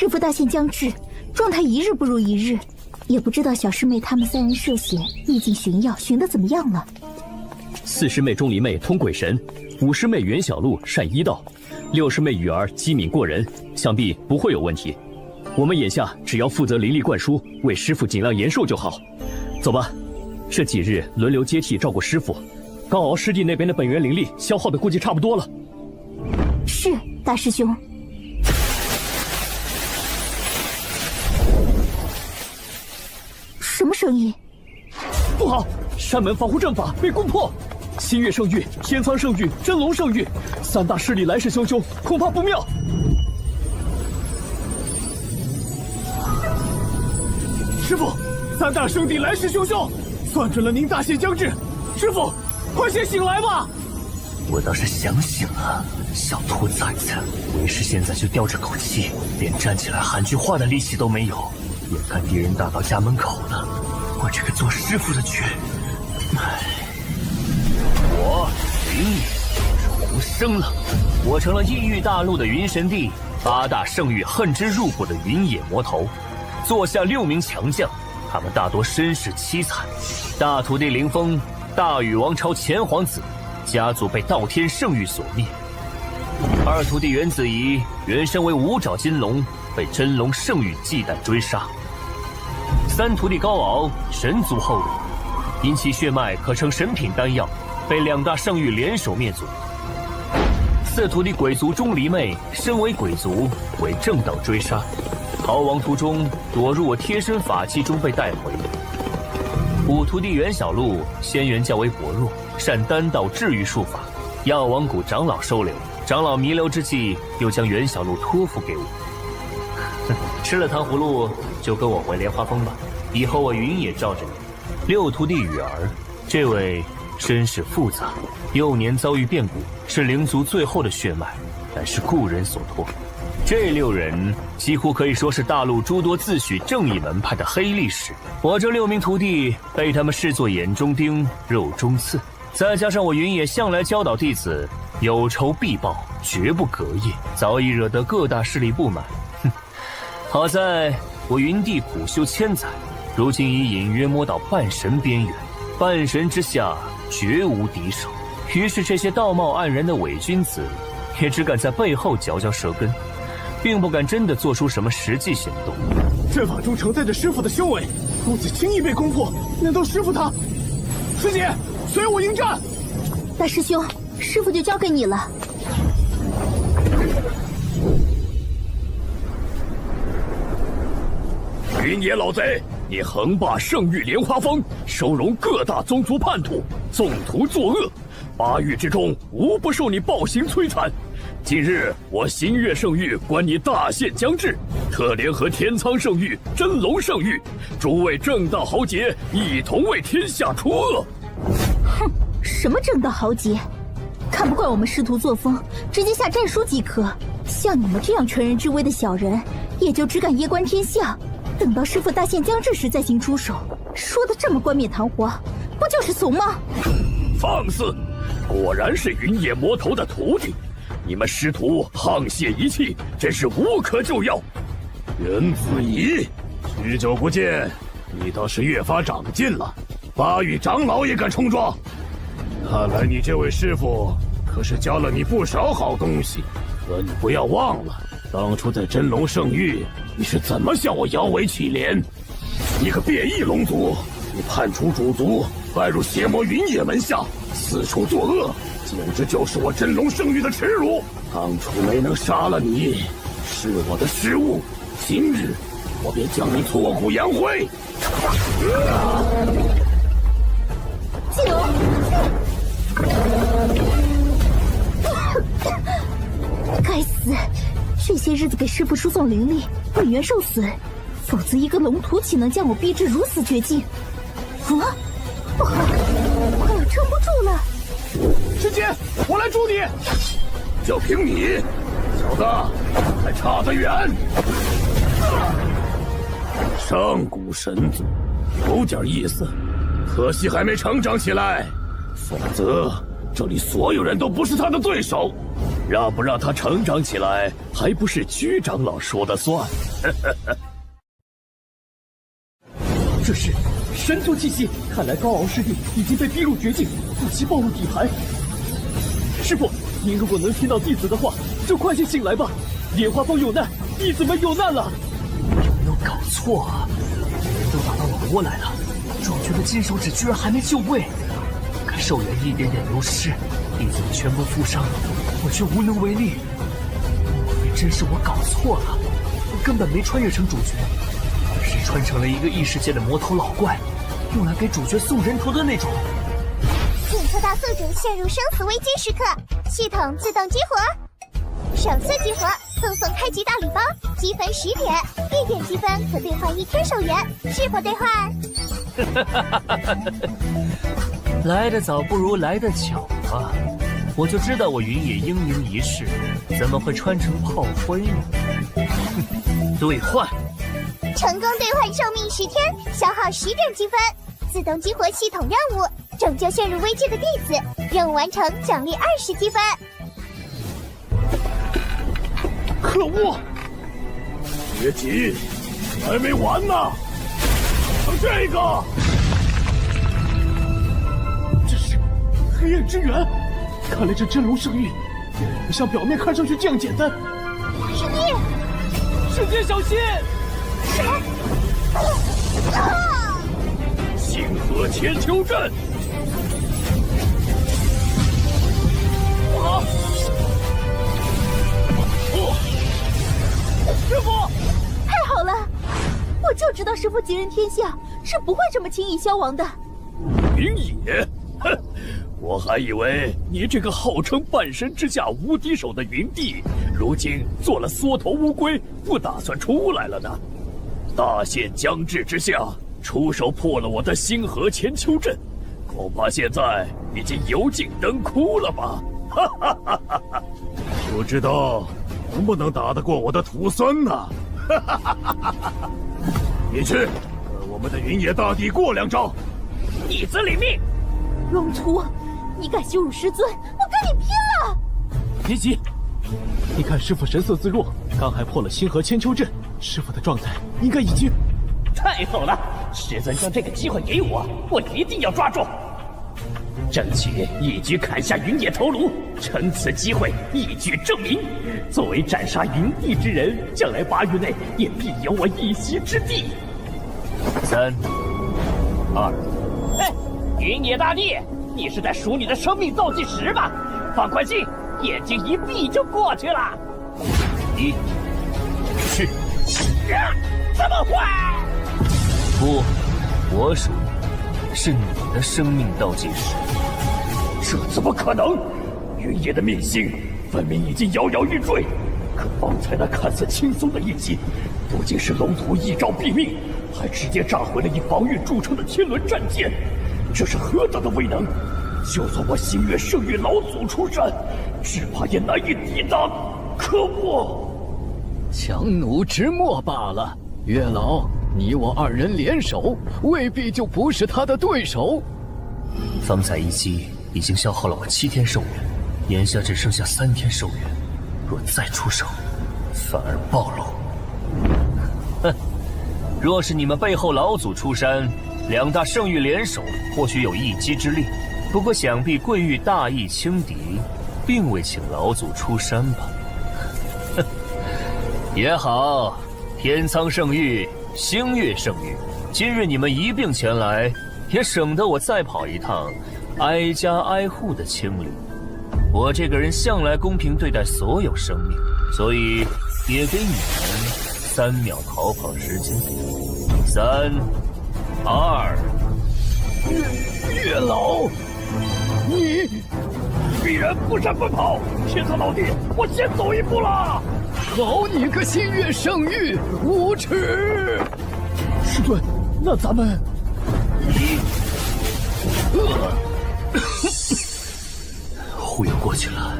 师父大限将至，状态一日不如一日，也不知道小师妹他们3人涉险秘境寻药，寻得怎么样了？4师妹钟离妹通鬼神，5师妹袁小璐善医道，6师妹雨儿机敏过人，想必不会有问题。我们眼下只要负责灵力灌输，为师父尽量延寿就好。走吧，这几日轮流接替照顾师父。高敖师弟那边的本源灵力消耗的估计差不多了。是，大师兄。什么声音？不好，山门防护阵法被攻破。新月圣域、天苍圣域、真龙圣域3大势力来势汹汹，恐怕不妙。师父，3大圣地来势汹汹，算准了您大限将至。师父，快些醒来吧！我倒是想醒了，小兔崽子，为师现在就吊着口气，连站起来喊句话的力气都没有。眼看敌人打到家门口了，我这个做师父的却……我云野重生了，我成了异域大陆的云神帝，8大圣域恨之入骨的云野魔头，座下6名强将，他们大多身世凄惨。大徒弟凌风，大禹王朝前皇子，家族被道天圣域所灭。2徒弟袁子仪原身为5爪金龙，被真龙圣域忌惮追杀。3徒弟高敖神族后人，因其血脉可成神品丹药，被2大圣域联手灭族。4徒弟鬼族钟离妹身为鬼族，为正道追杀，逃亡途中躲入我贴身法器中被带回。5徒弟袁小璐仙缘较为薄弱，善丹道治愈术法，药王谷长老收留，长老弥留之际，又将袁小璐托付给我。吃了糖葫芦就跟我回莲花峰吧，以后我云也罩着你。6徒弟雨儿，这位身世复杂，幼年遭遇变故，是灵族最后的血脉，但是故人所托。这6人几乎可以说是大陆诸多自诩正义门派的黑历史。我这6名徒弟被他们视作眼中钉、肉中刺，再加上我云野向来教导弟子有仇必报，绝不隔夜，早已惹得各大势力不满。好在我云帝苦修1000载，如今已隐约摸到半神边缘，半神之下绝无敌手。于是这些道貌岸然的伪君子，也只敢在背后嚼嚼舌根，并不敢真的做出什么实际行动。阵法中承载着师父的修为，如此轻易被攻破，难道师父他……师姐，随我迎战！大师兄，师父就交给你了。云野老贼，你横霸圣域莲花峰，收容各大宗族叛徒，纵图作恶，8域之中无不受你暴行摧残。今日我新月圣域观你大限将至，特联合天苍圣域、真龙圣域诸位正道豪杰，一同为天下除恶。哼，什么正道豪杰？看不惯我们师徒作风，直接下战书即可。像你们这样全人之威的小人，也就只敢夜观天象，等到师父大限将至时再行出手。说的这么冠冕堂皇，不就是怂吗？放肆！果然是云野魔头的徒弟，你们师徒沆瀣一气，真是无可救药。袁子仪，许久不见，你倒是越发长进了，8域长老也敢冲撞，看来你这位师父可是教了你不少好东西。可你不要忘了，当初在真龙圣域，你是怎么向我摇尾乞怜？一个变异龙族，你叛出主族，拜入邪魔云野门下，四处作恶，简直就是我真龙圣域的耻辱。当初没能杀了你，是我的失误，今日我便将你挫骨扬灰。继龙，该死！这些日子给师父输送灵力，本源受损，否则一个龙徒岂能将我逼至如此绝境？啊！不好，快要撑不住了！师姐，我来助你。就凭你，小子还差得远。上古神族有点意思，可惜还没成长起来，否则这里所有人都不是他的对手。让不让他成长起来，还不是居长老说了算。这是神族气息，看来高傲师弟已经被逼入绝境，不惜暴露底牌。师傅，您如果能听到弟子的话，就快些醒来吧！莲花峰有难，弟子们有难了！有没有搞错啊？人都打到老窝来了，壮绝的金手指居然还没就位。看寿元一点点流失，弟子们全部负伤，我却无能为力。莫非真是我搞错了？我根本没穿越成主角，而是穿成了一个异世界的魔头老怪，用来给主角送人头的那种。检测到宿主陷入生死危机时刻，系统自动激活。首次激活，赠送开局大礼包，积分10点，1点积分可兑换1天寿元，是否兑换？来得早不如来得巧啊！我就知道我云野英灵一世怎么会穿成炮灰呢？兑换，成功兑换寿命10天，消耗10点积分，自动激活系统任务，拯救陷入危机的弟子，任务完成奖励20积分。可恶！别急，还没完呢。这个，这是黑暗之源，看来这真龙圣域也不像表面看上去这样简单。师弟，师姐小心！星河千秋阵。啊！师傅，太好了！我就知道师傅吉人天下是不会这么轻易消亡的。云野，哼！我还以为你这个号称半神之下无敌手的云帝，如今做了缩头乌龟，不打算出来了呢。大限将至之下，出手破了我的星河千秋阵，恐怕现在已经油尽灯枯了吧？哈哈哈哈哈！不知道能不能打得过我的徒孙呢？哈哈哈哈哈！你去，和我们的云野大帝过2招。弟子领命。龙图，你敢羞辱师尊，我跟你拼了！别急，你看师傅神色自若，刚还破了星河千秋阵，师傅的状态应该已经……太好了！师尊将这个机会给我，我一定要抓住，争取一举砍下云野头颅，趁此机会一举证明，作为斩杀云帝之人，将来8域内也必有我一席之地。3、2，哎，云野大帝，你是在数你的生命倒计时吧？放宽心，眼睛一闭就过去了。1，去！怎么会？不，我数是你的生命倒计时。这怎么可能？云野的命星分明已经摇摇欲坠，可方才那看似轻松的一击，不仅是龙图一招毙命，还直接炸毁了以防御著称的天伦战舰，这是何等的威能！就算我星月圣域老祖出山，只怕也难以抵挡。可恶！强弩之末罢了。月老，你我2人联手，未必就不是他的对手。方才一击已经消耗了我7天寿元，眼下只剩下3天寿元，若再出手，反而暴露。哼！若是你们背后老祖出山，2大圣域联手，或许有一击之力。不过想必贵域大义轻敌，并未请老祖出山吧？哼！也好，天苍圣域、星月圣域，今日你们一并前来，也省得我再跑一趟，挨家挨户的清理。我这个人向来公平对待所有生命，所以也给你们3秒逃跑时间。3、2。月老，你必然不战不跑！天苍老弟，我先走一步了。好你个星月圣域，无耻！师尊，那咱们忽悠过去了，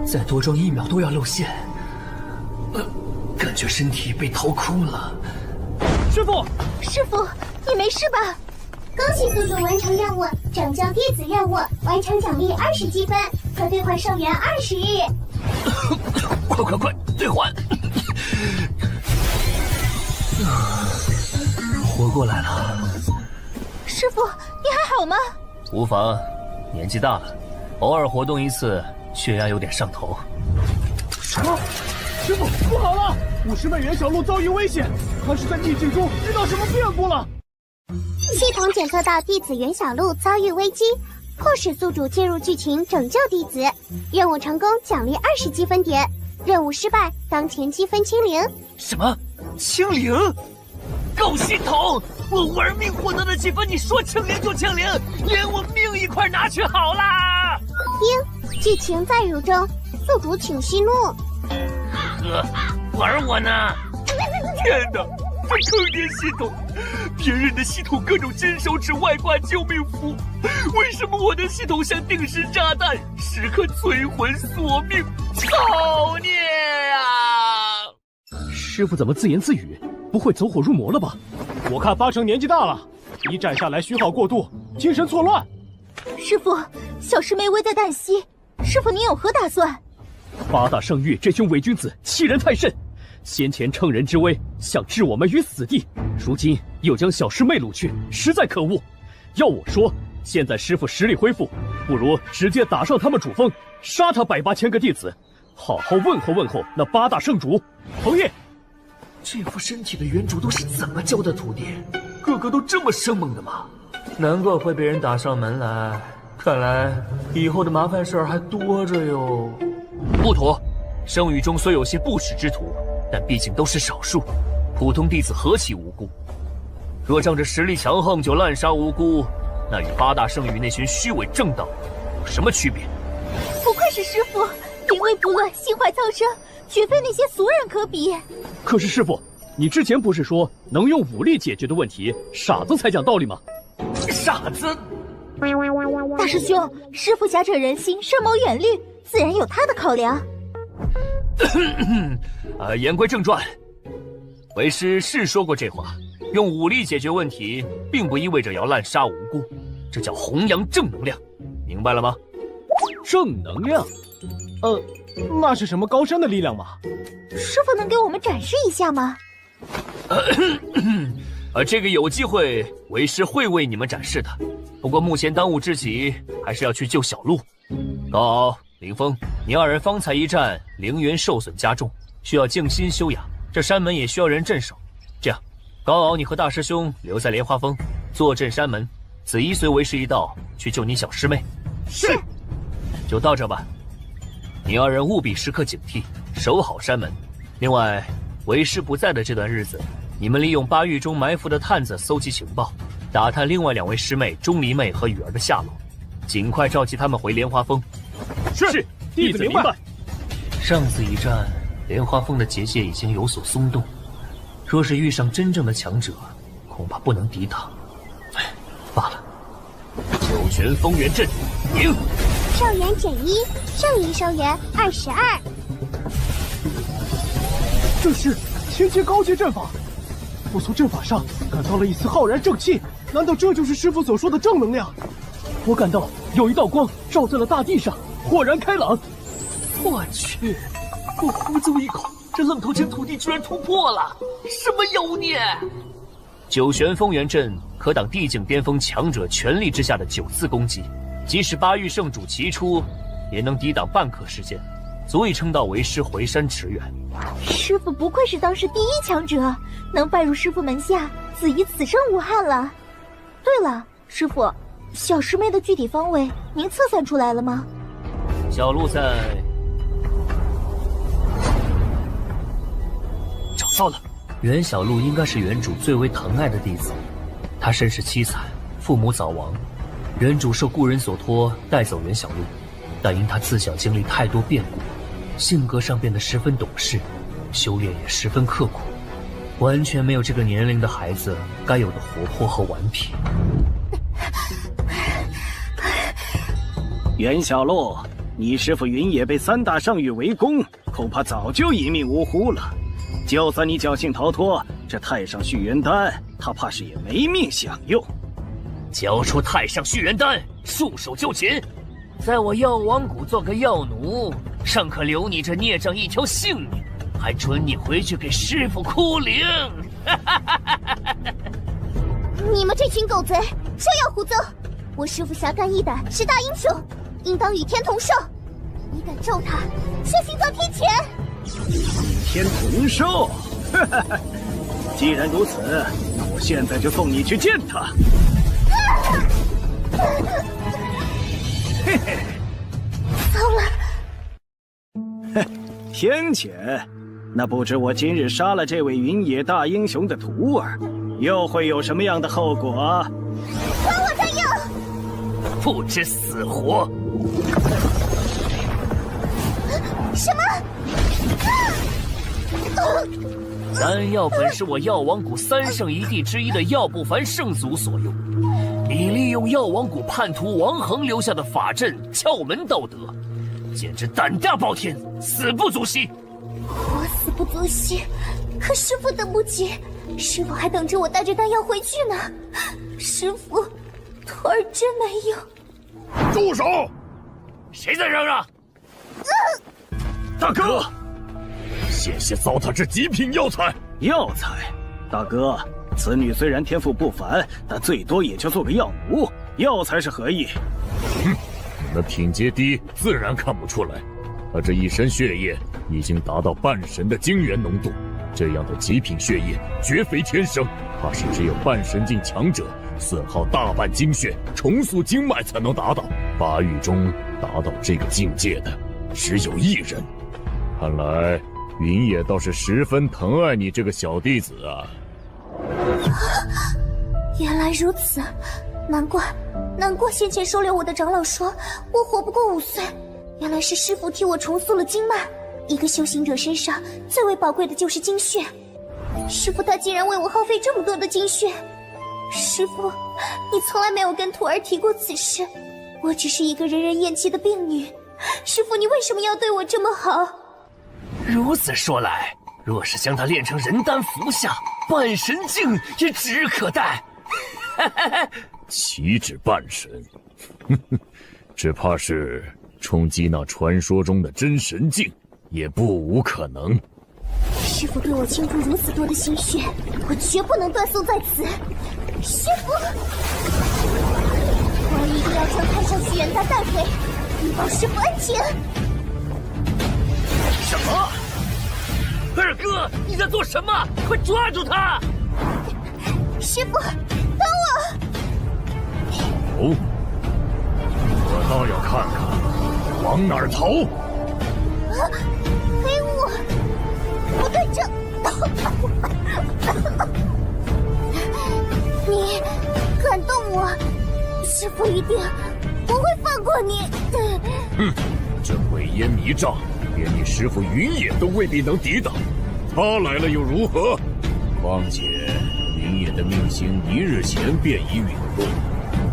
再多装1秒都要露馅。感觉身体被掏空了。师傅，师傅，你没事吧？恭喜宿主完成任务，拯救弟子任务，完成奖励20积分，可兑换寿元20日。快，兑换！活过来了。师傅，你还好吗？无妨，年纪大了，偶尔活动一次，血压有点上头。什么？师傅，不好了！五师妹袁小璐遭遇危险，她是在逆境中遇到什么变故了？系统检测到弟子袁小璐遭遇危机，迫使宿主介入剧情拯救弟子。任务成功奖励20积分点，任务失败当前积分清零。什么？清零？狗系统！我玩命获得的积分，你说清零就清零，连我命一块拿去好啦！剧情在如中，宿主请息怒。呵，玩我呢？天哪，这坑爹系统！别人的系统各种金手指外挂救命符，为什么我的系统像定时炸弹，时刻催魂索命？造孽啊！师傅怎么自言自语？不会走火入魔了吧？我看8成年纪大了，一战下来虚耗过度，精神错乱。师傅，小师妹危在旦夕，师傅您有何打算？8大圣域这群伪君子欺人太甚，先前乘人之危，想置我们于死地，如今又将小师妹掳去，实在可恶。要我说，现在师傅实力恢复，不如直接打上他们主峰，杀他100-8千个弟子，好好问候问候那8大圣主。彭烨，这副身体的原主都是怎么教的徒弟？个个都这么生猛的吗？难怪会被人打上门来，看来以后的麻烦事儿还多着哟。不妥，圣域中虽有些不耻之徒，但毕竟都是少数，普通弟子何其无辜。若仗着实力强横就滥杀无辜，那与8大圣域那群虚伪正道有什么区别？不愧是师傅，临危不乱，心怀苍生，绝非那些俗人可比。可是师傅，你之前不是说能用武力解决的问题，傻子才讲道理吗？傻子！大师兄，师傅侠者仁心，深谋远虑，自然有他的考量。言归正传，为师是说过这话，用武力解决问题，并不意味着要滥杀无辜，这叫弘扬正能量，明白了吗？正能量？那是什么高深的力量吗？师傅能给我们展示一下吗？这个有机会，为师会为你们展示的。不过目前当务之急，还是要去救小璐。高敖、林峰，你2人方才一战，灵元受损加重，需要静心休养。这山门也需要人镇守。这样，高敖，你和大师兄留在莲花峰，坐镇山门。子怡随为师一道去救你小师妹。是。就到这吧。你2人务必时刻警惕，守好山门。另外，为师不在的这段日子，你们利用8域中埋伏的探子搜集情报，打探另外2位师妹钟离妹和雨儿的下落，尽快召集他们回莲花峰。是，弟子明白。上次一战，莲花峰的结界已经有所松动，若是遇上真正的强者，恐怕不能抵挡。罢了。九泉风元阵，赢！寿元减1，剩余寿元22。这是千阶高阶阵法，我从阵法上感到了一丝浩然正气，难道这就是师傅所说的正能量？我感到有一道光照在了大地上，豁然开朗。我去！我呼哧一口，这愣头青徒弟居然突破了，什么妖孽！九玄风元阵可挡地境巅峰强者全力之下的9次攻击，即使8域圣主齐出，也能抵挡半刻时间，足以撑到为师回山驰援。师傅不愧是当世第1强者，能拜入师傅门下，子怡此生无憾了。对了，师傅，小师妹的具体方位您测算出来了吗？小璐在……找到了。袁小璐应该是原主最为疼爱的弟子，她身世凄惨，父母早亡，原主受故人所托带走袁小璐，但因她自小经历太多变故，性格上变得十分懂事，修炼也十分刻苦，完全没有这个年龄的孩子该有的活泼和顽皮。袁小璐，你师父云野被3大圣域围攻，恐怕早就一命呜呼了。就算你侥幸逃脱，这太上续元丹，他怕是也没命享用。交出太上续元丹，束手就擒，在我药王谷做个药奴，尚可留你这孽障一条性命，还准你回去给师傅哭灵。你们这群狗贼，休要胡诌！我师傅侠肝义胆，是大英雄，应当与天同寿。你敢咒他，血腥遭天谴！与天同寿？既然如此，那我现在就送你去见他。嘿嘿，糟了！天谴？那不知我今日杀了这位云野大英雄的徒儿，又会有什么样的后果？还我丹药！不知死活！什么？丹药本是我药王谷3圣一帝之一的药不凡圣祖所用，你利用药王谷叛徒王恒留下的法阵撬门盗得，简直胆大包天，死不足惜。我死不足惜，可师傅等不及，师傅还等着我带着丹药回去呢。师傅，徒儿真没有。住手！谁在嚷嚷？大哥，谢谢糟蹋这极品药材。药材，大哥，此女虽然天赋不凡，但最多也就做个药奴，药材是何意？哼，你们品阶低，自然看不出来。她这一身血液已经达到半神的精元浓度，这样的极品血液绝非天生，怕是只有半神境强者损耗大半精血，重塑经脉才能达到。8域中达到这个境界的，只有1人。看来云野倒是十分疼爱你这个小弟子啊！原来如此，难怪先前收留我的长老说我活不过5岁，原来是师父替我重塑了经脉。一个修行者身上最为宝贵的就是精血，师父他竟然为我耗费这么多的精血。师父，你从来没有跟徒儿提过此事，我只是一个人人厌弃的病女，师父你为什么要对我这么好？如此说来，若是将他炼成人丹服下，半神境也指可待。岂止半神，只怕是冲击那传说中的真神境，也不无可能。师父对我倾注如此多的心血，我绝不能断送在此。师父，我一定要将太上续元丹带回，以保师父恩情。什么？二哥，你在做什么？快抓住他！师父，等我！哦，我倒要看看往哪儿逃！啊，黑雾，不对症！你感动我，师父一定不会放过你。哼，这鬼烟迷障，连你师父云野都未必能抵挡，他来了又如何？况且云野的命星1日前便已陨落，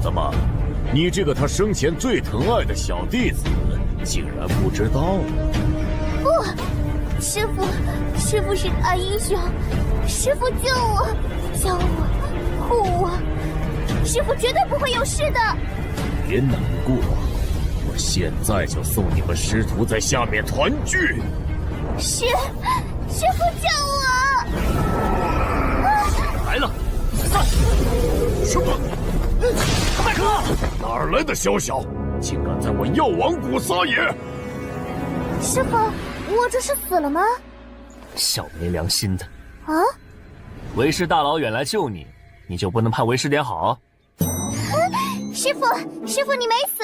怎么，你这个他生前最疼爱的小弟子，竟然不知道？不，师父是大英雄，师父救我，教我，护我，师父绝对不会有事的。别难过，我现在就送你们师徒在下面团聚。师父救我！来了，散！什么？麦克，哪来的宵小，竟敢在我药王谷撒野！师父，我这是死了吗？小没良心的！啊！为师大老远来救你，你就不能盼为师点好？师父，你没死，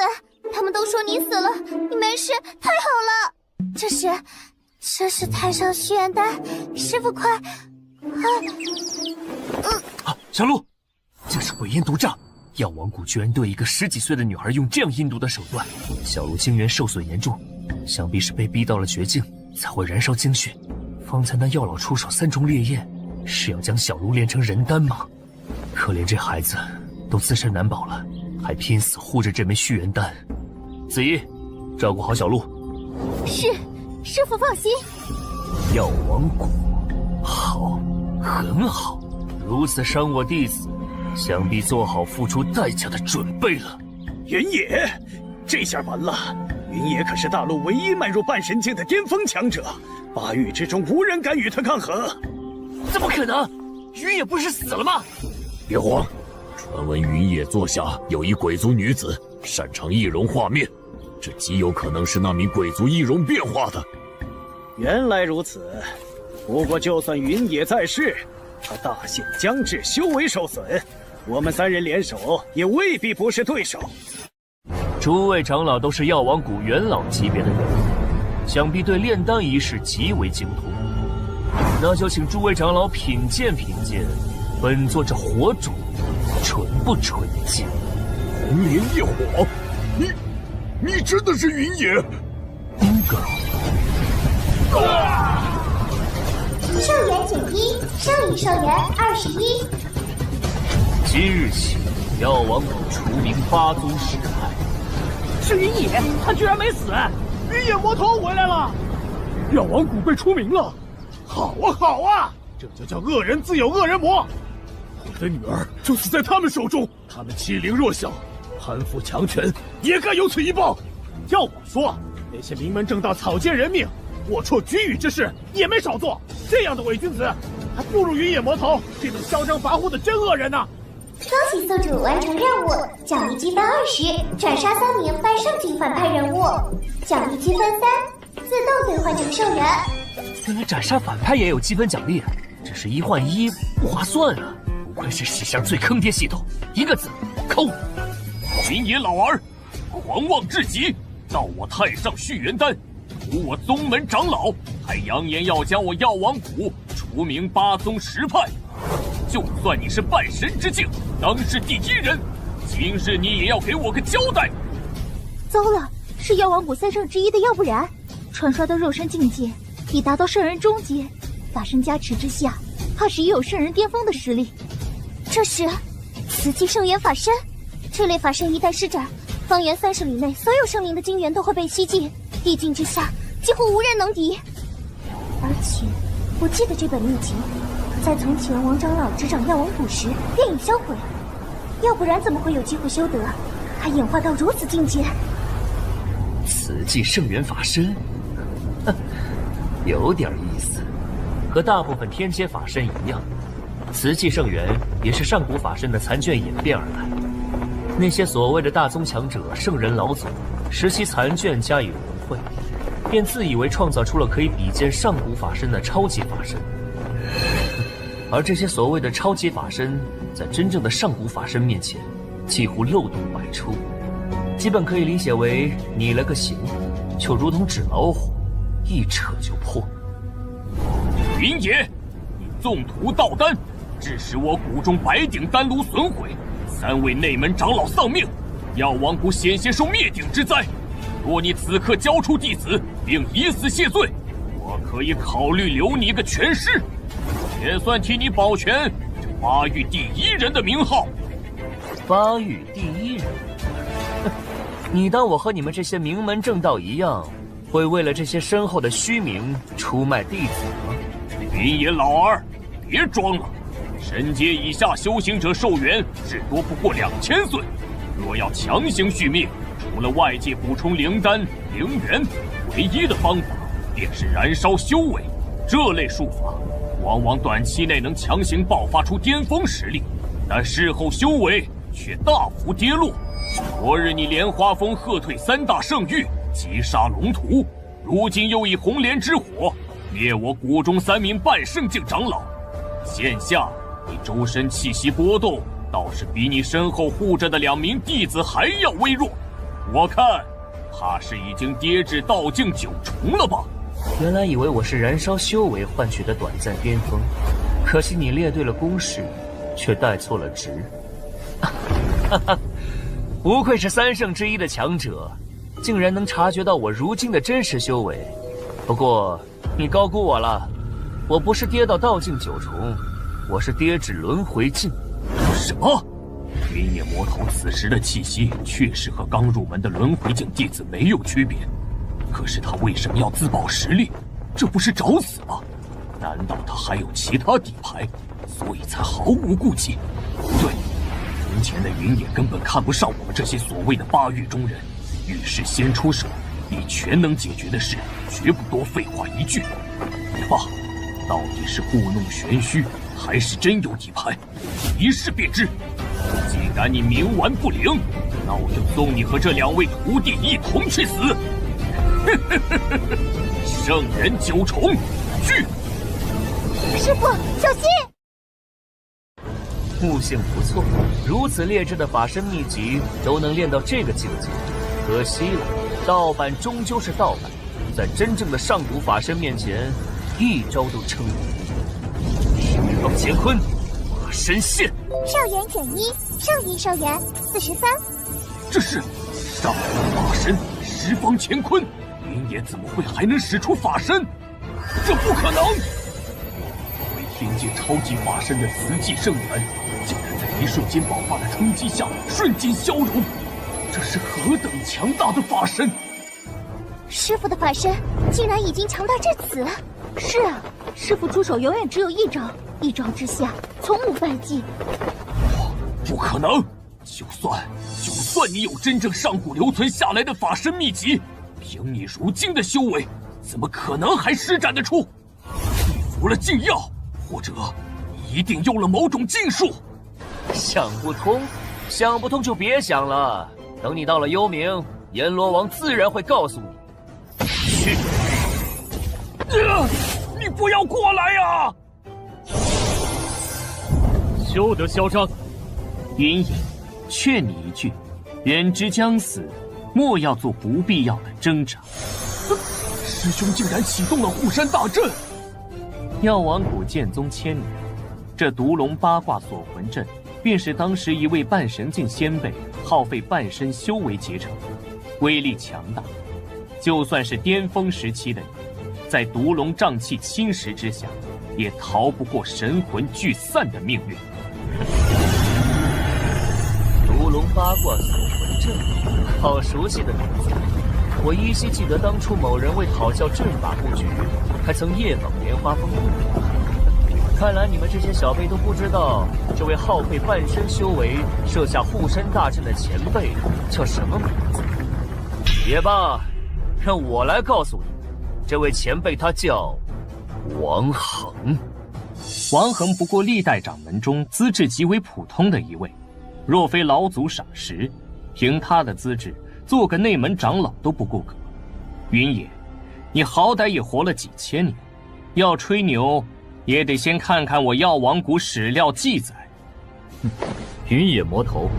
他们都说你死了，你没事，太好了！这是太上续元丹，师父快！小鹿，这是鬼烟毒瘴，药王谷居然对一个10几岁的女孩用这样阴毒的手段，小鹿精元受损严重，想必是被逼到了绝境，才会燃烧精血。方才那药老出手3重烈焰，是要将小鹿炼成人丹吗？可怜这孩子都自身难保了，还拼死护着这枚续元丹。子怡，照顾好小鹿。是，师父放心。药王谷，好，很好，如此伤我弟子，想必做好付出代价的准备了。原野，这下完了，云野可是大陆唯一迈入半神境的巅峰强者，8域之中无人敢与他抗衡。怎么可能？云野不是死了吗？别慌，传闻云野座下有一鬼族女子，擅长易容化面，这极有可能是那名鬼族易容变化的。原来如此，不过就算云野在世，他大限将至，修为受损，我们3人联手也未必不是对手。诸位长老都是药王谷元老级别的人物，想必对炼丹一事极为精通。那就请诸位长老品鉴品鉴，本座这火种纯不纯净？红莲业火，你真的是云野？应该。寿元91，上一寿元21。今日起，药王谷除名8宗10派。是云野，他居然没死！云野魔头回来了，药王谷被除名了。好啊，好啊，这就叫恶人自有恶人磨。我的女儿就死在他们手中，他们欺凌弱小，攀附强权，也该有此一报。要我说，那些名门正道草菅人命、龌龊局域之事也没少做。这样的伪君子，还不如云野魔头这种嚣张跋扈的真恶人呢。恭喜宿主完成任务，奖励积分20，斩杀3名半圣境反派人物，奖励积分3，自动兑换成寿元。原来斩杀反派也有积分奖励，只是1换1不划算啊！不愧是史上最坑爹系统，一个字抠。云野老儿，狂妄至极，盗我太上续元丹，屠我宗门长老，还扬言要将我药王谷除名8宗10派。就算你是半神之境，当世第1人，今日你也要给我个交代。糟了，是药王谷3圣之一的药不然，传刷的肉身境界已达到圣人中阶，法身加持之下，怕是也有圣人巅峰的实力。这是慈济圣元法身，这类法身一旦施展，方圆30里内所有生灵的精元都会被吸尽，地境之下几乎无人能敌。而且我记得这本秘籍在从前王长老执掌药王谷时便已销毁，要不然怎么会有机会修得，还演化到如此境界？慈济圣元法身，有点意思。和大部分天阶法身一样，慈济圣元也是上古法身的残卷演变而来。那些所谓的大宗强者、圣人老祖，拾其残卷加以融汇，便自以为创造出了可以比肩上古法身的超级法身。而这些所谓的超级法身，在真正的上古法身面前，几乎漏洞百出，基本可以理解为拟了个形，就如同纸老虎，一扯就破。云野，你纵图盗丹，致使我谷中100鼎丹炉损毁，3位内门长老丧命，药王谷险些受灭顶之灾。若你此刻交出弟子，并以死谢罪，我可以考虑留你一个全尸，也算替你保全这8域第1人的名号。8域第1人？你当我和你们这些名门正道一样，会为了这些身后的虚名出卖弟子吗？云野老儿，别装了！神阶以下修行者寿元至多不过2000岁，若要强行续命，除了外界补充灵丹、灵元，唯一的方法便是燃烧修为。这类术法往往短期内能强行爆发出巅峰实力，但事后修为却大幅跌落。昨日你莲花峰喝退3大圣域，击杀龙屠，如今又以红莲之火灭我谷中3名半圣境长老。现下你周身气息波动，倒是比你身后护着的2名弟子还要微弱。我看，怕是已经跌至道境9重了吧？原来以为我是燃烧修为换取的短暂巅峰，可惜你列对了公式，却带错了值。不愧是3圣之一的强者，竟然能察觉到我如今的真实修为。不过你高估我了，我不是跌到道境9重，我是跌至轮回境。什么？云野魔头此时的气息确实和刚入门的轮回境弟子没有区别，可是他为什么要自爆实力？这不是找死吗？难道他还有其他底牌，所以才毫无顾忌？不对，从前的云野根本看不上我们这些所谓的8域中人，遇事先出手，比全能解决的事，绝不多废话一句。也罢，到底是故弄玄虚，还是真有底牌，一试便知。既然你冥顽不灵，那我就送你和这2位徒弟一同去死。圣人9重，去！师傅，小心！悟性不错，如此劣质的法身秘籍都能练到这个境界，可惜了，盗版终究是盗版，在真正的上古法身面前，一招都撑不住。十方乾坤，法身现。少元减1，上一少元43。这是上古法身十方乾坤，云野怎么会还能使出法身？这不可能！作为天界超级法身的慈济圣元，竟然在一瞬间爆发的冲击下瞬间消融，这是何等强大的法身！师傅的法身竟然已经强大至此。是啊，师傅出手永远只有一招，一招之下从无败绩。不可能！就算你有真正上古留存下来的法身秘籍，凭你如今的修为，怎么可能还施展得出？你服了禁药，或者你一定用了某种禁术。想不通就别想了。等你到了幽冥，阎罗王自然会告诉你。去！你不要过来呀！休得嚣张！云野，劝你一句，人之将死，莫要做不必要的挣扎。师兄竟然启动了护山大阵！药王谷建宗1000年，这毒龙八卦锁魂阵，便是当时一位半神境先辈耗费半生修为结成，威力强大。就算是巅峰时期的你，在毒龙瘴气侵蚀之下，也逃不过神魂聚散的命运。毒龙八卦锁魂阵，好熟悉的名字。我依稀记得当初某人为讨教阵法布局，还曾夜访莲花峰。看来你们这些小辈都不知道，这位耗费半生修为设下护山大阵的前辈叫什么名字。也罢，让我来告诉你，这位前辈他叫王恒。王恒不过历代掌门中资质极为普通的一位，若非老祖赏识，凭他的资质，做个内门长老都不过格。云野，你好歹也活了几千年，要吹牛，也得先看看我药王谷史料记载。云野魔头，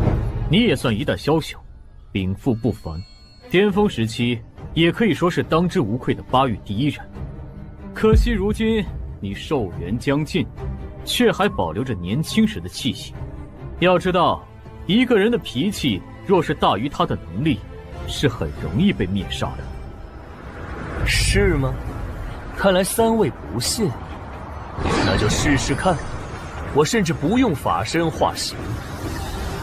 你也算一代枭雄，禀赋不凡，巅峰时期也可以说是当之无愧的8域第一人。可惜如今你寿元将尽，却还保留着年轻时的气息。要知道，一个人的脾气若是大于他的能力，是很容易被灭杀的。是吗？看来3位不信，那就试试看。我甚至不用法身化形，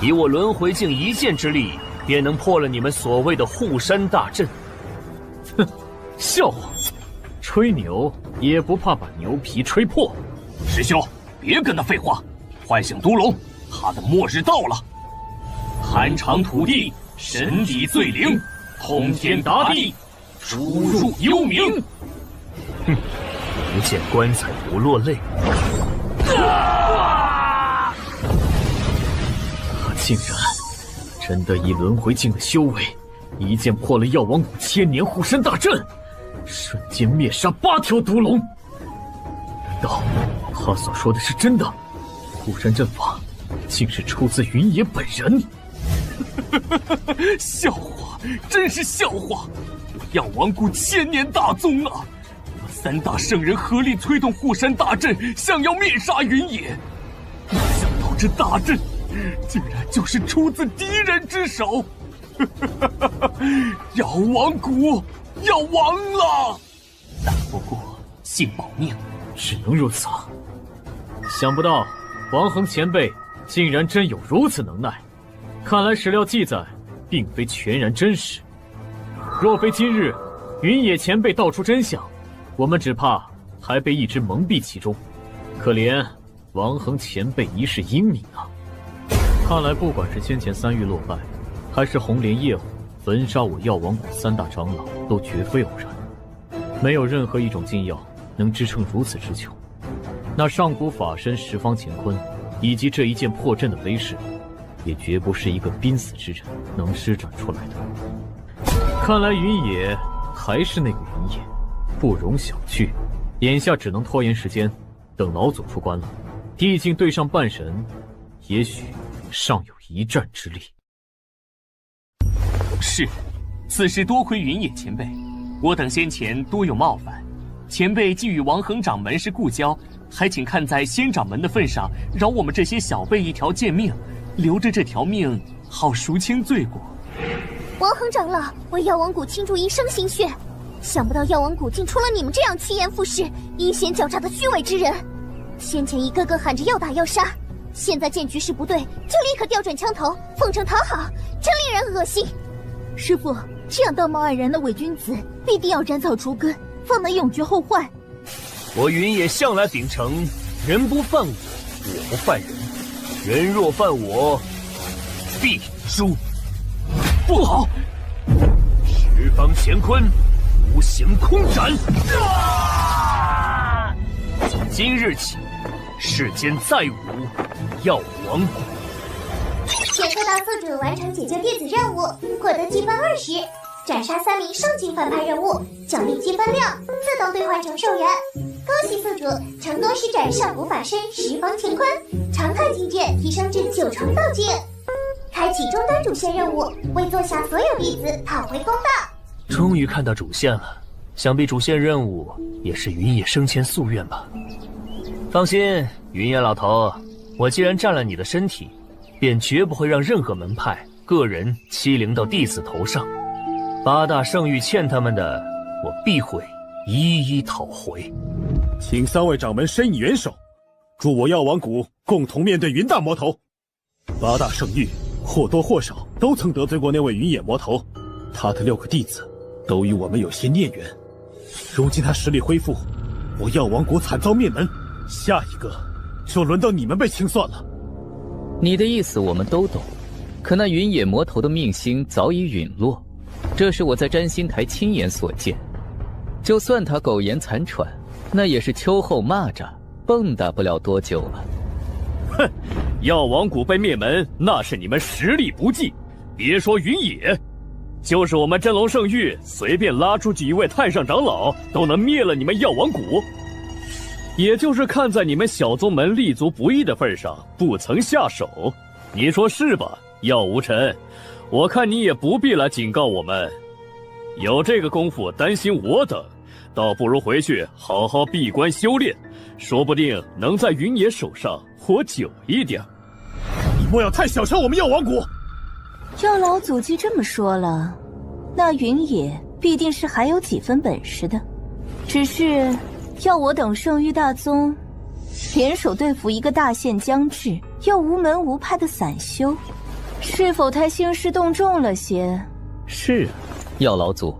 以我轮回镜一剑之力，便能破了你们所谓的护山大阵。哼，笑话！吹牛也不怕把牛皮吹破。师兄，别跟他废话，唤醒毒龙，他的末日到了。寒长土地，神底最灵，通天达地，出入幽冥。哼，不见棺材不落泪。他竟然真的以轮回境的修为，一剑破了药王谷1000年护身大阵，瞬间灭杀8条毒龙。难道他所说的是真的？护山阵法竟是出自云野本人？笑话，真是笑话！我药王谷1000年大宗啊！我们3大圣人合力催动护山大阵，想要灭杀云野，没想到这大阵竟然就是出自敌人之手！药王谷要亡了！打不过，信保命。只能如此了。想不到王恒前辈竟然真有如此能耐，看来史料记载并非全然真实。若非今日云野前辈道出真相，我们只怕还被一直蒙蔽其中。可怜王恒前辈一世英名啊！看来不管是先前3域落败，还是红莲夜虎焚杀我药王谷3大长老都绝非偶然，没有任何一种禁药能支撑如此之久。那上古法身十方乾坤，以及这一剑破阵的威势，也绝不是一个濒死之人能施展出来的。看来云野还是那个云野，不容小觑。眼下只能拖延时间，等老祖出关了，帝境对上半神，也许尚有一战之力。是，此事多亏云野前辈，我等先前多有冒犯，前辈既与王恒掌门是故交，还请看在仙掌门的份上，饶我们这些小辈一条贱命，留着这条命，好赎清罪过。王恒长老为药王谷倾注一生心血，想不到药王谷竟出了你们这样趋炎附势、阴险狡诈的虚伪之人。先前一个个喊着要打要杀，现在见局势不对，就立刻调转枪头，奉承讨好，真令人恶心。师父，这样道貌岸然的伪君子，必定要斩草除根，方能永绝后患。我云野向来秉承人不犯我，我不犯人，人若犯我，必诛。不好！十方乾坤，无形空斩！从今日起，世间再无药王谷。检测大宿主完成解救弟子任务，获得积分20，斩杀3名上级反派人物，奖励积分6，自动兑换成兽人。恭喜宿主成功施展上古法身十方乾坤，常态境界提升至9重道境。开启终端主线任务，为座下所有弟子讨回公道。终于看到主线了，想必主线任务也是云野生前夙愿吧。放心，云野老头，我既然占了你的身体，便绝不会让任何门派、个人欺凌到弟子头上。8大圣域欠他们的，我必会一一讨回。请3位掌门伸以援手，助我药王谷共同面对云大魔头。8大圣域或多或少都曾得罪过那位云野魔头，他的6个弟子都与我们有些孽缘。如今他实力恢复，我药王谷惨遭灭门，下一个就轮到你们被清算了。你的意思我们都懂，可那云野魔头的命星早已陨落，这是我在占星台亲眼所见。就算他苟延残喘，那也是秋后蚂蚱，蹦跶不了多久了。哼，药王谷被灭门，那是你们实力不济。别说云野，就是我们真龙圣域随便拉出去一位太上长老，都能灭了你们药王谷。也就是看在你们小宗门立足不易的份上，不曾下手。你说是吧，药无尘？我看你也不必来警告我们。有这个功夫担心我等，倒不如回去好好闭关修炼，说不定能在云野手上活久一点。你莫要太小瞧我们药王谷。药老祖既这么说了，那云野必定是还有几分本事的，只是要我等圣域大宗联手对付一个大限将至又无门无派的散修，是否太兴师动众了些？是啊，药老祖，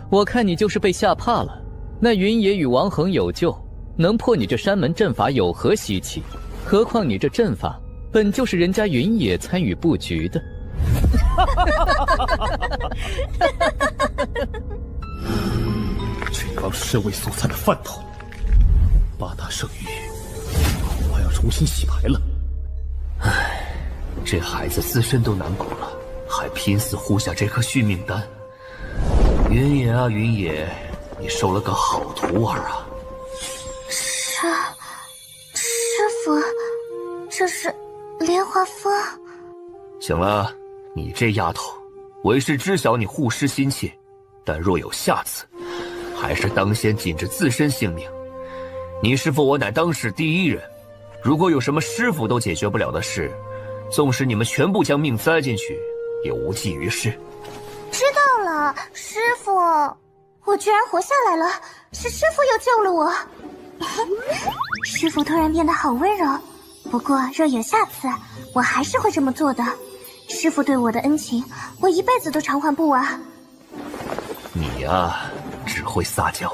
我看你就是被吓怕了。那云野与王恒有救，能破你这山门阵法有何稀奇？何况你这阵法本就是人家云野参与布局的。这帮尸位素餐的饭桶，8大圣域恐怕要重新洗牌了。唉，这孩子自身都难保了，还拼死护下这颗续命丹。云野啊云野，你收了个好徒儿啊！师父，这是莲花峰。行了，你这丫头，为师知晓你护师心切，但若有下次，还是当先谨着自身性命。你师父我乃当世第一人，如果有什么师父都解决不了的事，纵使你们全部将命栽进去，也无济于事。知道了，师父，我居然活下来了，是师父又救了我。师父突然变得好温柔，不过若有下次，我还是会这么做的。师父对我的恩情，我一辈子都偿还不完。你呀，只会撒娇，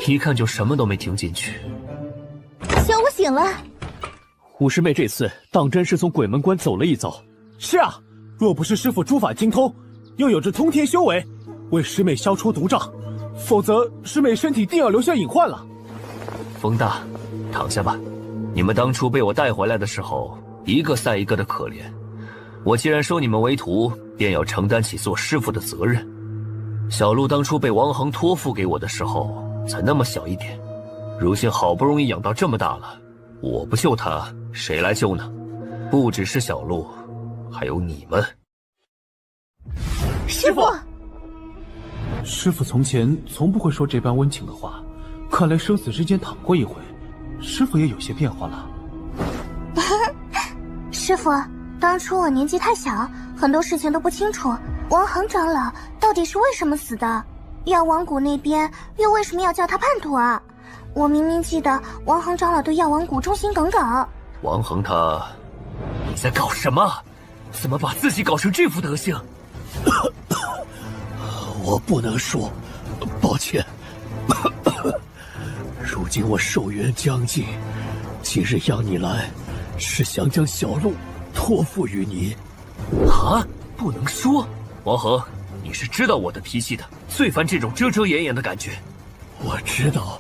一看就什么都没听进去。小五醒了。虎师妹这次当真是从鬼门关走了一遭。是啊，若不是师父诸法精通，又有着通天修为，为师妹消除毒障，否则师妹身体定要留下隐患了。风大，躺下吧。你们当初被我带回来的时候，一个赛一个的可怜。我既然收你们为徒，便要承担起做师傅的责任。小鹿当初被王恒托付给我的时候，才那么小一点，如今好不容易养到这么大了，我不救他，谁来救呢？不只是小鹿，还有你们。师傅，师傅从前从不会说这般温情的话，看来生死之间躺过一回，师傅也有些变化了。师傅，当初我年纪太小，很多事情都不清楚。王恒长老到底是为什么死的？药王谷那边又为什么要叫他叛徒啊？我明明记得王恒长老对药王谷忠心耿耿。王恒他，你在搞什么？怎么把自己搞成这副德行？我不能说，抱歉。如今我寿元将近，今日让你来，是想将小鹿托付于你。啊，不能说。王恒，你是知道我的脾气的，最烦这种遮遮掩掩的感觉。我知道，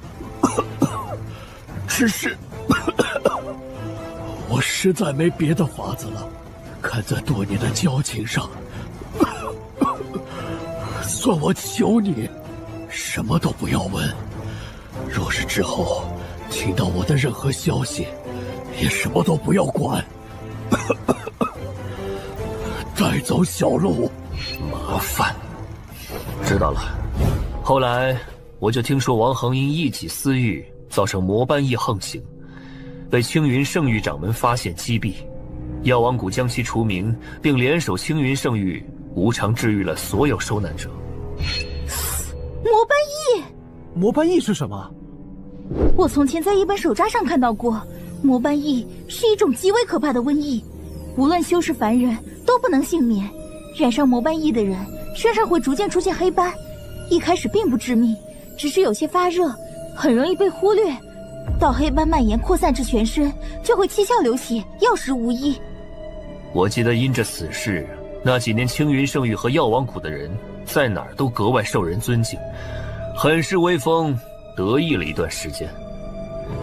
只是我实在没别的法子了。看在多年的交情上，算我求你，什么都不要问。若是之后听到我的任何消息，也什么都不要管。带走小鹿。麻烦。知道了。后来我就听说王恒因一己私欲，造成魔斑翼横行，被青云圣域掌门发现击毙。药王谷将其除名，并联手青云圣域，无偿治愈了所有受难者。魔斑翼，魔斑翼是什么？我从前在一本手札上看到过，魔斑翼是一种极为可怕的瘟疫，无论修士凡人都不能幸免。染上魔斑翼的人身上会逐渐出现黑斑，一开始并不致命，只是有些发热，很容易被忽略。到黑斑蔓延扩散至全身，就会七窍流血，药石无医。我记得因着此事，那几年青云圣域和药王谷的人在哪儿都格外受人尊敬，很是威风得意了一段时间。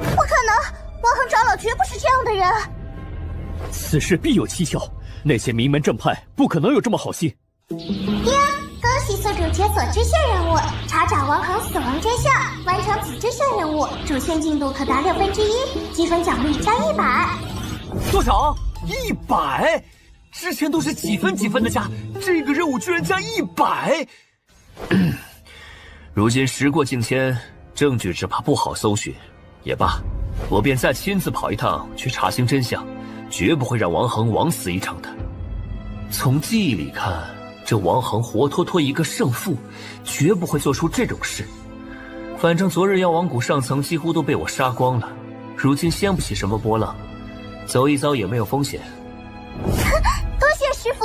不可能，王恒长老绝不是这样的人。此事必有蹊跷，那些名门正派不可能有这么好心。呀，恭喜宿主解锁支线任务，查找王恒死亡真相。完成此支线任务，主线进度可达1/6，积分奖励加100。多少？100？之前都是几分几分的加，这个任务居然加100！如今时过境迁，证据只怕不好搜寻。也罢，我便再亲自跑一趟去查清真相，绝不会让王恒枉死一场的。从记忆里看，这王恒活脱脱一个圣父，绝不会做出这种事。反正昨日药王谷上层几乎都被我杀光了，如今掀不起什么波浪，走一遭也没有风险。多谢师傅。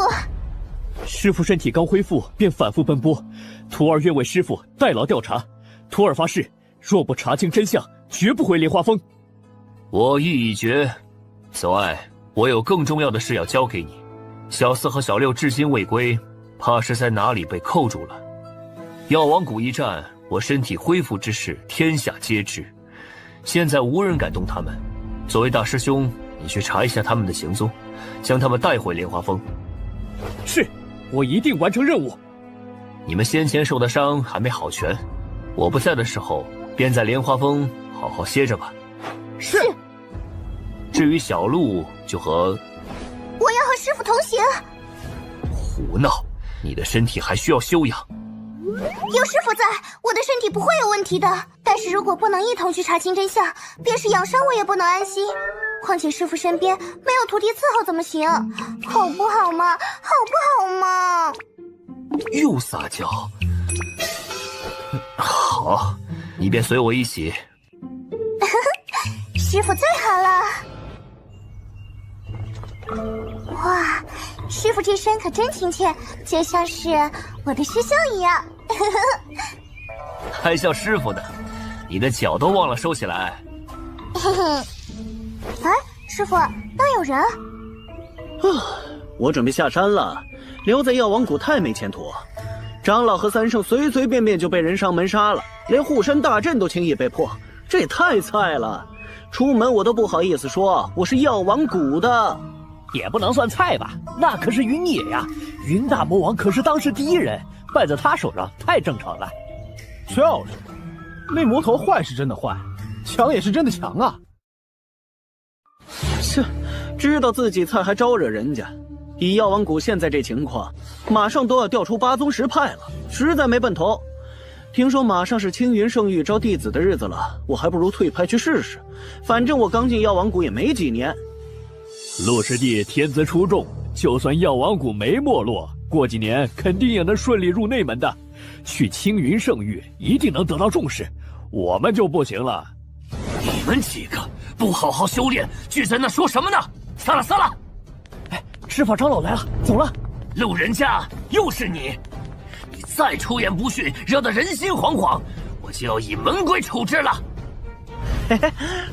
师傅身体刚恢复，便反复奔波，徒儿愿为师傅代劳调查。徒儿发誓，若不查清真相，绝不回莲花峰。我意已决。此外，我有更重要的事要交给你。小四和小六至今未归，怕是在哪里被扣住了。药王谷一战，我身体恢复之事，天下皆知。现在无人敢动他们。作为大师兄，你去查一下他们的行踪，将他们带回莲花峰。是，我一定完成任务。你们先前受的伤还没好全，我不在的时候，便在莲花峰好好歇着吧。是。至于小鹿，就和……我要和师傅同行。胡闹！你的身体还需要休养。有师傅在，我的身体不会有问题的。但是如果不能一同去查清真相，便是养伤我也不能安心。况且师傅身边没有徒弟伺候怎么行？好不好嘛？好不好嘛？又撒娇。好，你便随我一起。师傅最好了。哇，师傅这声可真亲切，就像是我的师兄一样。还叫师傅呢，你的脚都忘了收起来。哎，师傅，那有人。我准备下山了，留在药王谷太没前途。长老和三圣随随便便就被人上门杀了，连护山大阵都轻易被破，这也太菜了。出门我都不好意思说我是药王谷的。也不能算菜吧，那可是云野呀，云大魔王可是当世第一人，败在他手上太正常了。就是，那魔头坏是真的坏，强也是真的强啊。切，知道自己菜还招惹人家。以药王谷现在这情况，马上都要调出8宗10派了，实在没奔头。听说马上是青云圣域招弟子的日子了，我还不如退派去试试。反正我刚进药王谷也没几年。陆师弟天资出众，就算药王谷没没落，过几年肯定也能顺利入内门的。去青云圣域一定能得到重视，我们就不行了。你们几个不好好修炼，聚在那说什么呢？散了散了！哎，执法长老来了，走了。路人甲，又是你！你再出言不逊，惹得人心惶惶，我就要以门规处置了。嘿嘿，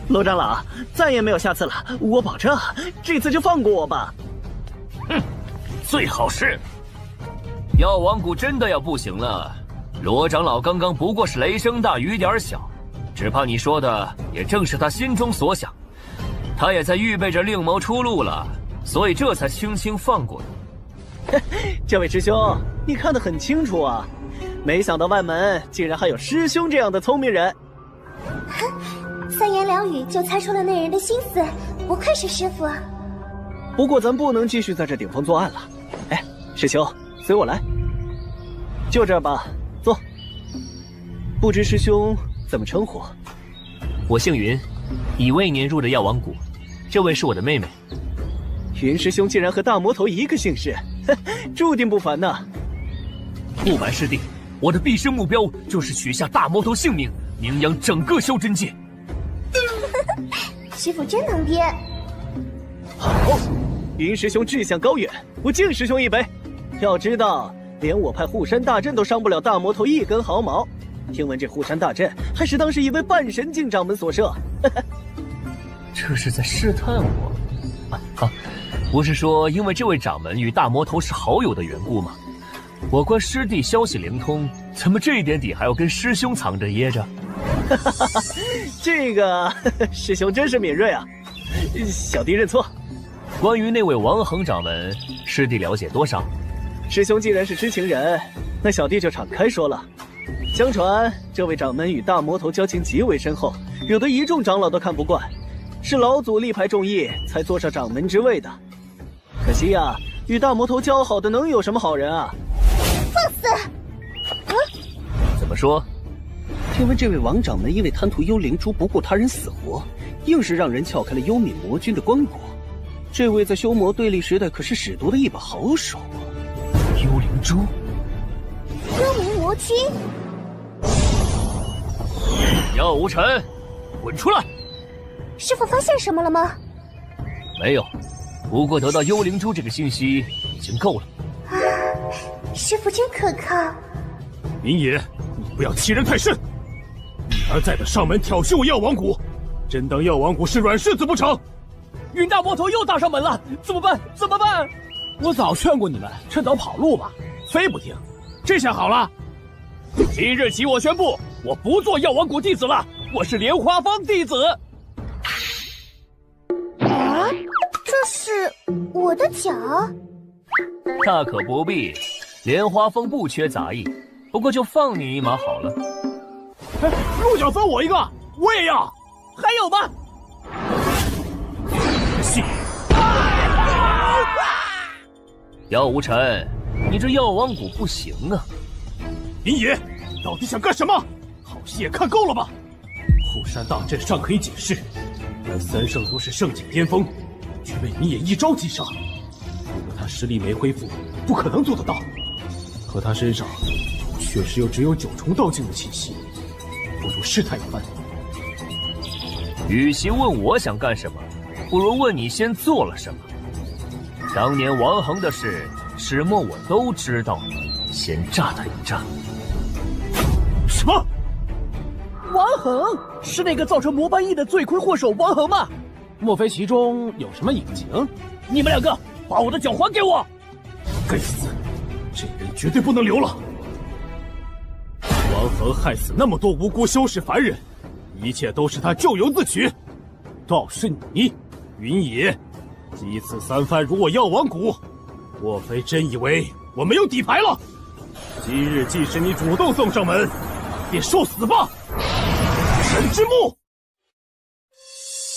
陆长老，再也没有下次了，我保证，这次就放过我吧。哼，最好是。药王谷真的要不行了，罗长老刚刚不过是雷声大雨点小，只怕你说的也正是他心中所想，他也在预备着另谋出路了，所以这才轻轻放过你。这位师兄，你看得很清楚啊，没想到外门竟然还有师兄这样的聪明人。三言两语就猜出了那人的心思，不愧是师傅。不过咱不能继续在这顶风作案了。哎，师兄，随我来。就这儿吧，坐。不知师兄怎么称呼？我姓云，已未年入的药王谷。这位是我的妹妹。云师兄竟然和大魔头一个姓氏，注定不凡呐。不瞒师弟，我的毕生目标就是取下大魔头性命，名扬整个修真界。师傅真能编。好，云师兄志向高远，我敬师兄一杯。要知道，连我派护山大阵都伤不了大魔头一根毫毛。听闻这护山大阵还是当时一位半神境掌门所设。这是在试探我？不是说因为这位掌门与大魔头是好友的缘故吗？我观师弟消息灵通，怎么这一点底还要跟师兄藏着掖着？这个师兄真是敏锐啊，小弟认错。关于那位王恒掌门，师弟了解多少？师兄既然是知情人，那小弟就敞开说了。相传这位掌门与大魔头交情极为深厚，惹得一众长老都看不惯，是老祖力排众议才坐上掌门之位的。可惜呀，与大魔头交好的能有什么好人啊？放肆！怎么说？听闻这位王掌门因为贪图幽灵珠，不顾他人死活，硬是让人撬开了幽冥魔君的棺椁。这位在修魔对立时代可是使毒的一把好手啊！幽灵珠，幽冥魔君，药无尘，滚出来！师傅发现什么了吗？没有，不过得到幽灵珠这个信息已经够了。啊，师傅真可靠。云野，你不要欺人太甚！一而再的上门挑衅我药王谷，真当药王谷是软柿子不成？云大魔头又打上门了，怎么办？怎么办？我早劝过你们趁早跑路吧，非不听。这下好了，今日起我宣布，我不做药王谷弟子了，我是莲花坊弟子。啊，这是我的脚。大可不必，莲花坊不缺杂役，不过就放你一马好了。哎，鹿角分我一个，我也要。还有吗？药无尘，你这药王谷不行啊！云野，到底想干什么？好戏也看够了吧？护山大阵尚可以解释，但三圣都是圣境巅峰，却被云野一招击杀。如果他实力没恢复，不可能做得到。可他身上确实又只有9重道境的气息，不如试探一番。与其问我想干什么，不如问你先做了什么。当年王恒的事，始末我都知道了，先炸他一炸。什么？王恒是那个造成魔斑翼的罪魁祸首王恒吗？莫非其中有什么隐情？你们两个把我的脚还给我！该死，这人绝对不能留了。王恒害死那么多无辜修士凡人，一切都是他咎由自取。倒是你，云野，几次三番辱我药王谷，莫非真以为我没有底牌了？今日既是你主动送上门，便受死吧！神之墓，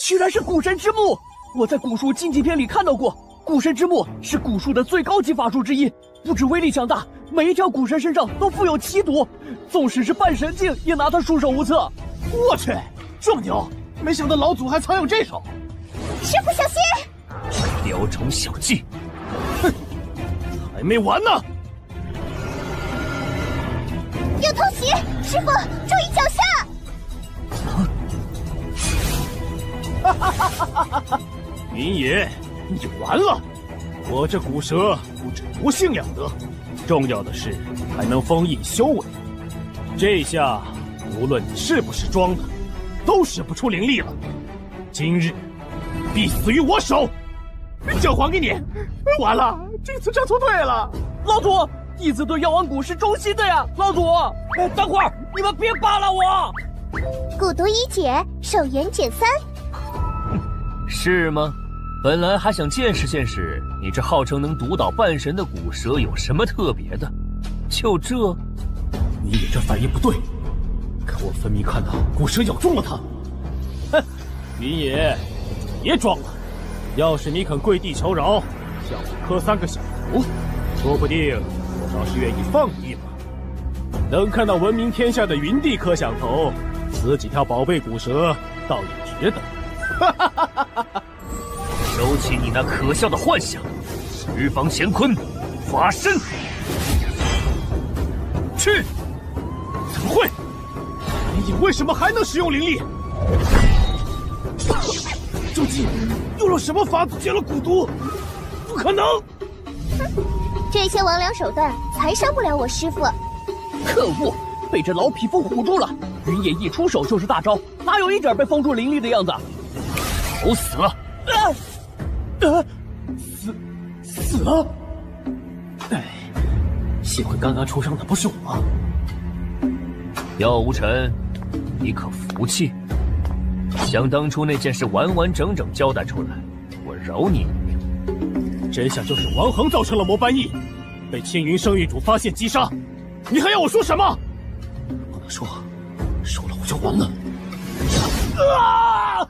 居然是古神之墓！我在古书禁忌篇里看到过，古神之墓是古书的最高级法术之一，不止威力强大，每一条古神身上都附有奇毒，纵使是半神境也拿他束手无策。我去，这么牛！没想到老祖还藏有这手。师傅小心！雕虫小技，哼，还没完呢！有偷袭！师傅注意脚下！云野，你完了！我这古蛇不止毒性两得，重要的是还能封印修为。这下无论你是不是装的，都使不出灵力了。今日必死于我手！就还给你！完了，这次站错队了。老祖，弟子对药王谷是忠心的呀！老祖，等会儿你们别扒拉我！蛊毒一解，手炎减3。是吗？本来还想见识见识你这号称能毒倒半神的古蛇有什么特别的，就这，你也这反应不对，可我分明看到古蛇咬中了他。哼，云野，别装了，要是你肯跪地求饶，向我磕3个响头，说不定我倒是愿意放你一马。能看到闻名天下的云帝磕响头，死几条宝贝古蛇，倒也值得。哈哈哈哈哈哈！收起你那可笑的幻想，十方乾坤，发身！去！怎么会？你为什么还能使用灵力？究竟用了什么法子解了蛊毒？不可能！这些魍魉手段才伤不了我师傅。可恶，被这老匹夫唬住了！云野一出手就是大招，哪有一点被封住灵力的样子？愁死了！死了！哎，幸亏刚刚出伤的不是我。药无尘，你可服气？想当初那件事完完整整交代出来，我饶你一命。真相就是王恒造成了魔斑翳，被青云圣域主发现击杀。你还要我说什么？不能说，说了我就完了。啊！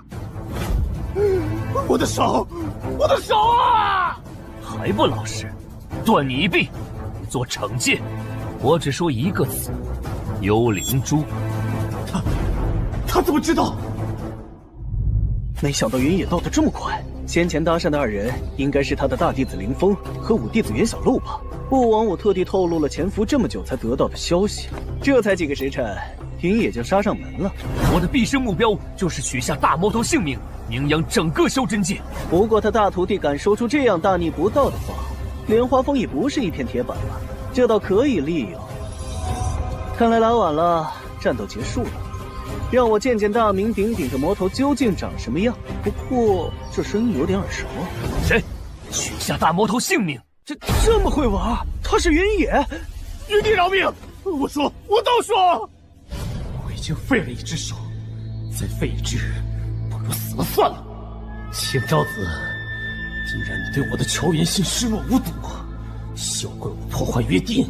我的手，我的手啊！还不老实，断你一臂，做惩戒。我只说一个字：幽灵珠。他怎么知道？没想到云野到得这么快。先前搭讪的2人应该是他的大弟子凌风和5弟子袁小璐吧？不枉我特地透露了潜伏这么久才得到的消息。这才几个时辰，云野就杀上门了。我的毕生目标就是取下大魔头性命，名扬整个修真界。不过他大徒弟敢说出这样大逆不道的话，莲花峰也不是一片铁板了，这倒可以利用。看来来晚了，战斗结束了。让我见见大名鼎鼎的魔头究竟长什么样。不过这声音有点耳熟。谁？取下大魔头性命？这么会玩？他是云野！云帝饶命！我说，我都说，我已经废了一只手，再废一只，不如死了算了。青昭子，既然你对我的乔元信视若无睹，休怪我破坏约定。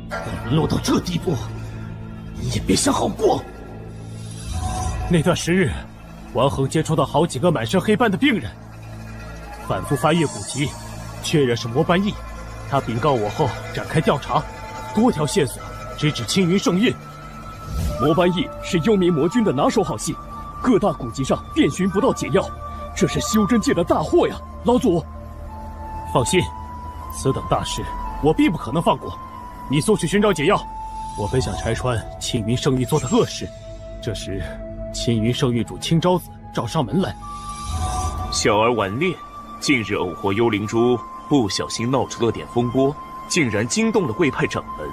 但沦落到这地步，你也别想好过。那段时日，王恒接触到好几个满身黑斑的病人，反复翻阅古籍，确认是魔斑翳。他禀告我后，展开调查，多条线索直指青云圣域。魔斑翳是幽冥魔君的拿手好戏，各大古籍上遍寻不到解药，这是修真界的大祸呀！老祖，放心，此等大事我必不可能放过。你速去寻找解药，我本想拆穿青云圣域做的恶事。这时，青云圣域主青昭子找上门来。小儿顽劣，近日偶获幽灵珠，不小心闹出了点风波，竟然惊动了贵派掌门，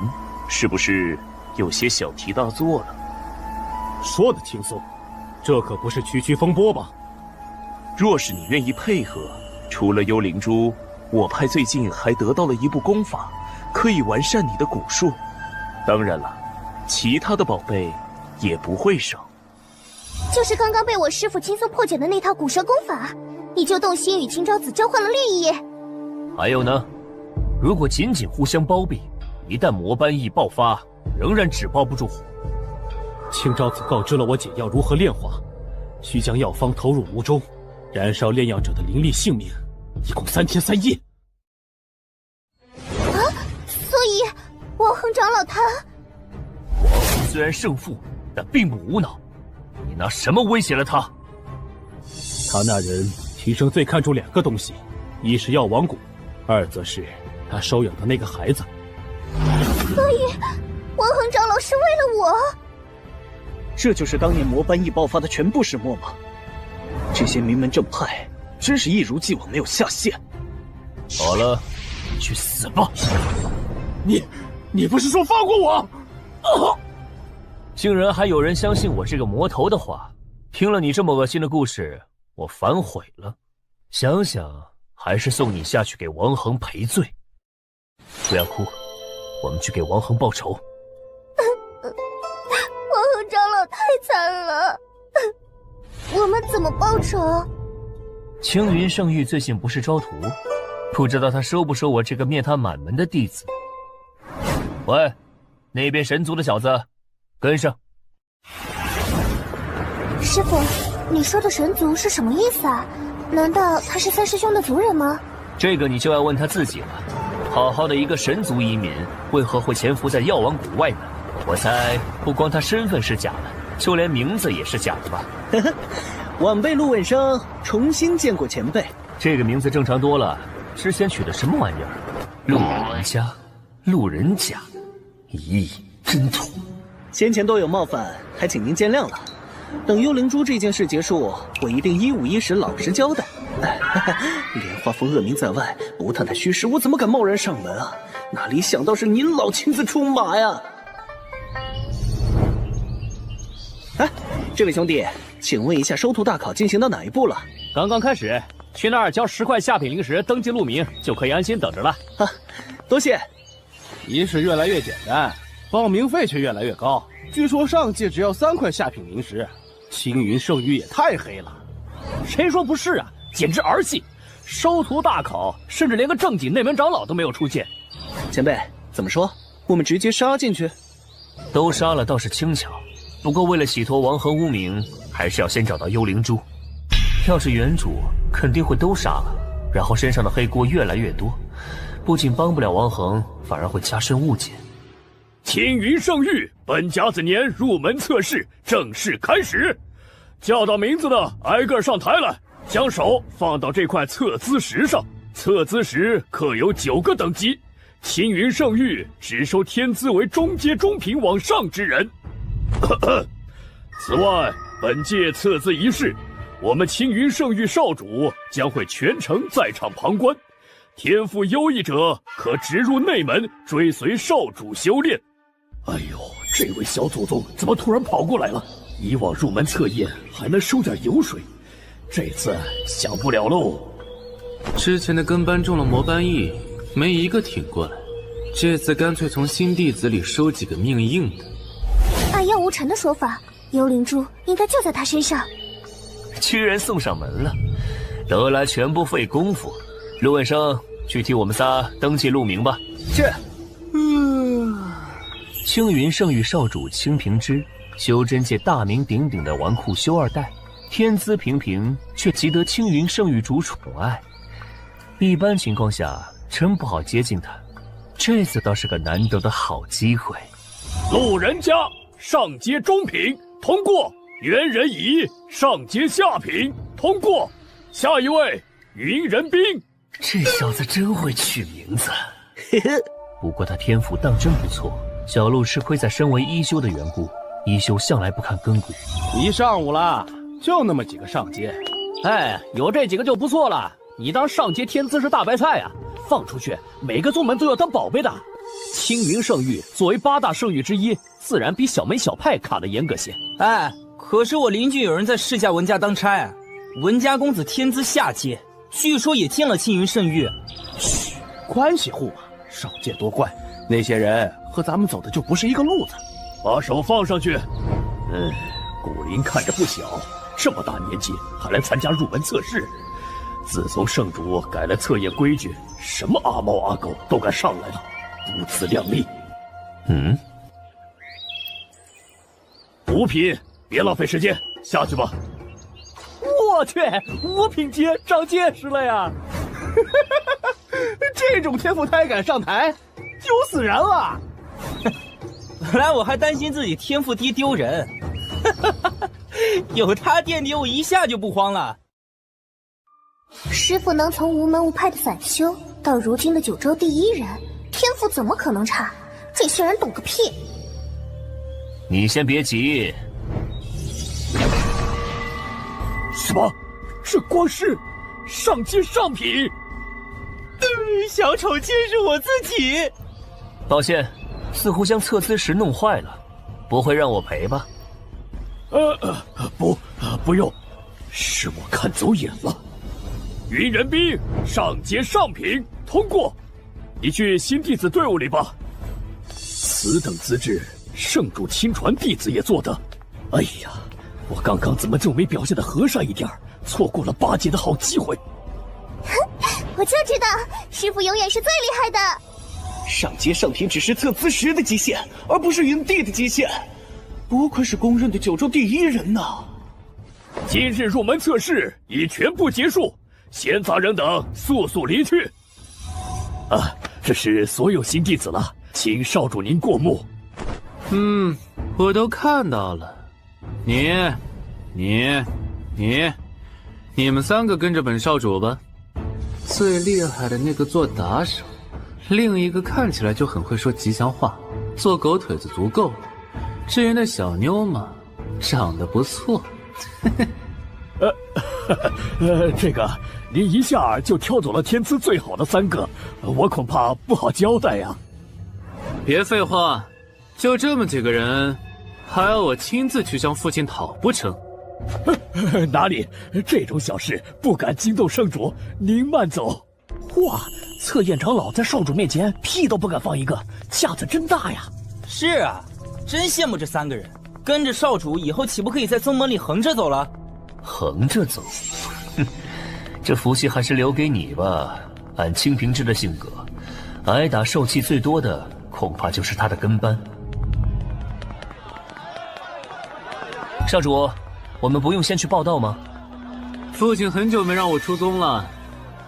是不是有些小题大做了？说的轻松，这可不是区区风波吧？若是你愿意配合，除了幽灵珠，我派最近还得到了一部功法，可以完善你的蛊术。当然了，其他的宝贝也不会少。就是刚刚被我师父轻松破解的那套蛊蛇功法，你就动心与青沼子交换了利益。还有呢，如果仅仅互相包庇，一旦魔斑翼爆发，仍然纸包不住火。青沼子告知了我解药如何炼化，需将药方投入炉中，燃烧炼药者的灵力性命，一共3天3夜。啊，所以王恒长老他……王恒虽然胜负，但并不无脑。你拿什么威胁了他？他那人提升最看重2个东西，一是药王蛊，2则是他收养的那个孩子。所以王恒长老是为了我？这就是当年魔斑翼爆发的全部始末吗？这些名门正派真是一如既往没有下限。好了，你去死吧！你不是说放过我？竟然还有人相信我这个魔头的话。听了你这么恶心的故事，我反悔了。想想还是送你下去给王恒赔罪。不要哭，我们去给王恒报仇。王恒长老太惨了，我们怎么报仇？青云圣域最近不是招徒，不知道他收不收我这个灭他满门的弟子。喂，那边神族的小子，跟上。师父，你说的神族是什么意思啊？难道他是3师兄的族人吗？这个你就要问他自己了。好好的一个神族移民，为何会潜伏在药王谷外呢？我猜不光他身份是假的，就连名字也是假的吧。晚辈陆问生重新见过前辈。这个名字正常多了，之前取的什么玩意儿？路人家，路人甲，咦，真土。先前都有冒犯，还请您见谅了。等幽灵珠这件事结束，我一定1五1十老实交代。莲花峰恶名在外，不探探虚实，我怎么敢贸然上门啊？哪里想到是您老亲自出马呀！哎，这位兄弟，请问一下，收徒大考进行到哪一步了？刚刚开始，去那儿交10块下品灵石，登记录名，就可以安心等着了。啊，多谢。仪式越来越简单，报名费却越来越高。据说上届只要3块下品灵石，青云圣域也太黑了。谁说不是啊？简直儿戏！收徒大考，甚至连个正经内门长老都没有出现。前辈，怎么说？我们直接杀进去？都杀了倒是轻巧，不过为了洗脱王恒污名，还是要先找到幽灵珠。要是原主，肯定会都杀了，然后身上的黑锅越来越多，不仅帮不了王恒，反而会加深误解。青云圣域本甲子年入门测试正式开始，叫到名字的挨个上台来，将手放到这块测资石上。测资石刻有9个等级，青云圣域只收天资为中阶中品往上之人。此外，本届测资仪式，我们青云圣域少主将会全程在场旁观，天赋优异者可直入内门追随少主修炼。哎呦，这位小祖宗怎么突然跑过来了？以往入门测验还能收点油水，这次想不了喽。之前的跟班中了魔斑翼，没一个挺过来，这次干脆从新弟子里收几个命硬的。按妖无尘的说法，幽灵珠应该就在他身上。居然送上门了，得来全不费功夫。陆问生，去替我们仨登记录名吧。是。青云圣域少主青平之，修真界大名鼎鼎的纨绔修2代，天资平平，却极得青云圣域主宠爱。一般情况下，真不好接近他。这次倒是个难得的好机会。路人甲上阶中品通过，猿人乙上阶下品通过。下一位云人兵。这小子真会取名字。不过他天赋当真不错。小鹿吃亏在身为一修的缘故，一修向来不看根骨。一上午了，就那么几个上阶。哎，有这几个就不错了。你当上阶天资是大白菜啊？放出去，每个宗门都要当宝贝的。青云圣域作为8大圣域之一，自然比小门小派卡得严格些。哎，可是我邻居有人在世家文家当差，文家公子天资下阶，据说也进了青云圣域。嘘，关系户嘛，少见多怪。那些人和咱们走的就不是一个路子。把手放上去。古灵看着不小，这么大年纪还来参加入门测试。自从圣主改了测验规矩，什么阿猫阿狗都敢上来了，不自量力。五品，别浪费时间，下去吧。我去，5品阶长见识了呀！这种天赋胎敢上台，丢死人了！本来我还担心自己天赋低丢人，有他垫底，我一下就不慌了。师傅能从无门无派的散修到如今的九州第1人，天赋怎么可能差？这些人懂个屁！你先别急。什么？这光是上阶上品？小丑竟是我自己！抱歉，似乎将测资石弄坏了，不会让我赔吧？不用，是我看走眼了。云人兵上阶上品通过，你去新弟子队伍里吧。此等资质，圣主亲传弟子也做得。哎呀，我刚刚怎么就没表现得和善一点，错过了8阶的好机会。我就知道师傅永远是最厉害的。上阶上品只是测资石的极限，而不是云帝的极限。不愧是公认的九州第1人呐！今日入门测试已全部结束，闲杂人等速速离去。这是所有新弟子了，请少主您过目。我都看到了。你们3个跟着本少主吧。最厉害的那个做打手，另一个看起来就很会说吉祥话，做狗腿子足够。至于那小妞嘛，长得不错。这个您一下就挑走了天资最好的3个，我恐怕不好交代呀。别废话，就这么几个人，还要我亲自去向父亲讨不成？哪里，这种小事不敢惊动圣主，您慢走。哇，测验长老在少主面前屁都不敢放一个，架子真大呀！是啊，真羡慕这3个人，跟着少主以后岂不可以在宗门里横着走了？横着走？这福气还是留给你吧。按清平之的性格，挨打受气最多的恐怕就是他的跟班。少主，我们不用先去报道吗？父亲很久没让我出宗了，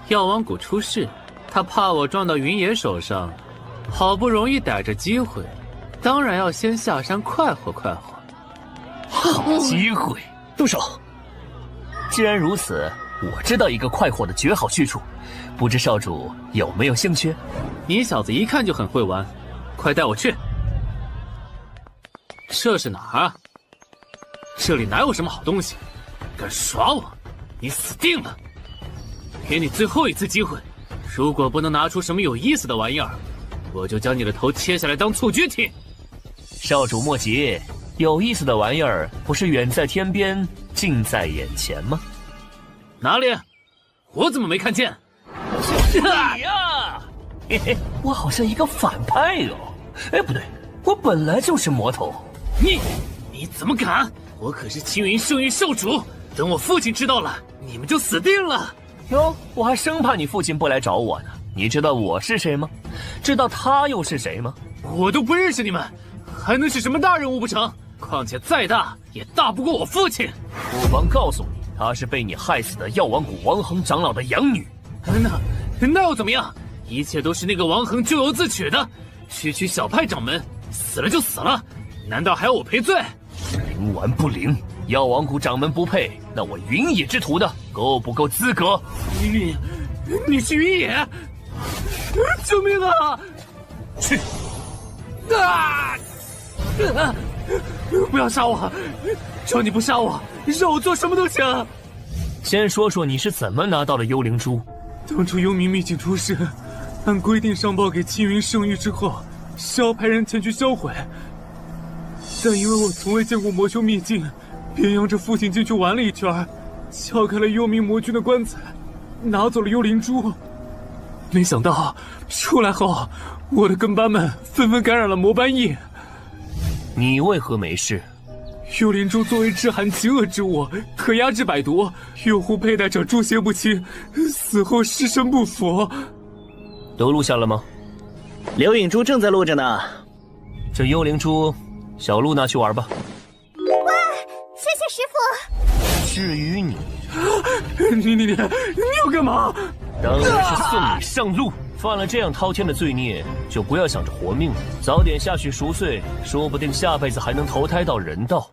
药王谷出事，他怕我撞到云野手上，好不容易逮着机会，当然要先下山快活快活。好机会，动手！既然如此，我知道一个快活的绝好去处，不知少主有没有兴趣？你小子一看就很会玩，快带我去。这是哪儿啊？这里哪有什么好东西？敢耍我，你死定了！给你最后一次机会，如果不能拿出什么有意思的玩意儿，我就将你的头切下来当蹴鞠踢。少主莫急，有意思的玩意儿不是远在天边，近在眼前吗？哪里？我怎么没看见？就是你呀！嘿嘿，我好像一个反派哦。哎，不对，我本来就是魔头。你怎么敢？我可是青云圣域少主，等我父亲知道了，你们就死定了。哟，我还生怕你父亲不来找我呢。你知道我是谁吗？知道他又是谁吗？我都不认识你们，还能是什么大人物不成？况且再大也大不过我父亲。不妨告诉你，她是被你害死的药王谷王恒长老的养女。那又怎么样？一切都是那个王恒咎由自取的。区区小派掌门，死了就死了，难道还要我赔罪？灵丸不灵，药王谷掌门不配，那我云野之徒的够不够资格？你是云野？救命啊！去！不要杀我！求你不杀我，让我做什么都行。先说说你是怎么拿到的幽灵珠？当初幽冥秘境出事，按规定上报给青云圣域之后，需要派人前去销毁。但因为我从未见过魔修秘境，便央着父亲进去玩了一圈，撬开了幽冥魔君的棺材，拿走了幽灵珠。没想到出来后，我的跟班们纷纷感染了魔斑疫。你为何没事？幽灵珠作为致寒极恶之物，可压制百毒，用户佩戴者诸邪不侵，死后尸身不腐。都录下了吗？刘影珠正在录着呢。这幽灵珠，小鹿拿去玩吧。哇，谢谢师傅。至于你，你要干嘛？当然是送你上路。犯了这样滔天的罪孽，就不要想着活命了，早点下去赎罪，说不定下辈子还能投胎到人道。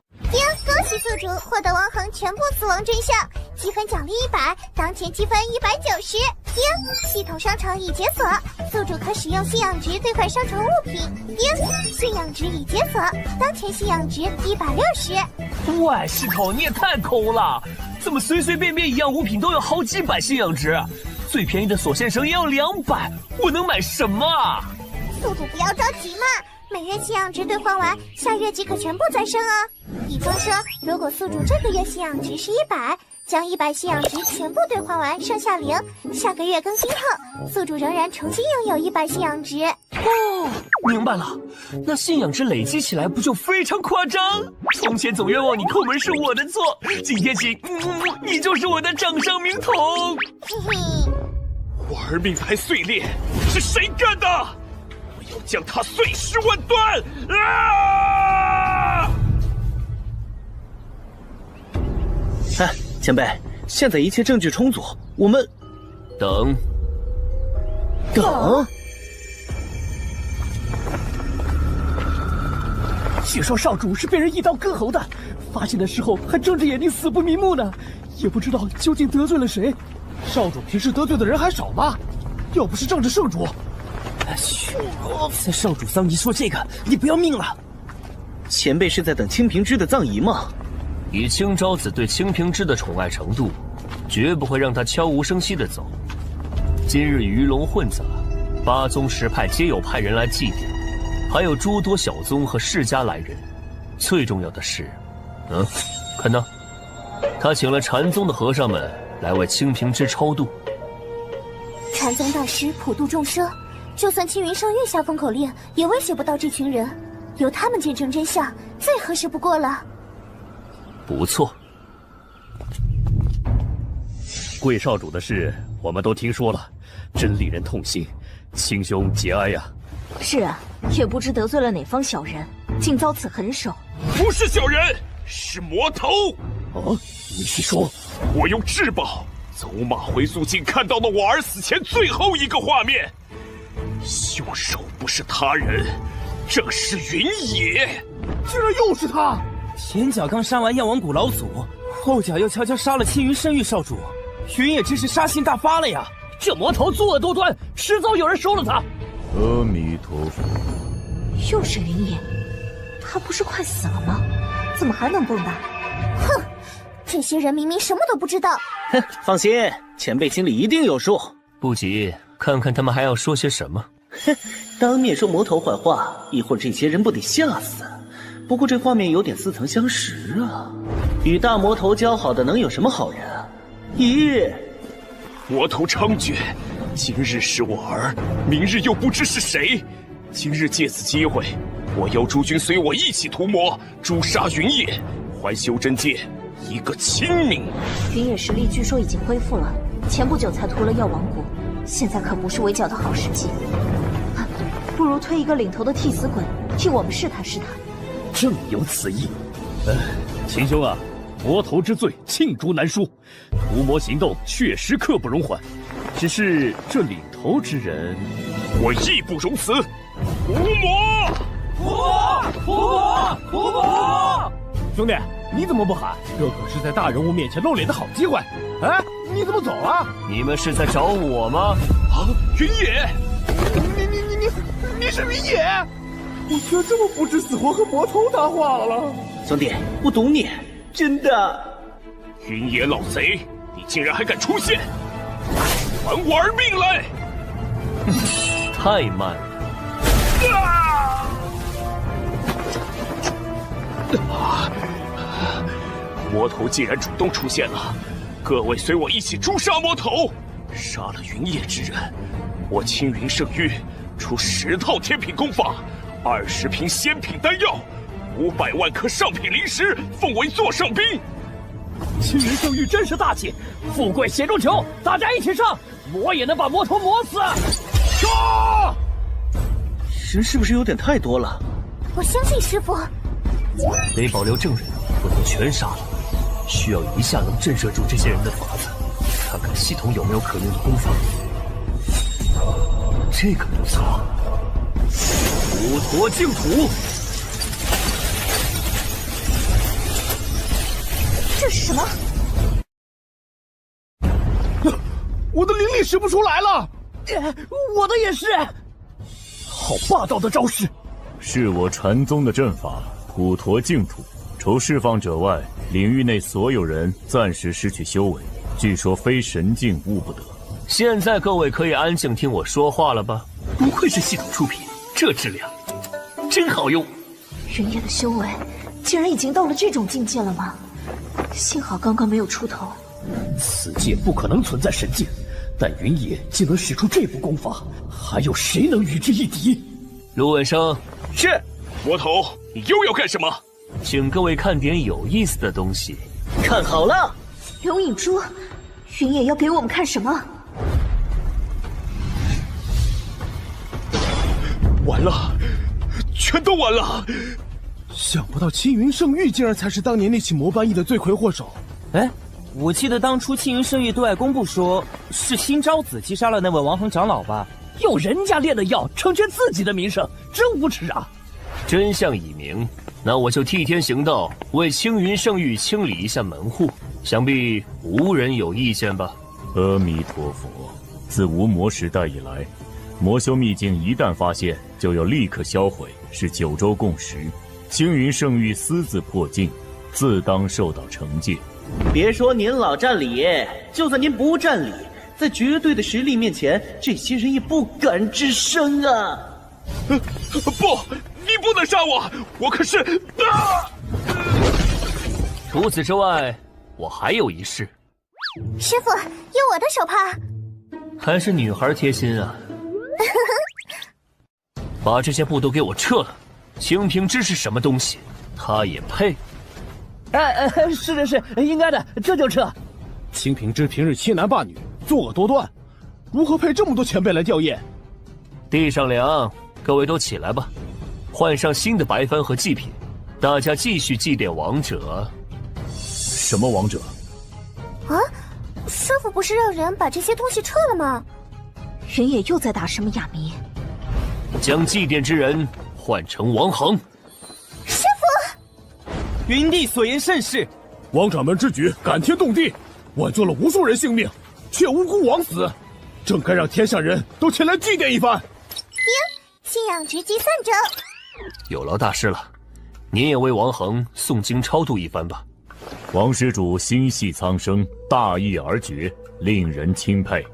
恭喜宿主获得王恒全部死亡真相，积分奖励100，当前积分190。系统商城已解锁，宿主可使用信仰值兑换商城物品。信仰值已解锁，当前信仰值160。喂，系统你也太抠了，怎么随随便便一样物品都有好几百信仰值？最便宜的锁线绳也要200，我能买什么啊？宿主不要着急嘛，每月信仰值兑换完，下月即可全部再生哦。比方说，如果宿主这个月信仰值是100，将100信仰值全部兑换完，剩下0，下个月更新后，宿主仍然重新拥有100信仰值。哦，明白了，那信仰值累积起来不就非常夸张？从前总冤枉你抠门是我的错，今天起，你就是我的掌上明筒。嘿嘿。玩命牌碎裂是谁干的？我要将它碎尸万段！前辈，现在一切证据充足，我们等。据说少主是被人一刀割喉的，发现的时候还睁着眼睛死不瞑目呢，也不知道究竟得罪了谁。少主平时得罪的人还少吗？要不是仗着圣主，在少主丧仪说这个，你不要命了？前辈是在等清平之的葬仪吗？以清昭子对清平之的宠爱程度，绝不会让他悄无声息地走。今日鱼龙混杂，8宗10派皆有派人来祭奠，还有诸多小宗和世家来人。最重要的是，看到，他请了禅宗的和尚们来为清平之超度。禅宗大师普度众生，就算青云圣域下封口令，也威胁不到这群人。由他们见证真相，最合适不过了。不错，贵少主的事我们都听说了，真令人痛心，亲兄节哀呀。是啊，也不知得罪了哪方小人，竟遭此狠手。不是小人，是魔头。哦，你是说我用至宝走马回溯镜看到了我儿死前最后一个画面？凶手不是他人，正是云野。居然又是他！前脚刚杀完药王谷老祖，后脚又悄悄杀了青云圣域少主，云野真是杀心大发了呀！这魔头作恶多端，迟早有人收了他。阿弥陀佛。又是云野，他不是快死了吗？怎么还能蹦跶？哼，这些人明明什么都不知道。放心，前辈心里一定有数。不急，看看他们还要说些什么。当面说魔头坏话，一会儿这些人不得吓死？不过这画面有点似曾相识啊！与大魔头交好的能有什么好人啊？咦，魔头猖獗，今日是我儿，明日又不知是谁。今日借此机会，我邀诸君随我一起屠魔，诛杀云野，还修真界一个清明。云野实力据说已经恢复了，前不久才屠了药王谷，现在可不是围剿的好时机。不如推一个领头的替死鬼，替我们试探试探。正有此意。秦兄啊，魔头之罪罄竹难书，屠魔行动确实刻不容缓。只是这领头之人，我义不容辞。屠魔！屠魔！屠魔！屠魔！兄弟，你怎么不喊？这可是在大人物面前露脸的好机会。哎，你怎么走了？你们是在找我吗？啊，云野！你是云野？我却这么不知死活和魔头搭话了。兄弟，我懂你，真的。云野老贼，你竟然还敢出现！还我儿命来！太慢了。魔头竟然主动出现了，各位随我一起诛杀魔头，杀了云野之人，我青云圣域出10套天品功法，20瓶仙品丹药，500万颗上品灵石，奉为座上宾。青云圣域真是大气，富贵险中求，大家一起上，磨也能把魔头磨死。杀！人是不是有点太多了？我相信师傅。得保留证人，不能全杀了，需要一下能震慑住这些人的法子，看看系统有没有可用的功法。这个不错，乌陀净土。这是什么？我的灵力使不出来了。我的也是。好霸道的招式！是我禅宗的阵法普陀净土，除释放者外，领域内所有人暂时失去修为，据说非神境悟不得。现在各位可以安静听我说话了吧？不愧是系统出品，这质量真好用。人野的修为竟然已经到了这种境界了吗？幸好刚刚没有出头。此界不可能存在神境，但云野竟能使出这部功法，还有谁能与之一敌？卢文生，是。魔头，你又要干什么？请各位看点有意思的东西。看好了，龙影珠，云野要给我们看什么？完了，全都完了！想不到青云圣域竟然才是当年那起魔班役的罪魁祸首。哎，我记得当初青云圣域对外公布说是新昭子击杀了那位王恒长老吧？用人家炼的药成全自己的名声，真无耻啊！真相已明，那我就替天行道，为青云圣域清理一下门户，想必无人有意见吧？阿弥陀佛！自无魔时代以来，魔修秘境一旦发现，就要立刻销毁，是9州共识。青云圣域私自破境，自当受到惩戒。别说您老占理，就算您不占理，在绝对的实力面前，这些人也不敢吱声啊！不，你不能杀我，我可是……除此之外，我还有一事。师傅，有我的手帕。还是女孩贴心啊！把这些布都给我撤了。清平之是什么东西？他也配？是，应该的，这就撤。清平之平日欺男霸女，作恶多端，如何配这么多前辈来吊唁？地上凉，各位都起来吧，换上新的白帆和祭品，大家继续祭奠王者。什么王者？啊，师傅不是让人把这些东西撤了吗？人野又在打什么哑谜？将祭奠之人换成王恒。师傅，云帝所言甚是。王掌门之举感天动地，挽救了无数人性命，却无辜枉死，正该让天下人都前来祭奠一番。信仰之计算者。有劳大师了，您也为王恒诵经超度一番吧。王施主心系苍生，大义而决，令人钦佩。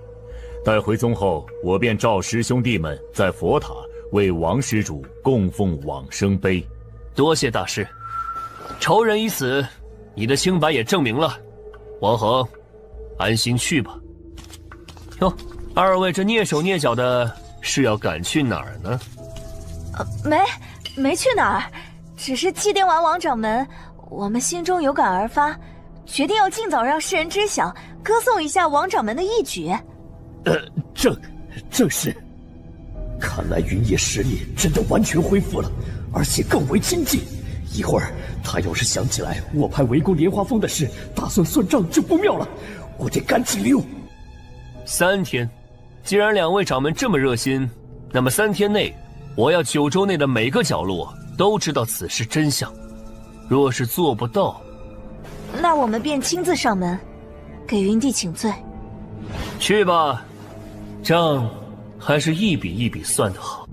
待回宗后，我便召师兄弟们在佛塔为王施主供奉往生碑。多谢大师，仇人已死，你的清白也证明了。王恒，安心去吧。哟，二位这蹑手蹑脚的，是要赶去哪儿呢？没去哪儿，只是祭奠完王掌门，我们心中有感而发，决定要尽早让世人知晓，歌颂一下王掌门的义举。正是。看来云野实力真的完全恢复了，而且更为精进。一会儿他要是想起来我派围攻莲花峰的事，打算算账就不妙了，我得赶紧溜。3天，既然2位掌门这么热心，那么3天内，我要9州内的每个角落都知道此事真相。若是做不到，那我们便亲自上门，给云帝请罪。去吧，账还是一笔一笔算得好。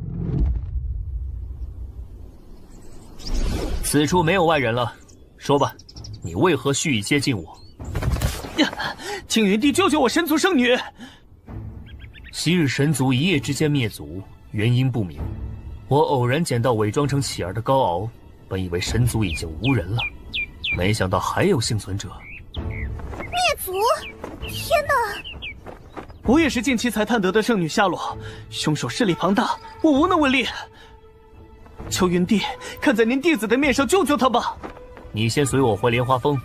此处没有外人了，说吧，你为何蓄意接近我？请云帝救救我神族圣女！昔日神族一夜之间灭族，原因不明。我偶然捡到伪装成乞儿的高敖，本以为神族已经无人了，没想到还有幸存者。灭族！天哪！我也是近期才探得的圣女下落，凶手势力庞大，我无能为力。求云帝看在您弟子的面上救救他吧。你先随我回莲花峰，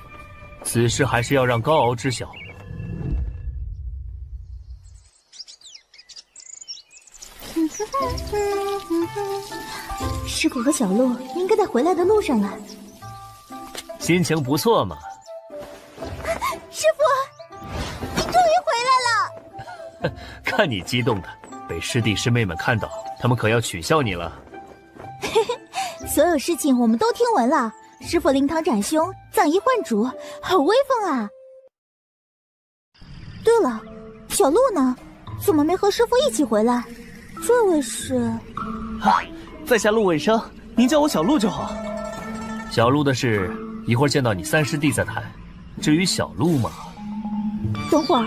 此事还是要让高敖知晓。师傅和小鹿应该在回来的路上了。心情不错嘛。师傅，你终于回来了！看你激动的，被师弟师妹们看到，他们可要取笑你了。所有事情我们都听闻了，师傅灵堂斩凶，葬衣换主，好威风啊！对了，小鹿呢？怎么没和师傅一起回来？这位是……啊，在下陆问生，您叫我小鹿就好。小鹿的事，一会儿见到你三师弟再谈。至于小鹿嘛……等会儿，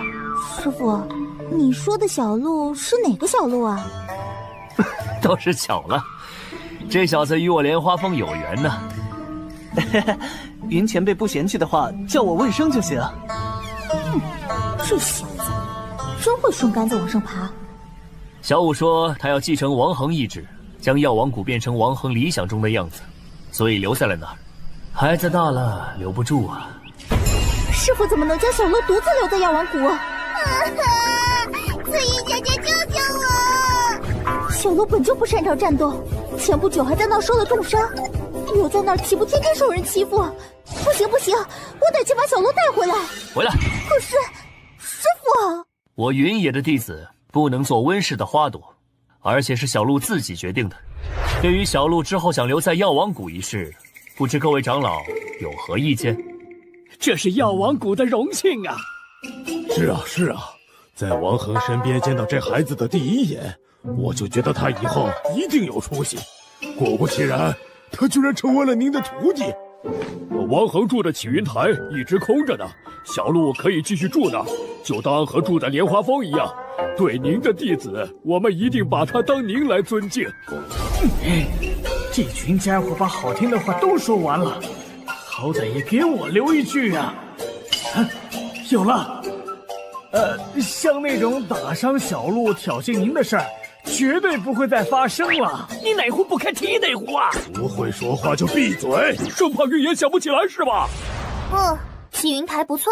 师傅，你说的小鹿是哪个小鹿啊？倒是巧了，这小子与我莲花峰有缘呢。云前辈不嫌弃的话，叫我问生就行。这小子真会顺杆子往上爬。小五说他要继承王恒意志，将药王谷变成王恒理想中的样子，所以留在了那儿。孩子大了，留不住啊。师傅怎么能将小鹿独自留在药王谷？紫云姐姐，救救我！小鹿本就不擅长战斗，前不久还在那儿受了重伤，留在那儿岂不天天受人欺负？不行不行，我得去把小鹿带回来。回来！可是，师傅，我云野的弟子不能做温室的花朵，而且是小鹿自己决定的。对于小鹿之后想留在药王谷一事，不知各位长老有何意见？这是药王谷的荣幸啊！是啊是啊，在王恒身边见到这孩子的第一眼，我就觉得他以后一定有出息。果不其然，他居然成为了您的徒弟。王恒住的启云台一直空着呢，小鹿可以继续住那，就当和住在莲花峰一样。对您的弟子，我们一定把他当您来尊敬。这群家伙把好听的话都说完了，好歹也给我留一句啊！有了，像那种打伤小鹿、挑衅您的事儿，绝对不会再发生了。你哪壶不开提哪壶啊！不会说话就闭嘴，生怕预言想不起来是吧？不，启云台不错，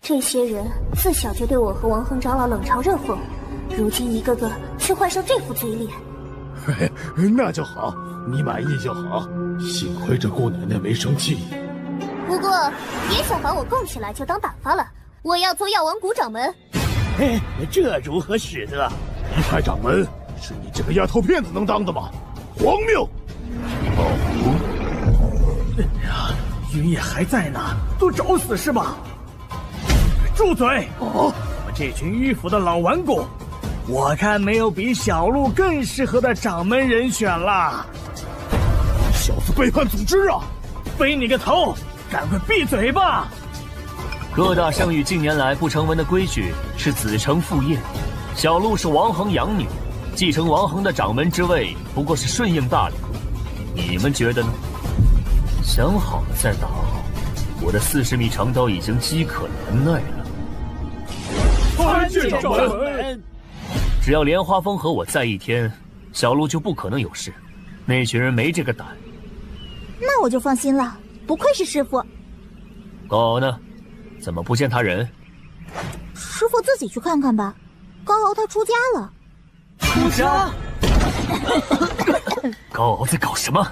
这些人自小就对我和王恒长老冷嘲热讽，如今一个个却换上这副嘴脸。嘿嘿，那就好，你满意就好。幸亏这姑奶奶没生气。不过别想把我供起来就当打发了，我要做药王谷掌门。嘿，这如何使得？一派掌门是你这个丫头片子能当的吗？荒谬！云野还在呢，都找死是吧？住嘴！我们这群迂腐的老顽固，我看没有比小鹿更适合的掌门人选了。小子背叛组织啊！背你个头！赶快闭嘴吧！各大圣域近年来不成文的规矩是子承父业，小鹿是王恒养女，继承王恒的掌门之位不过是顺应大流。你们觉得呢？想好了再打好，我的40米长刀已经饥渴难耐了。参见掌门！只要莲花峰和我在一天，小鹿就不可能有事。那群人没这个胆。那我就放心了，不愧是师傅。高敖呢？怎么不见他人？师傅自己去看看吧。高敖他出家了。出家？高敖在搞什么？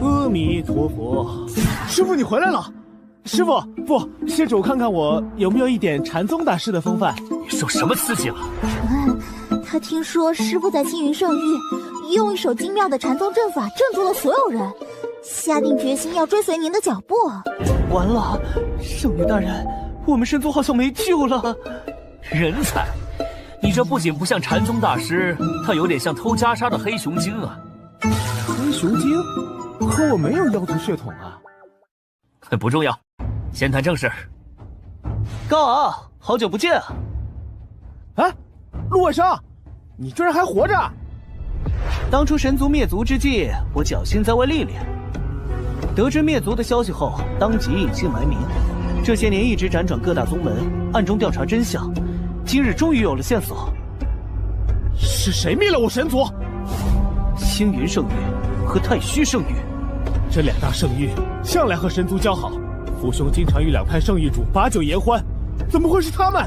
阿弥陀佛，师傅你回来了。师傅，不，施主看看我有没有一点禅宗大师的风范。你受什么刺激了？他听说师傅在青云圣域用一手精妙的禅宗阵法镇住了所有人，下定决心要追随您的脚步。完了，圣女大人，我们神宗好像没救了。人才，你这不仅不像禅宗大师，他有点像偷袈裟的黑熊精啊。黑熊精？可我没有妖族血统啊。不重要，先谈正事。高敖，好久不见啊！哎，陆问生，你居然还活着！当初神族灭族之际，我侥幸在外历练，得知灭族的消息后，当即隐姓埋名。这些年一直辗转各大宗门，暗中调查真相，今日终于有了线索。是谁灭了我神族？星云圣域和太虚圣域，这两大圣域向来和神族交好，父兄经常与两派圣域主把酒言欢，怎么会是他们？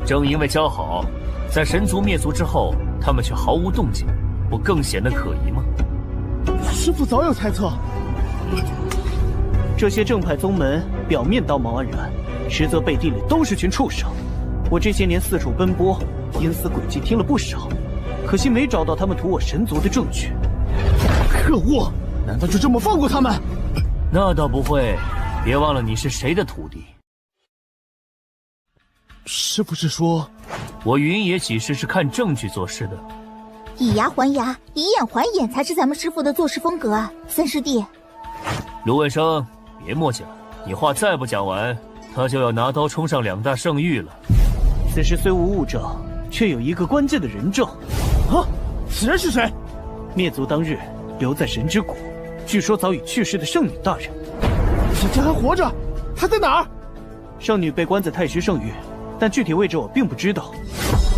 正因为交好，在神族灭族之后，他们却毫无动静，不更显得可疑吗？师父早有猜测。这些正派宗门表面道貌岸然，实则背地里都是群畜生。我这些年四处奔波，阴司诡计听了不少，可惜没找到他们屠我神族的证据。可恶！难道就这么放过他们？那倒不会，别忘了你是谁的徒弟。师父是说，我云野几时是看证据做事的？以牙还牙，以眼还眼才是咱们师父的做事风格啊！三师弟，芦苇生，别墨迹了，你话再不讲完，他就要拿刀冲上两大圣域了。此时虽无物证，却有一个关键的人证。啊，此人是谁？灭族当日留在神之谷，据说早已去世的圣女大人。姐姐还活着？她在哪儿？圣女被关在太虚圣域，但具体位置我并不知道。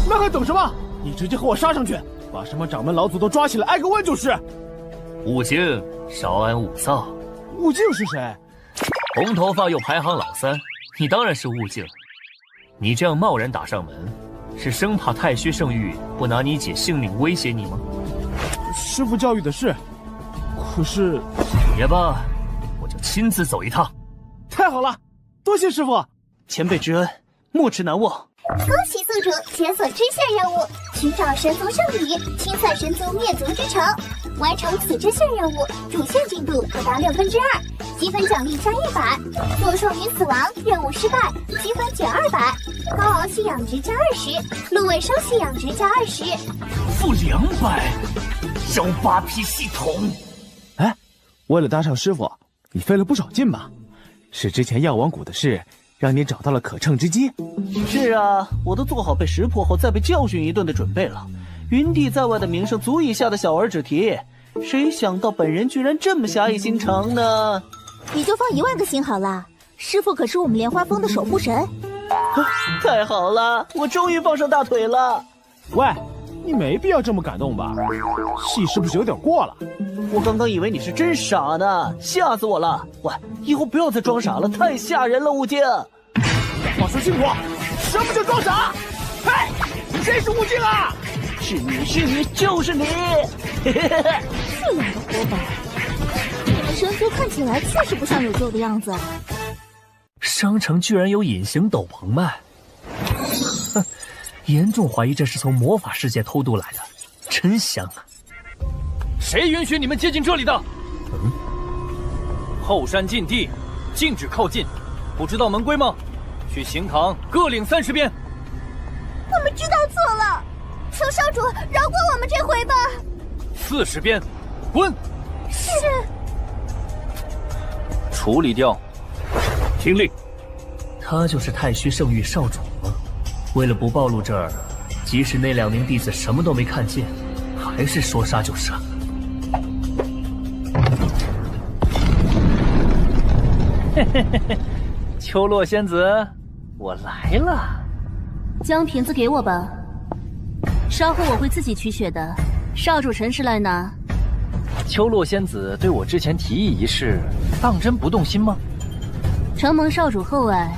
那还等什么？你直接和我杀上去，把什么掌门老祖都抓起来挨个问就是。悟净，稍安勿躁。悟净是谁？红头发又排行老三，你当然是悟净。你这样贸然打上门，是生怕太虚圣域不拿你姐性命威胁你吗？师父教育的是，可是也罢，我就亲自走一趟。太好了，多谢师父，前辈之恩，没齿难忘。恭喜宿主解锁支线任务，寻找神族圣女，清算神族灭族之城。完成此支线任务，主线进度可达2/2，积分奖励加100。若圣女死亡，任务失败，积分减200。高傲信仰值加20，芦苇生信仰值加20，负200。小扒皮系统。哎，为了搭上师傅，你费了不少劲吧？是之前药王谷的事让你找到了可乘之机？是啊，我都做好被识破后再被教训一顿的准备了。云帝在外的名声足以吓得小儿只提，谁想到本人居然这么侠义心肠呢？你就放1万个心好了，师父可是我们莲花峰的守护神。太好了，我终于抱上大腿了。喂，你没必要这么感动吧？戏是不是有点过了？我刚刚以为你是真傻呢，吓死我了！喂，以后不要再装傻了，太吓人了，悟净。话说清楚，什么叫装傻？嘿，谁是悟净啊？是你，就是你！这两个活宝，你们神族看起来确实不像有救的样子。商城居然有隐形斗篷卖，哼，严重怀疑这是从魔法世界偷渡来的，真香啊！谁允许你们接近这里的？后山禁地，禁止靠近。不知道门规吗？去刑堂各领30鞭。我们知道错了，求少主饶过我们这回吧。40鞭，滚！是。处理掉。听令。他就是太虚圣域少主吗？为了不暴露这儿，即使那2名弟子什么都没看见，还是说杀就杀。嘿嘿嘿嘿，秋落仙子，我来了。将瓶子给我吧，稍后我会自己取血的。少主陈时来拿。秋落仙子对我之前提议一事，当真不动心吗？承蒙少主厚爱，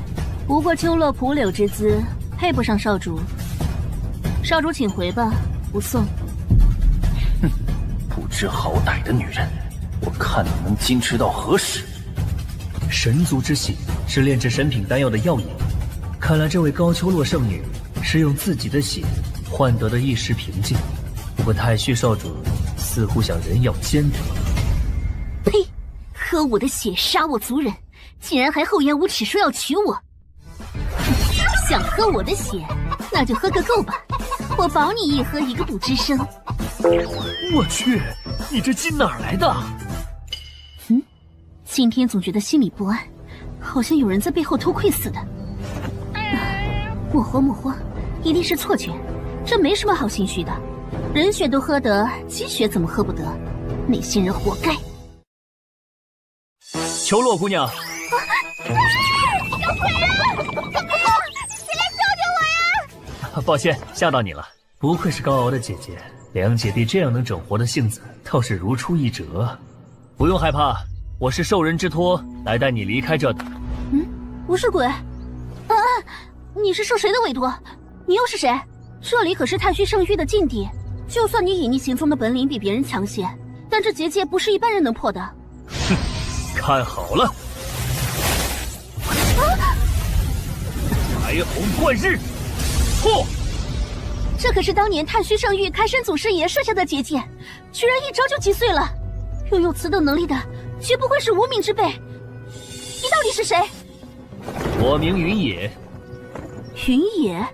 不过秋落蒲柳之姿，配不上少主。少主请回吧，不送。哼，不知好歹的女人，我看你能矜持到何时？神族之血是炼制神品丹药的药引，看来这位高秋落圣女是用自己的血换得的一时平静。不过太虚少主似乎想人要奸得。呸！喝我的血杀我族人，竟然还厚颜无耻说要娶我！想喝我的血，那就喝个够吧！我保你一喝一个不吱声。我去，你这劲哪儿来的？今天总觉得心里不安，好像有人在背后偷窥似的。莫慌，一定是错觉，这没什么好心虚的。人血都喝得，鸡血怎么喝不得？那些人活该。秋落姑娘，有鬼啊！谁来救救我呀！抱歉吓到你了。不愧是高傲的姐姐，两姐弟这样能整活的性子倒是如出一辙。不用害怕，我是受人之托来带你离开这的。不是鬼。你是受谁的委托？你又是谁？这里可是太虚圣域的禁地，就算你隐匿行踪的本领比别人强些，但这结界不是一般人能破的。哼，看好了，彩虹贯日，破！这可是当年太虚圣域开山祖师爷设下的结界，居然一招就击碎了。拥有此等能力的，绝不会是无名之辈。你到底是谁？我名云野。云野？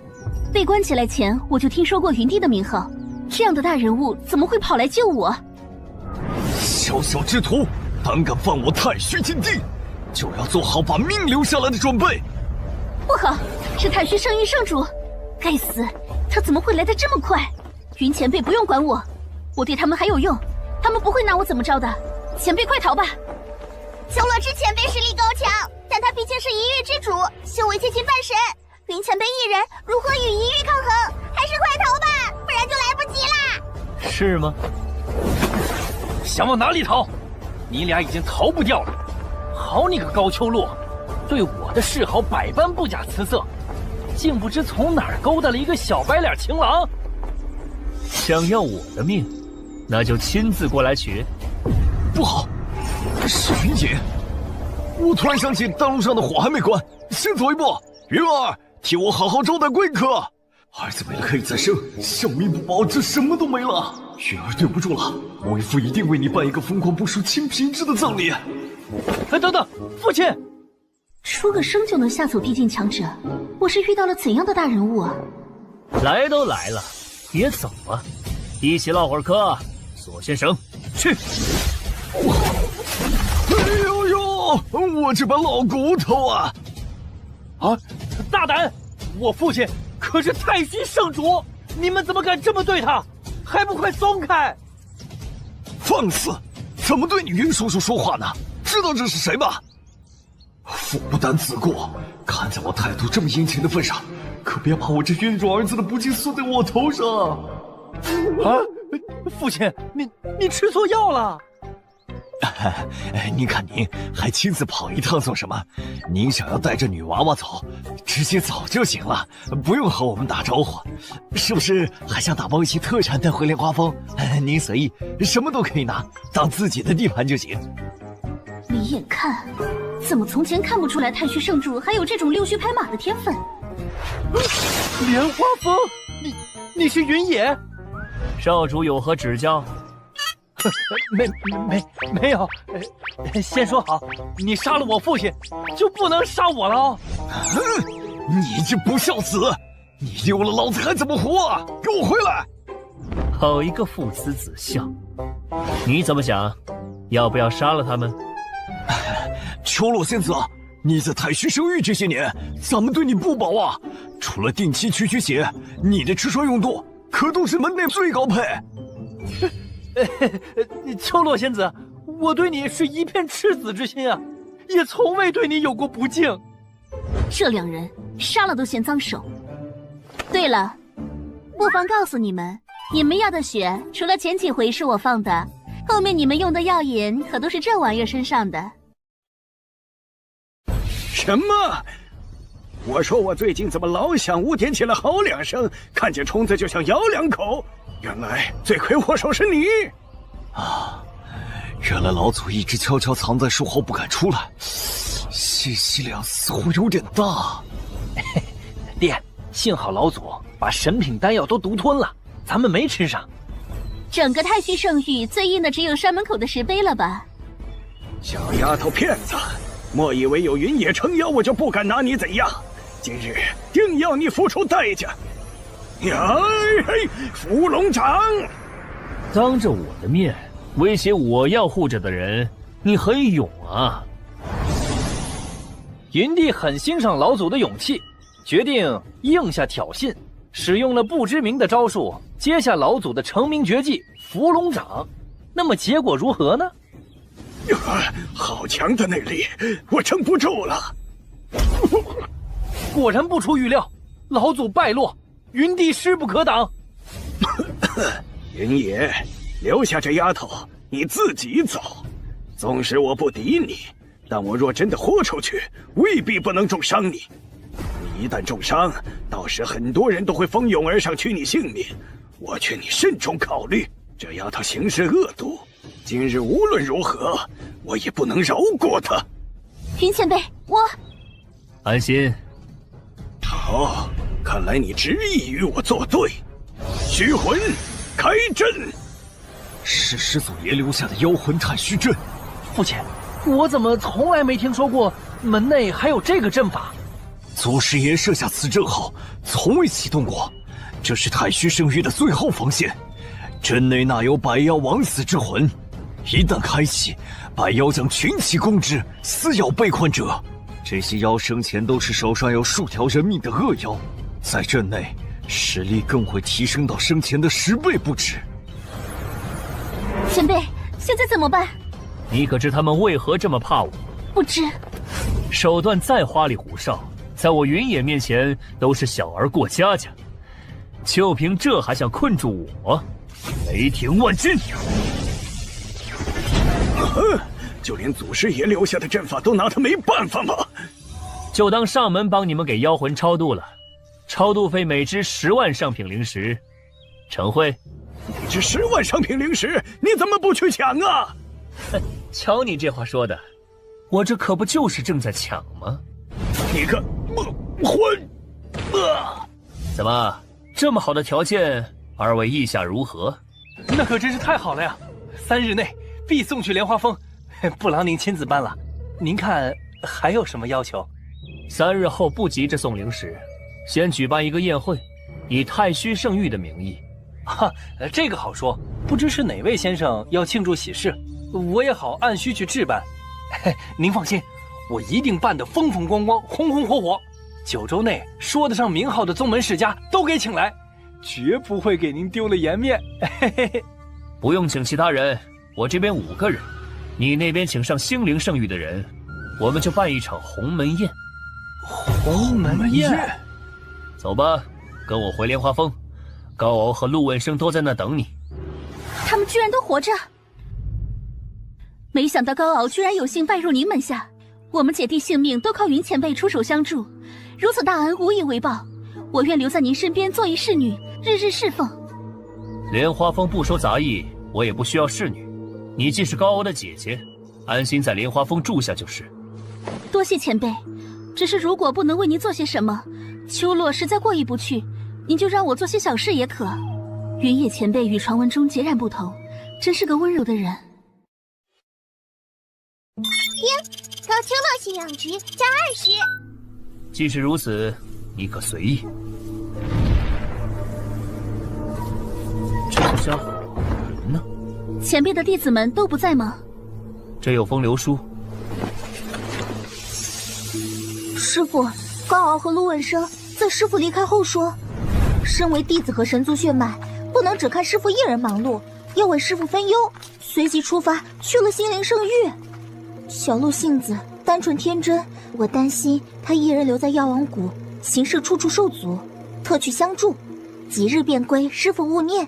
被关起来前，我就听说过云帝的名号。这样的大人物，怎么会跑来救我？小小之徒，胆敢犯我太虚禁地，就要做好把命留下来的准备。不好，是太虚圣域圣主！该死，他怎么会来得这么快？云前辈不用管我，我对他们还有用，他们不会拿我怎么着的。前辈快逃吧！丘洛之前辈实力高强，但他毕竟是一域之主，修为接近半神。云前辈一人如何与一域抗衡？还是快逃吧，不然就来不及啦！是吗？想往哪里逃？你俩已经逃不掉了。好你个高丘洛，对我的示好百般不假辞色，竟不知从哪儿勾搭了一个小白脸情郎。想要我的命，那就亲自过来取。不好，是云野！我突然想起大路上的火还没关，先走一步。云儿，替我好好招待贵客。儿子为了可以再生，小命不保，这什么都没了。云儿，对不住了，为父一定为你办一个疯狂不输清平之的葬礼。等等，父亲！出个生就能吓走地境强者，我是遇到了怎样的大人物啊？来都来了，别走啊，一起唠会儿嗑。左先生，去！哎呦呦，我这把老骨头啊！啊！大胆！我父亲可是太虚圣主，你们怎么敢这么对他？还不快松开！放肆！怎么对你云叔叔说话呢？知道这是谁吗？父不担自过，看在我态度这么殷勤的份上，可别把我这冤种儿子的不敬算在我头上。啊！父亲，你吃错药了。您看您还亲自跑一趟做什么？您想要带着女娃娃走，直接走就行了，不用和我们打招呼。是不是还想打包一些特产带回莲花峰？您随意，什么都可以拿，当自己的地盘就行。离眼看，怎么从前看不出来太虚圣主还有这种溜须拍马的天分？莲花峰，你是云野？少主有何指教？没有，先说好，你杀了我父亲，就不能杀我了哦。你这不孝子，你丢了老子还怎么活啊？给我回来！好一个父慈子孝，你怎么想？要不要杀了他们？秋洛仙子，你在太虚圣域这些年，咱们对你不薄啊！除了定期取血，你的吃穿用度可都是门内最高配。秋洛仙子，我对你是一片赤子之心啊，也从未对你有过不敬。这两人杀了都嫌脏手。对了，不妨告诉你们，你们要的血除了前几回是我放的，后面你们用的药引可都是这玩意儿身上的。什么？我说我最近怎么老想污点起来好两声，看见虫子就想咬两口。原来罪魁祸首是你啊！原来老祖一直悄悄藏在树后不敢出来，信息量似乎有点大。爹，幸好老祖把神品丹药都独吞了，咱们没吃上。整个太虚圣域最硬的只有山门口的石碑了吧？小丫头片子，莫以为有云野撑腰我就不敢拿你怎样，今日定要你付出代价。呀嘿！伏龙掌！当着我的面威胁我要护着的人，你很勇啊！云帝很欣赏老祖的勇气，决定应下挑衅，使用了不知名的招数，接下老祖的成名绝技伏龙掌。那么结果如何呢？好强的内力，我撑不住了。果然不出预料，老祖败落。云帝势不可挡。云野，留下这丫头，你自己走。纵使我不敌你，但我若真的豁出去，未必不能重伤你。你一旦重伤，到时很多人都会蜂拥而上取你性命。我劝你慎重考虑。这丫头行事恶毒，今日无论如何，我也不能饶过她。云前辈，我安心。好，看来你执意与我作对。虚魂，开阵！是始祖爷留下的妖魂太虚阵。父亲，我怎么从来没听说过门内还有这个阵法？祖师爷设下此阵后，从未启动过。这是太虚圣域的最后防线。阵内纳有百妖枉死之魂，一旦开启，百妖将群起攻之，撕咬被困者。这些妖生前都是手上有数条人命的恶妖，在阵内实力更会提升到生前的10倍不止。前辈，现在怎么办？你可知他们为何这么怕我？不知。手段再花里胡哨，在我云野面前都是小儿过家家。就凭这还想困住我？雷霆万钧！就连祖师爷留下的阵法都拿他没办法吗？就当上门帮你们给妖魂超度了，超度费每只10万上品灵石。陈慧，每只10万上品灵石，你怎么不去抢啊？瞧你这话说的，我这可不就是正在抢吗？你个混！怎么，这么好的条件，二位意下如何？那可真是太好了呀！3日内必送去莲花峰，不劳您亲自搬了。您看还有什么要求？3日后不急着送灵石，先举办一个宴会，以太虚圣域的名义。这个好说，不知是哪位先生要庆祝喜事，我也好按需去置办。您放心，我一定办得风风光光、红红火火。9州内说得上名号的宗门世家都给请来，绝不会给您丢了颜面。不用请其他人，我这边5个人，你那边请上星灵圣域的人，我们就办一场鸿门宴。鸿门宴，走吧，跟我回莲花峰。高敖和陆问生都在那等你。他们居然都活着！没想到高敖居然有幸拜入您门下，我们姐弟性命都靠云前辈出手相助，如此大恩无以为报，我愿留在您身边做一侍女，日日侍奉。莲花峰不收杂役，我也不需要侍女，你既是高敖的姐姐，安心在莲花峰住下就是。多谢前辈，只是如果不能为您做些什么，秋落实在过意不去，您就让我做些小事也可。云野前辈与传闻中截然不同，真是个温柔的人。听，高秋落信仰值加20。既是如此，你可随意。这家伙人呢？前辈的弟子们都不在吗？这有封流书。师父，高敖和陆问生在师父离开后说，身为弟子和神族血脉，不能只看师父一人忙碌，要为师父分忧，随即出发去了心灵圣域。小鹿性子单纯天真，我担心他一人留在药王谷，行事处处受阻，特去相助，即日便归，师父勿念。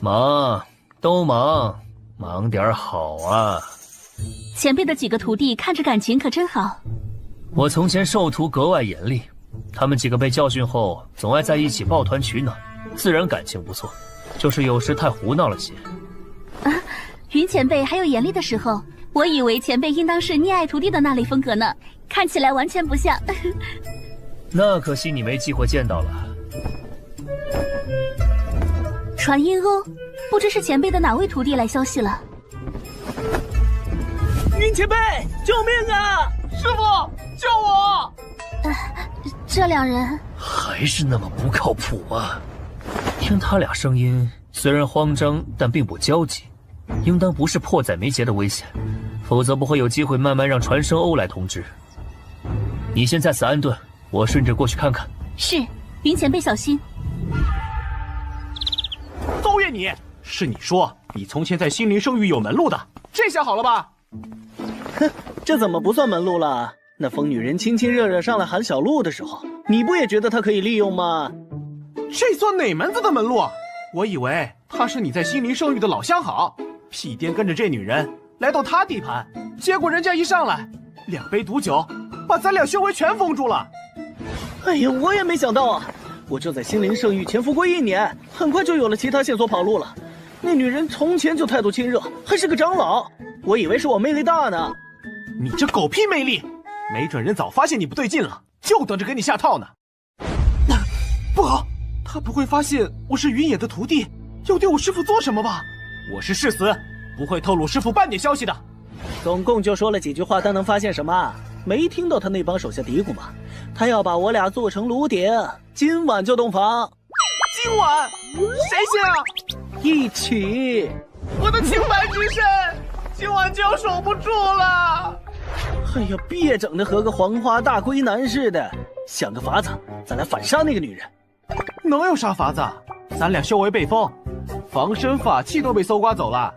忙，都忙，忙点好啊。前辈的几个徒弟看着感情可真好。我从前授徒格外严厉，他们几个被教训后，总爱在一起抱团取暖，自然感情不错，就是有时太胡闹了些。云前辈还有严厉的时候，我以为前辈应当是溺爱徒弟的那类风格呢，看起来完全不像。那可惜你没机会见到了。传音哦，不知是前辈的哪位徒弟来消息了。云前辈，救命啊！师父，救我！这两人还是那么不靠谱啊！听他俩声音，虽然慌张，但并不焦急，应当不是迫在眉睫的危险，否则不会有机会慢慢让传声欧来通知。你先在此安顿，我顺着过去看看。是，云前辈小心。邹夜你，是你说你从前在心灵圣域有门路的，这下好了吧？哼，这怎么不算门路了？那疯女人亲亲热热上来喊小鹿的时候，你不也觉得她可以利用吗？这算哪门子的门路？我以为他是你在心灵圣域的老相好，屁颠跟着这女人来到他地盘，结果人家一上来2杯毒酒，把咱俩修为全封住了。哎呀，我也没想到啊！我这在心灵圣域潜伏过1年，很快就有了其他线索跑路了。那女人从前就态度亲热，还是个长老，我以为是我魅力大呢。你这狗屁魅力，没准人早发现你不对劲了，就等着给你下套呢。不好，他不会发现我是云野的徒弟，要对我师父做什么吧？我是誓死不会透露师父半点消息的。总共就说了几句话，他能发现什么？没听到他那帮手下嘀咕吗？他要把我俩做成炉鼎，今晚就洞房。今晚谁先啊？一起。我的清白之身，今晚就要守不住了。哎呀，别整的和个黄花大闺男似的，想个法子，咱来反杀那个女人。能有啥法子？咱俩修为被封，防身法器都被搜刮走了。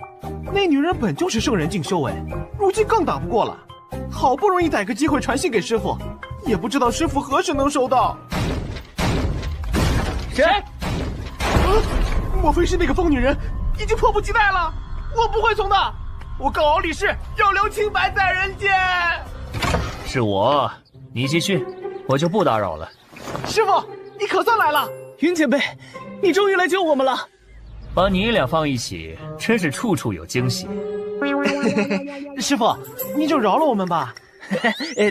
那女人本就是圣人境修为，如今更打不过了。好不容易逮个机会传信给师傅，也不知道师傅何时能收到。谁？莫非是那个疯女人已经迫不及待了？我不会从的，我告敖李氏要留清白在人间。是我，你继续，我就不打扰了。师傅，你可算来了！云前辈，你终于来救我们了。把你俩放一起，真是处处有惊喜。师傅，你就饶了我们吧。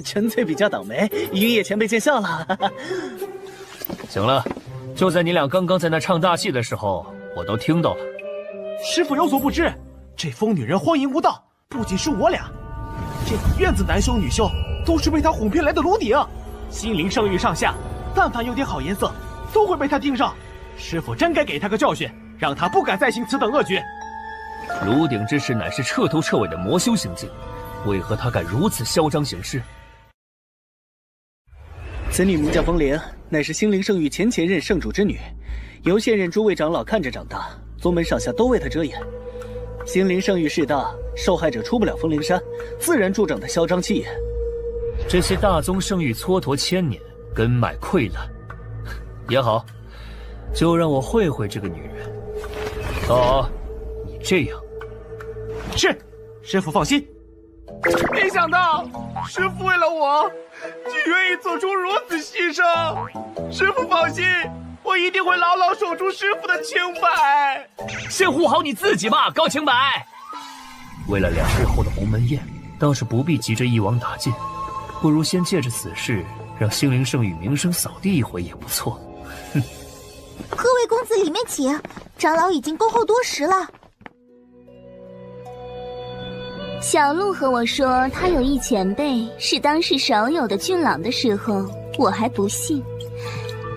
纯粹比较倒霉，云野前辈见笑了。行了，就在你俩刚刚在那唱大戏的时候，我都听到了。师傅有所不知，这疯女人荒淫无道，不仅是我俩，这个院子男修女修都是被她哄骗来的炉鼎。心灵圣域上下，但凡有点好颜色，都会被她盯上。师傅真该给她个教训，让她不敢再行此等恶举。炉鼎之事乃是彻头彻尾的魔修行径，为何他敢如此嚣张行事？此女名叫风铃，乃是心灵圣域前任圣主之女，由现任诸位长老看着长大，宗门上下都为她遮掩。心灵圣域势大，受害者出不了风铃山，自然助长她嚣张气焰。这些大宗圣域蹉跎千年，根脉溃烂，也好，就让我会会这个女人。哦，你这样。是，师傅放心。没想到师傅为了我，就愿意做出如此牺牲。师傅放心，我一定会牢牢守住师傅的清白。先护好你自己吧，高清白。为了2日后的鸿门宴，倒是不必急着一网打尽，不如先借着此事，让心灵圣域名声扫地一回也不错。哼。各位公子里面请，长老已经恭候多时了。小鹿和我说，他有一前辈是当世少有的俊朗的时候，我还不信。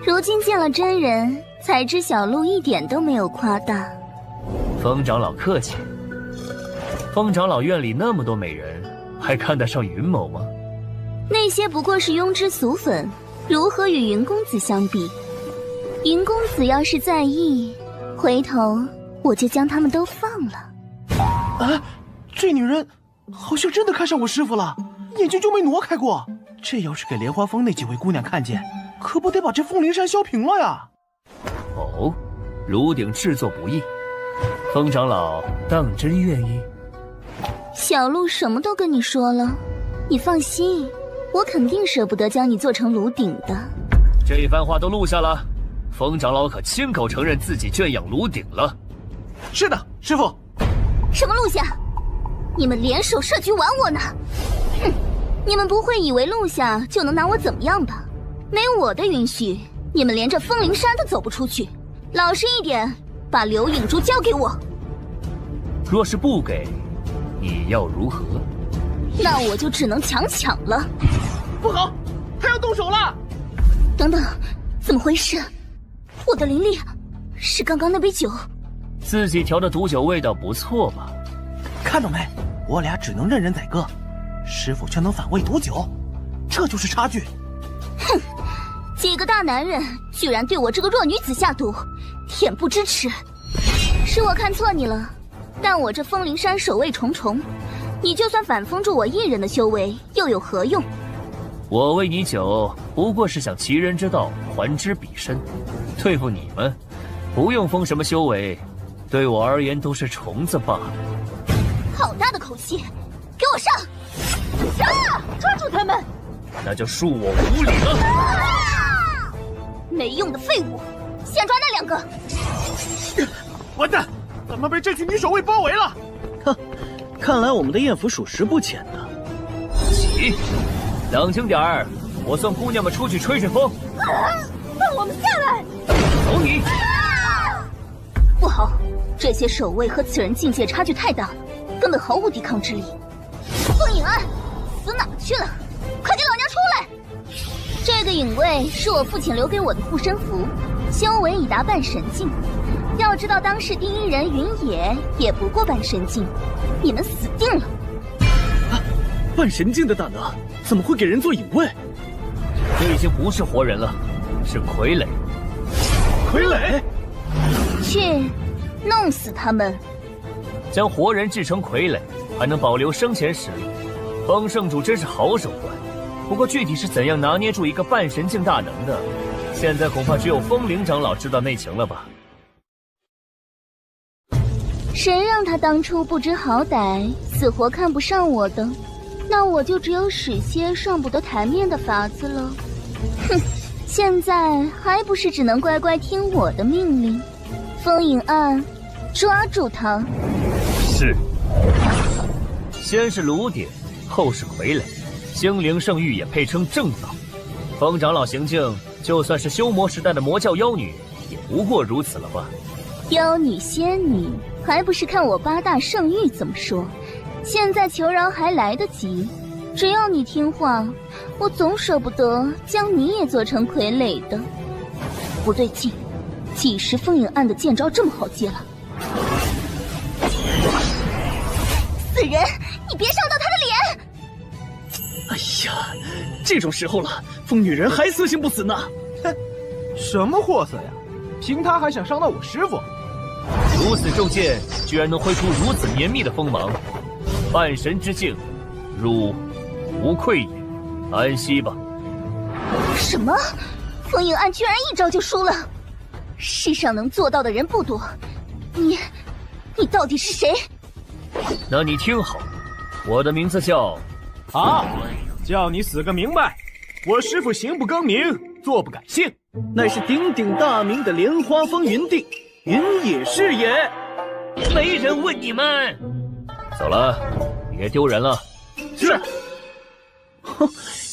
如今见了真人，才知小鹿一点都没有夸大。风长老客气。风长老院里那么多美人，还看得上云某吗？那些不过是庸脂俗粉，如何与云公子相比？云公子要是在意，回头我就将他们都放了。啊！这女人好像真的看上我师傅了，眼睛就没挪开过。这要是给莲花峰那几位姑娘看见，可不得把这凤灵山削平了呀！哦，炉鼎制作不易，风长老当真愿意？小鹿什么都跟你说了，你放心，我肯定舍不得将你做成炉鼎的。这番话都录下了，风长老可亲口承认自己圈养炉鼎了。是的，师傅。什么录下？你们联手设局玩我呢？哼！你们不会以为录下就能拿我怎么样吧？没我的允许，你们连这风灵山都走不出去。老实一点，把刘影珠交给我。若是不给，你要如何？那我就只能强抢了。不好，他要动手了！等等，怎么回事？我的灵力是刚刚那杯酒。自己调的毒酒味道不错吧？看到没，我俩只能任人宰割，师傅却能反胃毒酒，这就是差距。哼，几个大男人居然对我这个弱女子下毒，恬不知耻。是我看错你了，但我这风灵山守卫重重，你就算反封住我一人的修为，又有何用？我喂你酒，不过是想其人之道还之彼身，对付你们，不用封什么修为，对我而言都是虫子罢了。好大的口气，给我上！啊！抓住他们！那就恕我无礼了。没用的废物，先抓那2个！完蛋，咱们被这群女守卫包围了。哼，看来我们的艳福属实不浅呢。起，冷静点儿，我送姑娘们出去吹吹风。放我们下来！走你！不好，这些守卫和此人境界差距太大了，根本毫无抵抗之力。风影案，死哪去了？快给老娘出来！这个影卫是我父亲留给我的护身符，修为已达半神境。要知道，当世第一人云野也不过半神境，你们死定了！半神境的大能，怎么会给人做影卫？这已经不是活人了，是傀儡。傀儡？去，弄死他们！将活人制成傀儡，还能保留生前实力。风圣主真是好手段，不过具体是怎样拿捏住一个半神境大能的，现在恐怕只有风灵长老知道内情了吧。谁让他当初不知好歹，死活看不上我的？那我就只有使些上不得台面的法子了。哼，现在还不是只能乖乖听我的命令？风影案，抓住他！是。先是炉鼎，后是傀儡，精灵圣域也配称正道。风长老行径，就算是修魔时代的魔教妖女，也不过如此了吧？妖女仙女，还不是看我8大圣域怎么说？现在求饶还来得及，只要你听话，我总舍不得将你也做成傀儡的。不对劲，几时风影案的剑招这么好接了？死人，你别伤到他的脸！哎呀，这种时候了，疯女人还色性不死呢！哼，什么货色呀？凭他还想伤到我师傅？如此骤剑，居然能挥出如此绵密的锋芒，半神之境，汝无愧也，安息吧。什么？风影案居然一招就输了？世上能做到的人不多，你到底是谁？那你听好，我的名字叫……好，叫你死个明白！我师父行不更名，坐不改姓，乃是鼎鼎大名的莲花风云帝云野是也。没人问你们。走了，别丢人了。是。哼，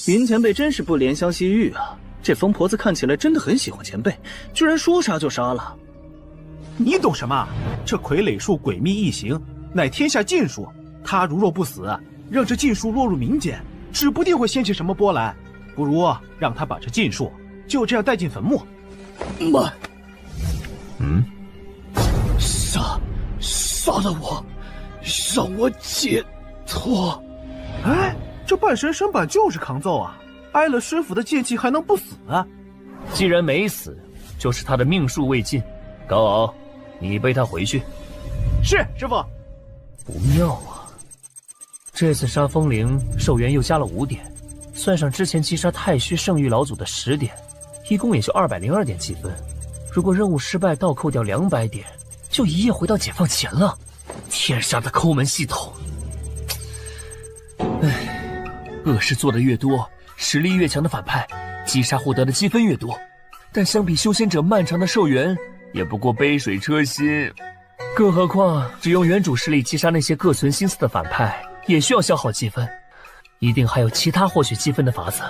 云前辈真是不怜香惜玉啊！这疯婆子看起来真的很喜欢前辈，居然说杀就杀了。你懂什么？这傀儡术诡秘异形，乃天下禁术。他如若不死，让这禁术落入民间，指不定会掀起什么波澜。不如让他把这禁术就这样带进坟墓。慢。杀了我，让我解脱。哎，这半神身板就是抗揍啊！挨了师傅的剑气还能不死啊？既然没死，就是他的命数未尽。高傲，你背他回去。是，师傅。不妙啊！这次杀风灵寿元又加了5点，算上之前击杀太虚圣域老祖的10点，一共也就202点积分。如果任务失败倒扣掉200点，就一夜回到解放前了。天杀的抠门系统！唉，恶事做得越多，实力越强的反派，击杀获得的积分越多。但相比修仙者漫长的寿元，也不过杯水车薪。更何况，只用原主实力击杀那些各存心思的反派，也需要消耗积分。一定还有其他获取积分的法子。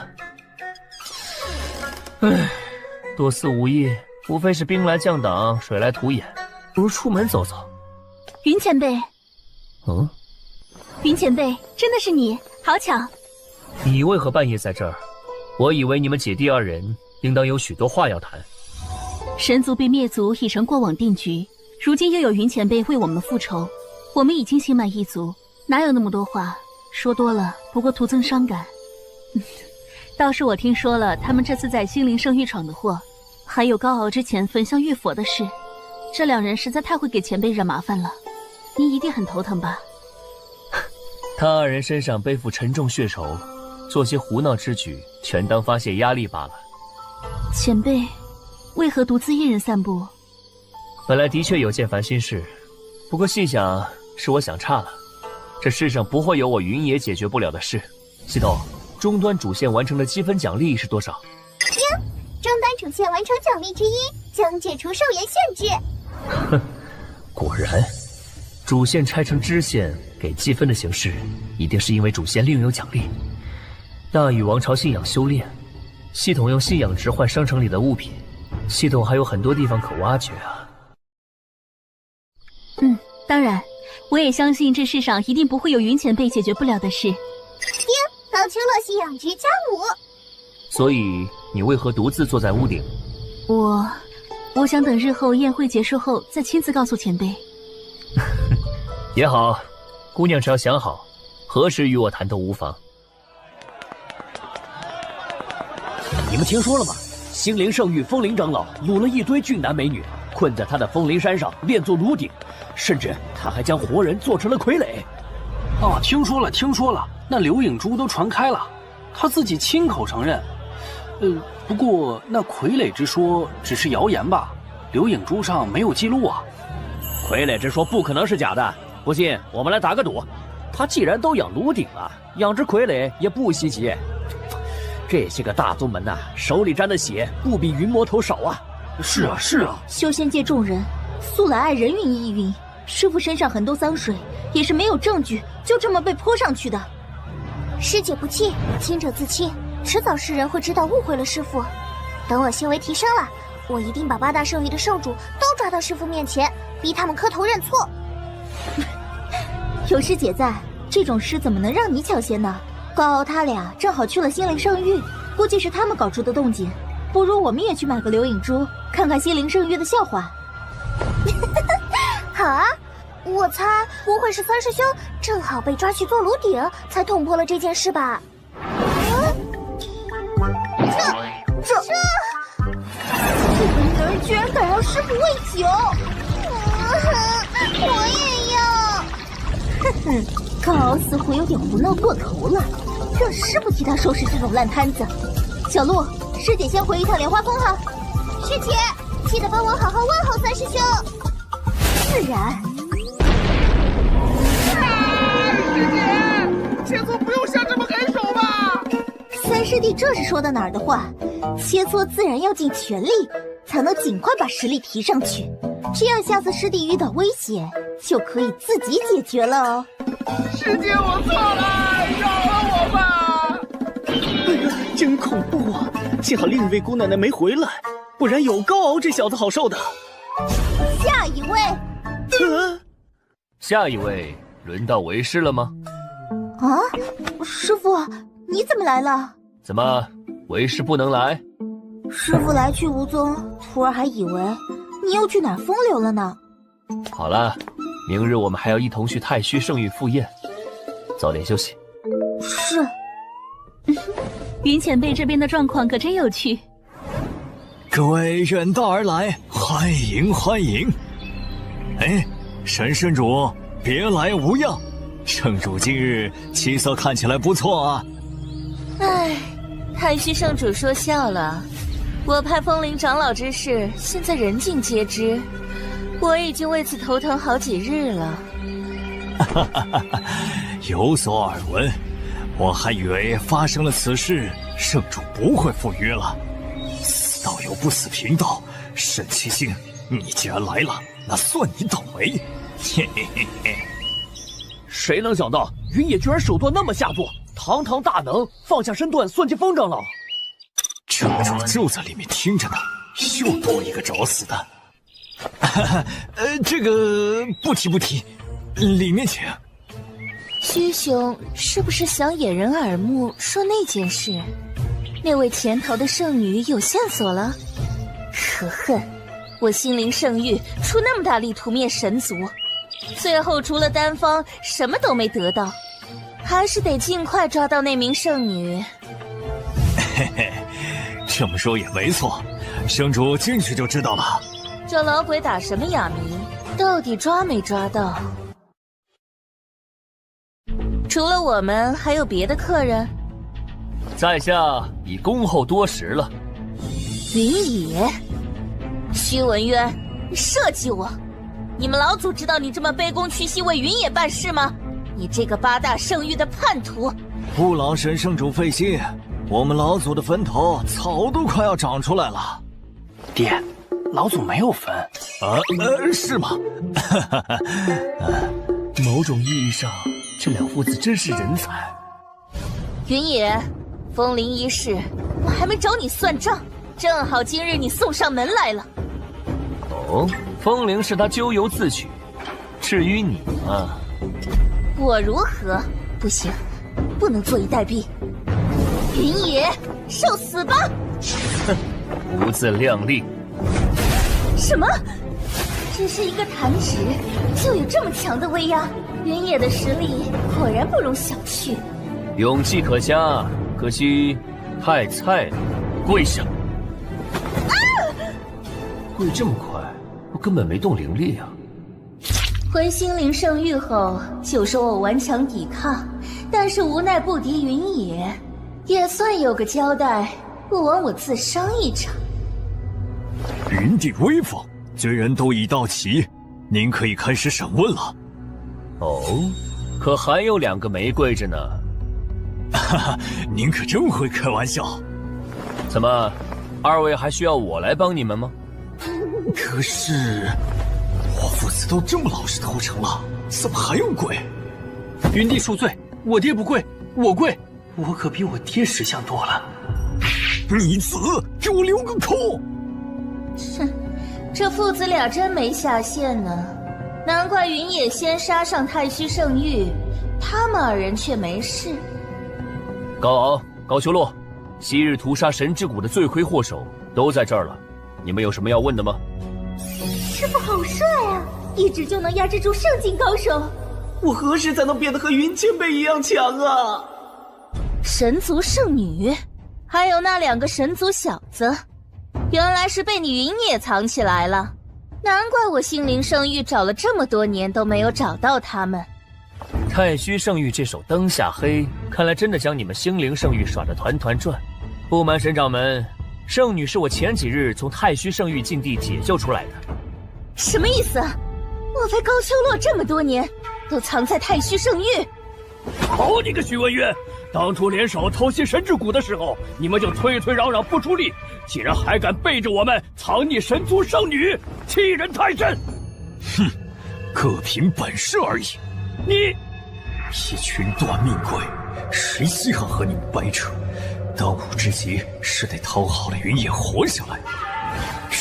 唉，多此无益，无非是兵来将挡，水来土掩。不如出门走走。云前辈，云前辈，真的是你，好巧。你为何半夜在这儿？我以为你们姐弟2人应当有许多话要谈。神族被灭族已成过往定局，如今又有云前辈为我们复仇，我们已经心满意足，哪有那么多话？说多了不过徒增伤感。倒是我听说了他们这次在心灵圣域闯的祸，还有高傲之前焚香浴佛的事，这2人实在太会给前辈惹麻烦了，你一定很头疼吧？他2人身上背负沉重血仇，做些胡闹之举，全当发泄压力罢了。前辈，为何独自一人散步？本来的确有件烦心事，不过细想是我想差了。这世上不会有我云野解决不了的事。系统，终端主线完成的积分奖励是多少？呀，终端主线完成奖励之一将解除寿元限制。哼，果然，主线拆成支线给积分的形式，一定是因为主线另有奖励。大禹王朝信仰修炼，系统用信仰值换商城里的物品，系统还有很多地方可挖掘啊。当然，我也相信这世上一定不会有云前辈解决不了的事。高丘洛信仰值加5。所以你为何独自坐在屋顶？我想等日后宴会结束后再亲自告诉前辈。也好，姑娘只要想好，何时与我谈都无妨。你们听说了吗？心灵圣域风铃长老掳了一堆俊男美女，困在他的风铃山上练作炉鼎，甚至他还将活人做成了傀儡。哦，听说了，那刘影珠都传开了，他自己亲口承认。不过那傀儡之说只是谣言吧？刘影珠上没有记录啊。傀儡之说不可能是假的，不信我们来打个赌。他既然都养炉鼎了，养只傀儡也不稀奇。这些个大宗门呐，手里沾的血不比云魔头少啊！是啊，修仙界众人素来爱人云亦云，师父身上很多脏水也是没有证据就这么被泼上去的。师姐不气，清者自清，迟早世人会知道误会了师父。等我修为提升了，我一定把8大圣域的圣主都抓到师父面前，逼他们磕头认错。有师姐在，这种事怎么能让你抢先呢？高傲他俩正好去了心灵圣域，估计是他们搞出的动静。不如我们也去买个刘影珠，看看心灵圣域的笑话。好啊，我猜不会是三师兄正好被抓去做炉鼎，才捅破了这件事吧？这个女儿居然敢让师父喂酒！我也要！哼哼，高傲似乎有点胡闹过头了，让师父替他收拾这种烂摊子。小鹿，师姐先回一趟莲花峰哈。师姐，记得帮我好好问候三师兄。自然。师姐，切磋不用下这么狠手吧？三师弟这是说的哪儿的话？切磋自然要尽全力，才能尽快把实力提上去。这样下次师弟遇到危险，就可以自己解决了哦。师姐，我错了，饶了我吧！哎呀，真恐怖啊！幸好另一位姑奶奶没回来，不然有高傲这小子好受的。下一位，下一位轮到为师了吗？啊，师父，你怎么来了？怎么，为师不能来？师父来去无踪，徒儿还以为你又去哪儿风流了呢。好了，明日我们还要一同去太虚圣域赴宴，早点休息。是。云前辈这边的状况可真有趣。各位远道而来，欢迎欢迎。哎，沈圣主，别来无恙。圣主今日气色看起来不错啊。唉，太虚圣主说笑了。我派风铃长老之事，现在人尽皆知，我已经为此头疼好几日了。哈哈哈！有所耳闻，我还以为发生了此事，圣主不会赴约了。死道友不死贫道，沈七星，你既然来了，那算你倒霉。嘿嘿嘿嘿。谁能想到云野居然手段那么下作，堂堂大能放下身段算计风长老。圣主就在里面听着呢，又多一个找死的。这个不提，里面请。虚兄是不是想掩人耳目，说那件事？那位潜逃的圣女有线索了？可恨！我心灵圣域出那么大力图灭神族，最后除了丹方什么都没得到，还是得尽快抓到那名圣女。嘿嘿，这么说也没错，圣主进去就知道了。这老鬼打什么哑谜？到底抓没抓到？除了我们，还有别的客人？在下已恭候多时了。云野，徐文渊，你设计我！你们老祖知道你这么卑躬屈膝为云野办事吗？你这个8大圣域的叛徒！不劳神圣主费心，我们老祖的坟头草都快要长出来了。爹，老祖没有坟是吗？某种意义上，这两父子真是人才。云野，风铃一事，我还没找你算账，正好今日你送上门来了。哦，风铃是他咎由自取，至于你嘛，我如何？不行，不能坐以待毙。云野，受死吧！哼，不自量力。什么？只是一个弹指，就有这么强的威压？云野的实力果然不容小觑。勇气可嘉，可惜太菜了。跪下！跪这么快，我根本没动灵力啊！回心灵圣域后，就说我顽强抵抗，但是无奈不敌云野，也算有个交代，不枉我自伤一场。云帝威风，罪人都已到齐，您可以开始审问了。哦，可还有2个没跪着呢。哈哈，您可真会开玩笑。怎么，2位还需要我来帮你们吗？可是，我父子都这么老实投诚了，怎么还用跪？云帝恕罪，我爹不跪，我跪。我可比我爹识相多了。逆子，给我留个口！哼，这父子俩真没下限呢。难怪云野先杀上太虚圣域，他们2人却没事。高昂、高修洛，昔日屠杀神之谷的罪魁祸首都在这儿了，你们有什么要问的吗？师父好帅啊，一指就能压制住圣境高手。我何时才能变得和云前辈一样强啊？神族圣女，还有那2个神族小子，原来是被你云野藏起来了。难怪我心灵圣域找了这么多年都没有找到他们。太虚圣域这手灯下黑，看来真的将你们心灵圣域耍得团团转。不瞒神掌门，圣女是我前几日从太虚圣域禁地解救出来的。什么意思？莫非高修洛这么多年都藏在太虚圣域？好你个徐文渊，当初联手偷袭神之谷的时候，你们就推推攘攘不出力，竟然还敢背着我们藏匿神族圣女，欺人太甚！哼，各凭本事而已。你一群短命鬼，谁稀罕和你们掰扯？当务之急是得讨好了云野活下来。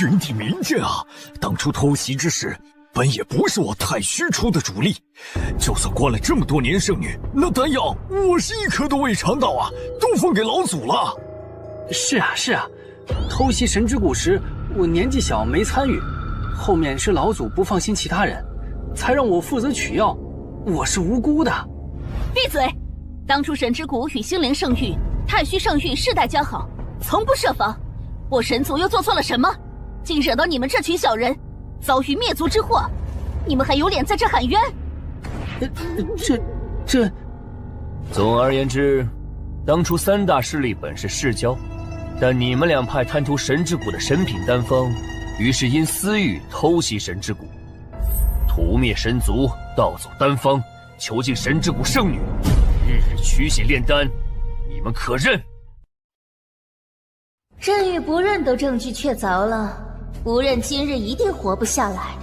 云帝明鉴啊，当初偷袭之时，本也不是我太虚出的主力。就算关了这么多年圣女，那丹药我是一颗都未尝到啊，都分给老祖了。是啊，偷袭神之谷时，我年纪小没参与，后面是老祖不放心其他人，才让我负责取药，我是无辜的。闭嘴！当初神之谷与心灵圣域、太虚圣域世代交好，从不设防。我神族又做错了什么，竟惹到你们这群小人，遭遇灭族之祸？你们还有脸在这喊冤？这……总而言之，当初3大势力本是世交，但你们2派贪图神之谷的神品丹方，于是因私欲偷袭神之谷，屠灭神族，盗走丹方，囚禁神之谷圣女，日日取血炼丹，你们可认？认与不认都证据确凿了，不认今日一定活不下来。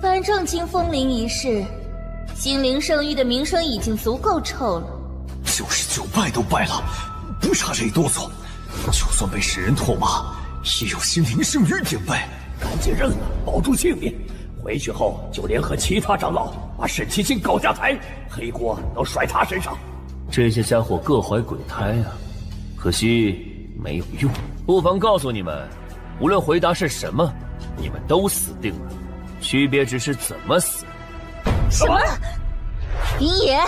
反正经风铃一事，心灵圣域的名声已经足够臭了。99败都败了，不差这一哆嗦。就算被世人唾骂，也有心灵圣域点背。赶紧认了，保住性命。回去后就联合其他长老，把沈七星搞下台，黑锅都甩他身上。这些家伙各怀鬼胎啊，可惜没有用。不妨告诉你们，无论回答是什么，你们都死定了，区别只是怎么死。什么？云野，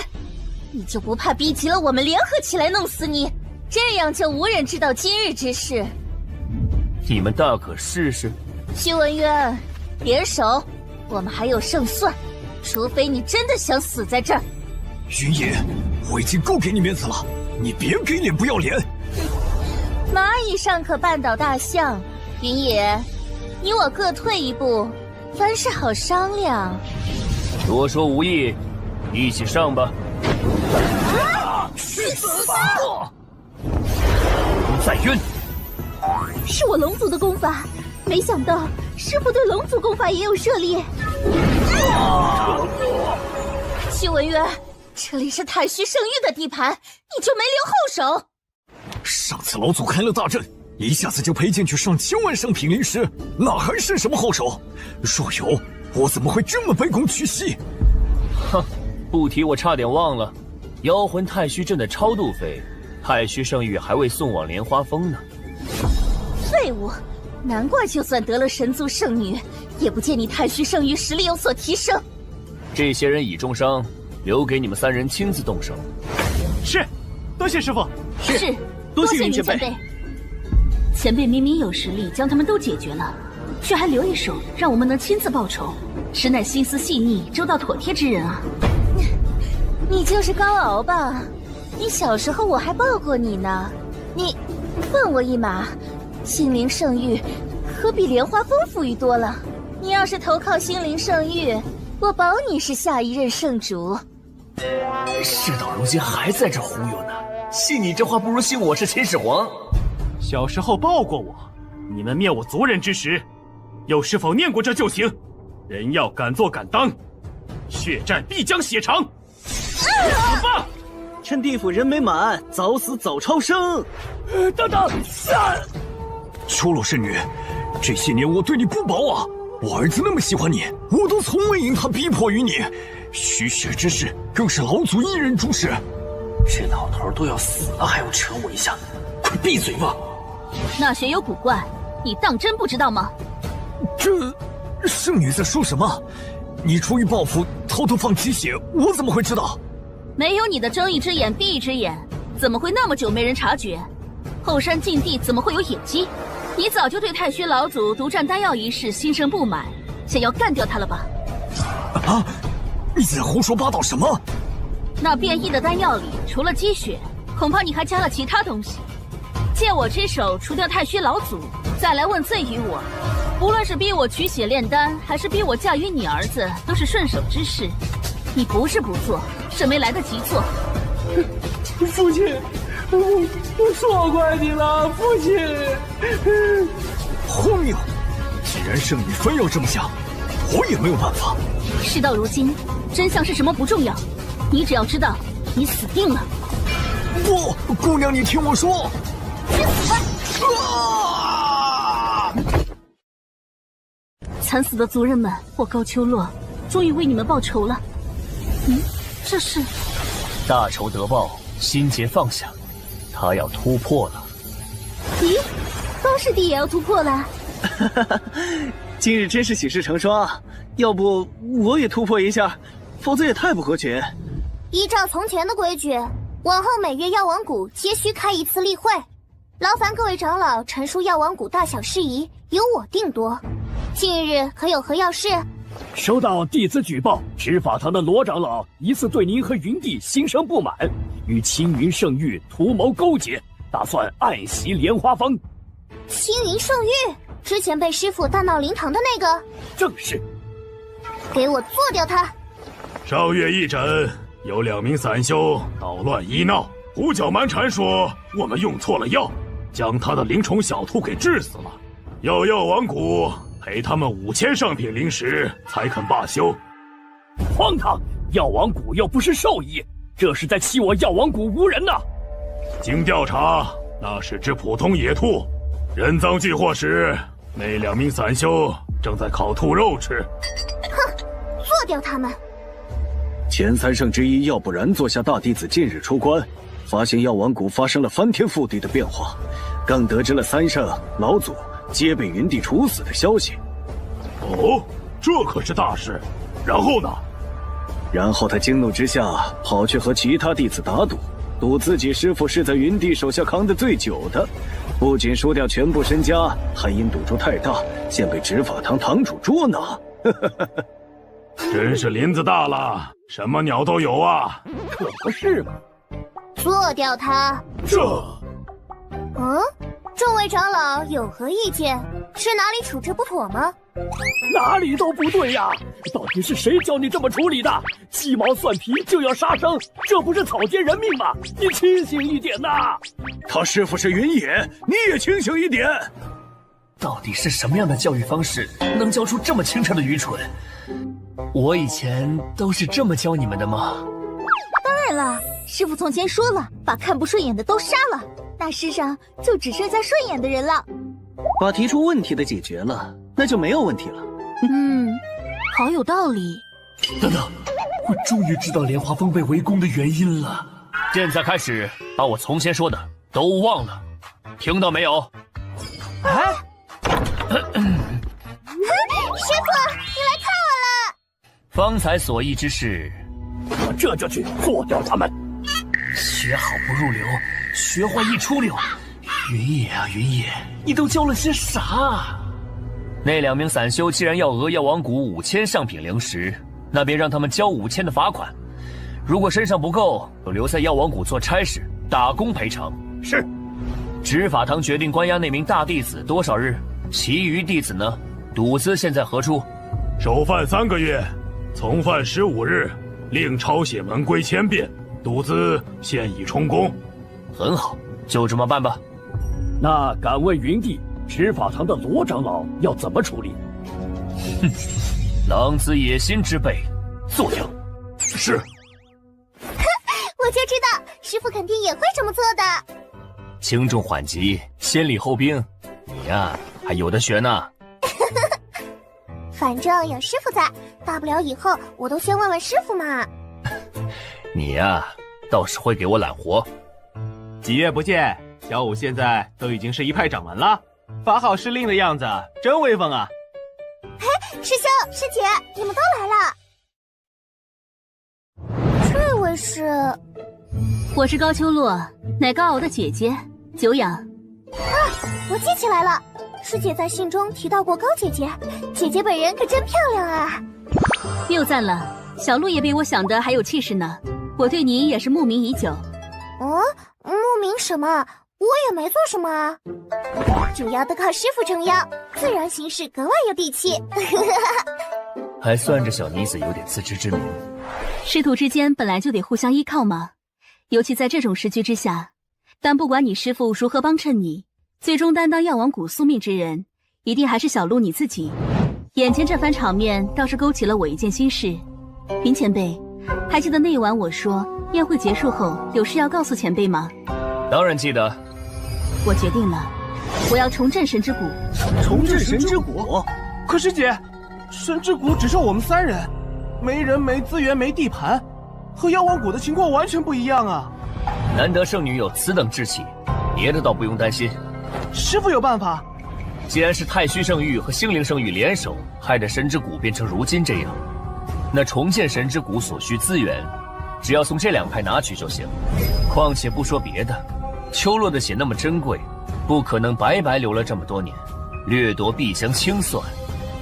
你就不怕逼急了我们联合起来弄死你？这样就无人知道今日之事。你们大可试试。徐文渊，联手，我们还有胜算。除非你真的想死在这儿。云野，我已经够给你面子了，你别给脸不要脸。蚂蚁尚可绊倒大象，云野，你我各退一步，凡事好商量。多说无益，一起上吧。去死吧！再晕。是我龙族的功法，没想到师傅对龙族功法也有涉猎。徐文渊，这里是太虚圣域的地盘，你就没留后手？上次老祖开了大阵，一下子就赔进去上千万上品灵石，哪还剩什么后手？若有，我怎么会这么卑躬屈膝？哼，不提我差点忘了，妖魂太虚阵的超度费，太虚圣域还未送往莲花峰呢。废物！难怪就算得了神族圣女，也不见你太虚圣域实力有所提升。这些人已重伤，留给你们3人亲自动手。是，多谢师傅。是，多谢云前辈。前辈明明有实力将他们都解决了，却还留一手让我们能亲自报仇，实乃心思细腻、周到妥帖之人啊！你就是高傲吧？你小时候我还抱过你呢。你问我一马，心灵圣域可比莲花峰富裕多了。你要是投靠心灵圣域，我保你是下一任圣主。事到如今还在这忽悠呢，信你这话不如信我是秦始皇。小时候抱过我，你们灭我族人之时，又是否念过这旧情？人要敢做敢当，血战必将血偿。死吧！趁地府人没满，早死早超生。等等，秋罗圣女，这些年我对你不薄啊！我儿子那么喜欢你，我都从未因他逼迫于你。虚血之事更是老祖一人主使。这老头都要死了，还要扯我一下，快闭嘴吧！那血有古怪，你当真不知道吗？这圣女在说什么？你出于报复偷偷放鸡血，我怎么会知道？没有你的睁一只眼闭一只眼，怎么会那么久没人察觉？后山禁地怎么会有野鸡？你早就对太虚老祖独占丹药一事心生不满，想要干掉他了吧？啊！你在胡说八道什么？那变异的丹药里除了鸡血，恐怕你还加了其他东西。借我之手除掉太虚老祖，再来问罪于我。无论是逼我取血炼丹，还是逼我嫁于你儿子，都是顺手之事。你不是不做，是没来得及做。父亲，我错怪你了，父亲。荒谬！既然圣女非要这么想，我也没有办法。事到如今，真相是什么不重要，你只要知道，你死定了。不，姑娘，你听我说。去死吧！惨死的族人们，我高秋洛终于为你们报仇了。这是大仇得报，心结放下，他要突破了。咦，高师弟也要突破了？今日真是喜事成双，要不我也突破一下，否则也太不合群。依照从前的规矩，往后每月药王谷皆需开一次例会，劳烦各位长老陈述药王谷大小事宜，由我定夺。近日可有何要事？收到弟子举报，执法堂的罗长老疑似对您和云帝心生不满，与青云圣域图谋勾结，打算暗袭莲花峰。青云圣域之前被师傅大闹灵堂的那个？正是。给我做掉他！上月一诊，有2名散修捣乱医闹，胡搅蛮缠说我们用错了药，将他的灵虫小兔给治死了，要药王谷赔他们5000上品灵石才肯罢休。荒唐！药王谷又不是兽医，这是在欺我药王谷无人呐！经调查，那是只普通野兔，人赃俱获时，那2名散修正在烤兔肉吃。哼，做掉他们！前3圣之一药不然座下大弟子近日出关，发现药王谷发生了翻天覆地的变化，更得知了3圣老祖皆被云帝处死的消息。哦，这可是大事。然后呢？然后他惊怒之下，跑去和其他弟子打赌，赌自己师父是在云帝手下扛得最久的，不仅输掉全部身家，还因赌注太大，现被执法堂堂主捉拿。真是林子大了，什么鸟都有啊！可不是嘛！做掉他！这……众位长老有何意见？是哪里处置不妥吗？哪里都不对呀！到底是谁教你这么处理的？鸡毛蒜皮就要杀生，这不是草菅人命吗？你清醒一点呐！他师父是云野，你也清醒一点。到底是什么样的教育方式，能教出这么清澈的愚蠢？我以前都是这么教你们的吗？当然了，师父从前说了，把看不顺眼的都杀了，那世上就只剩下顺眼的人了。把提出问题的解决了，那就没有问题了。好有道理。等等，我终于知道莲花峰被围攻的原因了。现在开始，把我从前说的都忘了，听到没有？师父，你来看我了！方才所议之事，我这就去做掉他们。学好不入流，学坏一出溜。云野啊云野，你都教了些啥？那2名散修既然要讹妖王谷5000上品灵石，那便让他们交5000的罚款。如果身上不够，就留在妖王谷做差事，打工赔偿。是。执法堂决定关押那名大弟子多少日？其余弟子呢？赌资现在何处？首犯3个月，从犯15日，另抄写门规1000遍，赌资现已充公。很好，就这么办吧。那敢问云帝，执法堂的罗长老要怎么处理？哼，狼子野心之辈，做掉。是。我就知道，师父肯定也会这么做的。轻重缓急，先礼后兵，你呀还有的学呢。反正有师父在，大不了以后我都先问问师父嘛。你呀倒是会给我揽活。几月不见，小五现在都已经是一派掌门了，发号施令的样子真威风啊！师兄师姐，你们都来了。这位是？我是高秋洛，乃高傲的姐姐，久仰。我记起来了，师姐在信中提到过高姐姐，姐姐本人可真漂亮啊！又赞了，小鹿也比我想的还有气势呢。我对你也是慕名已久。慕名什么？我也没做什么啊。主要都靠师父撑腰，自然行事格外有底气。还算这小妮子有点自知之明。师徒之间本来就得互相依靠嘛，尤其在这种时局之下。但不管你师父如何帮衬你，最终担当药王谷宿命之人，一定还是小鹿你自己。眼前这番场面倒是勾起了我一件心事。云前辈，还记得那晚我说宴会结束后有事要告诉前辈吗？当然记得。我决定了，我要重振神之谷。重振神之谷？可师姐，神之谷只剩我们3人，没人没资源没地盘，和妖王谷的情况完全不一样啊！难得圣女有此等志气，别的倒不用担心。师父有办法。既然是太虚圣域和星灵圣域联手，害得神之谷变成如今这样，那重建神之谷所需资源，只要从这2派拿取就行。况且不说别的，秋洛的血那么珍贵，不可能白白流了这么多年，掠夺必将清算，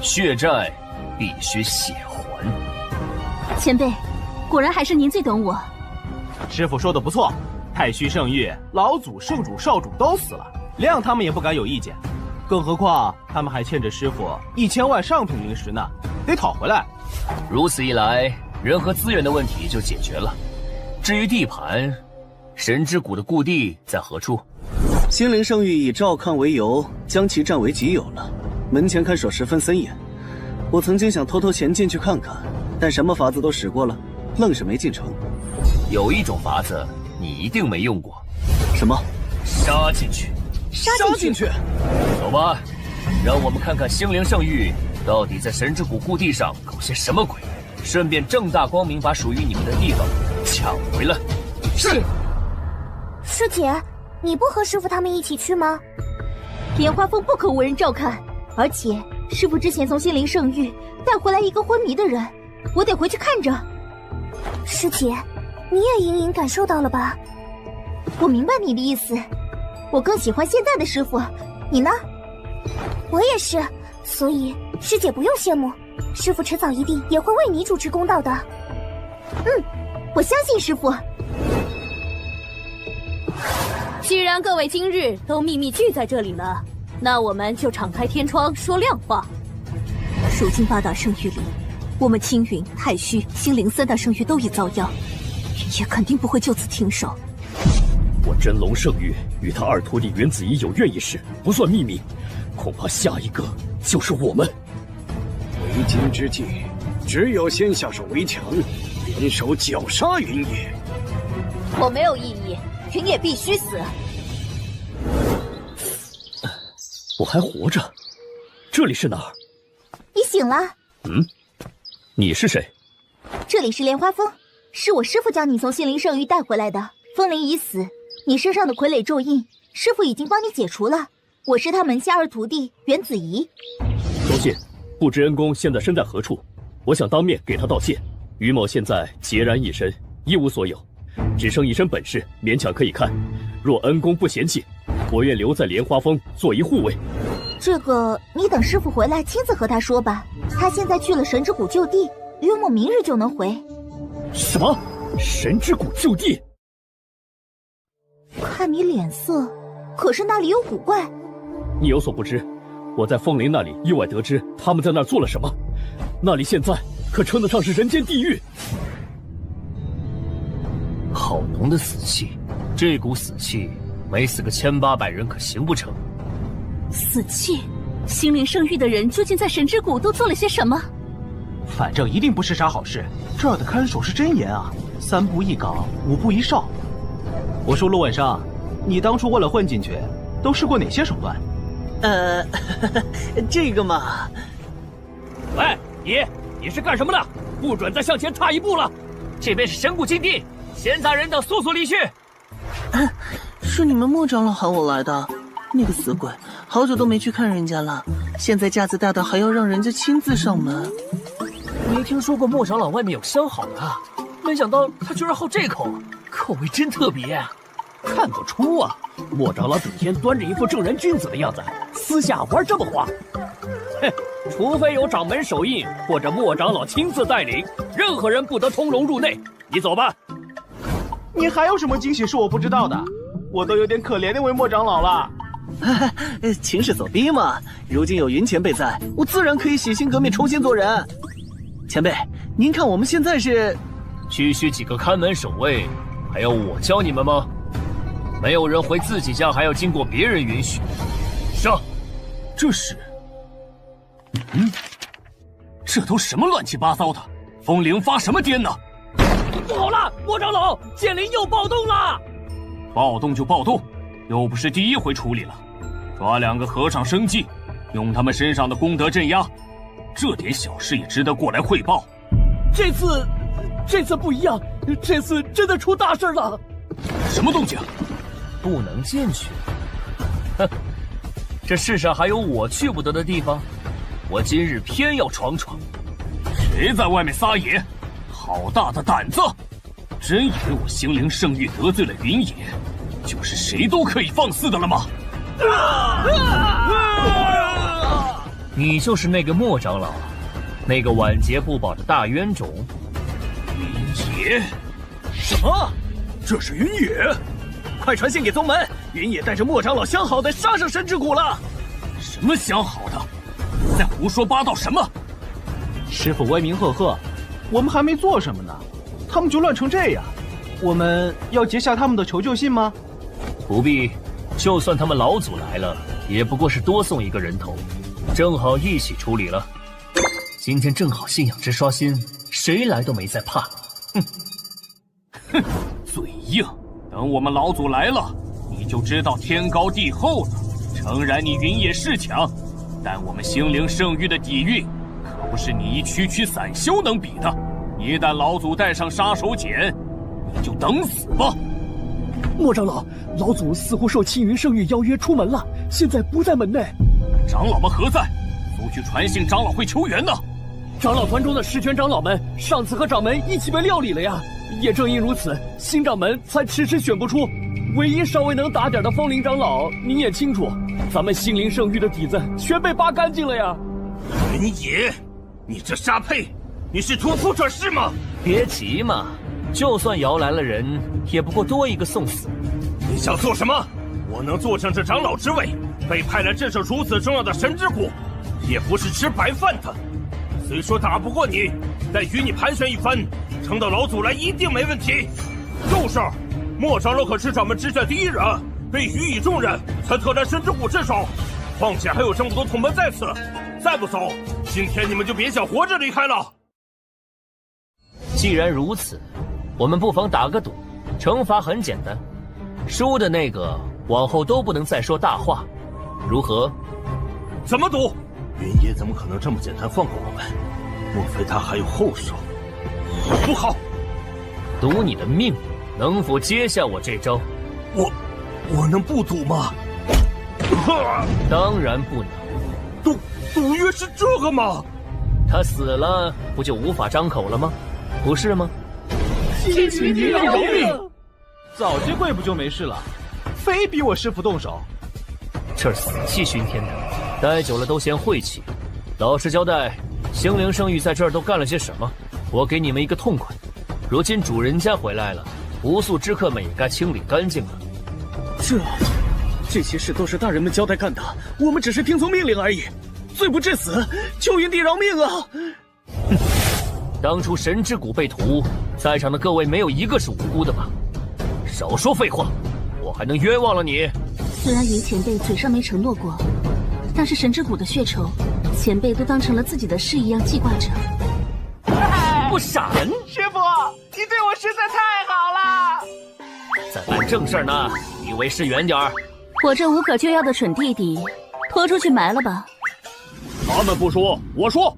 血债必须血还。前辈，果然还是您最懂我。师父说的不错，太虚圣域老祖、圣主、少主都死了，谅他们也不敢有意见。更何况他们还欠着师父1000万上品灵石呢，得讨回来。如此一来，人和资源的问题就解决了。至于地盘，神之谷的故地在何处？心灵圣域以赵抗为由，将其占为己有了。门前看守十分森严，我曾经想偷偷潜进去看看，但什么法子都使过了，愣是没进城。有一种法子你一定没用过。什么？杀进去。杀进去！走吧，让我们看看星灵圣域到底在神之谷故地上搞些什么鬼，顺便正大光明把属于你们的地方抢回来。是。师姐，你不和师父他们一起去吗？莲花峰不可无人照看，而且师父之前从心灵圣域带回来一个昏迷的人，我得回去看着。师姐，你也隐隐感受到了吧？我明白你的意思，我更喜欢现在的师父，你呢？我也是，所以师姐不用羡慕，师父迟早一定也会为你主持公道的。我相信师父。既然各位今日都秘密聚在这里了，那我们就敞开天窗说亮话。如今8大圣域里，我们青云、太虚、星灵3大圣域都已遭殃，云野肯定不会就此停手。我真龙圣域与他二徒弟袁子怡有怨一事不算秘密，恐怕下一个就是我们。为今之计，只有先下手为强，联手绞杀云野。我没有异议，云野必须死。我还活着，这里是哪儿？你醒了？你是谁？这里是莲花峰，是我师父将你从心灵圣域带回来的。风灵已死，你身上的傀儡咒印，师父已经帮你解除了。我是他门下二徒弟袁子怡。多谢，不知恩公现在身在何处？我想当面给他道谢。于某现在孑然一身，一无所有，只剩一身本事，勉强可以看。若恩公不嫌弃，我愿留在莲花峰做一护卫。这个你等师父回来亲自和他说吧。他现在去了神之谷就地，约莫明日就能回。什么？神之谷就地？看你脸色，可是那里有古怪。你有所不知，我在风林那里意外得知他们在那儿做了什么，那里现在可称得上是人间地狱。好浓的死气，这股死气没死个1800人可行不成？死气，心灵圣域的人究竟在神之谷都做了些什么？反正一定不是啥好事。这儿的看守是真严啊，3步一岗，5步一哨。我说陆晚上，你当初为了混进去，都试过哪些手段？这个嘛……喂，你是干什么的？不准再向前踏一步了！这边是神谷禁地，闲杂人等速速离去。是你们莫长老喊我来的。那个死鬼，好久都没去看人家了，现在架子大的还要让人家亲自上门。没听说过莫长老外面有相好的，没想到他居然好这口，口味真特别。看不出啊，莫长老整天端着一副正人君子的样子，私下玩这么花。哼，除非有掌门手印或者莫长老亲自带领，任何人不得通融入内。你走吧。你还有什么惊喜是我不知道的？我都有点可怜那位莫长老了。情势所逼嘛，如今有云前辈在，我自然可以洗心革面，重新做人。前辈，您看我们现在是……区区几个看门守卫，还要我教你们吗？没有人回自己家还要经过别人允许。上！这是……这都什么乱七八糟的？风灵发什么癫呢？不好了，莫长老，剑灵又暴动了！暴动就暴动，又不是第一回处理了。抓2个和尚生计，用他们身上的功德镇压，这点小事也值得过来汇报。这次不一样，这次真的出大事了！什么动静？不能进去。哼，这世上还有我去不得的地方，我今日偏要闯闯。谁在外面撒野？好大的胆子！真以为我心灵圣域得罪了云野，就是谁都可以放肆的了吗？你就是那个莫长老，那个晚节不保的大冤种。云野？什么？这是云野？快传信给宗门，云野带着莫长老相好的杀上神之谷了。什么相好的？你在胡说八道什么？师傅威名赫赫，我们还没做什么呢，他们就乱成这样。我们要截下他们的求救信吗？不必，就算他们老祖来了，也不过是多送1个人头，正好一起处理了。今天正好信仰值刷新，谁来都没在怕。哼，嘴硬。等我们老祖来了，你就知道天高地厚了。诚然，你云野是强，但我们心灵圣域的底蕴，可不是你一区区散修能比的。一旦老祖带上杀手锏，你就等死吧。莫长老，老祖似乎受青云圣域邀约出门了，现在不在门内。长老们何在？速去传信长老会求援呢。长老团中的10权长老们上次和掌门一起被料理了呀。也正因如此，新掌门才迟迟选不出。唯一稍微能打点的风灵长老，你也清楚，咱们心灵圣域的底子全被扒干净了呀。云野，你这沙胚，你是屠夫这是吗？别急嘛，就算摇来了人，也不过多1个送死。你想做什么？我能坐上这长老之位，被派来镇守如此重要的神之谷，也不是吃白饭的。虽说打不过你，但与你盘旋一番，撑到老祖来一定没问题。就是，莫长老可是掌门之下第一人，被予以重任，才特来神之谷镇守。况且还有这么多同门在此，再不走，今天你们就别想活着离开了。既然如此，我们不妨打个赌，惩罚很简单，输的那个往后都不能再说大话，如何？怎么赌？云爷怎么可能这么简单放过我们？莫非他还有后手？不好！赌你的命，能否接下我这招？我能不赌吗？当然不能。赌约是这个吗？他死了，不就无法张口了吗？不是吗？谢谢您饶命！早些跪不就没事了，非逼我师父动手。这儿死气熏天的，待久了都嫌晦气。老实交代，星灵圣域在这儿都干了些什么？我给你们一个痛快。如今主人家回来了，不速之客们也该清理干净了。这些事都是大人们交代干的，我们只是听从命令而已，罪不至死，求云帝饶命啊！哼，当初神之谷被屠，在场的各位没有一个是无辜的吧？少说废话，我还能冤枉了你？虽然云前辈嘴上没承诺过，但是神之谷的血仇，前辈都当成了自己的事一样记挂着。不闪！师父，你对我实在太好了。在办正事呢，你为师远点儿。我这无可救药的蠢弟弟，拖出去埋了吧。他们不说，我说。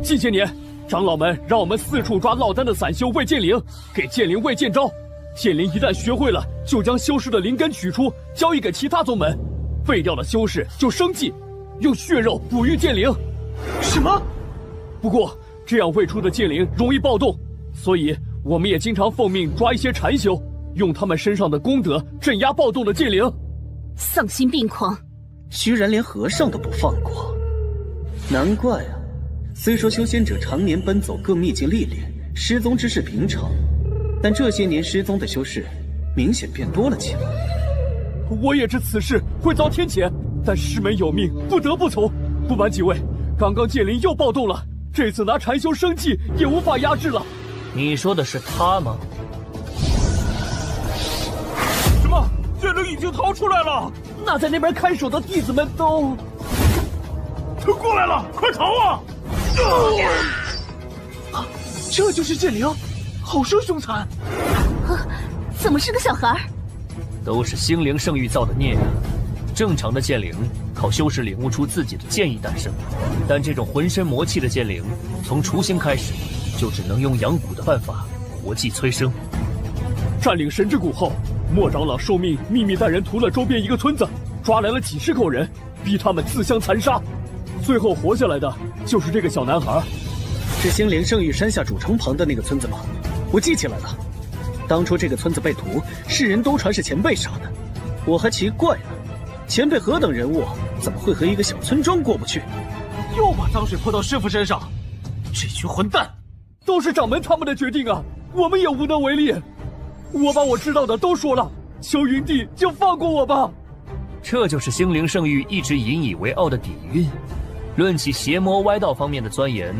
近些年，长老们让我们四处抓落单的散修喂剑灵，给剑灵喂剑招。剑灵一旦学会了，就将修士的灵根取出，交易给其他宗门。废掉的修士就生计，用血肉哺育剑灵。什么？不过这样喂出的剑灵容易暴动，所以我们也经常奉命抓一些禅修，用他们身上的功德镇压暴动的剑灵。丧心病狂，居然连和尚都不放过，难怪啊！虽说修仙者常年奔走各秘境历练，失踪之事平常，但这些年失踪的修士明显变多了起来。我也知此事会遭天谴，但师门有命，不得不从。不瞒几位，刚刚剑灵又暴动了，这次拿禅修生计也无法压制了。你说的是他吗？什么？剑灵已经逃出来了？那在那边看守的弟子们都……他过来了，快逃啊！这就是剑灵，好生凶残！怎么是个小孩？都是星灵圣域造的孽啊！正常的剑灵靠修士领悟出自己的剑意诞生，但这种浑身魔气的剑灵，从雏形开始就只能用养蛊的办法活祭催生。占领神之谷后，莫长老受命秘密带人屠了周边一个村子，抓来了几十口人，逼他们自相残杀。最后活下来的就是这个小男孩。是星灵圣域山下主城旁的那个村子吗？我记起来了，当初这个村子被屠，世人都传是前辈杀的。我还奇怪呢，前辈何等人物，怎么会和一个小村庄过不去？又把脏水泼到师父身上，这群混蛋！都是掌门他们的决定啊，我们也无能为力。我把我知道的都说了，求云帝就放过我吧。这就是星灵圣域一直引以为傲的底蕴。论起邪魔歪道方面的钻研，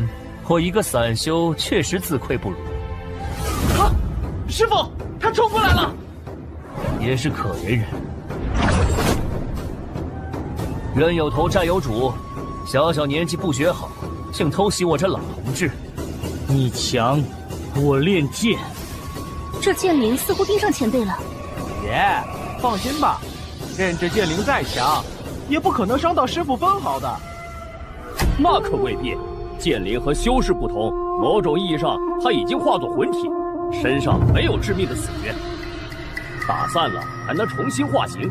我一个散修确实自愧不如。啊！师父，他冲过来了！也是可怜人。冤有头债有主，小小年纪不学好，竟偷袭我这老同志。你强，我练剑。这剑灵似乎盯上前辈了。爷，放心吧，任这剑灵再强，也不可能伤到师父分毫的。那可未必，剑灵和修士不同，某种意义上他已经化作魂体，身上没有致命的死源。打散了还能重新化形。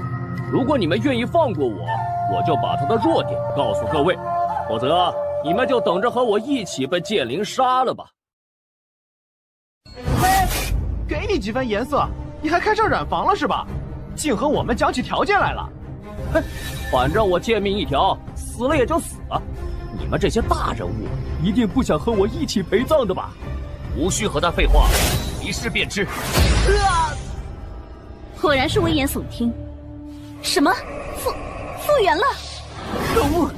如果你们愿意放过我，我就把他的弱点告诉各位；否则，你们就等着和我一起被剑灵杀了吧。嘿，给你几分颜色，你还开上染房了是吧？竟和我们讲起条件来了。哼，反正我贱命一条，死了也就死了。你们这些大人物一定不想和我一起陪葬的吧？无需和他废话，一试便知。果然是危言耸听。什么？复原了？可恶！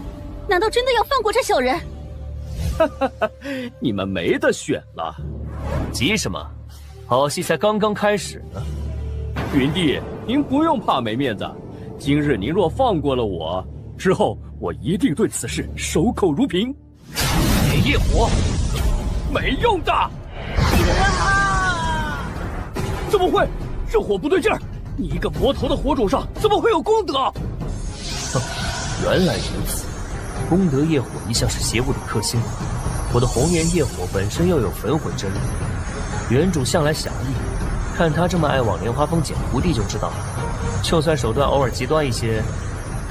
难道真的要放过这小人？你们没得选了。急什么？好戏才刚刚开始呢。云帝，您不用怕没面子。今日您若放过了我，之后我一定对此事守口如瓶。烈火，没用的。怎么会？这火不对劲儿！你一个魔头的火种上怎么会有功德？哼，原来如此。功德业火一向是邪物的克星，我的红颜业火本身又有焚毁之力，原主向来侠义，看他这么爱往莲花峰捡徒弟就知道了。就算手段偶尔极端一些，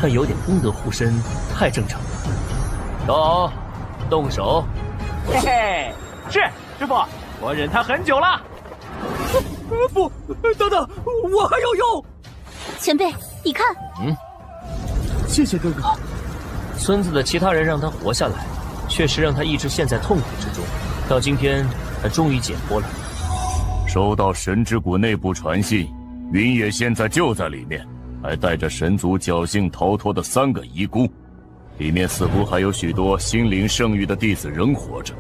但有点功德护身太正常了。走，动手！嘿嘿，是师傅，我忍他很久了。不，等等，我还有用。前辈，你看。谢谢哥哥。村子的其他人让他活下来，确实让他一直陷在痛苦之中。到今天，他终于解脱了。收到神之谷内部传信，云野现在就在里面，还带着神族侥幸逃脱的3个遗孤，里面似乎还有许多心灵圣域的弟子仍活着，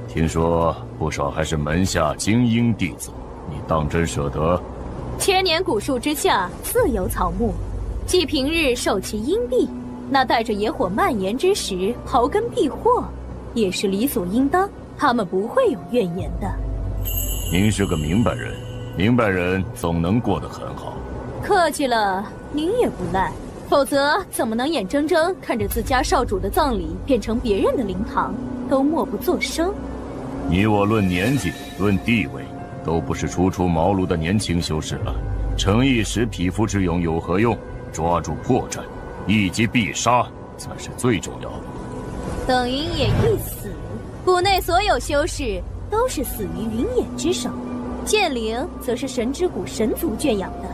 听说不少还是门下精英弟子。你当真舍得？千年古树之下自有草木，即平日受其荫蔽，那带着野火蔓延之时刨根避祸，也是理所应当，他们不会有怨言的。您是个明白人，明白人总能过得很好。客气了，您也不赖，否则怎么能眼睁睁看着自家少主的葬礼变成别人的灵堂，都默不作声？你我论年纪，论地位，都不是初出茅庐的年轻修士了。逞一时匹夫之勇有何用？抓住破绽，一击必杀才是最重要的。等云野一死，谷内所有修士都是死于云野之手，剑灵则是神之谷神族圈养的。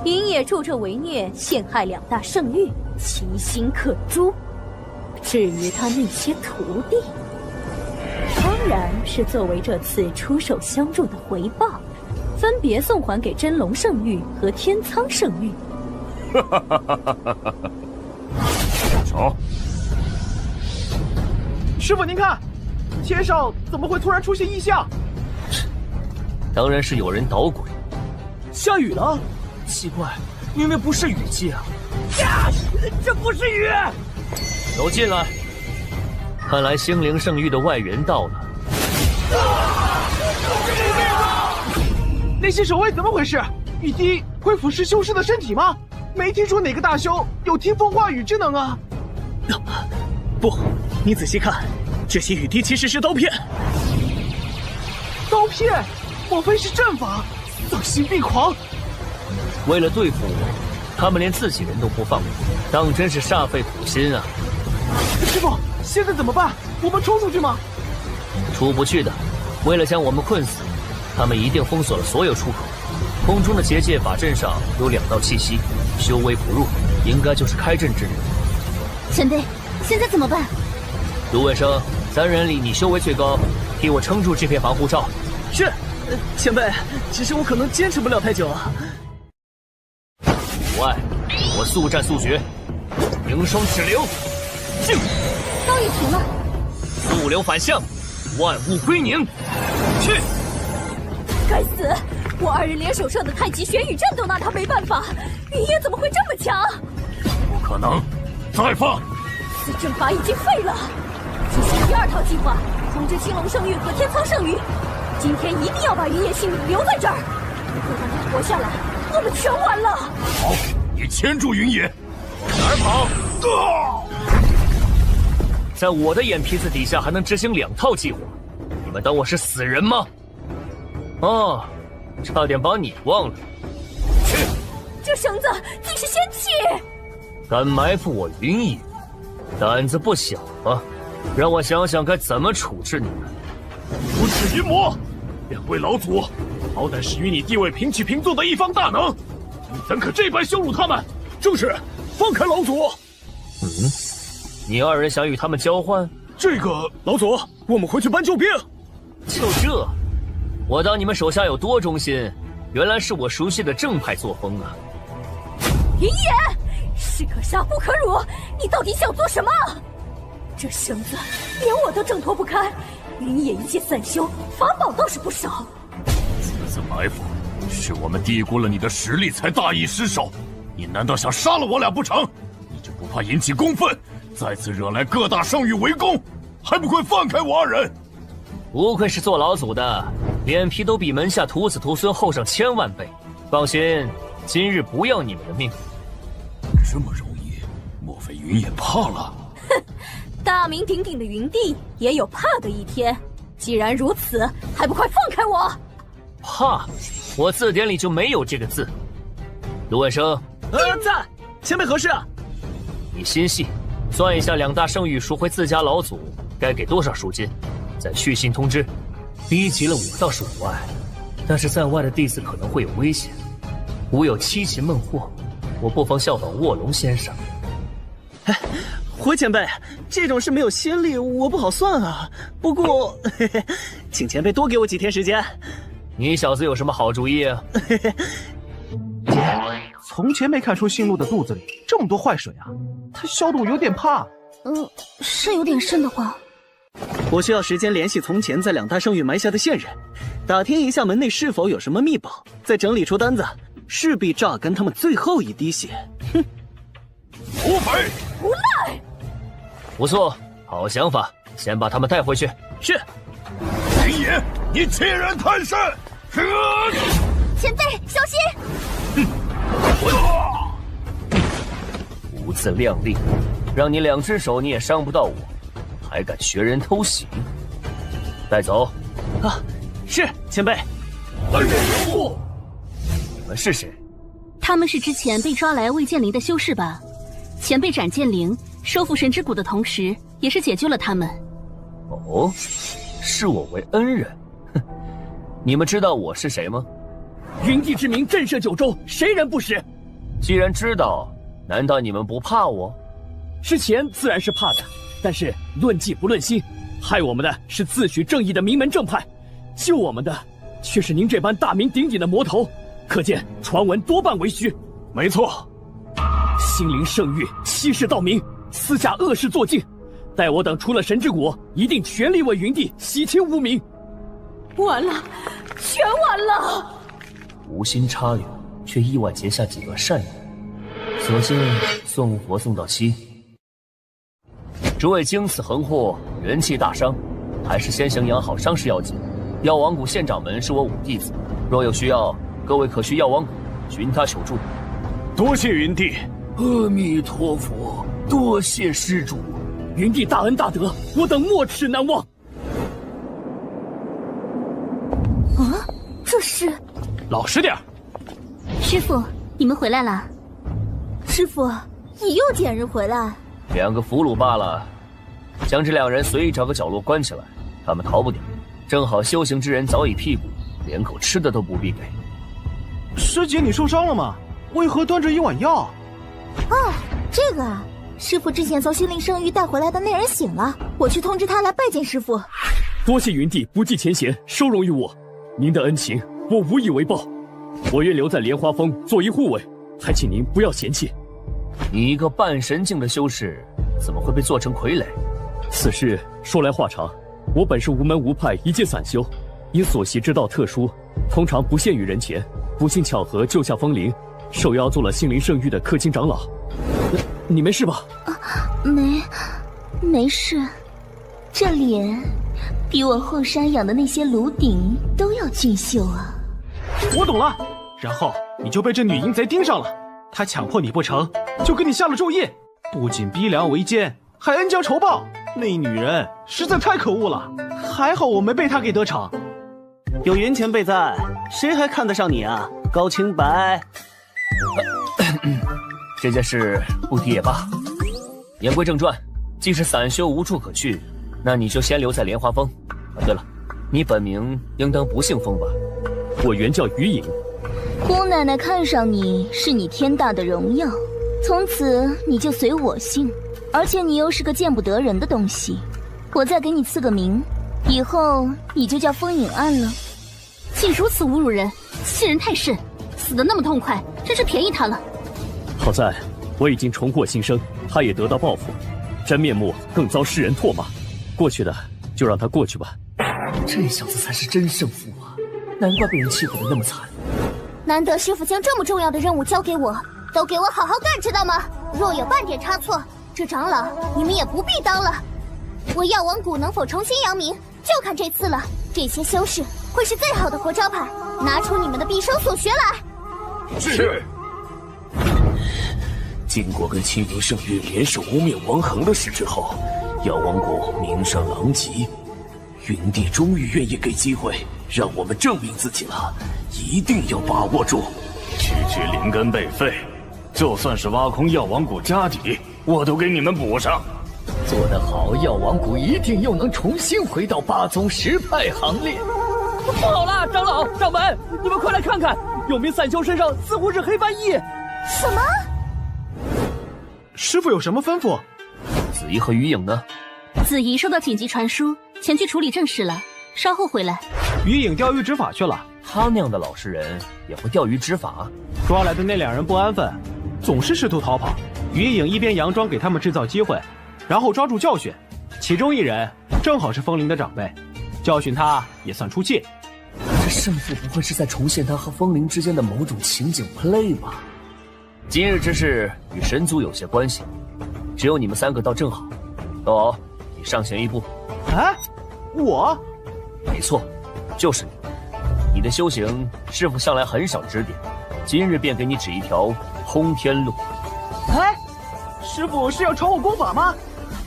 云野助纣为虐，陷害2大圣域，其心可诛。至于他那些徒弟，当然是作为这次出手相助的回报，分别送还给真龙圣域和天苍圣域。手。师傅您看，天上怎么会突然出现异象？当然是有人捣鬼。下雨了？奇怪，明明不是雨季啊！呀，这不是雨！都进来。看来星灵圣域的外援到了。那些守卫怎么回事？雨滴会腐蚀修士的身体吗？没听说哪个大修有听风化雨之能啊！不，你仔细看，这些雨滴其实是刀片。刀片？莫非是阵法？丧心病狂！为了对付我，他们连自己人都不放过，当真是煞费苦心啊！师傅，现在怎么办？我们冲出去吗？出不去的。为了将我们困死，他们一定封锁了所有出口。空中的结界法阵上有2道气息，修为不入，应该就是开阵之人。前辈，现在怎么办？卢问生，3人里你修为最高，替我撑住这片防护罩。是，前辈，只是我可能坚持不了太久啊。无碍，我速战速决，凝霜止流，进！刀也停了，速流反向，万物归宁，去！该死！我2人联手设的太极玄羽阵都拿他没办法，云野怎么会这么强？不可能！再放！此阵法已经废了。进行第2套计划，通知青龙圣域和天苍圣域，今天一定要把云野性命留在这儿。如果让他活下来，我们全完了。好，你牵住云野，哪儿跑？在我的眼皮子底下还能执行2套计划，你们当我是死人吗？哦，差点把你忘了。去！这绳子竟是仙气！敢埋伏我云野，胆子不小啊！让我想想该怎么处置你们。无耻淫魔！2位老祖，好歹是与你地位平起平坐的一方大能，你怎可这般羞辱他们？正是，放开老祖！你2人想与他们交换？这个老祖，我们回去搬救兵。就这？我当你们手下有多忠心，原来是我熟悉的正派作风啊！云野，士可杀不可辱，你到底想做什么？这绳子连我都挣脱不开，云野一介散修，法宝倒是不少。此次埋伏，是我们低估了你的实力才大意失手。你难道想杀了我俩不成？你就不怕引起公愤，再次惹来各大圣域围攻？还不快放开我二人！不愧是做老祖的，脸皮都比门下徒子徒孙厚上1000万倍。放心，今日不要你们的命。这么容易？莫非云野怕了？哼，大名鼎鼎的云帝也有怕的一天。既然如此，还不快放开我！怕？我字典里就没有这个字。卢万生，在。前辈何事啊？你心细，算一下2大圣域赎回自家老祖该给多少赎金，再去信通知。逼急了我倒是无碍，但是在外的弟子可能会有危险。吾有7擒孟获，我不妨效仿卧龙先生。回前辈，这种事没有先例，我不好算啊。不过，请前辈多给我几天时间。你小子有什么好主意啊？从前没看出姓陆的肚子里这么多坏水啊，他消毒有点怕。是有点瘆得慌。我需要时间联系从前在2大圣域埋下的线人，打听一下门内是否有什么秘宝，再整理出单子，势必榨干他们最后一滴血。哼！土匪！无赖！不错，好想法，先把他们带回去。是。云野，你欺人太甚！前辈，小心！不自量力，让你2只手你也伤不到我，还敢学人偷袭？带走。啊，是前辈。你们是谁？他们是之前被抓来喂剑灵的修士吧？前辈斩剑灵，收复神之谷的同时，也是解救了他们。哦，视我为恩人。哼，你们知道我是谁吗？云帝之名震慑9州，谁人不识？既然知道，难道你们不怕我？之前自然是怕的，但是论迹不论心，害我们的是自诩正义的名门正派，救我们的却是您这般大名鼎鼎的魔头，可见传闻多半为虚。没错，心灵圣域欺世盗名，私下恶事做尽，待我等出了神之谷，一定全力为云帝洗清污名。完了，全完了！无心插柳，却意外结下几段善缘。所幸送巫婆送到齐。诸位经此横祸，元气大伤，还是先行养好伤势要紧。药王谷县掌门是我5弟子，若有需要，各位可去药王谷寻他求助。多谢云帝。阿弥陀佛，多谢施主。云帝大恩大德，我等没齿难忘。啊，这是……老实点。师傅，你们回来了。师傅，你又捡人回来？2个俘虏罢了，将这2人随意找个角落关起来，他们逃不掉。正好修行之人早已辟谷，连口吃的都不必给。师姐，你受伤了吗？为何端着一碗药？哦，这个啊，师傅之前从心灵圣域带回来的那人醒了，我去通知他来拜见师傅。多谢云帝不计前嫌，收容于我，您的恩情我无以为报，我愿留在莲花峰做一护卫，还请您不要嫌弃。你一个半神境的修士，怎么会被做成傀儡？此事说来话长，我本是无门无派一介散修，因所习之道特殊，通常不现于人前，不幸巧合救下风灵，受邀做了心灵圣域的氪金长老。你没事吧？没事，这脸比我后山养的那些炉鼎都要俊秀啊。我懂了，然后你就被这女淫贼盯上了，她强迫你不成，就给你下了咒印，不仅逼良为奸，还恩将仇报。那女人实在太可恶了，还好我没被她给得逞。有云前辈在，谁还看得上你啊？高清白。这件事不提也罢。言归正传，既是散修无处可去，那你就先留在莲花峰。啊，对了，你本名应当不姓风吧？我原叫于隐。姑奶奶看上你是你天大的荣耀，从此你就随我姓，而且你又是个见不得人的东西，我再给你赐个名，以后你就叫风隐暗了。竟如此侮辱人，欺人太甚，死得那么痛快，真是便宜他了。好在我已经重获新生，他也得到报复，真面目更遭世人唾骂。过去的就让他过去吧。这小子才是真胜负啊！难怪被人欺负得那么惨。难得师傅将这么重要的任务交给我，都给我好好干，知道吗？若有半点差错，这长老你们也不必当了。我药王谷能否重新扬名，就看这次了。这些修士会是最好的活招牌，拿出你们的毕生所学来。是。经过跟青云圣域联手污蔑王恒的事之后，药王谷名声狼藉，云帝终于愿意给机会让我们证明自己了，一定要把握住。区区灵根被废，就算是挖空药王谷家底，我都给你们补上。做得好，药王谷一定又能重新回到八宗十派行列。不好了，长老、掌门，你们快来看看，有名散修身上似乎是黑斑翼。什么？师傅有什么吩咐？子怡和于影呢？子怡收到紧急传输，前去处理正事了，稍后回来。于影钓鱼执法去了。他那样的老实人也会钓鱼执法？抓来的那2人不安分，总是试图逃跑。于影一边佯装给他们制造机会，然后抓住教训。其中1人正好是风铃的长辈，教训他也算出气。这胜负不会是在重现他和风铃之间的某种情景 play 吧？今日之事与神族有些关系，只有你们3个到正好。高敖，你上前一步。啊，我？没错，就是你。你的修行，师傅向来很少指点，今日便给你指一条通天路。哎，师傅是要传我功法吗？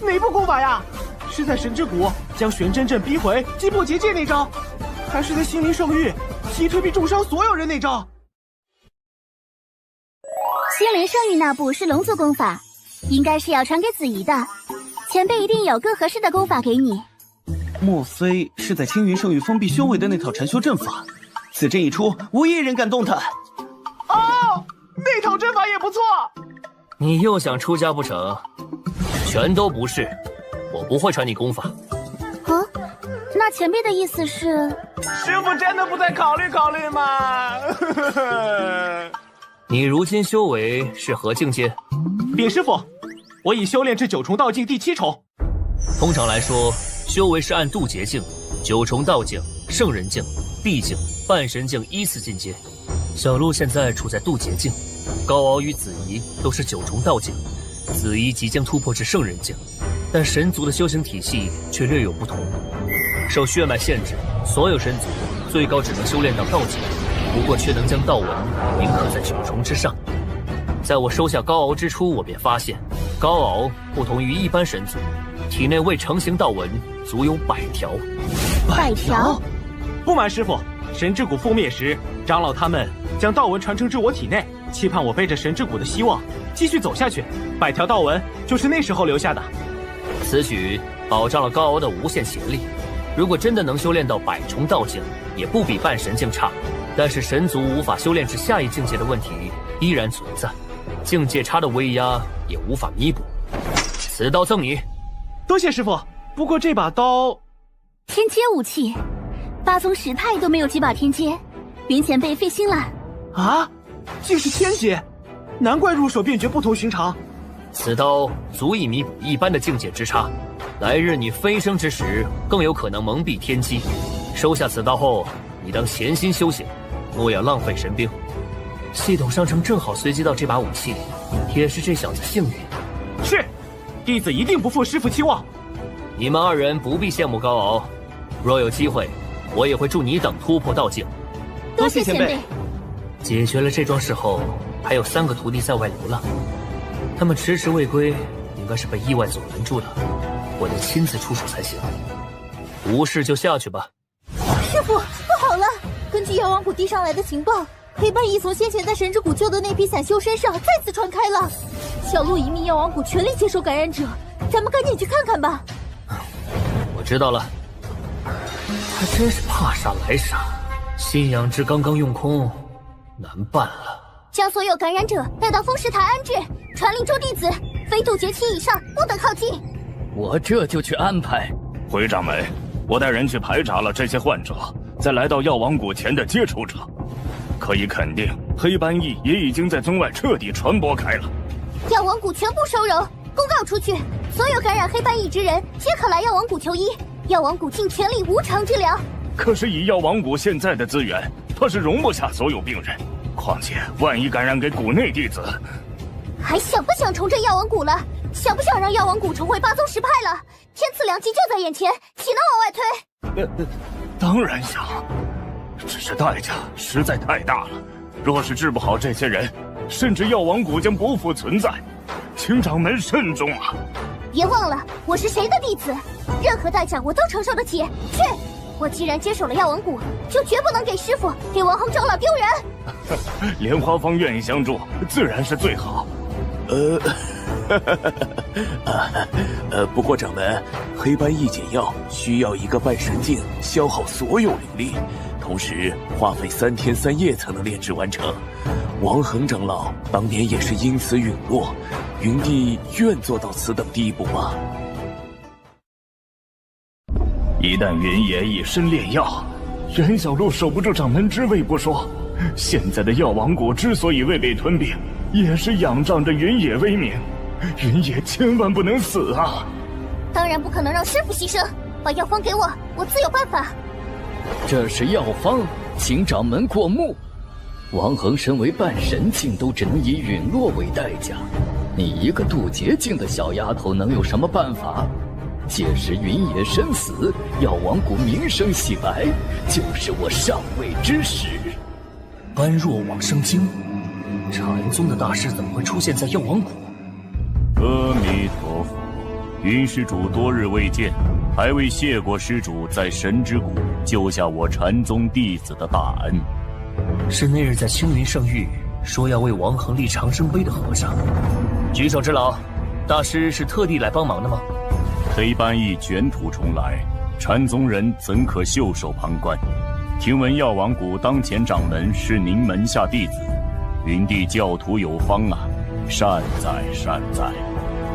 哪部功法呀？是在神之谷将玄真阵逼回击破结界那招，还是在心灵圣域击退并重伤所有人那招？心灵圣域那部是龙族功法，应该是要传给子怡的。前辈一定有更合适的功法给你。莫非是在青云圣域封闭修为的那套禅修阵法？此阵一出，无一人敢动弹。哦，那套阵法也不错。你又想出家不成？全都不是，我不会传你功法。啊，那前辈的意思是？师傅真的不再考虑考虑吗？你如今修为是何境界？禀师傅，我已修炼至9重道境第7重。通常来说，修为是按渡劫境、9重道境、圣人境、地境、半神境依次进阶。小鹿现在处在渡劫境，高敖与子怡都是9重道境，子怡即将突破至圣人境，但神族的修行体系却略有不同。受血脉限制，所有神族最高只能修炼到道境，不过却能将道纹铭刻在9重之上。在我收下高敖之初，我便发现，高敖不同于一般神族，体内未成形道纹足有100条。100条？不瞒师傅，神之谷覆灭时，长老他们将道纹传承至我体内，期盼我背着神之谷的希望继续走下去。100条道纹就是那时候留下的。此举保障了高敖的无限潜力。如果真的能修炼到100重道境，也不比半神境差。但是神族无法修炼至下一境界的问题依然存在，境界差的威压也无法弥补。此刀赠你。多谢师傅。不过这把刀，天阶武器，8宗10派都没有几把天阶，云前辈费心了。啊，竟是天阶，难怪入手便觉不同寻常。此刀足以弥补一般的境界之差，来日你飞升之时，更有可能蒙蔽天机。收下此刀后，你当潜心修行，莫要浪费神兵。系统商城正好随机到这把武器，也是这小子幸运。是，弟子一定不负师傅期望。你们2人不必羡慕高敖，若有机会，我也会助你等突破道境。多谢前辈。解决了这桩事后，还有3个徒弟在外流浪，他们迟迟未归，应该是被意外所拦住了。我得亲自出手才行。无事就下去吧。师傅，不好了！根据药王谷递上来的情报，黑斑翼从先前在神之谷救的那批散修身上再次传开了。小鹿一命药王谷全力接收感染者，咱们赶紧去看看吧。我知道了。还真是怕杀来杀，信仰之刚刚用空，难办了。将所有感染者带到风石台安置，传令诸弟子，非渡劫期以上不得靠近。我这就去安排。回掌门，我带人去排查了这些患者在来到药王谷前的接触者，可以肯定黑斑翼也已经在宗外彻底传播开了。药王谷全部收容，公告出去，所有感染黑斑翼之人皆可来药王谷求医，药王谷尽全力无偿治疗。可是以药王谷现在的资源，它是容不下所有病人，况且万一感染给谷内弟子，还想不想重振药王谷了？想不想让药王谷重回八宗十派了？天赐良机就在眼前，岂能往外推？当然想，只是代价实在太大了。若是治不好这些人，甚至药王谷将不复存在，请掌门慎重啊！别忘了我是谁的弟子，任何代价我都承受得起。去，我既然接手了药王谷，就绝不能给师傅、给王恒长老丢人。莲花坊愿意相助，自然是最好。不过掌门，黑斑翼解药需要一个半神境消耗所有灵力，同时花费3天3夜才能炼制完成。王恒长老当年也是因此陨落，云帝愿做到此等地步吗？一旦云爷以身炼药，袁小璐守不住掌门之位不说，现在的药王谷之所以未被吞并，也是仰仗着云野威名。云野千万不能死啊！当然不可能让师傅牺牲，把药方给我，我自有办法。这是药方，请掌门过目。王恒身为半神境，都只能以陨落为代价，你一个渡劫境的小丫头能有什么办法？届时云野身死，药王谷名声洗白，就是我上位之时。般若往生经，禅宗的大师怎么会出现在药王谷？阿弥陀佛，云施主多日未见，还未谢过施主在神之谷救下我禅宗弟子的大恩。是那日在青云圣域说要为王恒立长生碑的和尚。举手之劳，大师是特地来帮忙的吗？黑斑翼卷土重来，禅宗人怎可袖手旁观？听闻药王谷当前掌门是您门下弟子，云帝教徒有方啊，善哉善哉。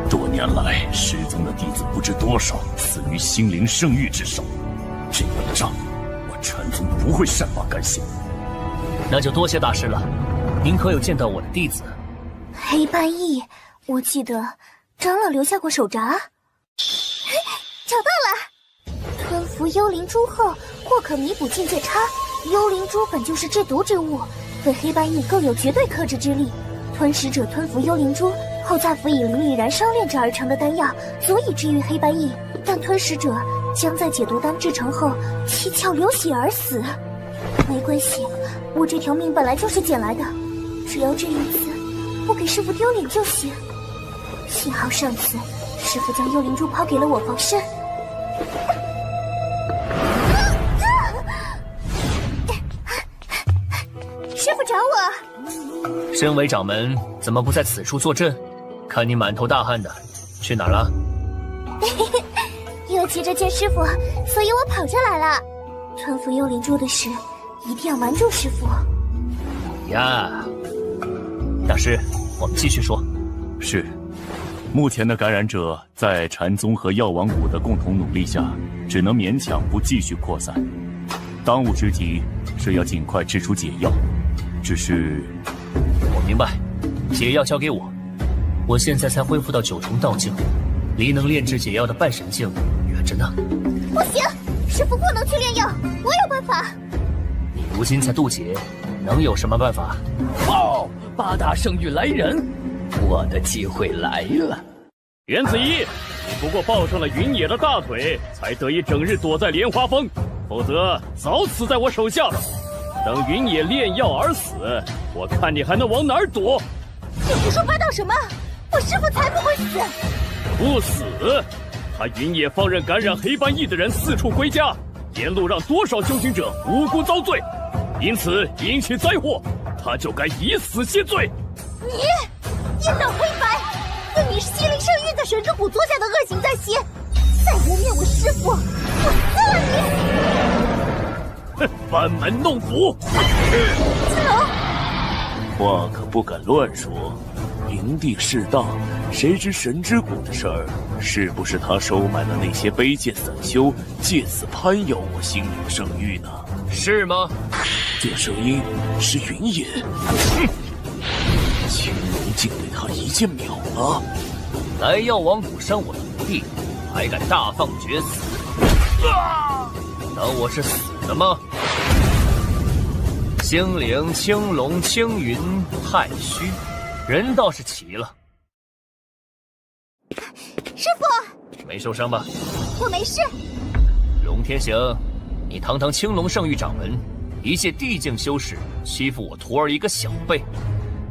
多年来，师宗的弟子不知多少死于心灵圣域之手，这样的账，我禅宗不会善罢甘休。那就多谢大师了，您可有见到我的弟子？黑斑翼，我记得长老留下过手札。找到了！吞服幽灵珠后，或可弥补境界差。幽灵珠本就是制毒之物，对黑斑翼更有绝对克制之力。吞食者吞服幽灵珠后，再辅以灵力燃烧炼制而成的丹药，足以治愈黑斑翼。但吞食者将在解毒丹制成后七窍流血而死。没关系，我这条命本来就是捡来的，只要这一次不给师傅丢脸就行。幸好上次师傅将幽灵珠抛给了我防身。师傅找我。身为掌门，怎么不在此处坐镇？看你满头大汗的，去哪儿了？因为急着见师傅，所以我跑这来了。吞服幽灵珠的事，一定要瞒住师傅。呀，大师，我们继续说。是，目前的感染者在禅宗和药王谷的共同努力下，只能勉强不继续扩散。当务之急是要尽快制出解药。只是，我明白，解药交给我。我现在才恢复到9重道境，离能炼制解药的半神境远着呢。不行，师傅不能去炼药，我有办法。你如今才渡劫，能有什么办法？报，8大圣域来人，我的机会来了。袁子怡，你不过抱上了云野的大腿，才得以整日躲在莲花峰，否则早死在我手下了。等云野炼药而死，我看你还能往哪儿躲？你胡说八道什么？我师傅才不会死！不死？他云野放任感染黑斑翼的人四处归家，沿路让多少修行者无辜遭罪，因此引起灾祸，他就该以死谢罪。你颠倒黑白，对你是西陵圣域在神之谷做下的恶行在先，再污蔑我师傅，我撕了你！哼，班门弄斧！话可不敢乱说，营地适当，谁知神之谷的事儿，是不是他收买了那些卑贱散修，借此攀咬我心灵圣域呢？是吗？这声音是云野。青龙竟被他一剑秒了。来药王谷伤我徒弟，还敢大放厥词？当我是死的吗？星灵、青龙、青云、太虚，人倒是齐了。师傅，没受伤吧？我没事。龙天行，你堂堂青龙圣域掌门，一介地境修士，欺负我徒儿一个小辈，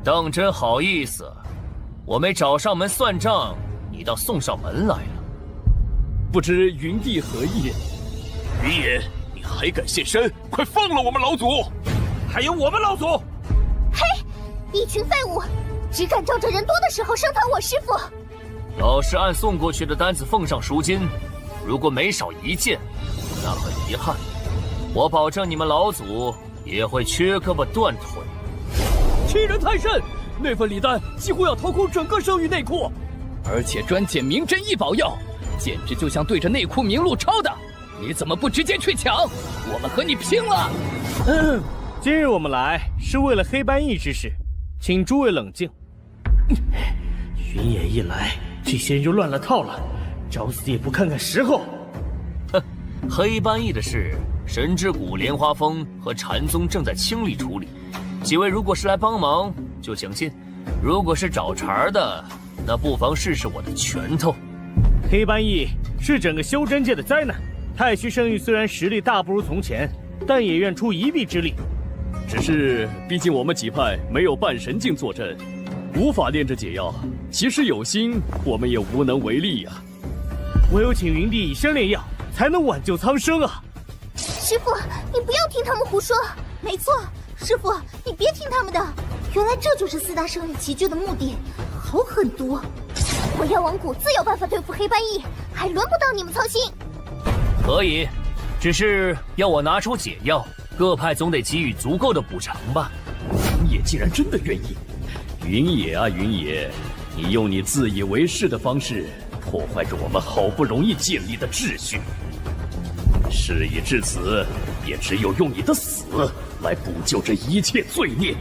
当真好意思？我没找上门算账，你倒送上门来了。不知云帝何意？云野，你还敢现身？快放了我们老祖！还有我们老祖！嘿，一群废物，只敢仗着人多的时候声讨我师父。老师按送过去的单子奉上赎金，如果没少一件，那很遗憾，我保证你们老祖也会缺胳膊断腿。欺人太甚！那份礼单几乎要掏空整个圣域内库，而且专捡名珍异宝药，简直就像对着内库明路抄的。你怎么不直接去抢？我们和你拼了！今日我们来是为了黑斑翼之事，请诸位冷静。云野一来，这些人就乱了套了，找死也不看看时候。哼，黑斑翼的事，神之谷、莲花峰和禅宗正在倾力处理。几位如果是来帮忙，就请进；如果是找茬的，那不妨试试我的拳头。黑斑翼是整个修真界的灾难，太虚圣域虽然实力大不如从前，但也愿出一臂之力。只是，毕竟我们几派没有半神境坐镇，无法炼制解药。即使有心，我们也无能为力呀。唯有请云帝以身炼药，才能挽救苍生啊！师父，你不要听他们胡说。没错，师父，你别听他们的。原来这就是四大圣域齐聚的目的，好狠毒！我药王谷自有办法对付黑斑翼，还轮不到你们操心。可以，只是要我拿出解药，各派总得给予足够的补偿吧。云野既然真的愿意，云野啊云野，你用你自以为是的方式破坏着我们好不容易建立的秩序。事已至此，也只有用你的死来补救这一切罪孽。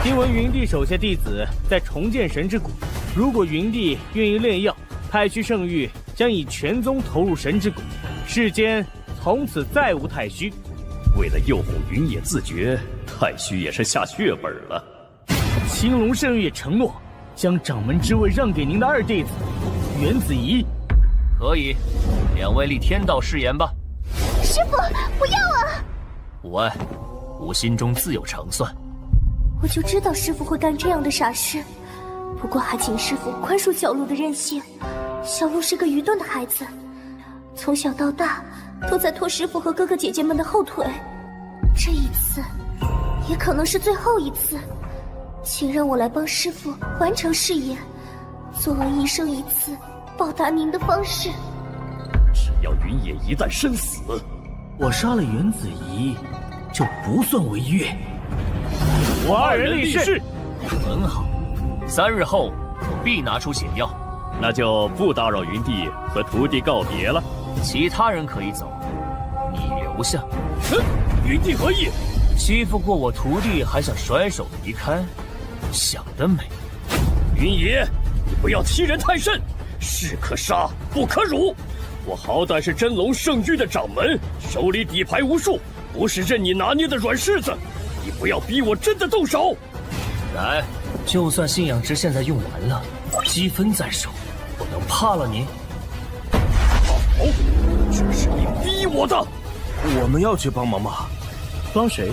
听闻云帝手下弟子在重建神之谷，如果云帝愿意炼药，太虚圣域将以全宗投入神之谷，世间从此再无太虚。为了诱哄云野自绝，太虚也是下血本了。青龙圣域也承诺将掌门之位让给您的二弟子袁子怡。可以，两位立天道誓言吧。师父，不要啊！无碍，吾心中自有成算。我就知道师父会干这样的傻事，不过还请师父宽恕小鹿的任性。小鹿是个愚钝的孩子，从小到大都在拖师父和哥哥姐姐们的后腿。这一次，也可能是最后一次，请让我来帮师父完成誓言，作为一生一次报答您的方式。只要云野一旦身死，我杀了袁子怡，就不算违约。我二人立誓。很好，3日后我必拿出解药。那就不打扰云帝和徒弟告别了。其他人可以走，你留下。云帝何意？欺负过我徒弟还想甩手离开，想得美！云野，你不要欺人太甚，士可杀不可辱。我好歹是真龙圣域的掌门，手里底牌无数，不是任你拿捏的软柿子。你不要逼我真的动手。来，就算信仰值现在用完了，积分在手，我能怕了你？好，这是你逼我的。我们要去帮忙吗？帮谁？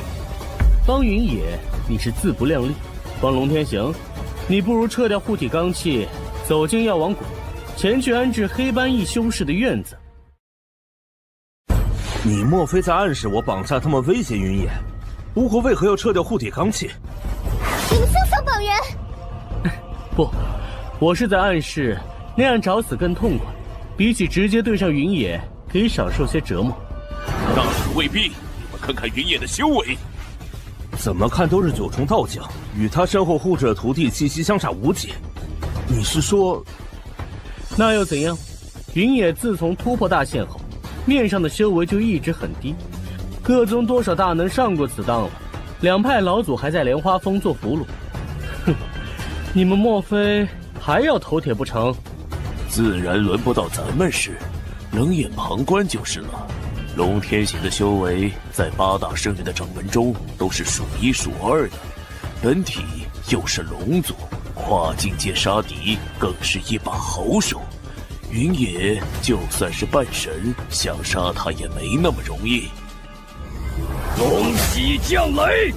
帮云野，你是自不量力；帮龙天行，你不如撤掉护体罡气，走进药王谷，前去安置黑斑翼修士的院子。你莫非在暗示我绑架他们威胁云野？巫国为何要撤掉护体罡气？你们休想绑人！不，我是在暗示那样找死更痛快，比起直接对上云野，可以少受些折磨。那是未必，你们看看云野的修为，怎么看都是九重道境，与他身后护着徒弟气息相差无几。你是说？那又怎样？云野自从突破大限后，面上的修为就一直很低，各宗多少大能上过此当了，两派老祖还在莲花峰做俘虏。哼，你们莫非还要头铁不成？自然轮不到咱们使，冷眼旁观就是了。龙天行的修为在8大圣人的掌门中都是数1数2的，本体又是龙族，跨境界杀敌更是一把好手。云野就算是半神，想杀他也没那么容易。龙喜降雷！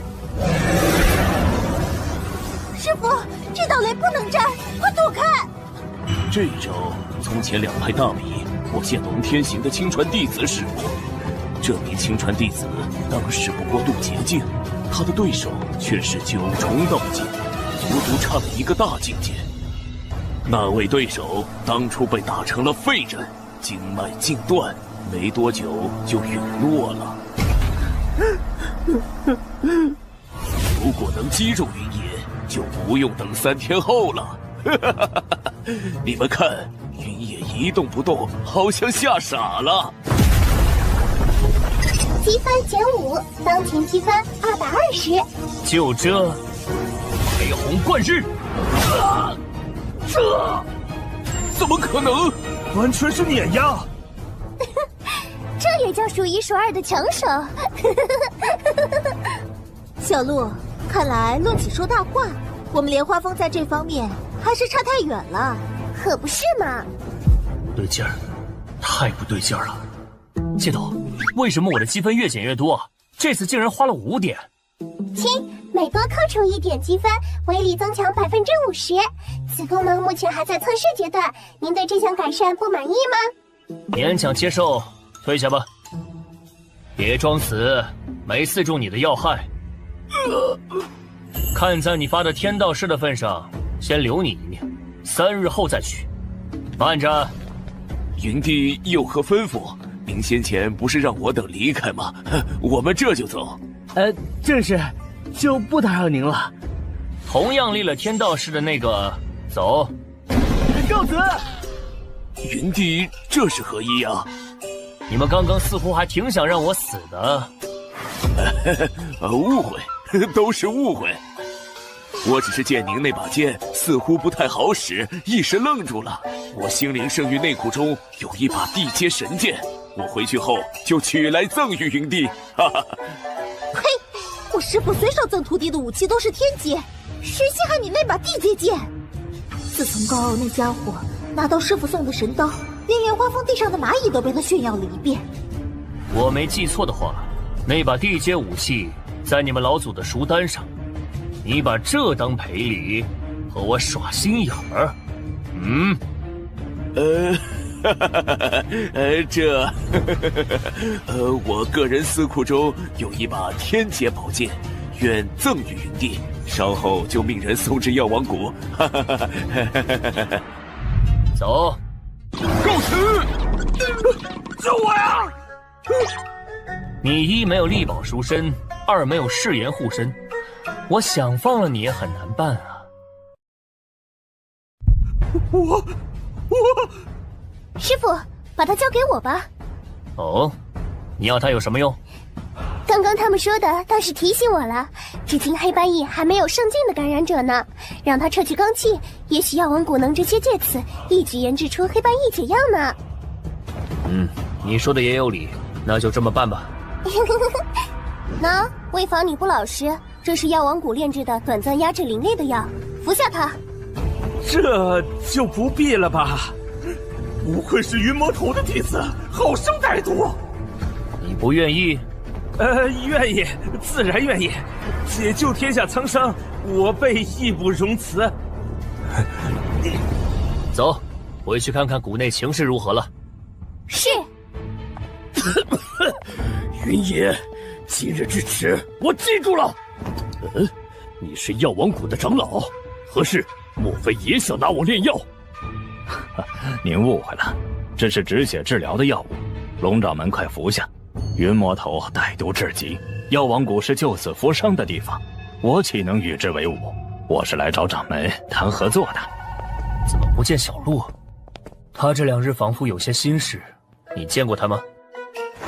师傅，这道雷不能战，快躲开！这一招从前两派大比，我见龙天行的亲传弟子使过。这名亲传弟子当时不过渡劫境，他的对手却是9重道境，足足差了一个大境界。那位对手当初被打成了废人，经脉尽断，没多久就陨落了。如果能击中云野，就不用等3天后了。你们看，云野一动不动，好像吓傻了。积分减5，当前积分220。就这，黑红贯日！这怎么可能？完全是碾压！这也叫数1数2的强手。小鹿，看来论起说大话，我们莲花峰在这方面还是差太远了。可不是嘛？不对劲儿，太不对劲儿了。谢头，为什么我的积分越减越多？这次竟然花了5点。亲，每多扣除1点积分，威力增强50%。此功能目前还在测试阶段，您对这项改善不满意吗？勉强接受，退下吧。别装死，没刺中你的要害。看在你发的天道誓的份上，先留你一命，3日后再取。慢着，云帝有何吩咐？您先前不是让我等离开吗？我们这就走。正是，就不打扰您了。同样立了天道誓的那个，走。告辞。云帝这是何意啊？你们刚刚似乎还挺想让我死的。误会，都是误会。我只是见您那把剑似乎不太好使，一时愣住了。我心灵圣域内库中有一把地阶神剑，我回去后就取来赠予云帝。哈哈。嘿，我师父随手赠徒弟的武器都是天阶，谁稀罕你那把地阶剑？自从高傲那家伙拿到师父送的神刀，连莲花峰地上的蚂蚁都被他炫耀了一遍。我没记错的话，那把地阶武器在你们老祖的赎单上，你把这当赔礼，和我耍心眼儿？我个人司库中有一把天阶宝剑，愿赠予云帝，稍后就命人送至药王谷。走。告辞！救我呀！你1没有力宝赎身，2没有誓言护身，我想放了你也很难办啊。我，师傅，把它交给我吧。哦，你要它有什么用？刚刚他们说的倒是提醒我了，至今黑斑翼还没有上境的感染者呢，让他撤去罡气，也许药王谷能直接借此一举研制出黑斑翼解药呢。你说的也有理，那就这么办吧。喏，为防你不老实，这是药王谷炼制的短暂压制灵力的药，服下它。这就不必了吧？不愧是云魔头的弟子，好生歹毒。你不愿意？愿意，自然愿意。解救天下苍生，我辈义不容辞。走，回去看看谷内情势如何了。是。云野，今日之耻，我记住了。你是药王谷的长老，何事？莫非也想拿我炼药？您误会了，这是止血治疗的药物，龙掌门快服下。云魔头歹毒至极，药王谷是救死扶伤的地方，我岂能与之为伍？我是来找掌门谈合作的。怎么不见小鹿？他这2日仿佛有些心事，你见过他吗？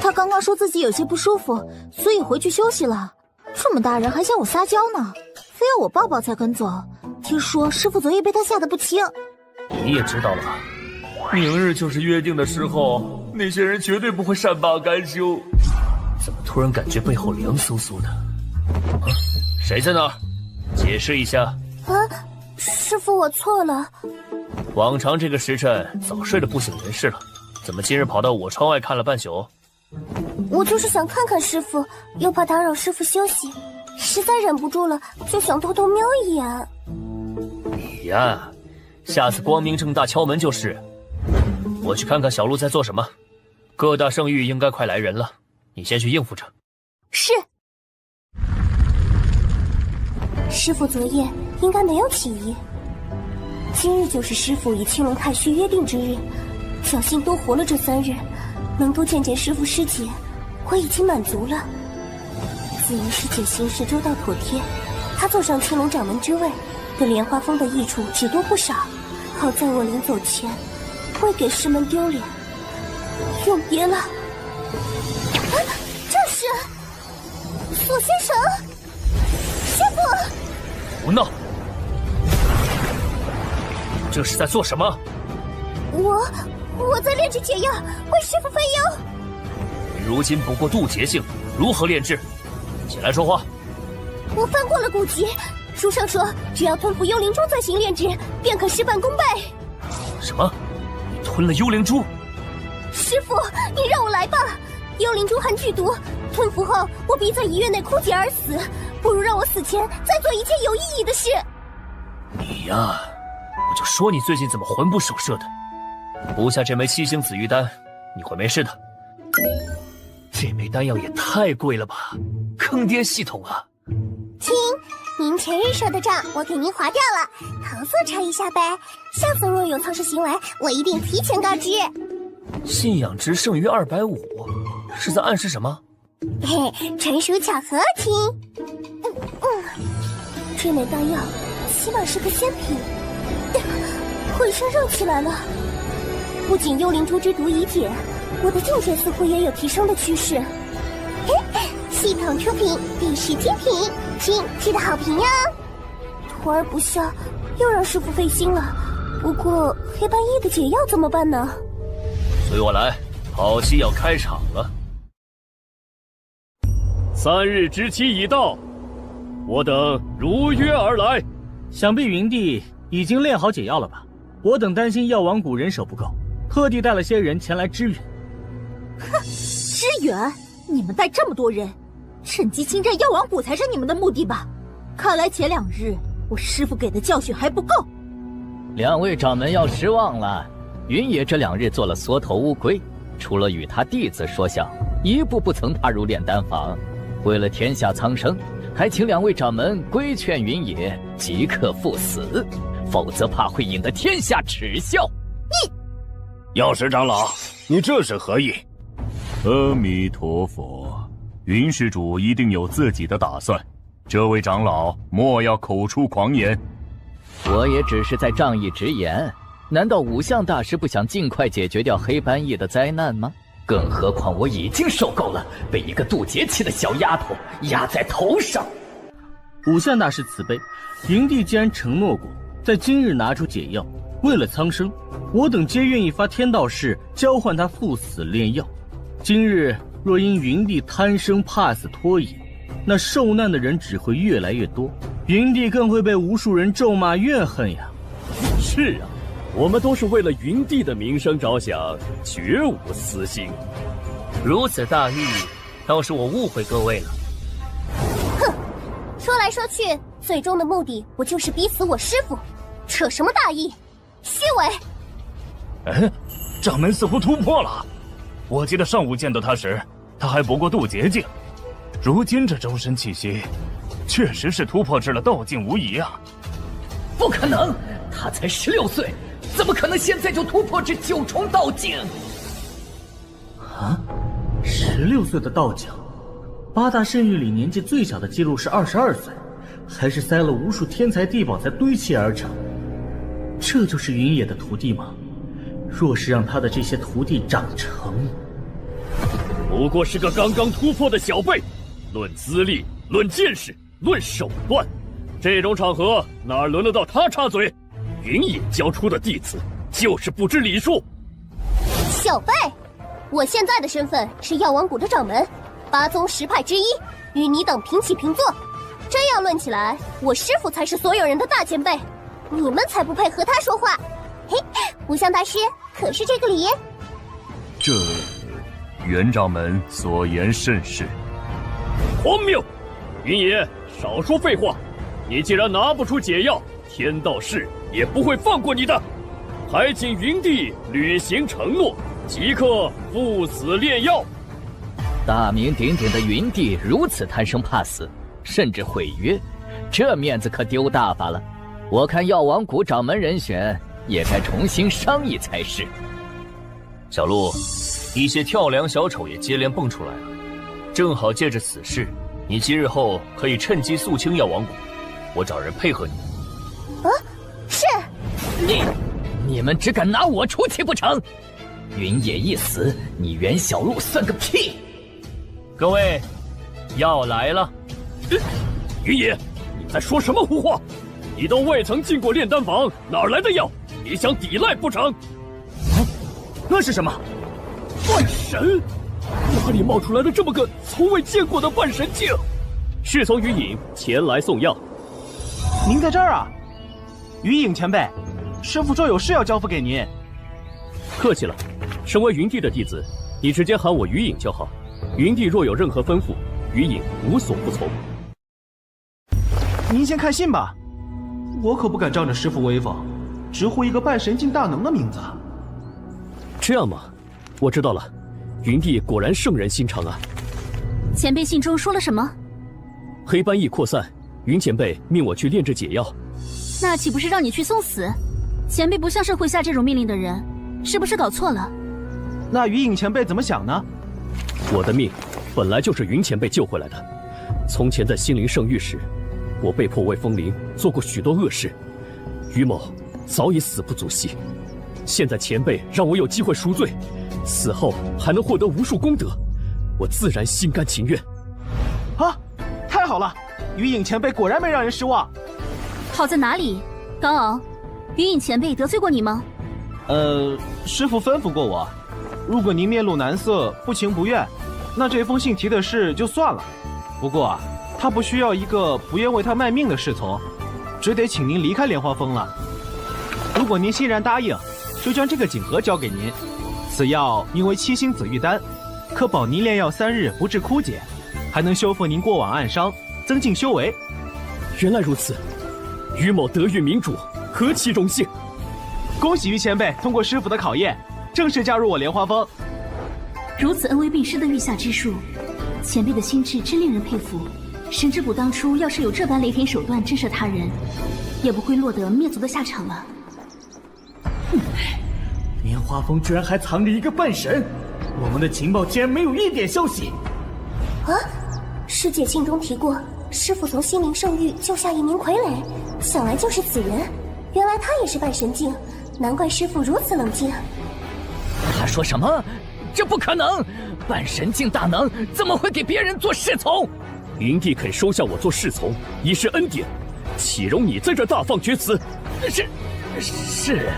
他他刚刚说自己有些不舒服，所以回去休息了。这么大人还向我撒娇呢，非要我抱抱才肯走。听说师傅昨夜被他吓得不轻。你也知道了，明日就是约定的时候，那些人绝对不会善罢甘休。怎么突然感觉背后凉飕飕的？啊，谁在那儿？解释一下。啊，师傅，我错了。往常这个时辰早睡的不省人事了，怎么今日跑到我窗外看了半宿？我就是想看看师傅，又怕打扰师傅休息，实在忍不住了，就想偷偷瞄一眼。你呀，下次光明正大敲门就是。我去看看小鹿在做什么。各大圣域应该快来人了，你先去应付着。是。师傅昨夜应该没有起疑。今日就是师傅与青龙太虚约定之日，侥幸多活了这3日，能多见见师傅师姐，我已经满足了。自然师姐行事周到妥帖，她坐上青龙掌门之位，对莲花峰的益处只多不少。好在我临走前未给师门丢脸，永别了。啊，这是索先生，师傅！胡闹！这是在做什么？我在炼制解药，为师傅分忧。你如今不过渡劫境，如何炼制？起来说话。我翻过了古籍，书上说，只要吞服幽灵珠再行炼制，便可事半功倍。什么？你吞了幽灵珠？师傅，你让我来吧。幽灵珠含剧毒，吞服后我必在1月内枯竭而死。不如让我死前再做一件有意义的事。你呀，我就说你最近怎么魂不守舍的。服下这枚7星紫玉丹，你会没事的。这枚丹药也太贵了吧，坑爹系统啊！亲，您前日赊的账我给您划掉了，搪塞查一下呗。下次若有仓事行为，我一定提前告知。信仰值剩余250，是在暗示什么？嘿，纯属巧合，亲。这枚丹药起码是个仙品，浑身热起来了。不仅幽灵珠之毒已解，我的境界似乎也有提升的趋势。系统出品第10精品，亲记得好评哟。徒儿不孝，又让师傅费心了。不过黑斑翼的解药怎么办呢？随我来，好戏要开场了。3日之期已到，我等如约而来。想必云帝已经炼好解药了吧？我等担心药王谷人手不够，特地带了些人前来支援。哼，支援？你们带这么多人，趁机侵占药王谷才是你们的目的吧？看来前2日我师父给的教训还不够。2位掌门要失望了，云野这2日做了缩头乌龟，除了与他弟子说笑，一步不曾踏入炼丹房。为了天下苍生，还请2位掌门规劝云野即刻赴死，否则怕会引得天下耻笑。药师长老，你这是何意？阿弥陀佛，云施主一定有自己的打算，这位长老莫要口出狂言。我也只是在仗义直言，难道五相大师不想尽快解决掉黑斑翼的灾难吗？更何况我已经受够了被一个渡劫期的小丫头压在头上。五相大师慈悲，云帝既然承诺过在今日拿出解药，为了苍生，我等皆愿意发天道誓交换他赴死炼药。今日若因云帝贪生怕死拖延，那受难的人只会越来越多，云帝更会被无数人咒骂怨恨呀。是啊，我们都是为了云帝的名声着想，绝无私心。如此大义，倒是我误会各位了。哼，说来说去，最终的目的不就是逼死我师父？扯什么大义？虚伪！掌门似乎突破了。我记得上午见到他时，他还不过渡劫境，如今这周身气息，确实是突破至了道境无疑啊！不可能，他才16岁，怎么可能现在就突破至9重道境？啊，16岁的道境，8大圣域里年纪最小的记录是22岁，还是塞了无数天才地宝才堆砌而成。这就是云野的徒弟吗？若是让他的这些徒弟长成……不过是个刚刚突破的小辈，论资历，论见识，论手段，这种场合哪轮得到他插嘴？云野教出的弟子就是不知礼数。小辈，我现在的身份是药王谷的掌门，8宗10派之一，与你等平起平坐。这样论起来，我师父才是所有人的大前辈，你们才不配和他说话。嘿，无相大师，可是这个礼？这袁掌门所言甚是。荒谬！云野，少说废话！你既然拿不出解药，天道市也不会放过你的。还请云帝履行承诺，即刻赴死炼药。大名鼎鼎的云帝如此贪生怕死，甚至毁约，这面子可丢大发了。我看药王谷掌门人选也该重新商议才是。小鹿，一些跳梁小丑也接连蹦出来了，正好借着此事，你今日后可以趁机肃清药王谷，我找人配合你。是。你们只敢拿我出气不成？云野一死，你袁小鹿算个屁！各位，药来了。云野，你在说什么胡话？你都未曾进过炼丹房，哪来的药？你想抵赖不成？那是什么？半神？哪里冒出来了这么个从未见过的半神境？是从云隐前来送药。您在这儿啊？云影前辈，师父说有事要交付给您。客气了，身为云帝的弟子，你直接喊我云影就好。云帝若有任何吩咐，云影无所不从。您先看信吧，我可不敢仗着师父威风，直呼一个半神境大能的名字。这样吗？我知道了，云帝果然圣人心肠啊。前辈信中说了什么？黑斑疫扩散，云前辈命我去炼制解药。那岂不是让你去送死？前辈不像是会下这种命令的人，是不是搞错了？那云影前辈怎么想呢？我的命本来就是云前辈救回来的。从前在心灵圣域时，我被迫为风灵做过许多恶事，于某早已死不足惜。现在前辈让我有机会赎罪，死后还能获得无数功德，我自然心甘情愿。啊，太好了！云影前辈果然没让人失望。好在哪里？高傲，云影前辈得罪过你吗？师父吩咐过我，如果您面露难色，不情不愿，那这封信提的事就算了。不过他不需要一个不愿为他卖命的侍从，只得请您离开莲花峰了。如果您欣然答应，就将这个锦盒交给您。此药名为7星紫玉丹，可保您炼药3日不致枯竭，还能修复您过往暗伤，增进修为。原来如此，于某得遇明主，何其荣幸！恭喜于前辈通过师傅的考验，正式加入我莲花峰。如此恩威并施的御下之术，前辈的心智真令人佩服。神之谷当初要是有这般雷霆手段震慑他人，也不会落得灭族的下场了。莲花峰居然还藏着一个半神，我们的情报竟然没有一点消息。啊！师姐信中提过，师父从心灵圣域救下一名傀儡，想来就是此人。原来他也是半神境，难怪师父如此冷静。他说什么？这不可能！半神境大能怎么会给别人做侍从？云帝肯收下我做侍从，已是恩典，岂容你在这大放厥词？是。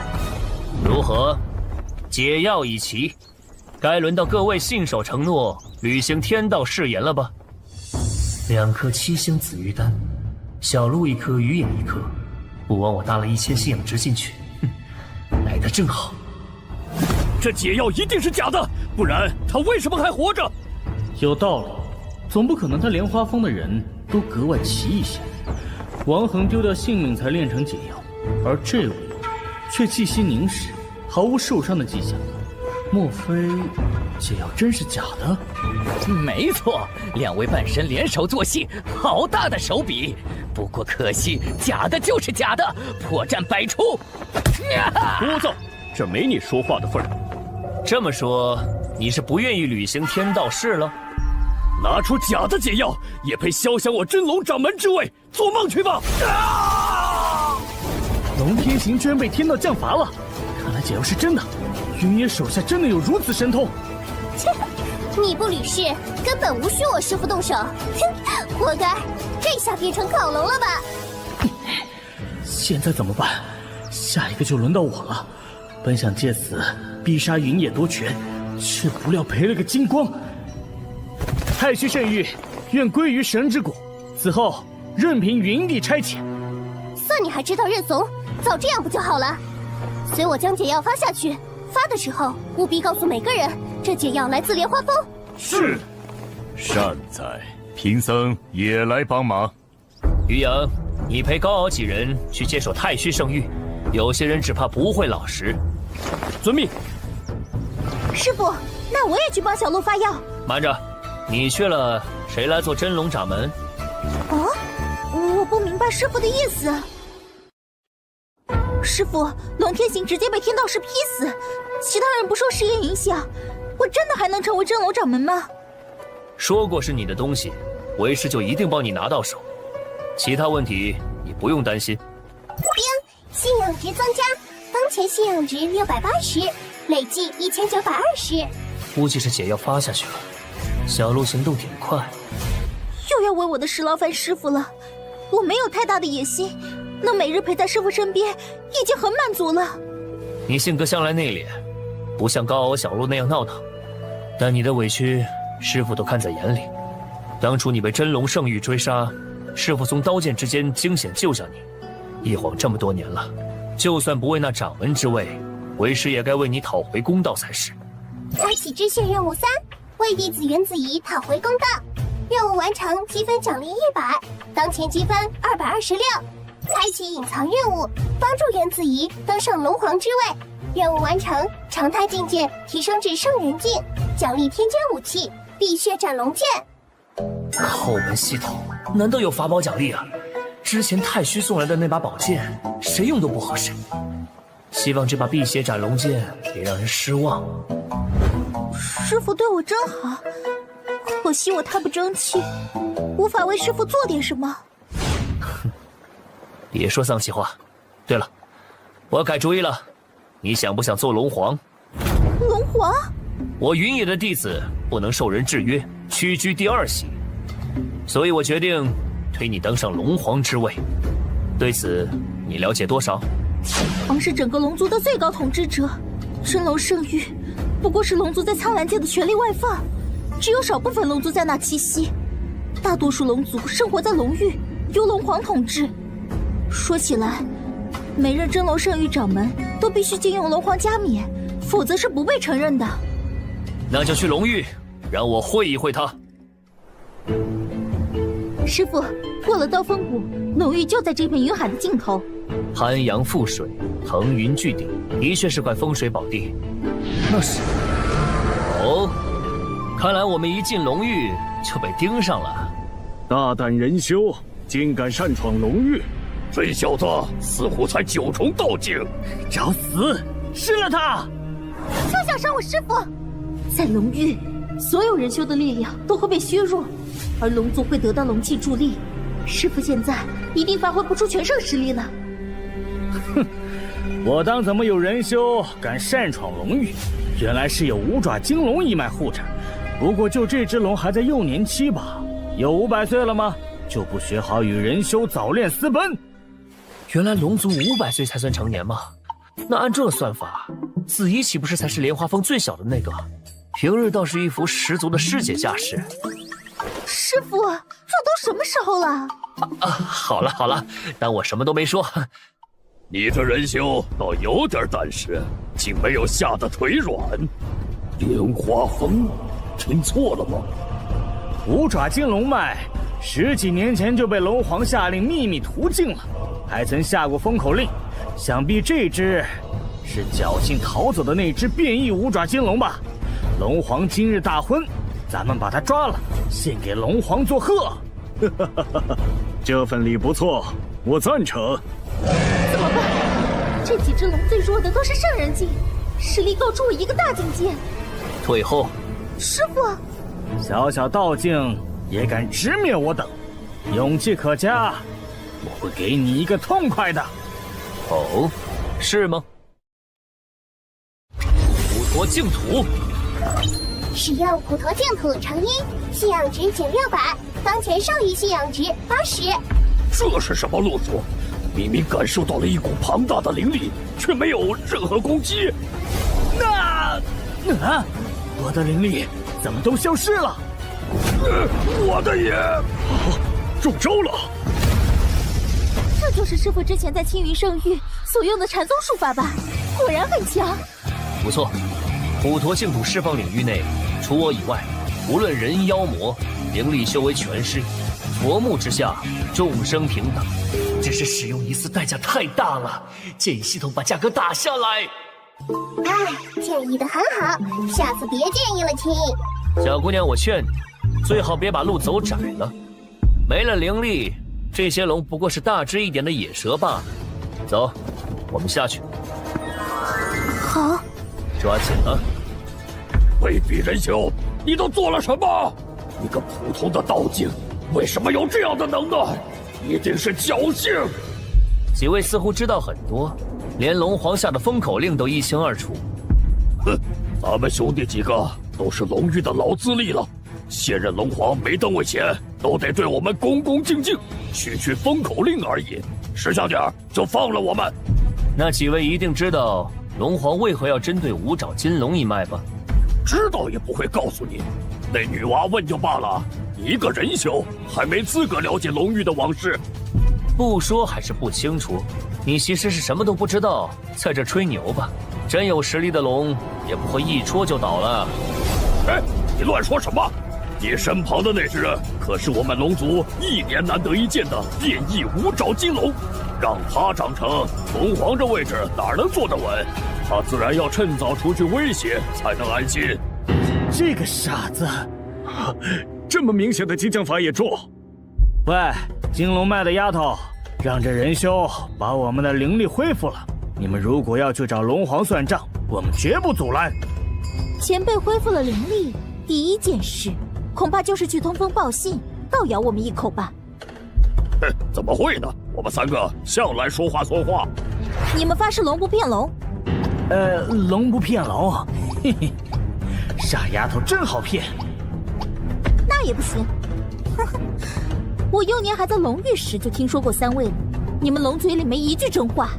如何？解药已齐，该轮到各位信守承诺，履行天道誓言了吧？2颗7星紫玉丹，小鹿1颗，鱼影1颗，不枉我搭了1000信仰值进去，来得正好。这解药一定是假的，不然他为什么还活着？有道理，总不可能他莲花峰的人都格外奇异些。王恒丢掉性命才炼成解药，而这位却气息凝实，毫无受伤的迹象。莫非解药真是假的？没错，2位半神联手做戏，好大的手笔。不过可惜，假的就是假的，破绽百出。聒噪，这没你说话的份儿。这么说，你是不愿意履行天道誓了？拿出假的解药，也配肖想我真龙掌门之位？做梦去吧！龙天行居然被天道降罚了，看来解药是真的。云野手下真的有如此神通。切，你不履誓，根本无需我师父动手。哼，活该！这下变成烤龙了吧？现在怎么办？下一个就轮到我了。本想借此逼杀云野夺权，却不料赔了个精光。太虚圣域愿归于神之谷，此后任凭云帝差遣。算你还知道认怂，早这样不就好了？随我将解药发下去，发的时候务必告诉每个人，这解药来自莲花峰。是。善哉，贫僧也来帮忙。于阳，你陪高傲几人去接手太虚圣域，有些人只怕不会老实。遵命。师傅，那我也去帮小鹿发药。慢着，你去了，谁来做真龙掌门？啊，我不明白师傅的意思。师傅，龙天行直接被天道师劈死，其他人不受师爷影响，我真的还能成为真龙掌门吗？说过是你的东西，为师就一定帮你拿到手。其他问题你不用担心。丁，信仰值增加，当前信仰值680，累计1920。估计是解药发下去了。小鹿行动挺快，又要为我的石劳烦师傅了。我没有太大的野心，能每日陪在师傅身边已经很满足了。你性格向来内敛，不像高傲小鹿那样闹腾，但你的委屈师傅都看在眼里。当初你被真龙圣域追杀，师傅从刀剑之间惊险救下你，一晃这么多年了，就算不为那掌门之位，为师也该为你讨回公道才是。开启支线任务3，为弟子原子怡讨回公道。任务完成，积分奖励100，当前积分226。开启隐藏任务，帮助原子怡登上龙皇之位。任务完成，常态境界提升至圣人境，奖励天间武器碧血斩龙剑。后门系统难道有法宝奖励啊？之前太虚送来的那把宝剑，谁用都不合适。希望这把碧血斩龙剑别让人失望。师傅对我真好，可惜我太不争气，无法为师傅做点什么。别说丧气话。对了，我改主意了，你想不想做龙皇？龙皇？我云野的弟子不能受人制约，屈居第2席，所以我决定推你登上龙皇之位。对此，你了解多少？皇是整个龙族的最高统治者，真龙圣域不过是龙族在苍蓝界的权力外放，只有少部分龙族在那栖息，大多数龙族生活在龙域，由龙皇统治。说起来，每任真龙圣域掌门都必须经用龙皇加冕，否则是不被承认的。那就去龙域，让我会一会他。师傅，过了刀锋谷，龙域就在这片云海的尽头。寒阳覆水，腾云巨顶，的确是块风水宝地。那是……哦，看来我们一进龙域就被盯上了。大胆人修，竟敢擅闯龙域！这小子似乎才9重道境，找死！吃了他！休想伤我师傅！在龙域，所有人修的力量都会被削弱，而龙族会得到龙气助力。师傅现在一定发挥不出全盛实力了。哼，我当怎么有人修敢擅闯龙域？原来是有五爪金龙一脉护着。不过就这只龙还在幼年期吧？有500岁了吗？就不学好与人修早恋私奔？原来龙族500岁才算成年吗？那按这算法，子怡岂不是才是莲花峰最小的那个？平日倒是一副十足的师姐架势。师傅，这都什么时候了？好了好了，当我什么都没说。你这人修倒有点胆识，竟没有吓得腿软。莲花峰，听错了吗？五爪金龙脉10几年前就被龙皇下令秘密屠尽了，还曾下过封口令。想必这只是侥幸逃走的那只变异五爪金龙吧？龙皇今日大婚，咱们把他抓了，献给龙皇做贺。这份礼不错，我赞成。怎么办？这几只龙最弱的都是圣人境，实力够出我一个大境界。退后。师傅，小小道境也敢直面我等，勇气可嘉，我会给你一个痛快的。哦，是吗？虎驼净土，使用普陀净土乘1，信仰值减600，当前剩余信仰值80。这是什么路数？明明感受到了一股庞大的灵力，却没有任何攻击。我的灵力怎么都消失了？我的也中招了！这就是师傅之前在青云圣域所用的禅宗术法吧？果然很强。不错，普陀净土释放领域内，除我以外，无论人妖魔，灵力修为全失。佛目之下，众生平等。只是使用一次代价太大了，建议系统把价格打下来。建议的很好，下次别建议了，亲。小姑娘，我劝你，最好别把路走窄了。没了灵力，这些龙不过是大只一点的野蛇罢了。走，我们下去。好，抓紧了。卑鄙人修，你都做了什么？一个普通的道境，为什么有这样的能耐？一定是侥幸。几位似乎知道很多，连龙皇下的封口令都一清二楚。哼，咱们兄弟几个都是龙域的老资历了，现任龙皇没登位前，都得对我们恭恭敬敬，区封口令而已。识相点就放了我们。那几位一定知道龙皇为何要针对五爪金龙一脉吧？知道也不会告诉你。那女娃问就罢了，一个人修还没资格了解龙域的往事。不说还是不清楚，你其实是什么都不知道，在这吹牛吧？真有实力的龙也不会一戳就倒了。哎，你乱说什么？你身旁的那只可是我们龙族1年难得一见的变异五爪金龙，让它长成龙皇这位置哪能坐得稳？他自然要趁早除去威胁，才能安心。这个傻子，这么明显的激将法也中？喂，金龙脉的丫头，让这仁修把我们的灵力恢复了。你们如果要去找龙皇算账，我们绝不阻拦。前辈恢复了灵力，第一件事恐怕就是去通风报信，倒咬我们一口吧。怎么会呢？我们3个向来说话算话。你们发誓龙不骗龙？龙不骗龙，嘿嘿，傻丫头真好骗。那也不行，呵呵，我幼年还在龙域时就听说过3位了，你们龙嘴里没一句真话，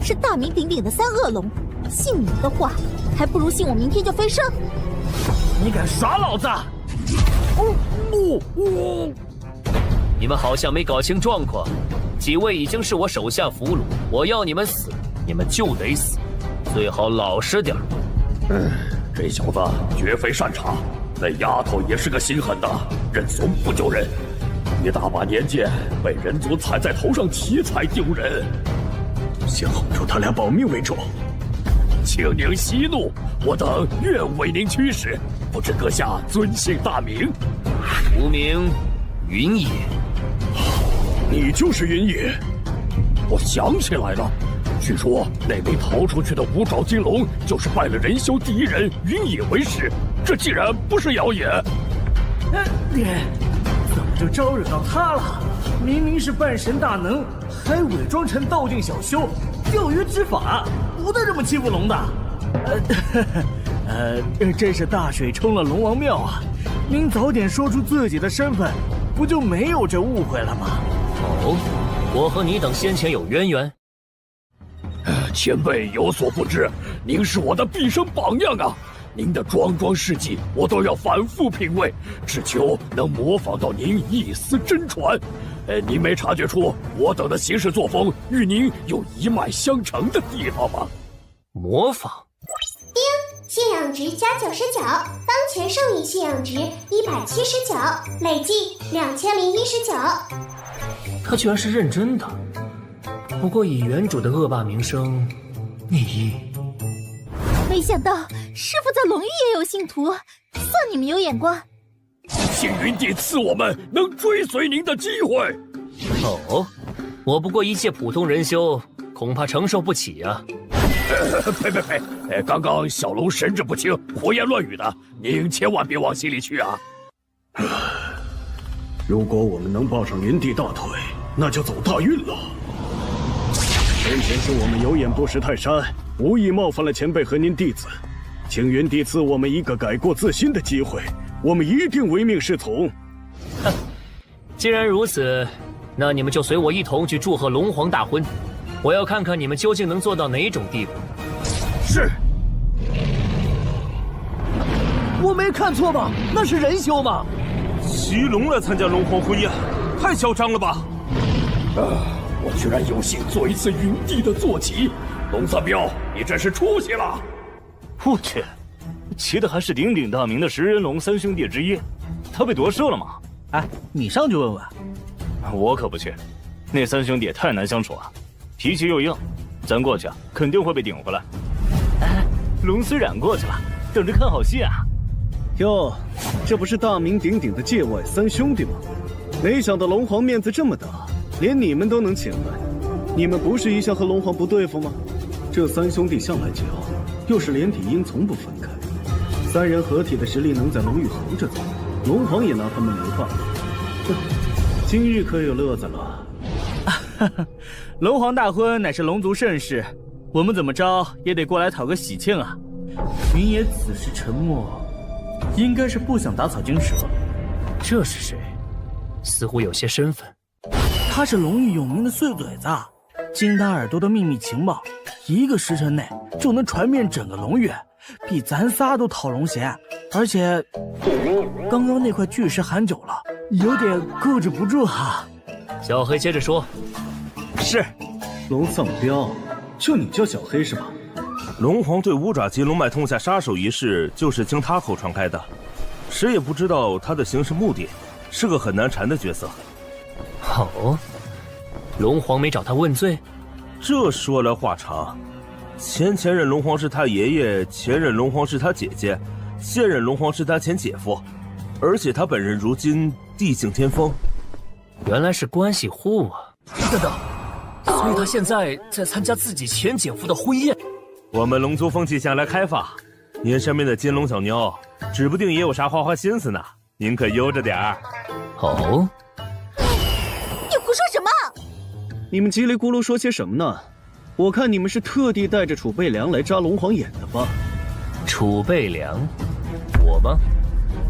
是大名鼎鼎的3恶龙，信你们的话，还不如信我明天就飞升。你敢耍老子？你们好像没搞清状况，几位已经是我手下俘虏，我要你们死，你们就得死，最好老实点。这小子绝非善茬，那丫头也是个心狠的，认怂不救人。一大把年纪被人族踩在头上骑才丢人，先哄住他俩保命为重。请您息怒，我等愿为您驱使，不知阁下尊姓大名？无名云野。你就是云野？我想起来了，据说那名逃出去的五爪金龙就是拜了仁修第一人云野为师，这竟然不是谣言。怎么就招惹到他了？明明是半神大能，还伪装成道境小修，钓鱼执法，不带这么欺负龙的。真是大水冲了龙王庙啊！您早点说出自己的身份，不就没有这误会了吗？哦，我和你等先前有渊源。前辈有所不知，您是我的毕生榜样啊！您的桩桩事迹我都要反复品味，只求能模仿到您一丝真传。您没察觉出我等的行事作风与您有一脉相承的地方吗？模仿。丁，信仰值加99，当前剩余信仰值179，累计2019。他居然是认真的，不过以原主的恶霸名声，没想到师傅在龙域也有信徒，算你们有眼光。幸云帝赐我们能追随您的机会。哦，我不过一介普通人修，恐怕承受不起啊。呸！刚刚小龙神志不清，胡言乱语的，您千万别往心里去啊。如果我们能抱上云帝大腿，那就走大运了。先前是我们有眼不识泰山，无意冒犯了前辈和您弟子，请云帝赐我们一个改过自新的机会，我们一定唯命是从。哼，既然如此，那你们就随我一同去祝贺龙皇大婚。我要看看你们究竟能做到哪种地步。是。我没看错吧？那是仁修吗？骑龙来参加龙皇婚宴，太嚣张了吧！我居然有幸做一次云帝的坐骑，龙三彪，你真是出息了！我去，骑的还是鼎鼎大名的食人龙三兄弟之一，他被夺舍了吗？哎，你上去问问。我可不去，那三兄弟太难相处了，脾气又硬，咱过去肯定会被顶回来。哎，龙虽然过去了，等着看好戏啊！哟，这不是大名鼎鼎的界外三兄弟吗？没想到龙皇面子这么大，连你们都能请来。你们不是一向和龙皇不对付吗？这三兄弟向来桀骜，又是连体婴，从不分开。三人合体的实力能在龙域横着走，龙皇也拿他们没办法。今日可有乐子了。龙皇大婚乃是龙族盛事，我们怎么着也得过来讨个喜庆啊！云野此时沉默，应该是不想打草惊蛇。这是谁？似乎有些身份。他是龙域有名的碎嘴子，经他耳朵的秘密情报，1个时辰内就能传遍整个龙域，比咱仨都讨龙涎。而且，刚刚那块巨石喊久了，有点克制不住啊。小黑接着说：“是，龙丧彪，就你叫小黑是吧？龙皇对五爪棘龙脉痛下杀手一事，就是经他口传开的，谁也不知道他的行事目的，是个很难缠的角色。”好，龙皇没找他问罪？这说来话长，前任龙皇是他爷爷，前任龙皇是他姐姐，现任龙皇是他前姐夫，而且他本人如今地境巅峰。原来是关系户啊！等等，所以他现在在参加自己前姐夫的婚宴。我们龙族风气向来开放，您身边的金龙小妞，指不定也有啥花花心思呢，您可悠着点儿。哦。你胡说什么？你们叽里咕噜说些什么呢？我看你们是特地带着储备粮来扎龙皇眼的吧？储备粮？我吗？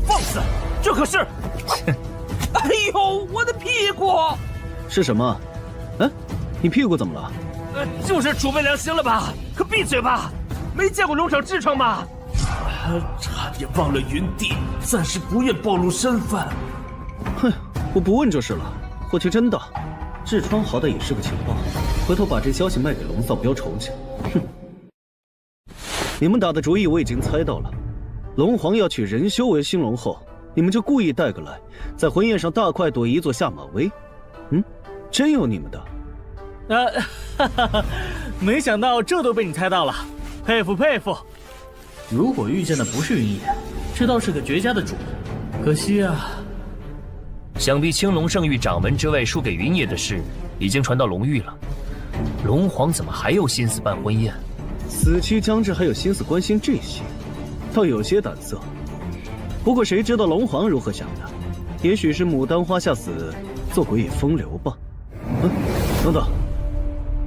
放肆！这可是……哎呦，我的屁股！是什么？哎，你屁股怎么了？就是储备粮，行了吧？可闭嘴吧！没见过龙场痔疮吗？差点忘了云帝暂时不愿暴露身份。哼，我不问就是了。霍去真的，痔疮好歹也是个情报，回头把这消息卖给龙丧彪瞅去。哼，你们打的主意我已经猜到了。龙皇要娶仁修为新龙后，你们就故意带个来，在婚宴上大快朵颐做下马威。真有你们的。没想到这都被你猜到了，佩服佩服。如果遇见的不是云野，这倒是个绝佳的主意。可惜啊，想必青龙圣域掌门之位输给云野的事，已经传到龙域了。龙皇怎么还有心思办婚宴？死期将至，还有心思关心这些，倒有些胆色。不过谁知道龙皇如何想的？也许是牡丹花下死，做鬼也风流吧。等等，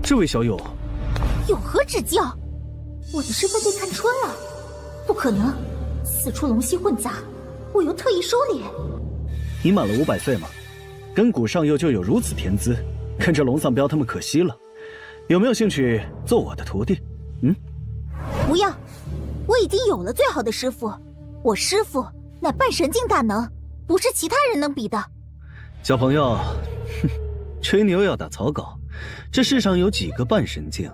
这位小友有何指教？我的身份被看穿了，不可能！此处龙息混杂，我又特意收敛。你满了500岁吗？根骨上幼就有如此天资，跟着龙丧彪他们可惜了。有没有兴趣做我的徒弟？不要，我已经有了最好的师傅，我师傅乃半神境大能，不是其他人能比的。小朋友，哼，吹牛要打草稿，这世上有几个半神境？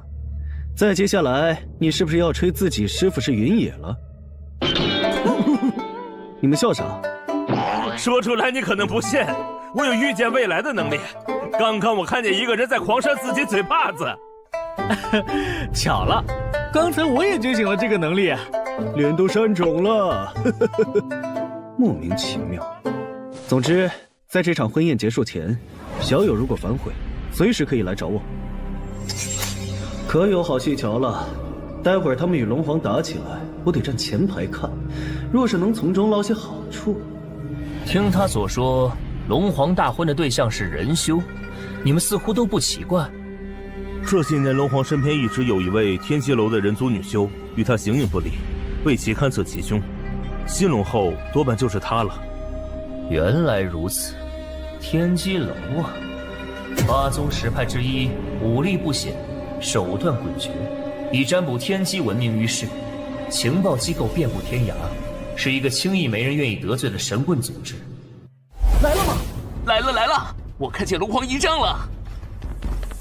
再接下来，你是不是要吹自己师傅是云野了？你们笑啥？说出来你可能不信，我有预见未来的能力。刚刚我看见一个人在狂扇自己嘴巴子。巧了，刚才我也觉醒了这个能力，脸都扇肿了。莫名其妙。总之，在这场婚宴结束前，小友如果反悔，随时可以来找我。可有好戏瞧了，待会儿他们与龙皇打起来，我得站前排看。若是能从中捞些好处，听他所说，龙皇大婚的对象是仁修，你们似乎都不奇怪。这些年，龙皇身边一直有一位天机楼的人族女修，与他形影不离。为其勘测吉凶，新龙后多半就是他了。原来如此，天机楼啊，八宗十派之一，武力不显，手段诡谲，以占卜天机闻名于世，情报机构遍布天涯，是一个轻易没人愿意得罪的神棍组织。来了吗？来了来了！我看见龙皇仪仗了。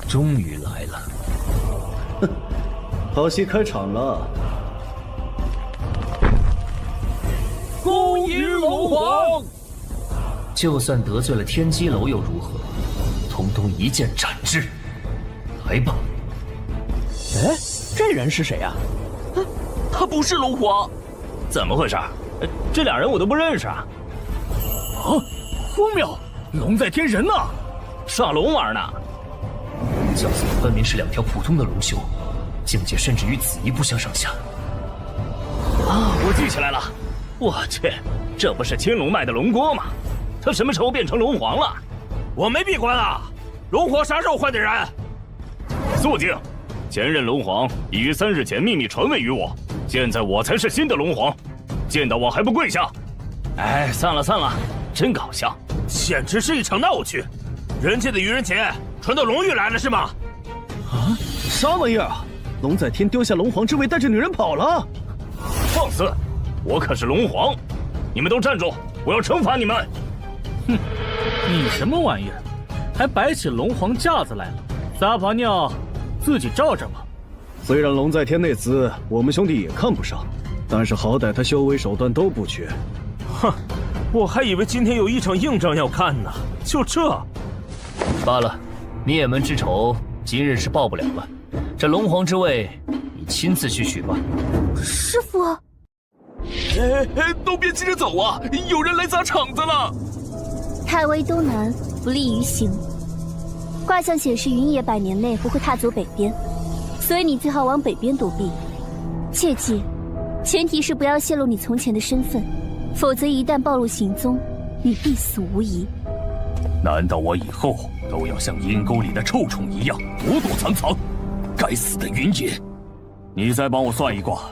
终于来了。好戏开场了。恭迎龙皇！就算得罪了天机楼又如何？统统一剑斩之！来吧。哎，这人是谁呀？他不是龙皇。怎么回事？这俩人我都不认识啊！啊，荒谬！龙在天人呢，耍龙玩呢。教子分明是两条普通的龙修，境界甚至与子怡不相上下。啊，我记起来了，我去，这不是青龙脉的龙郭吗？他什么时候变成龙皇了？我没闭关啊！龙皇啥时候换的人？肃静！前任龙皇已于3日前秘密传位于我，现在我才是新的龙皇，见到我还不跪下？哎，散了散了，真搞笑，简直是一场闹剧！人家的愚人节传到龙域来了是吗？啊，啥玩意儿啊！龙在天丢下龙皇之位，带着女人跑了！放肆！我可是龙皇，你们都站住！我要惩罚你们！哼，你什么玩意儿？还摆起龙皇架子来了？撒泡尿，自己照着吧。虽然龙在天那厮我们兄弟也看不上，但是好歹他修为手段都不缺。哼，我还以为今天有一场硬仗要看呢，就这。罢了，灭门之仇今日是报不了了。这龙皇之位，你亲自去取吧。师父，都别急着走啊！有人来砸场子了。太微东南，不利于行。卦象显示云野100年内不会踏足北边，所以你最好往北边躲避。切记，前提是不要泄露你从前的身份，否则一旦暴露行踪，你必死无疑。难道我以后都要像阴沟里的臭虫一样躲躲藏藏？该死的云野！你再帮我算一卦，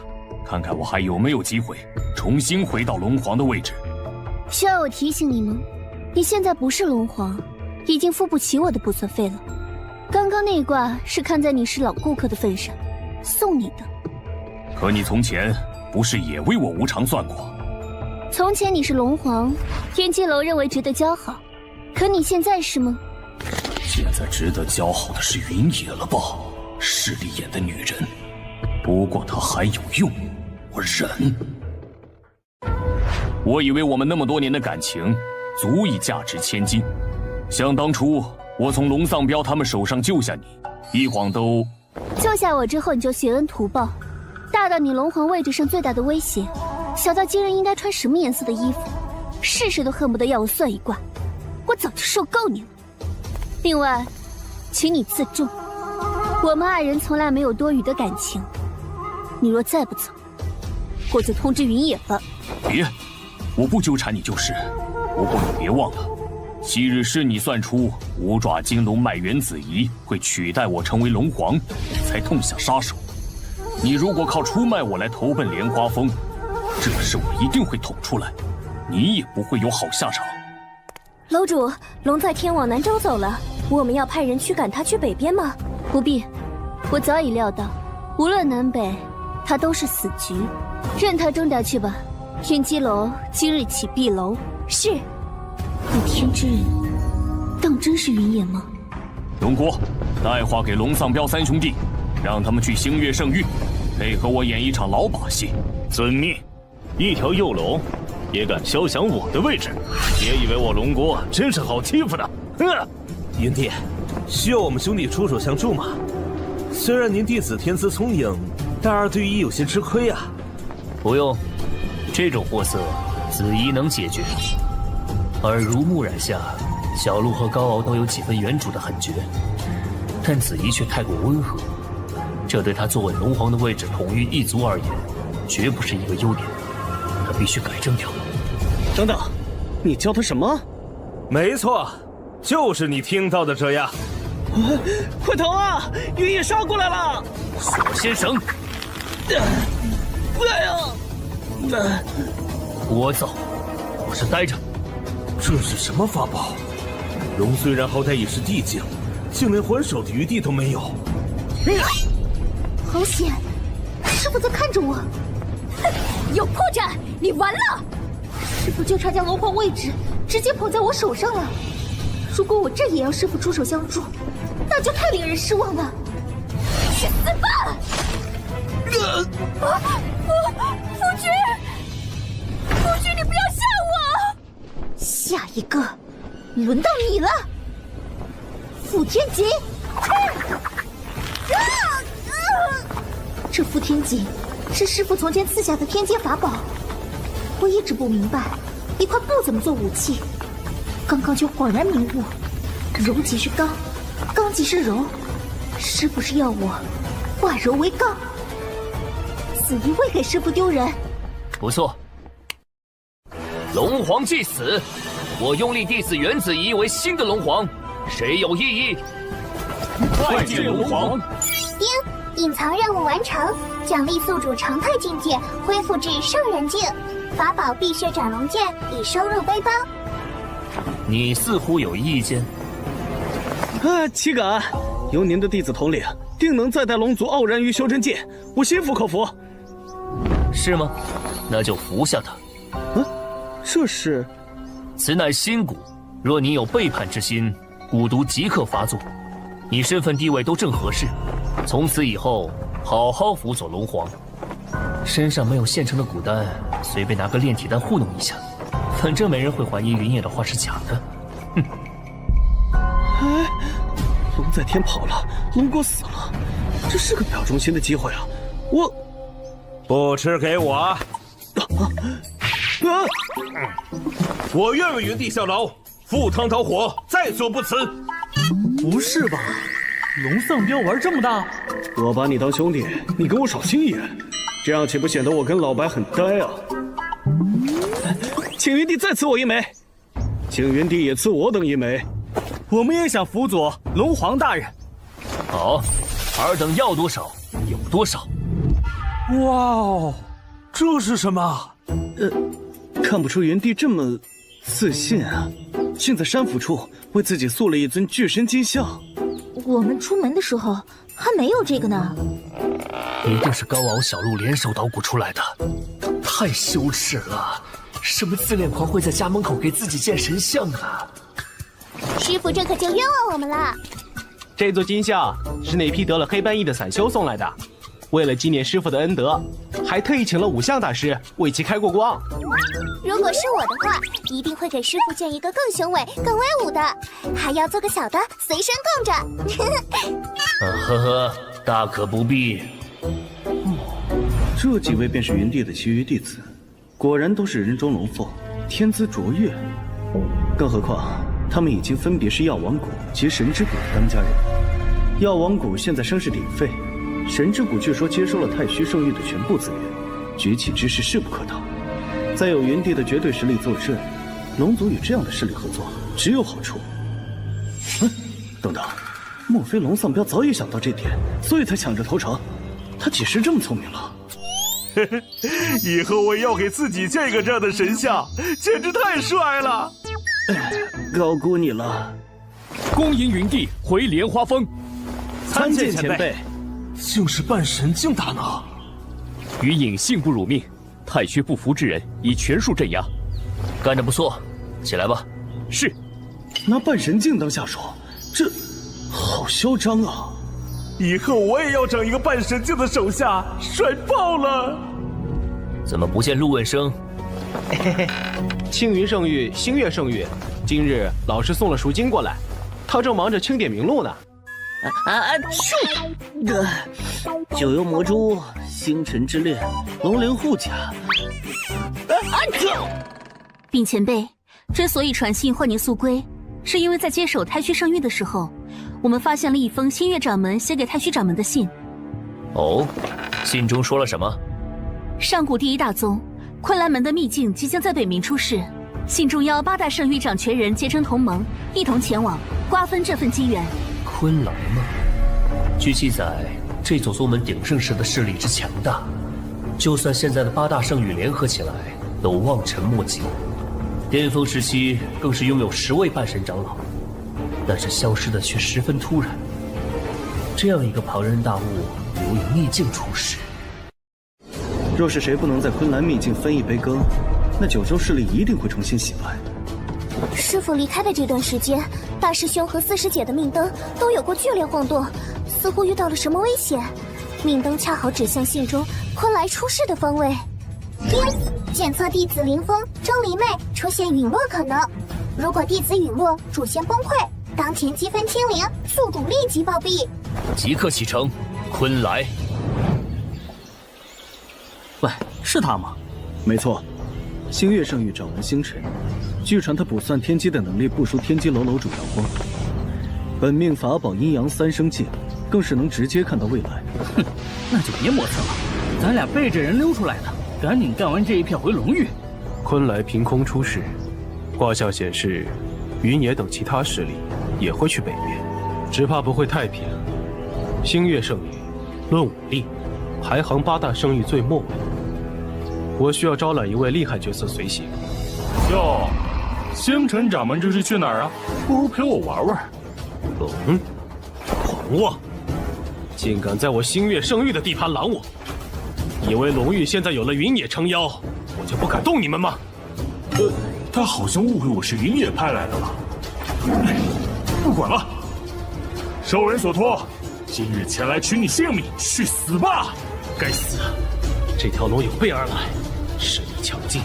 看看我还有没有机会重新回到龙皇的位置。需要我提醒你吗？你现在不是龙皇，已经付不起我的补测费了。刚刚那卦是看在你是老顾客的份上，送你的。可你从前不是也为我无偿算过？从前你是龙皇，天机楼认为值得交好，可你现在是吗？现在值得交好的是云野了吧？势利眼的女人。不过她还有用，我忍。我以为我们那么多年的感情足以价值千金，想当初我从龙丧彪他们手上救下你，一晃都……救下我之后你就学恩图报，大到你龙皇位置上最大的威胁，小到今日应该穿什么颜色的衣服，事事都恨不得要我算一卦，我早就受够你了。另外，请你自重，我们2人从来没有多余的感情，你若再不走，我就通知云野了。别，我不纠缠你就是。不过你别忘了，昔日是你算出五爪金龙脉原子仪会取代我成为龙皇，才痛下杀手。你如果靠出卖我来投奔莲花峰，这事我一定会捅出来，你也不会有好下场。楼主，龙在天往南州走了，我们要派人驱赶他去北边吗？不必，我早已料到，无论南北，他都是死局，任他终点去吧。天机楼今日起闭楼。是。逆天之人，当真是云野吗？龙郭，带话给龙丧彪3兄弟，让他们去星月圣域，配合我演一场老把戏。遵命。一条幼龙也敢肖想我的位置，别以为我龙郭真是好欺负的。云帝，需要我们兄弟出手相助吗？虽然您弟子天资聪颖，但2对1有些吃亏啊。不用，这种货色子怡能解决。耳濡目染下，小鹿和高傲都有几分原主的狠绝，但子怡却太过温和，这对他作为龙皇的位置统御一族而言，绝不是一个优点，他必须改正掉。等等，你教他什么？没错，就是你听到的这样。快逃啊！云野杀过来了！锁先生。哎呀！我走，我是待着。这是什么法宝？龙虽然好歹也是地境，竟连还手的余地都没有。好险！师傅在看着我。有破绽，你完了！师傅就差将龙皇位置直接捧在我手上了。如果我这也要师傅出手相助，那就太令人失望了。去死吧！夫君，你不要吓我！下一个，轮到你了，傅天戟！这傅天戟是师傅从前赐下的天阶法宝，我一直不明白，一块布怎么做武器。刚刚就恍然明悟，柔即是刚，刚即是柔，师傅是要我化柔为刚，此一未给师傅丢人。不错，龙皇既死，我拥立弟子元子仪为新的龙皇，谁有异议？拜见龙皇。丁，隐藏任务完成，奖励宿主常态境界恢复至圣人境，法宝碧血斩龙剑已收入背包。你似乎有意见。岂敢！由您的弟子统领，定能再带龙族傲然于修真界，我心服口服。是吗？那就服下他。这是？此乃心蛊，若你有背叛之心，蛊毒即刻发作。你身份地位都正合适，从此以后好好辅佐龙皇。身上没有现成的蛊丹，随便拿个炼体丹糊弄一下，反正没人会怀疑云野的话是假的。哼！龙在天跑了，龙国死了，这是个表忠心的机会啊！我不吃给我！我愿为云帝效劳，赴汤蹈火，在所不辞。不是吧？龙丧彪玩这么大？我把你当兄弟，你跟我耍心眼，这样岂不显得我跟老白很呆啊？请云帝再赐我一枚，请云帝也赐我等一枚。我们也想辅佐龙皇大人。好，尔等要多少有多少。哇哦，这是什么？看不出云帝这么自信啊，竟在山府处为自己塑了一尊巨神金像。我们出门的时候还没有这个呢。一定是高敖小鹿联手捣鼓出来的，太羞耻了！什么自恋狂会在家门口给自己建神像啊？师傅这可就冤枉我们了。这座金像是那批得了黑斑翼的散修送来的，为了纪念师傅的恩德，还特意请了五相大师为其开过光。如果是我的话，一定会给师傅建一个更雄伟、更威武的，还要做个小的随身供着。呵呵，大可不必。这几位便是云帝的其余弟子，果然都是人中龙凤，天资卓越。更何况他们已经分别是药王谷及神之谷的当家人。药王谷现在声势鼎沸，神之谷据说接收了太虚圣域的全部资源，崛起之势势不可挡。再有云帝的绝对实力坐镇，龙族与这样的势力合作只有好处。等等，莫非龙丧彪早已想到这点，所以才抢着投诚？他几时这么聪明了？以后我要给自己建一个这样的神像，简直太帅了！高估你了。恭迎云帝回莲花峰。参见前辈。竟是半神境大拿。云影信不辱命，太虚不服之人已全数镇压。干得不错，起来吧。是。拿半神境当下手，这好嚣张啊！以后我也要整一个半神境的手下，帅爆了！怎么不见陆问生？青云圣域、星月圣域，今日老师送了赎金过来，他正忙着清点名录呢。九幽魔珠、星辰之恋、龙灵护甲。禀前辈，之所以传信唤你速归，是因为在接手太虚圣域的时候，我们发现了一封星月掌门写给太虚掌门的信。哦，信中说了什么？上古第一大宗昆仑门的秘境即将在北冥出世，信中邀8大圣域掌权人结成同盟，一同前往瓜分这份机缘。昆仑吗？据记载，这座宗门鼎盛时的势力之强大，就算现在的8大圣域联合起来，都望尘莫及。巅峰时期更是拥有10位半神长老，但是消失的却十分突然。这样一个庞然大物，犹有逆境出世。若是谁不能在昆兰秘境分一杯羹，那九州势力一定会重新洗白。师傅离开的这段时间，大师兄和四师姐的命灯都有过剧烈晃动，似乎遇到了什么危险。命灯恰好指向信中昆来出世的方位。检测弟子林峰、钟离妹出现陨落可能。如果弟子陨落，主线崩溃，当前积分清零，宿主立即暴毙。即刻启程，昆来。喂，是他吗？没错，星月圣域掌门星辰。据传他卜算天机的能力不输天机楼楼主阳光。本命法宝阴阳3生镜，更是能直接看到未来。哼，那就别磨蹭了，咱俩背着人溜出来的，赶紧干完这一片回龙域。昆来凭空出世，卦象显示，云野等其他势力也会去北面，只怕不会太平。星月圣域，论武力，排行8大圣域最末尾。我需要招揽一位厉害角色随行。哟，星辰掌门这是去哪儿啊？不如陪我玩玩。狂妄！竟敢在我星月圣域的地盘拦我！以为龙域现在有了云野撑腰，我就不敢动你们吗？他好像误会我是云野派来的了。不管了，受人所托，今日前来取你性命，去死吧！该死！这条龙有备而来，实力强劲，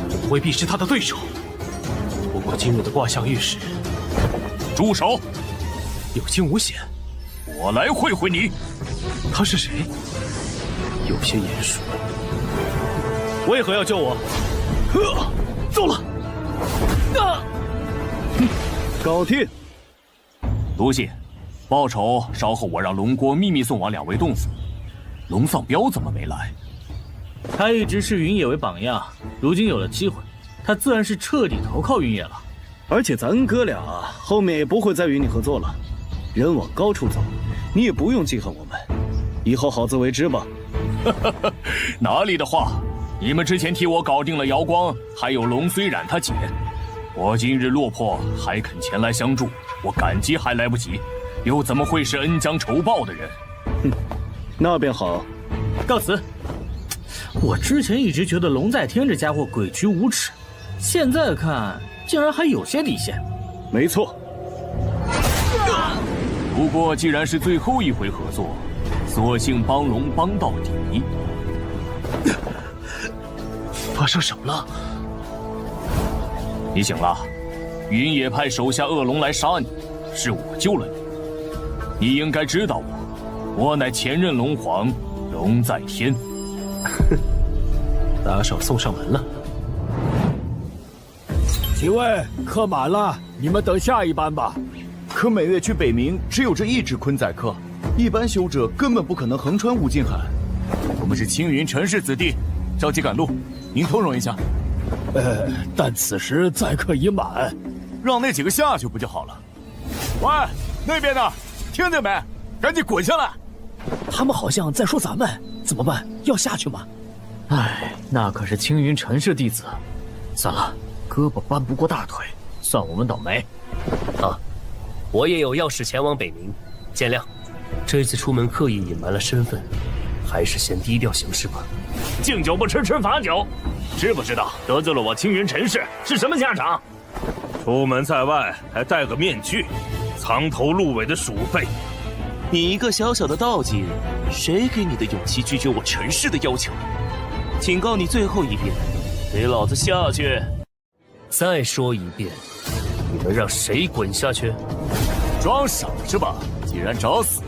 我未必是他的对手。不过今日的卦象预示，住手！有惊无险。我来会会你。他是谁？有些眼熟。为何要救我？走了。搞定。卢信，报酬稍后我让龙国秘密送往2位洞府。龙丧彪怎么没来？他一直视云野为榜样，如今有了机会，他自然是彻底投靠云野了。而且咱哥俩后面也不会再与你合作了，人往高处走，你也不用记恨我们，以后好自为之吧。哪里的话，你们之前替我搞定了瑶光，还有龙虽然他姐，我今日落魄还肯前来相助，我感激还来不及，又怎么会是恩将仇报的人？哼，那便好，告辞。我之前一直觉得龙在天这家伙诡谲无耻，现在看竟然还有些底线。没错。不过既然是最后一回合作，索性帮龙帮到底。发生什么了？你醒了，云野派手下恶龙来杀你，是我救了你。你应该知道我乃前任龙皇龙在天。打手送上门了。几位，客满了，你们等下一班吧。可每月去北冥只有这一只昆载客，一般修者根本不可能横穿无尽海。我们是青云陈氏子弟，着急赶路，您通融一下。但此时载客已满，让那几个下去不就好了？喂，那边的，听见没？赶紧滚下来！他们好像在说咱们，怎么办？要下去吗？唉，那可是青云陈氏弟子，算了，胳膊搬不过大腿，算我们倒霉。啊，我也有要事前往北冥，见谅。这次出门刻意隐瞒了身份，还是先低调行事吧。敬酒不吃吃罚酒，知不知道得罪了我青云陈氏是什么下场？出门在外还戴个面具，藏头露尾的鼠辈。你一个小小的道境，谁给你的勇气拒绝我陈氏的要求？警告你最后一遍，给老子下去！再说一遍，你们让谁滚下去？装傻是吧？既然找死，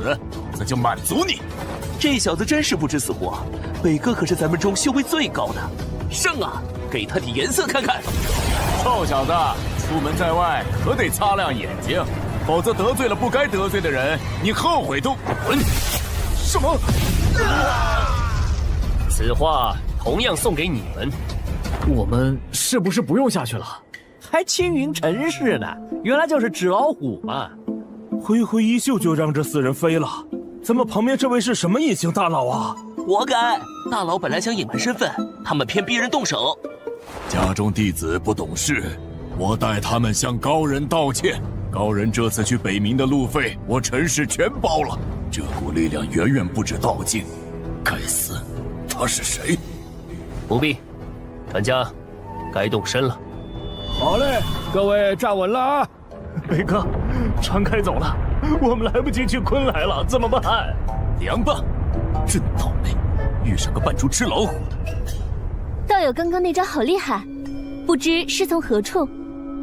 那就满足你。这小子真是不知死活，北哥可是咱们中修为最高的，胜啊！给他点颜色看看。臭小子，出门在外可得擦亮眼睛，否则得罪了不该得罪的人，你后悔都滚！什么？此话同样送给你们。我们是不是不用下去了？还青云陈氏呢，原来就是纸老虎嘛！挥挥衣袖就让这4人飞了，咱们旁边这位是什么隐形大佬啊？活该！大佬本来想隐瞒身份，他们偏逼人动手。家中弟子不懂事，我代他们向高人道歉。高人这次去北冥的路费，我陈氏全包了。这股力量远远不止道境。该死，他是谁？不必，船家，该动身了。好嘞，各位站稳了啊！北哥，船开走了，我们来不及去昆来了，怎么办？凉吧，真倒霉，遇上个扮猪吃老虎的。道友刚刚那招好厉害，不知是从何处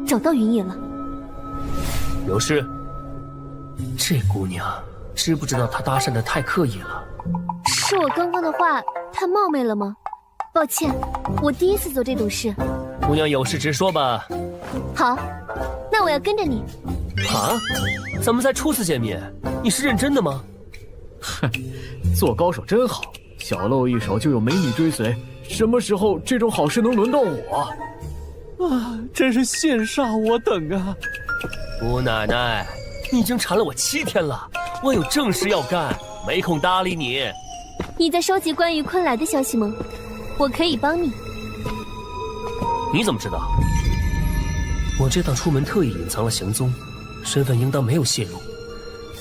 找到云野了？有事？这姑娘知不知道她搭讪的太刻意了？是我刚刚的话太冒昧了吗？抱歉，我第一次做这种事。姑娘有事直说吧。好，那我要跟着你。啊？咱们才初次见面，你是认真的吗？哼，做高手真好，小露一手就有美女追随，什么时候这种好事能轮到我？啊，真是羡煞我等啊！姑奶奶，你已经缠了我7天了，我有正事要干，没空搭理你。你在收集关于昆来的消息吗？我可以帮你。你怎么知道？我这趟出门特意隐藏了行踪，身份应当没有泄露。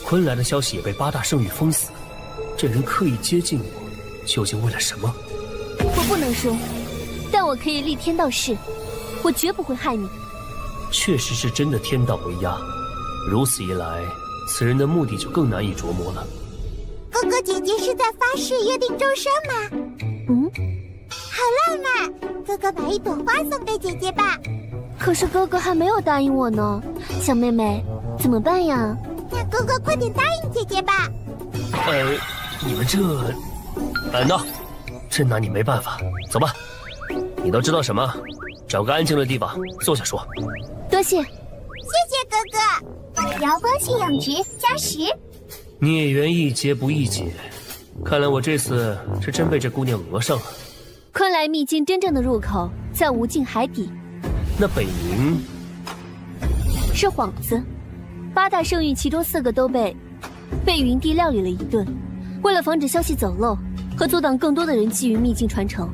昆来的消息也被8大圣域封死，这人刻意接近我，究竟为了什么？我不能说，但我可以立天道誓，我绝不会害你。确实是真的天道为压，如此一来，此人的目的就更难以琢磨了。哥哥姐姐是在发誓约定终生吗？嗯，好浪漫，哥哥买一朵花送给姐姐吧。可是哥哥还没有答应我呢，小妹妹怎么办呀？那哥哥快点答应姐姐吧。你们这……那真拿你没办法。走吧，你都知道什么？找个安静的地方坐下说。多谢。谢谢哥哥。瑶光信仰值加10。孽缘易结不易解，看来我这次是真被这姑娘讹上了。昆来秘境真正的入口在无尽海底。那北冥是幌子，8大圣域其中4个都被云帝料理了一顿。为了防止消息走漏和阻挡更多的人觊觎秘境传承，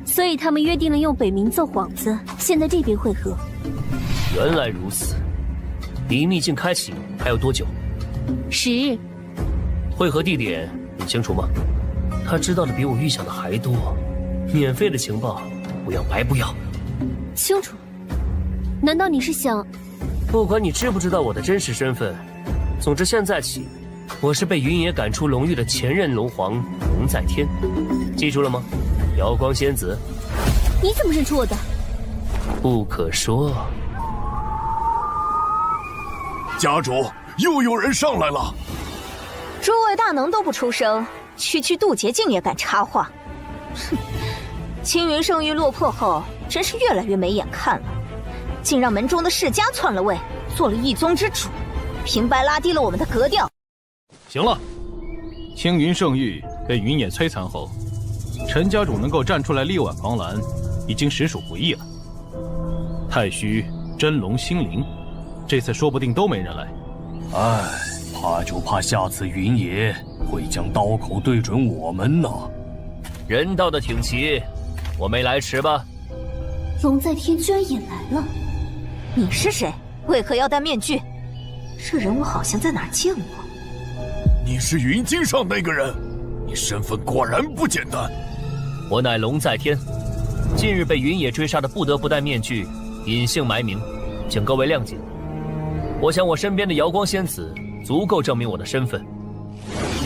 所以他们约定了用北冥做幌子，先在这边会合。原来如此，离秘境开启还有多久？10日。会合地点你清楚吗？他知道的比我预想的还多，免费的情报不要白不要。清楚。难道你是想……不管你知不知道我的真实身份，总之现在起，我是被云野赶出龙域的前任龙皇龙在天，记住了吗？瑶光仙子。你怎么认出我的？不可说。家主，又有人上来了。诸位大能都不出声，区区渡劫境也敢插话？哼！青云圣域落魄后，真是越来越没眼看了，竟让门中的世家篡了位，做了一宗之主，平白拉低了我们的格调。行了，青云圣域被云野摧残后，陈家主能够站出来力挽狂澜，已经实属不易了。太虚、真龙、星灵，这次说不定都没人来。唉，怕就怕下次云野会将刀口对准我们呢。人道的挺齐，我没来迟吧？龙在天居然也来了。你是谁？为何要戴面具？这人我好像在哪儿见过。你是云经上那个人，你身份果然不简单。我乃龙在天，近日被云野追杀的，不得不戴面具，隐姓埋名，请各位谅解。我想我身边的瑶光仙子足够证明我的身份。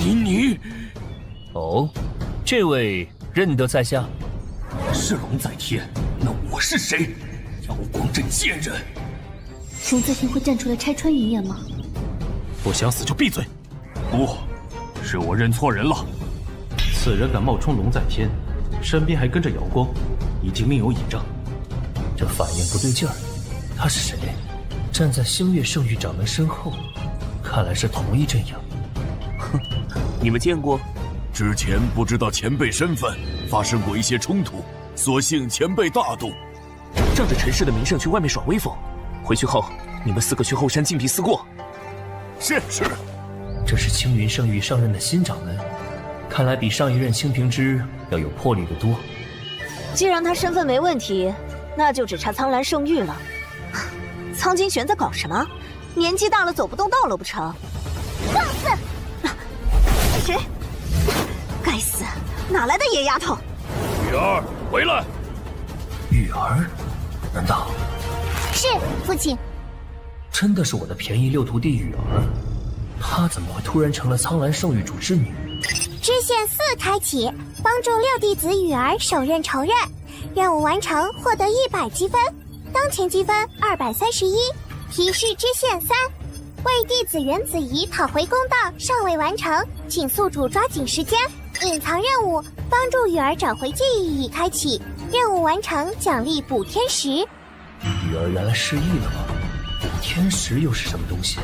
你……哦，这位认得在下？是龙在天，那我是谁？瑶光镇贱人！龙在天会站出来拆穿云野吗？不想死就闭嘴！不，是我认错人了。此人敢冒充龙在天，身边还跟着瑶光，一定另有倚仗。这反应不对劲儿，他是谁？站在星月圣域掌门身后，看来是同一阵营。哼，你们见过？之前不知道前辈身份，发生过一些冲突，所幸前辈大度，仗着陈氏的名声去外面耍威风。回去后，你们4个去后山静僻思过。是。这是青云圣域上任的新掌门，看来比上一任青平之要有魄力得多。既然他身份没问题，那就只差苍兰圣域了。苍金玄在搞什么？年纪大了走不动道了不成？放肆！谁？该死，哪来的野丫头？玉儿，回来！玉儿？难道是父亲？真的是我的便宜六徒弟玉儿？她怎么会突然成了苍兰圣域主之女？支线4开启，帮助6弟子羽儿手刃仇刃，任务完成获得100积分，当前积分231。提示支线3，为弟子原子怡讨回公道尚未完成，请宿主抓紧时间。隐藏任务，帮助羽儿找回记忆已开启，任务完成奖励补天石。玉儿原来失忆了吗？补天石又是什么东西？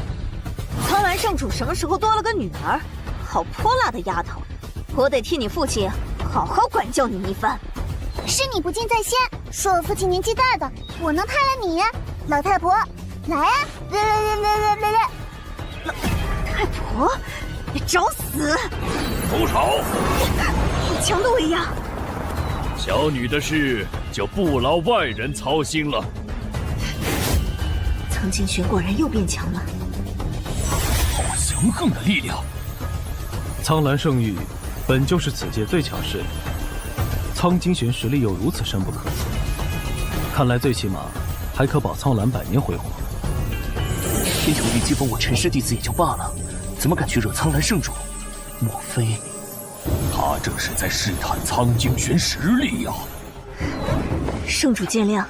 苍兰圣主什么时候多了个女儿？好泼辣的丫头，我得替你父亲好好管教你一番。是你不敬在先，说我父亲年纪大的，我能派了你，老太婆，来啊！来！老太婆，你找死！住手！好强的威压！小女的事就不劳外人操心了。苍金玄果然又变强了，好雄横的力量！苍兰圣域本就是此界最强势力，苍金玄实力又如此深不可测，看来最起码还可保苍兰100年辉煌。天穹玉击封我陈氏弟子也就罢了，怎么敢去惹苍兰圣主？莫非他这是在试探苍金玄实力呀？圣主见谅，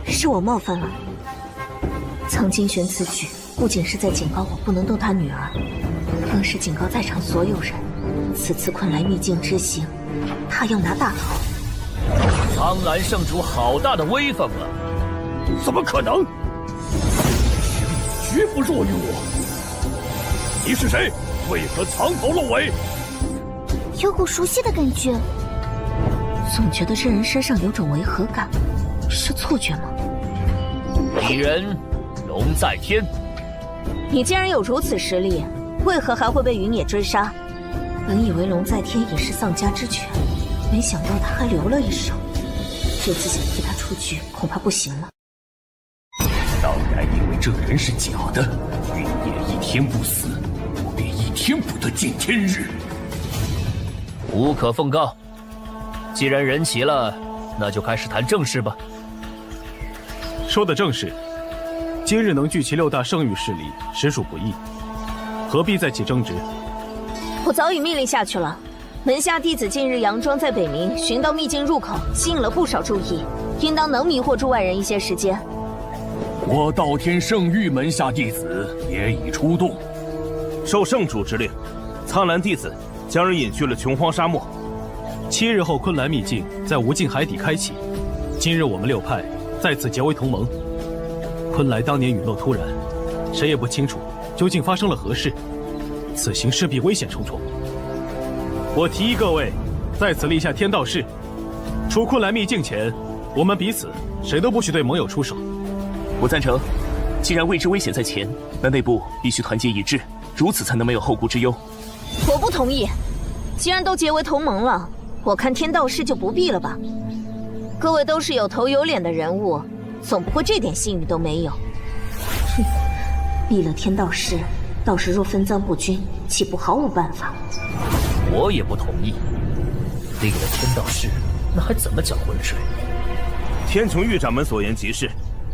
是我冒犯了。苍金玄此举不仅是在警告我不能动他女儿，更是警告在场所有人，此次昆来秘境之行，他要拿大头。苍兰圣主好大的威风啊！怎么可能？绝不弱于我！你是谁？为何藏头露尾？有股熟悉的感觉，总觉得这人身上有种违和感，是错觉吗？鄙人龙在天。你既然有如此实力，为何还会被云野追杀？本以为龙在天已是丧家之犬，没想到他还留了一手。这次想替他出局，恐怕不行了。当然，因为这人是假的，云野一天不死，我便一天不得见天日。无可奉告。既然人齐了，那就开始谈正事吧。说的正是，今日能聚齐6大圣域势力，实属不易，何必再起争执？我早已命令下去了。门下弟子近日佯装在北冥寻到秘境入口，吸引了不少注意，应当能迷惑住外人一些时间。我道天圣域门下弟子也已出动，受圣主之令，苍兰弟子将人引去了琼荒沙漠。7日后，昆来秘境在无尽海底开启。今日我们6派在此结为同盟。昆来当年陨落突然，谁也不清楚究竟发生了何事，此行势必危险重重。我提议各位在此立下天道誓，出昆来秘境前，我们彼此谁都不许对盟友出手。我赞成。既然未知危险在前，那内部必须团结一致，如此才能没有后顾之忧。我不同意。既然都结为同盟了，我看天道誓就不必了吧。各位都是有头有脸的人物，总不会这点信誉都没有。哼，立了天道誓，到时若分赃不均，岂不毫无办法？我也不同意。立了天道誓，那还怎么搅浑水？天穹玉掌门所言极是，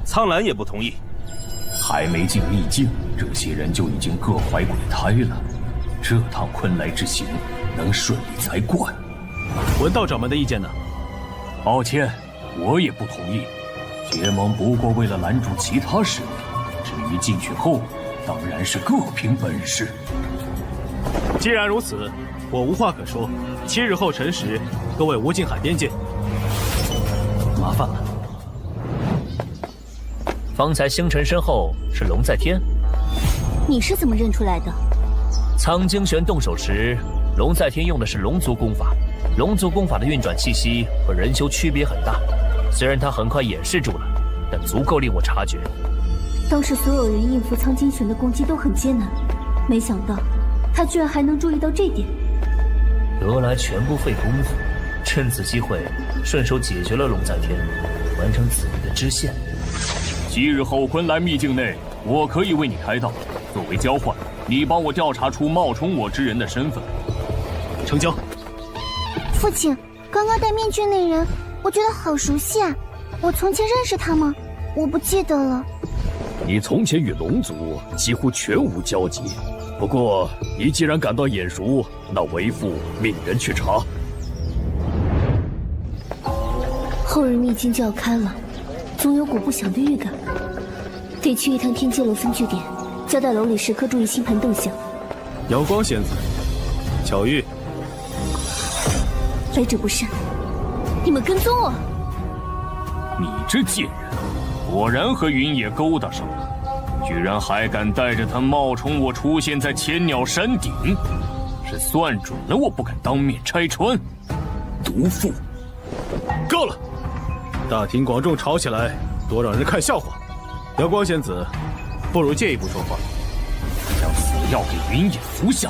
苍兰也不同意。还没进秘境，这些人就已经各怀鬼胎了。这趟昆来之行能顺利才怪。文道掌门的意见呢？抱歉，我也不同意。结盟不过为了拦住其他势力，至于进去后，当然是各凭本事。既然如此，我无话可说。7日后辰时，各位无尽海边见。麻烦了。方才星辰身后是龙在天，你是怎么认出来的？苍金玄动手时，龙在天用的是龙族功法，龙族功法的运转气息和人修区别很大。虽然他很快掩饰住了，但足够令我察觉。当时所有人应付苍金玄的攻击都很艰难，没想到他居然还能注意到这点，得来全不费功夫，趁此机会顺手解决了龙在天，完成子民的支线。即日后坤来秘境内，我可以为你开道，作为交换，你帮我调查出冒充我之人的身份。成交。父亲，刚刚戴面具那人，我觉得好熟悉啊！我从前认识他吗？我不记得了。你从前与龙族几乎全无交集，不过你既然感到眼熟，那为父命人去查。后日秘境就要开了，总有股不祥的预感，得去一趟天阶楼分据点，交代楼里时刻注意星盘动向。瑶光仙子，巧遇。来者不善，你们跟踪我！你这贱人，果然和云野勾搭上了，居然还敢带着他冒充我出现在千鸟山顶，是算准了我不敢当面拆穿。毒妇！够了！大庭广众吵起来，多让人看笑话。瑶光仙子，不如借一步说话。将死药给云野服下，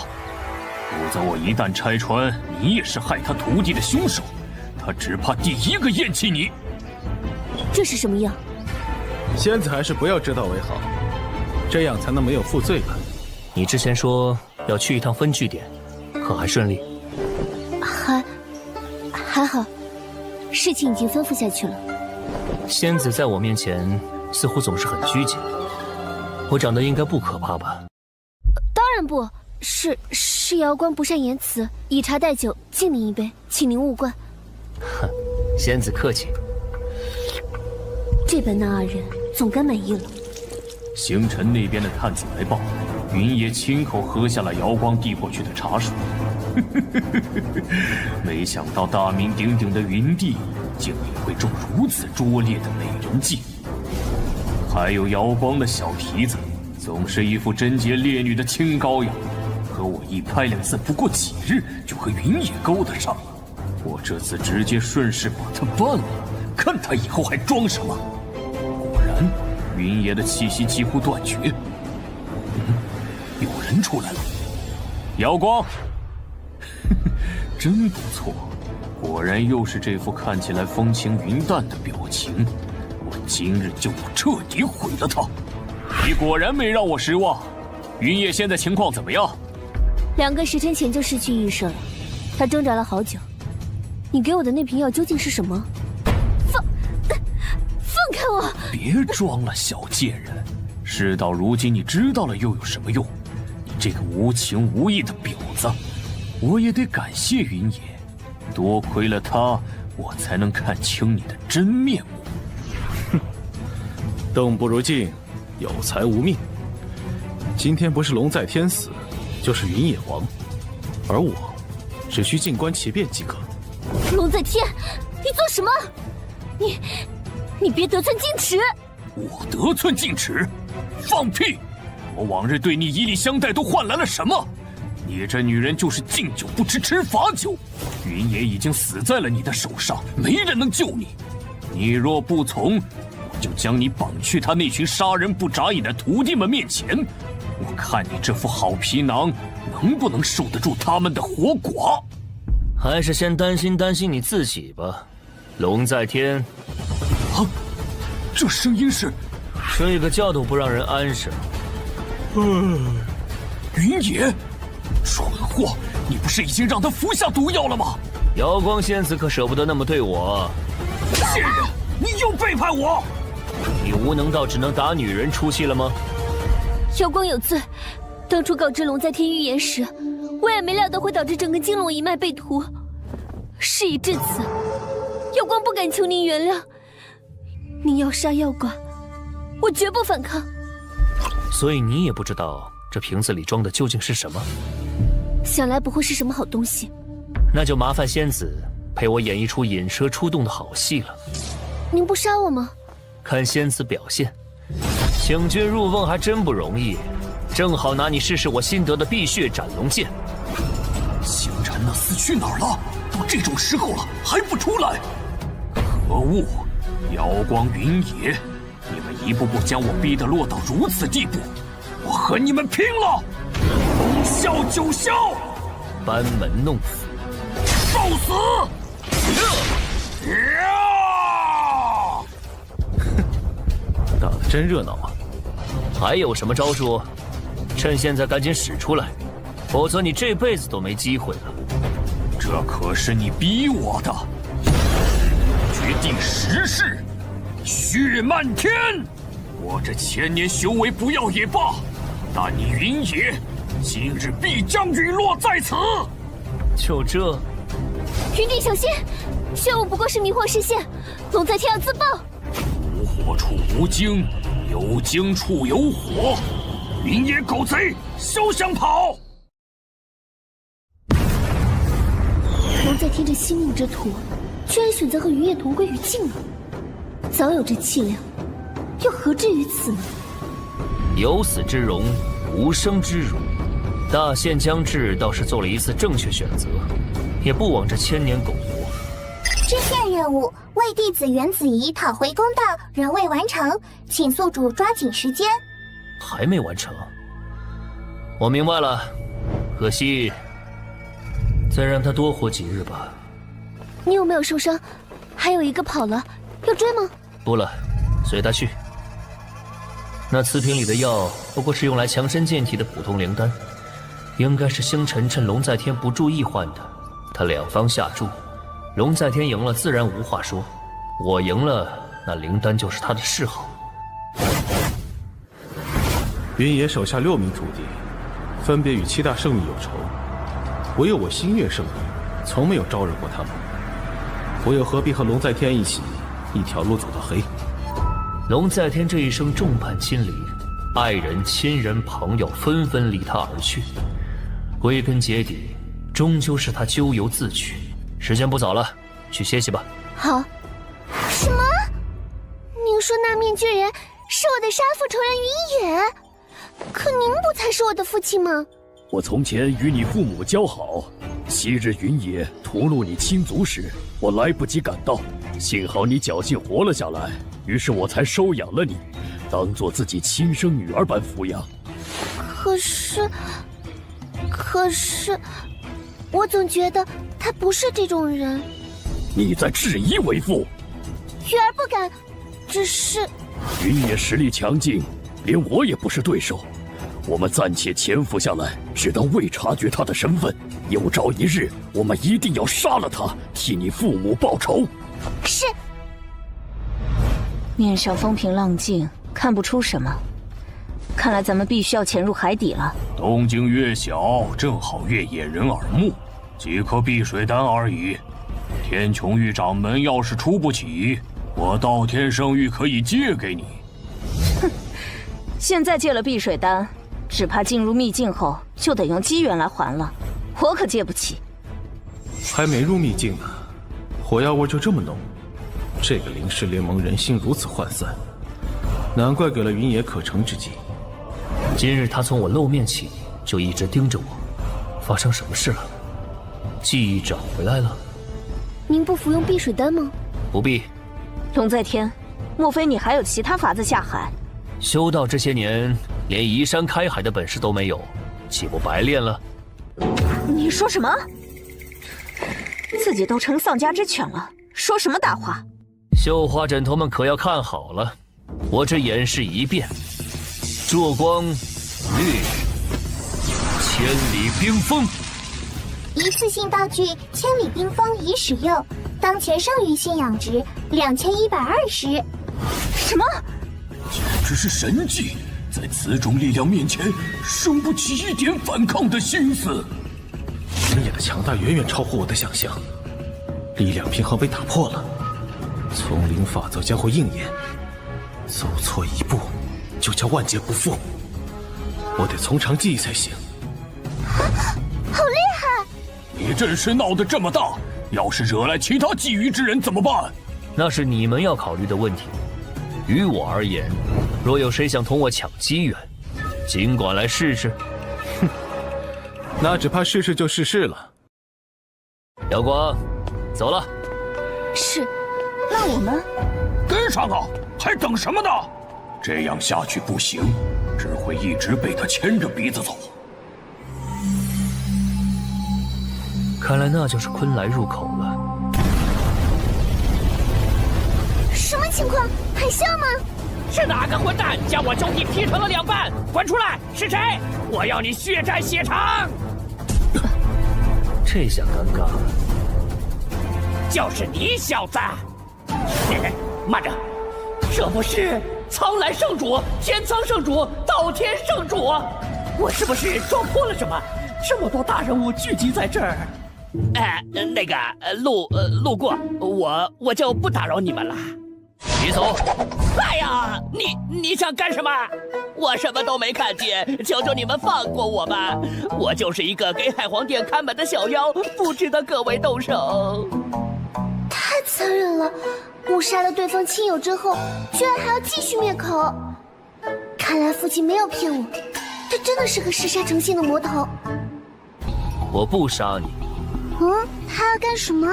否则我一旦拆穿你也是害他徒弟的凶手，他只怕第一个厌弃你。这是什么药？仙子还是不要知道为好，这样才能没有负罪感。你之前说要去一趟分据点，可还顺利？还好，事情已经吩咐下去了。仙子在我面前似乎总是很拘谨，我长得应该不可怕吧？当然不是瑶光不善言辞，以茶代酒，敬您一杯，请您勿怪。哼，仙子客气。这般那二人总该满意了。星辰那边的探子来报，云爷亲口喝下了瑶光递过去的茶水。没想到大名鼎鼎的云帝竟也会中如此拙劣的美人计。还有瑶光的小蹄子，总是一副贞洁烈女的清高呀，和我一拍两散不过几日就和云野勾搭上了。我这次直接顺势把他办了，看他以后还装什么。果然云爷的气息几乎断绝。有人出来了。瑶光，真不错，果然又是这副看起来风轻云淡的表情。我今日就要彻底毁了他。你果然没让我失望。云野现在情况怎么样？2个时辰前就失去意识了，他挣扎了好久。你给我的那瓶药究竟是什么？放开我！别装了，小贱人！事到如今，你知道了又有什么用？你这个无情无义的婊子！我也得感谢云野，多亏了他，我才能看清你的真面目。哼，动不如静，有财无命。今天不是龙在天死，就是云野亡，而我只需静观其变即可。龙在天，你做什么？你别得寸进尺！我得寸进尺？放屁！我往日对你以礼相待都换来了什么？你这女人就是敬酒不吃吃罚酒，云野已经死在了你的手上，没人能救你。你若不从，我就将你绑去他那群杀人不眨眼的徒弟们面前，我看你这副好皮囊能不能受得住他们的活剐。还是先担心你自己吧，龙在天。啊，这声音是……睡个觉都不让人安生。云野，蠢货，你不是已经让他服下毒药了吗？瑶光仙子可舍不得那么对我。贱人，你又背叛我！你无能到只能打女人出气了吗？瑶光有罪，当初告知龙在天预言时，我也没料到会导致整个金龙一脉被屠。事已至此，瑶光不敢求您原谅。您要杀要剐，我绝不反抗。所以你也不知道这瓶子里装的究竟是什么？想来不会是什么好东西。那就麻烦仙子陪我演一出引蛇出洞的好戏了。您不杀我吗？看仙子表现，请君入瓮还真不容易，正好拿你试试我新得的碧血斩龙剑。星辰那厮去哪儿了？都这种时候了还不出来！可恶！瑶光云野，你们一步步将我逼得落到如此地步，我和你们拼了！笑九霄，班门弄斧，受死！打得真热闹啊！还有什么招数？趁现在赶紧使出来，否则你这辈子都没机会了。这可是你逼我的，决定时势，血漫天。我这1000年修为不要也罢，但你云野今日必将陨落在此。就这？云帝小心，玄武不过是迷惑视线，龙在天要自爆。无火处无精，有精处有火。云野狗贼，休想跑！龙在天这星命之徒，居然选择和云野同归于尽了。早有这气量，又何至于此呢？有死之荣，无生之辱。大限将至，倒是做了一次正确选择，也不枉这1000年苟活。支线任务为弟子袁子怡讨回公道仍未完成，请宿主抓紧时间。还没完成？我明白了，可惜再让他多活几日吧。你有没有受伤？还有一个跑了，要追吗？不了，随他去。那瓷瓶里的药不过是用来强身健体的普通灵丹，应该是星辰趁龙在天不注意换的。他两方下注，龙在天赢了自然无话说，我赢了，那灵丹就是他的嗜好。云野手下6名徒弟，分别与7大圣域有仇，唯有我星月圣域从没有招惹过他们，我又何必和龙在天一起一条路走到黑？龙在天这一生众叛亲离，爱人、亲人、朋友纷纷离他而去，归根结底，终究是他咎由自取。时间不早了，去歇息吧。好。什么？您说那面具人是我的杀父仇人云野？可您不才是我的父亲吗？我从前与你父母交好，昔日云野屠戮你亲族时，我来不及赶到，幸好你侥幸活了下来，于是我才收养了你，当做自己亲生女儿般抚养。可是，我总觉得他不是这种人。你在质疑为父？鱼儿不敢，只是云野实力强劲，连我也不是对手。我们暂且潜伏下来，直到未察觉他的身份。有朝一日，我们一定要杀了他，替你父母报仇。是。面上风平浪静，看不出什么。看来咱们必须要潜入海底了。动静越小，正好越掩人耳目，几颗避水丹而已。天穹域掌门要是出不起，我道天圣域可以借给你。哼，现在借了避水丹，只怕进入秘境后就得用机缘来还了，我可借不起。还没入秘境呢，火药味就这么浓，这个灵氏联盟人心如此涣散，难怪给了云野可乘之机。今日他从我露面起就一直盯着我，发生什么事了？记忆找回来了？您不服用避水丹吗？不必。龙在天，莫非你还有其他法子下海？修道这些年，连移山开海的本事都没有，岂不白练了？你说什么？自己都成丧家之犬了，说什么大话？绣花枕头们可要看好了，我这演示一变，灼光掠千里冰封。一次性道具千里冰封已使用，当前剩余信仰值2120。什么？简直是神迹！在此种力量面前，生不起一点反抗的心思。云野的强大远远超乎我的想象，力量平衡被打破了，丛林法则将会应验，走错一步就叫万劫不复。我得从长计议才行。好厉害！你阵势闹得这么大，要是惹来其他觊觎之人怎么办？那是你们要考虑的问题。于我而言，若有谁想同我抢机缘，尽管来试试。哼，那只怕试试就试试了。瑶光，走了。是，那我们跟上啊！还等什么呢？这样下去不行，只会一直被他牵着鼻子走。看来那就是昆来入口了。什么情况？还笑吗？是哪个混蛋将我兄弟劈成了2半？滚出来！是谁？我要你血债血偿！这下尴尬了。就是你小子！慢着，这不是苍蓝圣主、天苍圣主、道天圣主？我是不是撞破了什么？这么多大人物聚集在这儿。路过，我就不打扰你们了。别走！哎呀，你想干什么？我什么都没看见，求求你们放过我吧！我就是一个给海皇殿看门的小妖，不值得各位动手。太残忍了！误杀了对方亲友之后，居然还要继续灭口。看来父亲没有骗我，他真的是个嗜杀成性的魔头。我不杀你。他要干什么？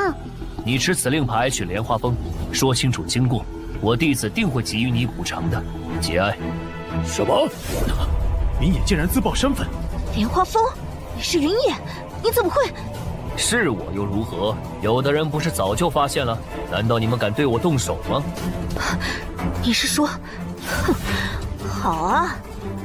你持此令牌去莲花峰，说清楚经过，我弟子定会给予你补偿的。节哀。什么？云野竟然自曝身份！莲花峰，你是云野，你怎么会？是我又如何？有的人不是早就发现了？难道你们敢对我动手吗？你是说，哼，好啊，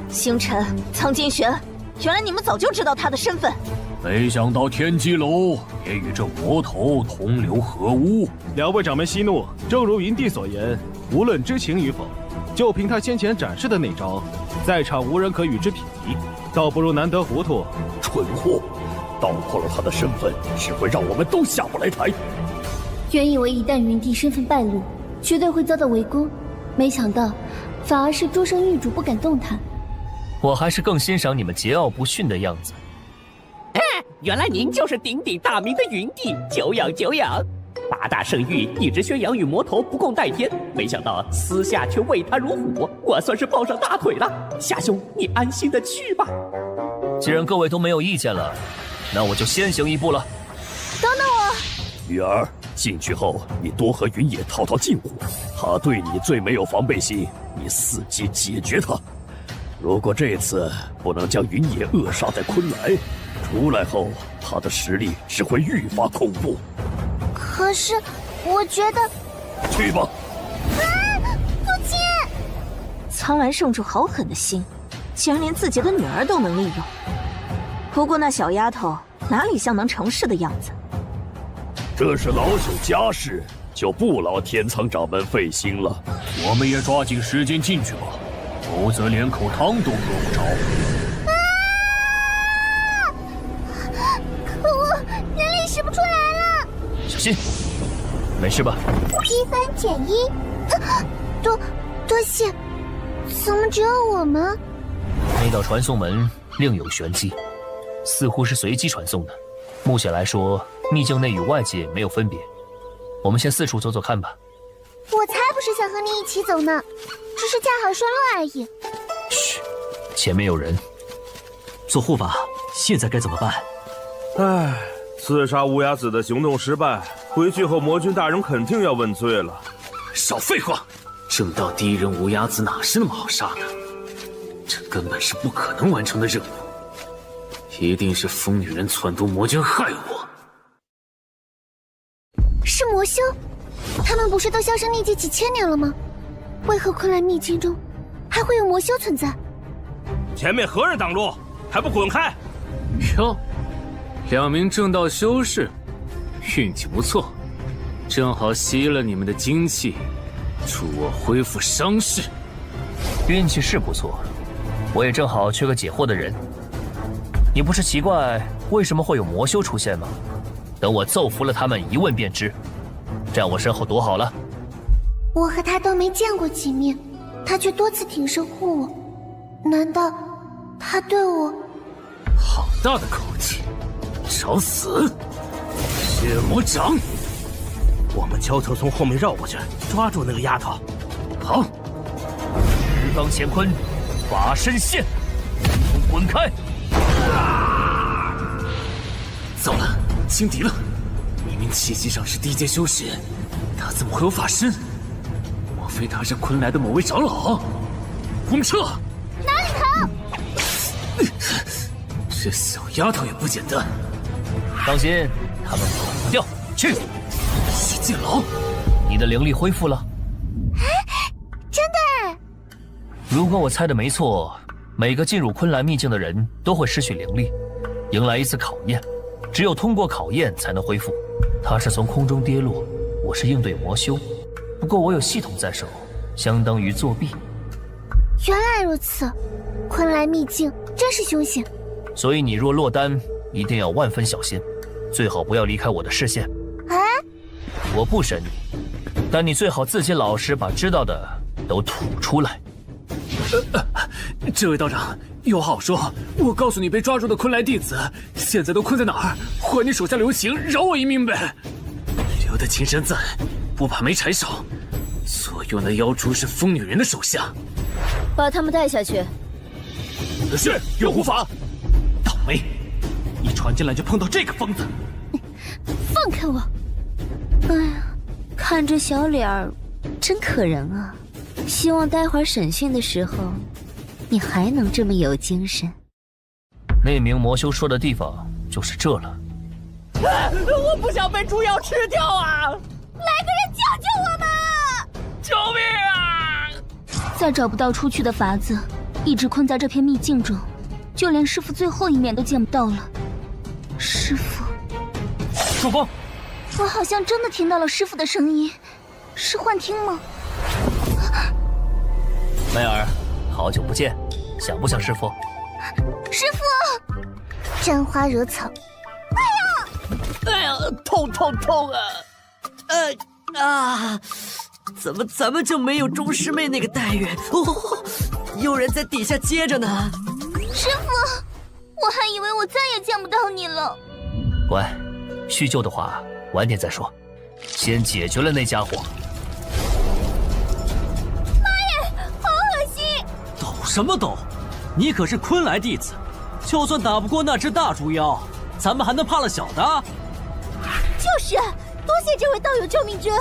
星辰、苍金玄，原来你们早就知道他的身份。没想到天机楼也与这魔头同流合污。2位掌门息怒，正如云帝所言，无论知情与否，就凭他先前展示的那招，在场无人可与之匹敌，倒不如难得糊涂。蠢货！道破了他的身份，只会让我们都下不来台。原以为一旦云帝身份败露，绝对会遭到围攻，没想到反而是诸圣域主不敢动弹。我还是更欣赏你们桀骜不驯的样子。原来您就是鼎鼎大名的云帝，久仰久仰。8大圣域一直宣扬与魔头不共戴天，没想到私下却畏他如虎，我算是抱上大腿了。夏兄，你安心的去吧。既然各位都没有意见了，那我就先行一步了。等等我，玉儿，进去后你多和云野套套近乎，他对你最没有防备心，你伺机解决他。如果这次不能将云野扼杀在昆来，出来后他的实力只会愈发恐怖。可是我觉得……去吧。父亲！苍蓝圣主好狠的心，竟然连自己的女儿都能利用。不过那小丫头哪里像能成事的样子？这是老朽家事，就不劳天苍掌门费心了。我们也抓紧时间进去吧，否则连口汤都喝不着。可恶，人力使不出来了！小心，没事吧？一番减1，多谢。怎么只有我们？那道传送门另有玄机，似乎是随机传送的。目前来说，秘境内与外界没有分别。我们先四处走走看吧。我才不是想和你一起走呢，只是恰好顺路而已。嘘，前面有人。做护法，现在该怎么办？唉，刺杀乌鸦子的行动失败，回去后魔君大人肯定要问罪了。少废话！正道第一人乌鸦子哪是那么好杀的？这根本是不可能完成的任务，一定是疯女人撺掇魔君害我。是魔修，他们不是都销声匿迹几千年了吗？为何昆仑秘境中还会有魔修存在？前面何人挡路？还不滚开！哟，2名正道修士，运气不错，正好吸了你们的精气，助我恢复伤势。运气是不错，我也正好缺个解惑的人。你不是奇怪为什么会有魔修出现吗？等我揍服了他们，一问便知。站我身后躲好了。我和他都没见过几面，他却多次挺身护我，难道他对我……好大的口气，找死！血魔掌！我们悄悄从后面绕过去，抓住那个丫头。好，十方乾坤，法身现，滚开！糟了，轻敌了！明明气息上是低阶修士，他怎么会有法身？莫非他是昆来的某位长老？我们撤！哪里逃？这小丫头也不简单。放心，他们跑不掉。去，西界狼，你的灵力恢复了。真的？如果我猜的没错，每个进入昆兰秘境的人都会失去灵力，迎来一次考验，只有通过考验才能恢复。他是从空中跌落，我是应对魔修，不过我有系统在手，相当于作弊。原来如此，昆兰秘境真是凶险。所以你若落单，一定要万分小心，最好不要离开我的视线。啊？我不审你，但你最好自己老实把知道的都吐出来。这位道长，有好说，我告诉你，被抓住的昆来弟子现在都困在哪儿？还你手下留情，饶我一命呗！留得青山在，不怕没柴烧。所用的妖蛛是疯女人的手下，把他们带下去。是，有护法。倒霉，一闯进来就碰到这个疯子。放开我！哎呀，看这小脸儿，真可人啊！希望待会儿审讯的时候，你还能这么有精神。那名魔修说的地方就是这了。我不想被猪妖吃掉啊！来个人救救我们！救命啊！再找不到出去的法子，一直困在这片秘境中，就连师父最后一面都见不到了。师父，主公，我好像真的听到了师父的声音，是幻听吗？梅儿，好久不见，想不想师父？师父，沾花惹草。哎呀，痛啊！怎么咱们就没有钟师妹那个待遇？哦，有人在底下接着呢。师父，我还以为我再也见不到你了。乖，叙旧的话晚点再说，先解决了那家伙。抖什么抖？你可是昆来弟子，就算打不过那只大猪妖，咱们还能怕了小的？就是，多谢这位道友救命之恩。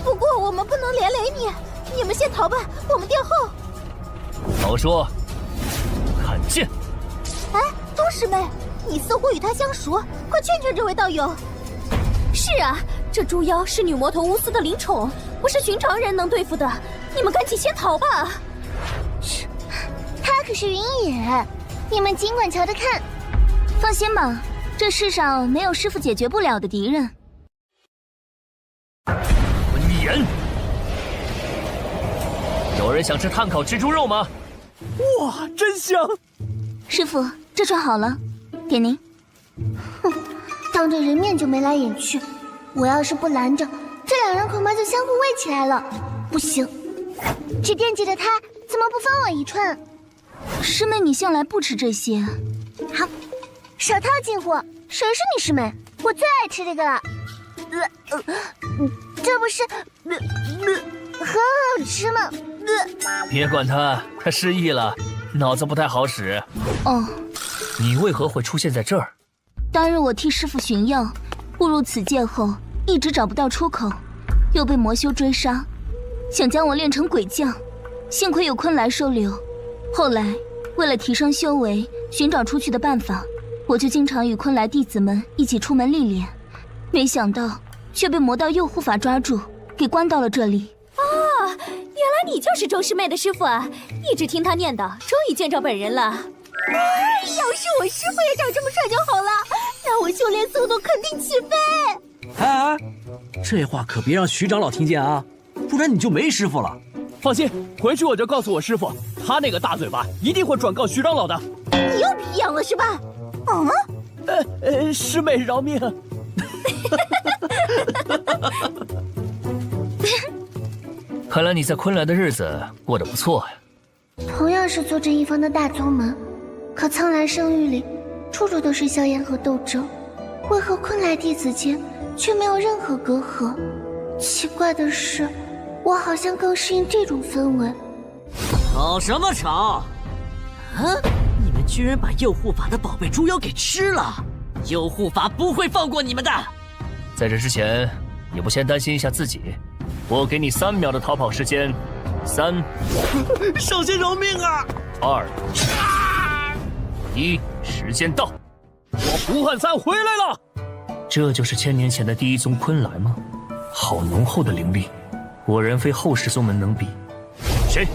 不过我们不能连累你，你们先逃吧，我们殿后。好说，看剑。哎，钟师妹，你似乎与他相熟，快劝劝这位道友。是啊，这猪妖是女魔头乌斯的灵宠，不是寻常人能对付的。你们赶紧先逃吧。他可是云野，你们尽管瞧着看。放心吧，这世上没有师父解决不了的敌人。温言，有人想吃炭烤蜘蛛肉吗？哇，真香！师父，这串好了，点您。哼，当着人面就眉来眼去，我要是不拦着，这两人恐怕就相互喂起来了。不行，只惦记着他，怎么不分我一串？师妹，你向来不吃这些。好，手套进货。谁是你师妹？我最爱吃这个了。这不是很好吃吗？别管他，他失忆了，脑子不太好使。哦，你为何会出现在这儿？当日我替师父寻药，误入此界后，一直找不到出口，又被魔修追杀，想将我练成鬼将，幸亏有昆来收留。后来为了提升修为，寻找出去的办法，我就经常与昆来弟子们一起出门历练，没想到却被魔道右护法抓住，给关到了这里。啊，原来你就是周师妹的师傅啊！一直听她念叨，终于见着本人了。要是我师傅也长这么帅就好了，那我修炼速度肯定起飞。哎，这话可别让徐长老听见啊，不然你就没师傅了。放心，回去我就告诉我师傅，他那个大嘴巴一定会转告徐长老的。你又皮痒了是吧？师妹饶命！看来你在昆来的日子过得不错呀。同样是坐镇一方的大宗门，可苍兰圣域里处处都是硝烟和斗争，为何昆来弟子间却没有任何隔阂？奇怪的是，我好像更适应这种氛围。吵什么吵？啊！你们居然把右护法的宝贝猪妖给吃了！右护法不会放过你们的！在这之前，你不先担心一下自己？我给你3秒的逃跑时间，3，少先饶命啊！2，1，时间到！我胡汉三回来了！这就是1000年前的第一宗昆来吗？好浓厚的灵力，果然非后世宗门能比。谁？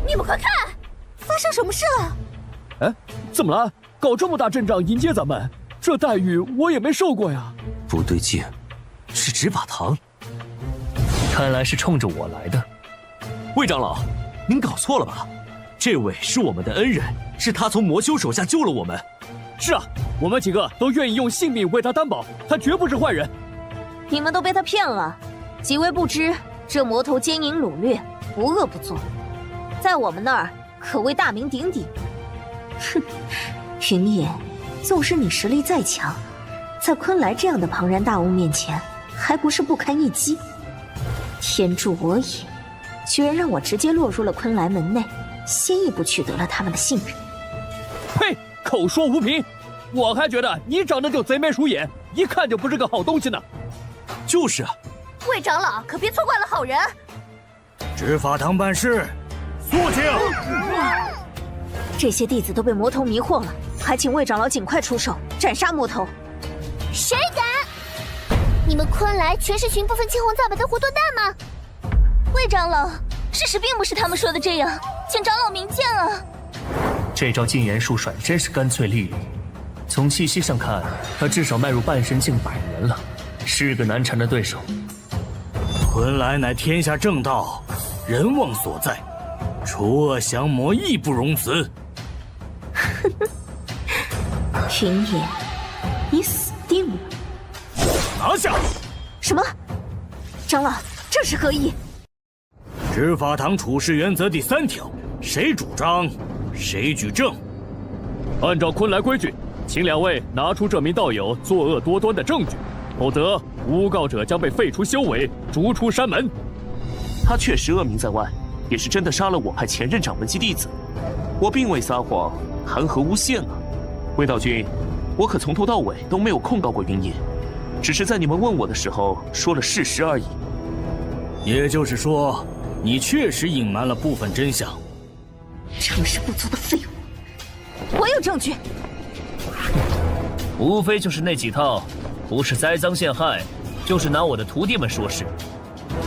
你们快看，发生什么事了？哎，怎么了？搞这么大阵仗迎接咱们，这待遇我也没受过呀。不对劲，是执法堂。看来是冲着我来的。魏长老，您搞错了吧？这位是我们的恩人，是他从魔修手下救了我们。是啊，我们几个都愿意用性命为他担保，他绝不是坏人。你们都被他骗了，几位不知这魔头奸淫掳掠，不恶不作，在我们那儿可谓大名鼎鼎。哼，云野，纵使你实力再强，在昆来这样的庞然大物面前，还不是不堪一击？天助我也，居然让我直接落入了昆来门内，先一步取得了他们的信任。呸！口说无凭，我还觉得你长得就贼眉鼠眼，一看就不是个好东西呢。就是啊，魏长老可别错怪了好人。执法堂办事，肃静。这些弟子都被魔头迷惑了，还请魏长老尽快出手斩杀魔头。谁敢？你们昆来全是群不分青红皂白的糊涂蛋吗？魏长老，事实并不是他们说的这样，请长老明鉴啊。这招禁言术甩真是干脆利落，从气息上看，他至少迈入半神境100年了，是个难缠的对手。昆来乃天下正道，人望所在，除恶降魔义不容辞。云野，你死定了！拿下！什么？长老，这是何意？执法堂处事原则第3条，谁主张，谁举证。按照昆来规矩，请2位拿出这名道友作恶多端的证据，否则诬告者将被废除修为，逐出山门。他确实恶名在外，也是真的杀了我派前任掌门级弟子，我并未撒谎，谈何诬陷啊？魏道君，我可从头到尾都没有控告过云野，只是在你们问我的时候说了事实而已。也就是说，你确实隐瞒了部分真相。成事不足的废物！我有证据。无非就是那几套，不是栽赃陷害，就是拿我的徒弟们说事。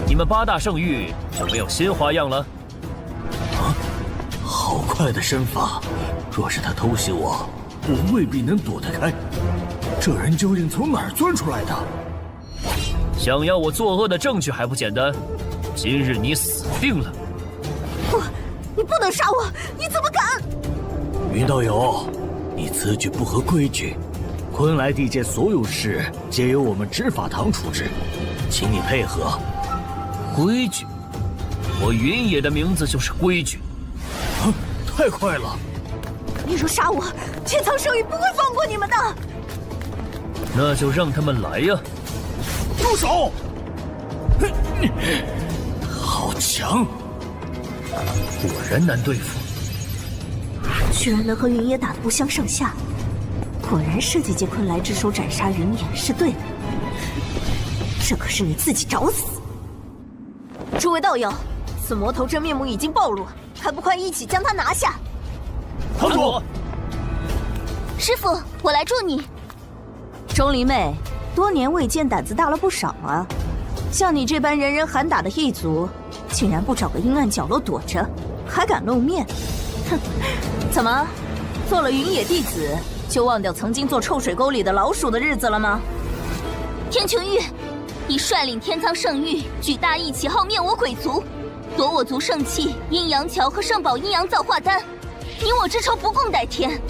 你们8大圣域就没有新花样了？好快的身法，若是他偷袭我，我未必能躲得开。这人究竟从哪儿钻出来的？想要我作恶的证据还不简单？今日你死定了！不，你不能杀我！你怎么敢？云道友，你此举不合规矩。昆来地界所有事皆由我们执法堂处置，请你配合。规矩？我云野的名字就是规矩。啊，太快了！你若杀我，天苍圣域不会放过你们的。那就让他们来呀！住手！好强！果然难对付。居然能和云野打得不相上下，果然设计借昆来之手斩杀云野是对的。这可是你自己找死！诸位道友，此魔头真面目已经暴露，还不快一起将他拿下！堂主，师傅，我来助你。钟离妹，多年未见，胆子大了不少啊！像你这般人人喊打的异族，竟然不找个阴暗角落躲着，还敢露面？哼！怎么，做了云野弟子，就忘掉曾经做臭水沟里的老鼠的日子了吗？天穹玉，你率领天苍圣域举大义旗号灭我鬼族，夺我族圣器阴阳桥和圣宝阴阳造化丹，你我之仇不共戴天，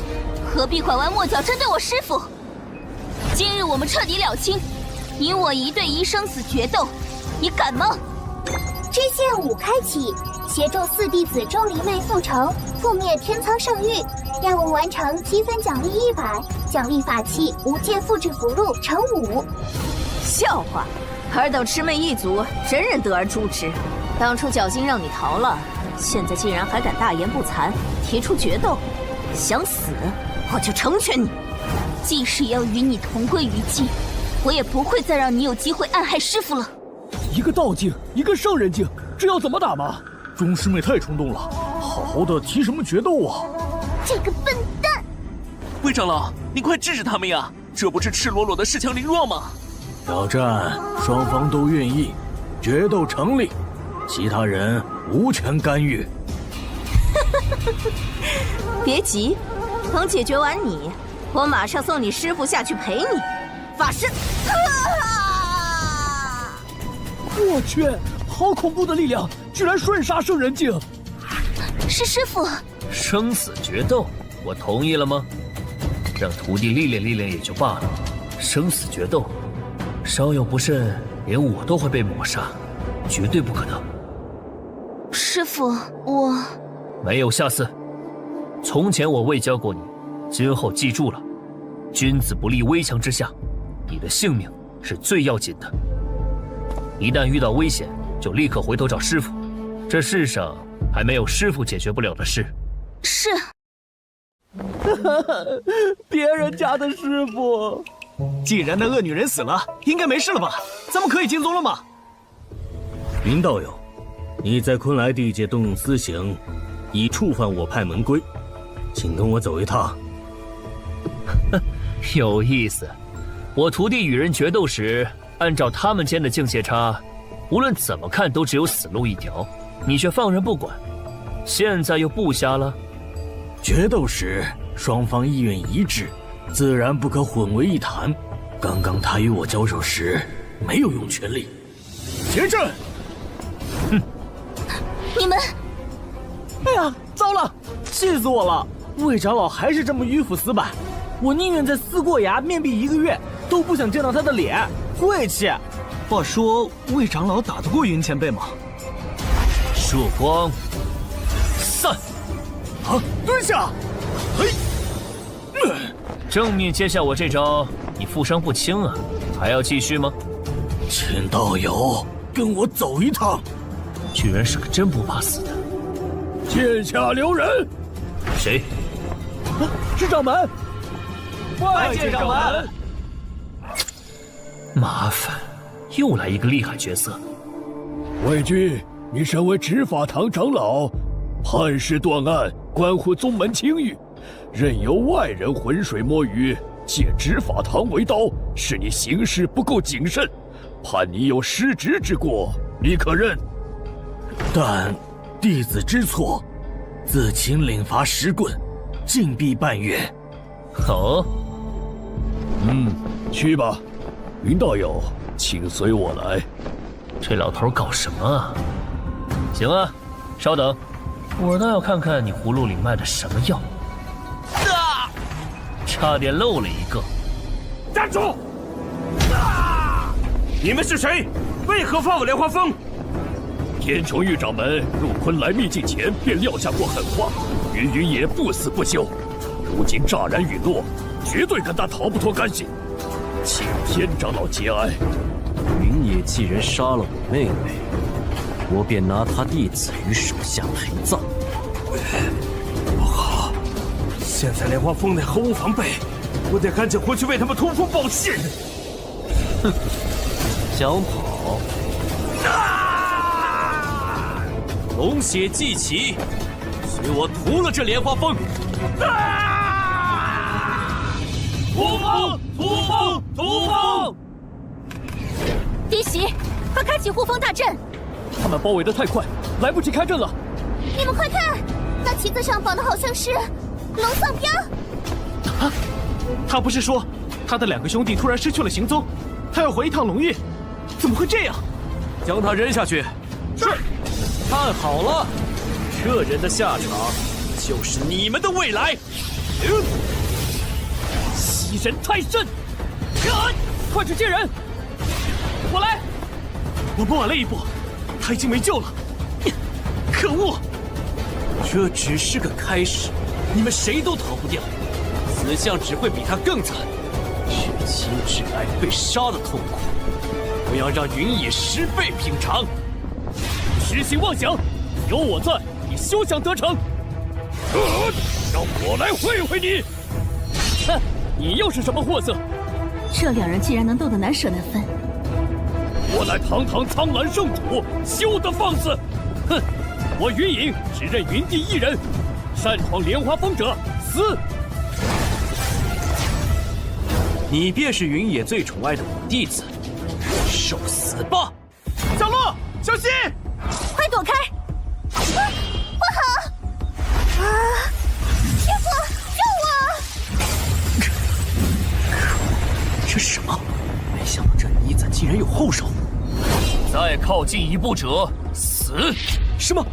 何必拐弯抹角针对我师父？今日我们彻底了清，你我1对1生死决斗，你敢吗？支线5开启，协助4弟子钟离妹复仇，覆灭天苍圣域。任务完成，积分奖励100，奖励法器无界复制符箓乘5。笑话！尔等魑魅一族，人人得而诛之。当初侥幸让你逃了，现在竟然还敢大言不惭，提出决斗，想死我就成全你。即使要与你同归于尽，我也不会再让你有机会暗害师父了。一个道境，一个圣人境，这要怎么打嘛？钟师妹太冲动了，好好的提什么决斗啊！这个笨蛋！魏长老，你快制止他们呀！这不是赤裸裸的恃强凌弱吗？挑战双方都愿意，决斗成立，其他人无权干预。别急，等解决完你，我马上送你师傅下去陪你。法师，我去，好恐怖的力量，居然瞬杀圣人境！是师傅。生死决斗，我同意了吗？让徒弟历练历练也就罢了，生死决斗，稍有不慎，连我都会被抹杀，绝对不可能。师傅，我没有下次。从前我未教过你，今后记住了，君子不立危墙之下，你的性命是最要紧的。一旦遇到危险，就立刻回头找师傅，这世上还没有师傅解决不了的事。是。别人家的师傅，既然那恶女人死了，应该没事了吧？咱们可以进宗了吗？云道友，你在昆来地界动用私刑，已触犯我派门规，请跟我走一趟。有意思，我徒弟与人决斗时，按照他们间的境界差，无论怎么看都只有死路一条，你却放任不管，现在又不瞎了？决斗时双方意愿一致，自然不可混为一谈。刚刚他与我交手时，没有用全力。结阵！哼！你们……哎呀，糟了，气死我了！魏长老还是这么迂腐死板，我宁愿在撕过牙面壁1个月，都不想见到他的脸，晦气！话说，魏长老打得过云前辈吗？曙光，散！啊！蹲下！嘿！正面接下我这招，你负伤不轻啊，还要继续吗？请道友跟我走一趟。居然是个真不怕死的。剑下留人。谁？啊，是掌门。拜见掌门。麻烦，又来一个厉害角色。魏军，你身为执法堂长老，判事断案关乎宗门清誉，任由外人浑水摸鱼，借执法堂为刀，是你行事不够谨慎，判你有失职之过，你可认？但弟子知错，自请领罚10棍，禁闭半月。哦，去吧，云道友，请随我来。这老头搞什么啊？行啊，稍等，我倒要看看你葫芦里卖的什么药。啊！差点漏了一个。站住！你们是谁？为何放我莲花峰？天穹玉掌门入昆来秘境前便撂下过狠话，云野不死不休，如今乍然陨落，绝对跟他逃不脱干系，请天长老节哀。云野既然杀了我妹妹，我便拿他弟子与手下陪葬。不好，现在莲花峰内毫无防备，我得赶紧回去为他们通风报信。哼，想跑？龙血祭旗，随我屠了这莲花峰！屠风！屠风！屠风！嫡喜，快开启护风大阵！他们包围得太快，来不及开阵了。你们快看，那旗子上绑的好像是龙丧标。啊！他不是说他的2个兄弟突然失去了行踪，他要回一趟龙域？怎么会这样？将他扔下去。是。看好了，这人的下场就是你们的未来。欺人太甚！快去接人！我来！我们晚了一步，他已经没救了。可恶！这只是个开始，你们谁都逃不掉，死相只会比他更惨。血亲之爱被杀的痛苦，我要让云野10倍品尝。痴心妄想，有我在，你休想得逞！让我来会会你！哼，你又是什么货色？这2人既然能斗得难舍难分，我乃堂堂苍蓝圣主，休得放肆！哼，我云隐只认云帝一人，擅闯莲花峰者死！你便是云野最宠爱的五弟子，受死吧！小鹿，小心！快躲开！不好！啊！师傅，救我！这什么？没想到这妮子竟然有后手！再靠近一步者死！什么？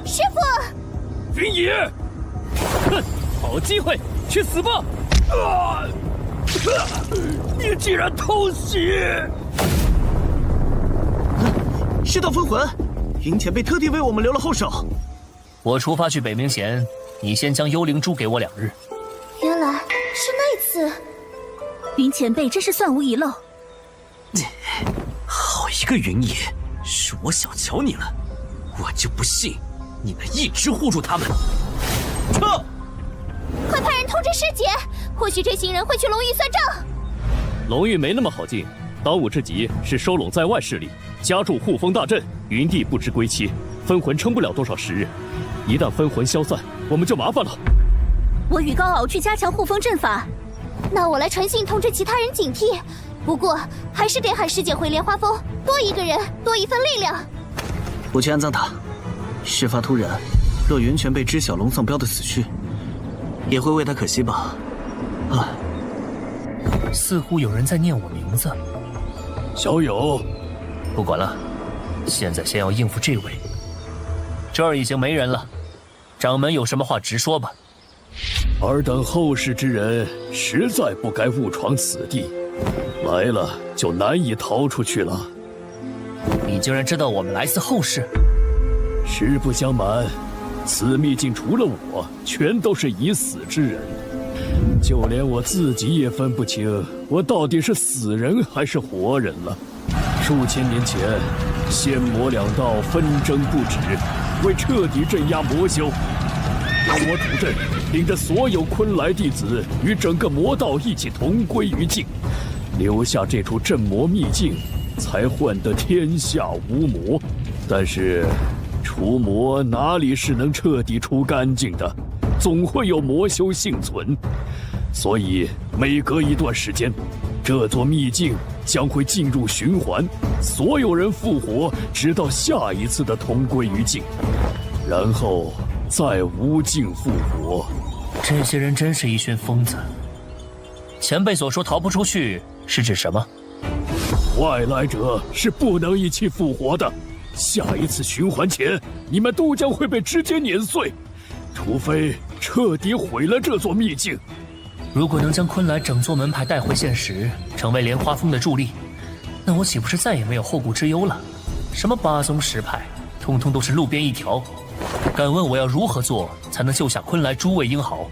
师傅！云野！哼，好机会，去死吧！你竟然偷袭！是道分魂，云前辈特地为我们留了后手。我出发去北冥前，你先将幽灵珠给我2日。原来是那次，云前辈真是算无遗漏。好一个云野，是我小瞧你了，我就不信你能一直护住他们。撤！快派人通知师姐，或许这行人会去龙域算账。龙域没那么好进，当务之急是收拢在外势力，加筑护风大阵。云帝不知归期，分魂撑不了多少时日，一旦分魂消散，我们就麻烦了。我与高傲去加强护风阵法。那我来传信通知其他人警惕，不过还是得喊师姐回莲花峰，多一个人多一份力量。我去安葬塔。事发突然，若云全被知晓龙丧彪的死去，也会为他可惜吧。唉，似乎有人在念我名字。小友，不管了，现在先要应付这位。这儿已经没人了，掌门有什么话直说吧。尔等后世之人实在不该误闯此地，来了就难以逃出去了。你竟然知道我们来自后世？实不相瞒，此秘境除了我，全都是已死之人，就连我自己也分不清我到底是死人还是活人了。数千年前，仙魔两道纷争不止，为彻底镇压魔修，由我主阵，领着所有昆来弟子与整个魔道一起同归于尽，留下这处镇魔秘境，才换得天下无魔。但是除魔哪里是能彻底除干净的，总会有魔修幸存。所以每隔一段时间，这座秘境将会进入循环，所有人复活，直到下一次的同归于尽，然后再无尽复活。这些人真是一群疯子。前辈所说逃不出去是指什么？外来者是不能一起复活的，下一次循环前，你们都将会被直接碾碎，除非彻底毁了这座秘境。如果能将昆来整座门派带回现实，成为莲花峰的助力，那我岂不是再也没有后顾之忧了？什么八宗十派，通通都是路边一条。敢问我要如何做才能救下昆来诸位英豪？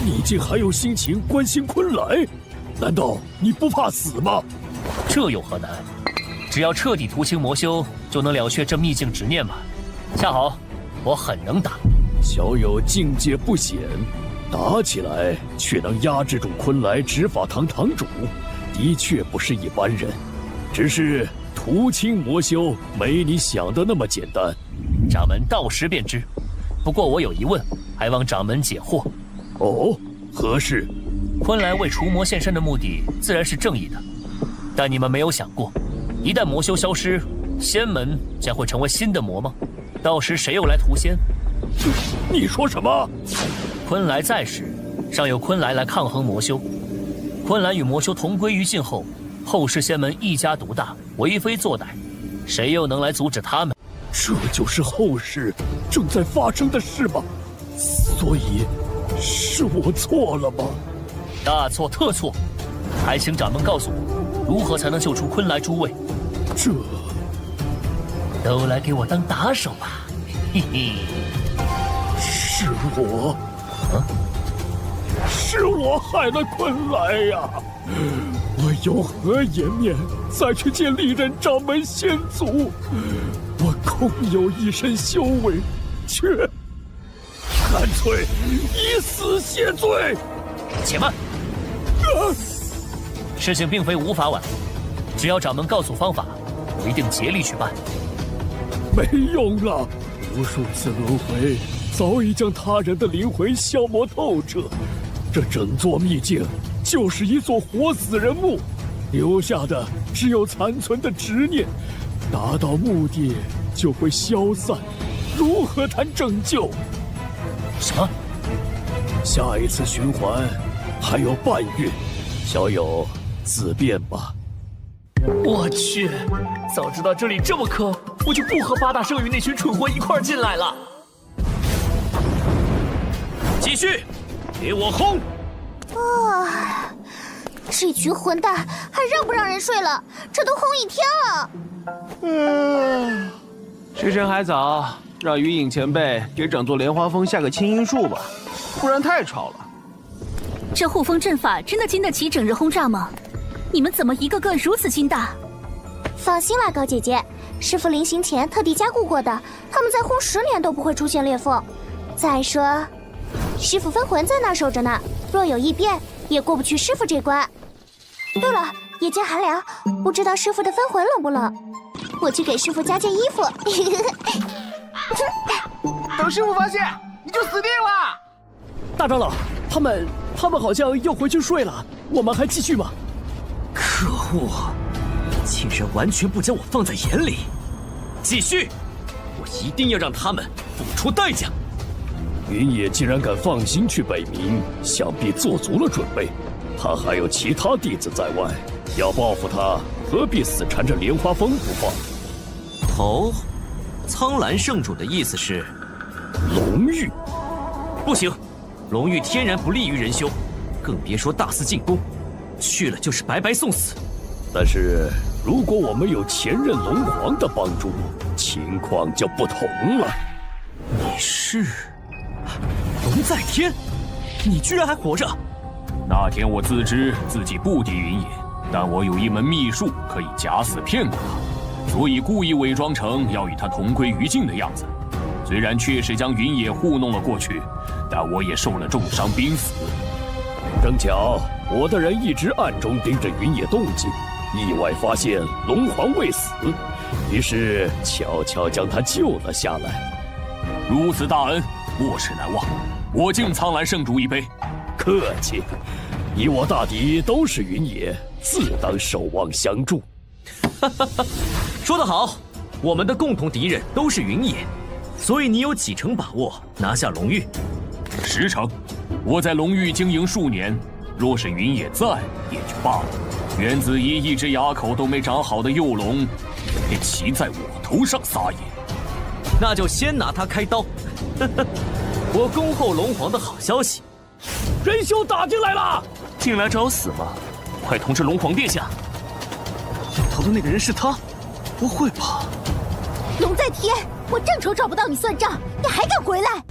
你竟还有心情关心昆来？难道你不怕死吗？这有何难？只要彻底屠清魔修，就能了却这秘境执念嘛。恰好，我很能打。小友境界不显，打起来却能压制住昆来执法堂堂主，的确不是一般人。只是屠清魔修没你想的那么简单。掌门到时便知。不过我有疑问，还望掌门解惑。哦，何事？昆来为除魔现身的目的自然是正义的，但你们没有想过，一旦魔修消失，仙门将会成为新的魔吗？到时谁又来屠仙？你说什么？昆来在时，尚有昆来抗衡魔修。昆来与魔修同归于尽后，后世仙门一家独大，为非作歹，谁又能来阻止他们？这就是后世正在发生的事吗？所以是我错了吗？大错特错！还请掌门告诉我，如何才能救出昆来诸位？这都来给我当打手吧！嘿嘿，是我，是我害了昆来呀！我有何颜面再去见历任掌门仙祖？我空有一身修为，却干脆以死谢罪。且慢，事情并非无法挽回，只要掌门告诉方法，我一定竭力去办。没用了，无数次轮回早已将他人的灵魂消磨透彻，这整座秘境就是一座活死人墓，留下的只有残存的执念，达到目的就会消散，如何谈拯救？什么？下一次循环还有半月，小友自便吧。我去，早知道这里这么坑，我就不和八大圣与那群蠢货一块儿进来了。继续，给我轰！啊！这群混蛋还让不让人睡了？这都轰一天了。时辰还早，让云影前辈给整座莲花峰下个清音术吧，不然太吵了。这护峰阵法真的经得起整日轰炸吗？你们怎么一个个如此心大？放心啦，高姐姐，师傅临行前特地加固过的，他们再轰10年都不会出现裂缝。再说，师傅分魂在那守着呢，若有异变，也过不去师傅这关。对了，夜间寒凉，不知道师傅的分魂冷不冷？我去给师傅加件衣服。等师傅发现，你就死定了！大长老，他们好像又回去睡了，我们还继续吗？可恶，竟然完全不将我放在眼里！继续，我一定要让他们付出代价。云野既然敢放心去北冥，想必做足了准备。他还有其他弟子在外，要报复他，何必死缠着莲花峰不放？哦，苍蓝圣主的意思是，龙玉，不行，龙玉天然不利于人修，更别说大肆进攻，去了就是白白送死。但是如果我们有前任龙皇的帮助，情况就不同了。你是龙在天，你居然还活着！那天我自知自己不敌云野，但我有一门秘术可以假死骗过他，所以故意伪装成要与他同归于尽的样子。虽然确实将云野糊弄了过去，但我也受了重伤濒死。正巧我的人一直暗中盯着云野动静，意外发现龙皇未死，于是悄悄将他救了下来。如此大恩，我世难忘。我敬苍蓝圣主一杯。客气，你我大敌都是云野，自当守望相助。说得好，我们的共同敌人都是云野，所以你有几成把握拿下龙玉？10成。我在龙域经营数年，若是云野在也就罢了。袁子怡一只牙口都没长好的幼龙，也配骑在我头上撒野？那就先拿他开刀。我恭候龙皇的好消息。人修打进来了！进来找死吗？快通知龙皇殿下！领头的那个人是他？不会吧？龙在天，我正愁找不到你算账，你还敢回来？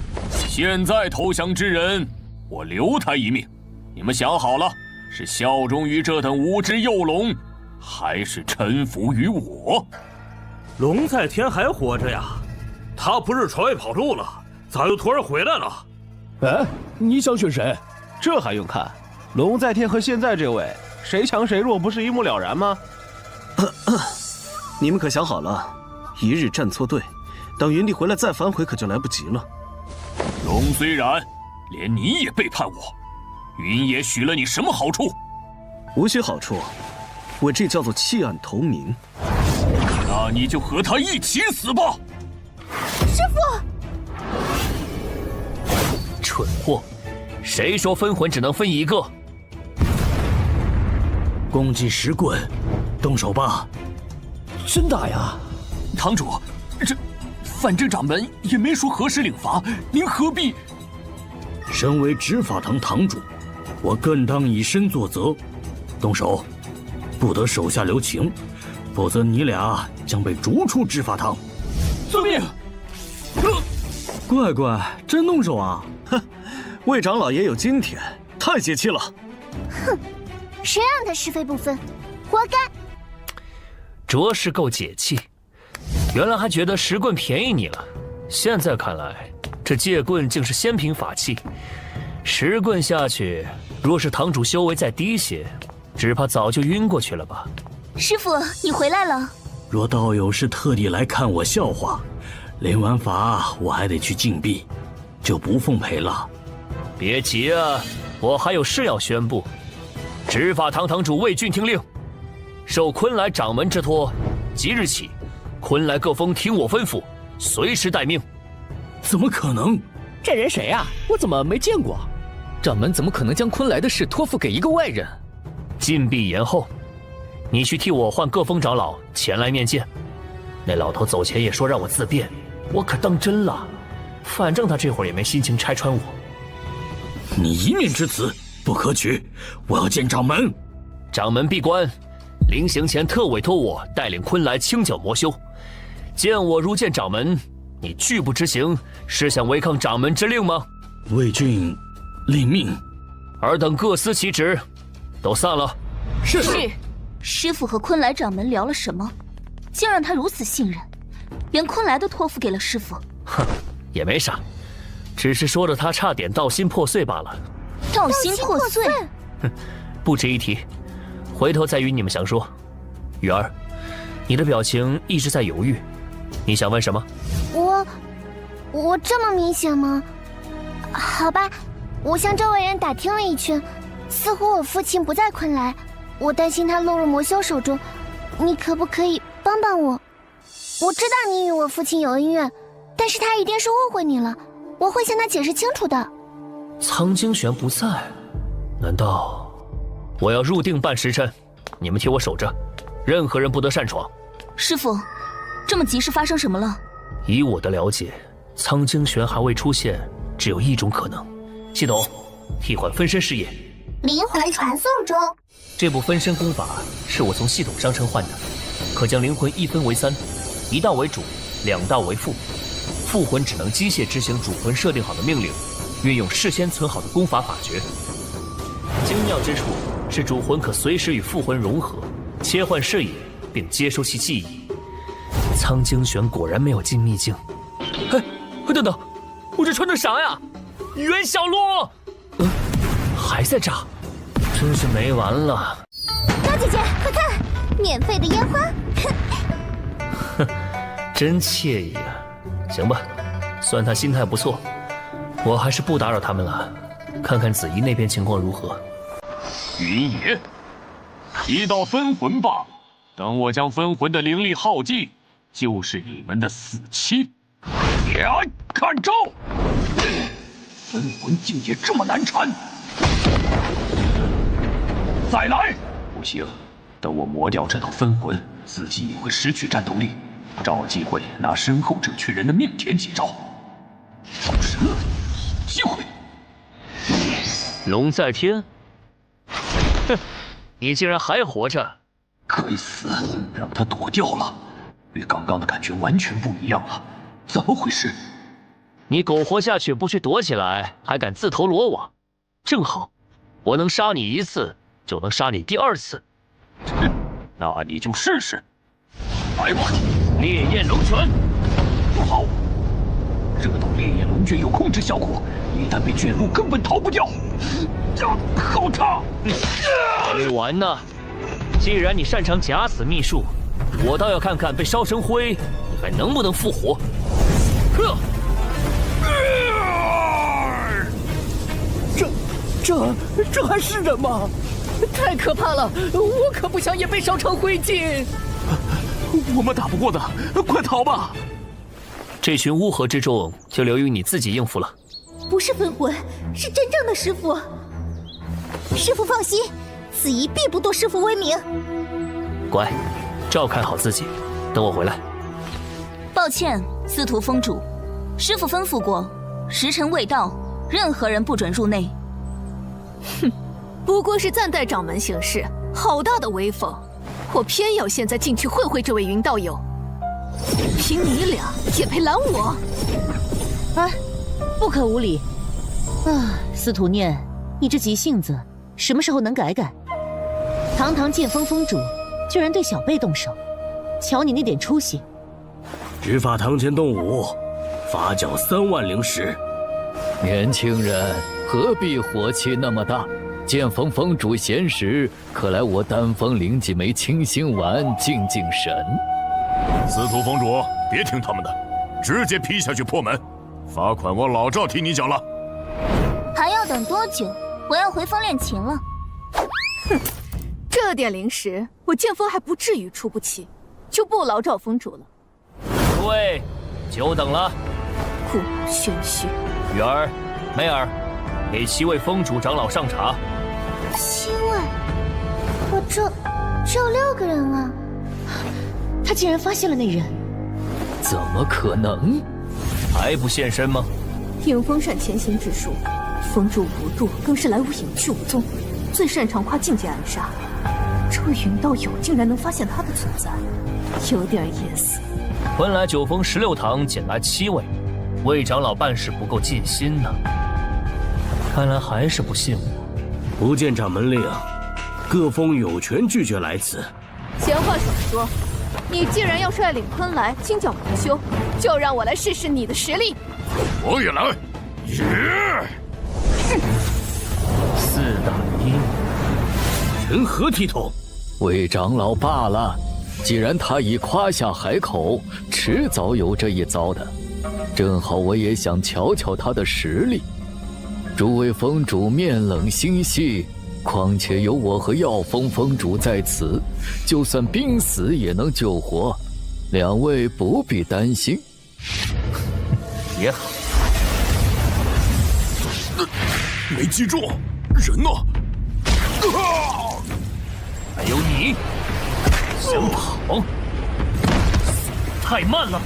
现在投降之人，我留他一命。你们想好了，是效忠于这等无知幼龙，还是臣服于我？龙在天还活着呀？他不是朝外跑路了，咋又突然回来了？哎，你想选谁？这还用看？龙在天和现在这位，谁强谁弱不是一目了然吗？你们可想好了，一日站错队，等云帝回来再反悔可就来不及了。龙虽然，连你也背叛我，云野许了你什么好处？无需好处，我这叫做弃暗投明。那你就和他一起死吧！师傅，蠢货，谁说分魂只能分一个？攻击石棍，动手吧！真打呀！堂主，反正掌门也没说何时领罚，您何必？身为执法堂堂主，我更当以身作则。动手，不得手下留情，否则你俩将被逐出执法堂。遵命。乖乖，真动手啊！哼，魏长老也有今天，太解气了。哼，谁让他是非不分，活该！着实够解气。原来还觉得石棍便宜你了，现在看来，这戒棍竟是仙品法器。石棍下去，若是堂主修为再低些，只怕早就晕过去了吧。师傅，你回来了。若道友是特地来看我笑话，练完法我还得去禁闭，就不奉陪了。别急啊，我还有事要宣布。执法堂堂主魏俊听令，受昆来掌门之托，即日起，昆来各峰听我吩咐，随时待命。怎么可能？这人谁啊？我怎么没见过？掌门怎么可能将昆来的事托付给一个外人？禁闭延后，你去替我唤各峰长老前来面见。那老头走前也说让我自便，我可当真了。反正他这会儿也没心情拆穿我。你一面之词不可取，我要见掌门。掌门闭关，临行前特委托我带领昆来清剿魔修。见我如见掌门，你拒不执行，是想违抗掌门之令吗？魏俊，领命。尔等各司其职，都散了。是。师父和昆来掌门聊了什么，竟让他如此信任，连昆来都托付给了师父。哼，也没啥，只是说的他差点道心破碎罢了。道心破碎？哼，不值一提，回头再与你们详说。雨儿，你的表情一直在犹豫，你想问什么？我这么明显吗？好吧，我向周围人打听了一圈，似乎我父亲不在昆来，我担心他落入魔修手中，你可不可以帮帮我？我知道你与我父亲有恩怨，但是他一定是误会你了，我会向他解释清楚的。苍京玄不在，难道我要入定半时辰？你们替我守着，任何人不得擅闯。师父，这么急事发生什么了？以我的了解，苍京玄还未出现，只有一种可能。系统，替换分身事业。灵魂传送中。这部分身功法是我从系统商城换的，可将灵魂一分为三，一道为主，2道为副。副魂只能机械执行主魂设定好的命令，运用事先存好的功法法诀。精妙之处是主魂可随时与副魂融合，切换视野，并接收其记忆。苍京玄果然没有进秘境。哎，等等，我这穿的啥呀？袁小洛，还在炸，真是没完了。高姐姐，快看，免费的烟花！哼，真惬意啊。行吧，算他心态不错，我还是不打扰他们了，看看子怡那边情况如何。云野，一道分魂吧，等我将分魂的灵力耗尽，就是你们的死期。呀，看招！分魂境界这么难缠，再来！不行，等我磨掉这道分魂，自己也会失去战斗力。找机会拿身后这群人的命填几招，要是乐机会。龙在天，哼，你竟然还活着！该死，让他躲掉了，与刚刚的感觉完全不一样了，怎么回事？你苟活下去不去躲起来，还敢自投罗网，正好，我能杀你一次，就能杀你第2次。那你就试试。来吧，烈焰龙拳！不好，这道烈焰龙卷有控制效果，一旦被卷入，根本逃不掉。好烫！还没完呢。既然你擅长假死秘术，我倒要看看被烧成灰，你还能不能复活。这还是人吗？太可怕了！我可不想也被烧成灰烬。我们打不过的，快逃吧！这群乌合之众就留于你自己应付了。不是分魂，是真正的师父。师父放心，子怡必不夺师父威名。乖，照看好自己，等我回来。抱歉，司徒峰主，师父吩咐过，时辰未到，任何人不准入内。哼，不过是暂代掌门行事，好大的威风！我偏要现在进去会会这位云道友，凭你俩也配拦我？哎，不可无礼！啊，司徒念，你这急性子什么时候能改改？堂堂剑锋峰主，居然对小辈动手，瞧你那点出息！执法堂前动武，罚缴3万灵石。年轻人何必火气那么大？剑锋峰主闲时，可来我丹峰领几枚清心丸静静神。司徒峰主，别听他们的，直接劈下去破门，罚款我老赵替你缴了。还要等多久？我要回峰练琴了。哼，这点零食，我剑锋还不至于出不起，就不劳赵封主了。诸位，久等了。故弄玄虚。雨儿、梅儿，给7位封主长老上茶。7位，我只有6个人啊！他竟然发现了那人，怎么可能？还不现身吗？迎风扇前行之术，封主无度更是来无影去无踪，最擅长跨境界暗杀。这位云道友竟然能发现他的存在，有点意思。本来9峰16堂捡来7位，魏长老办事不够尽心呢。看来还是不信我。不见掌门令，各峰有权拒绝来此。闲话少说，你既然要率领昆来清剿魔修，就让我来试试你的实力。我也来。4打1，人何体统？魏长老罢了，既然他已夸下海口，迟早有这一遭的。正好我也想瞧瞧他的实力。诸位峰主面冷心细，况且有我和药峰峰主在此，就算濒死也能救活，两位不必担心。也好。没击中人呢。还有你，想跑？太慢了。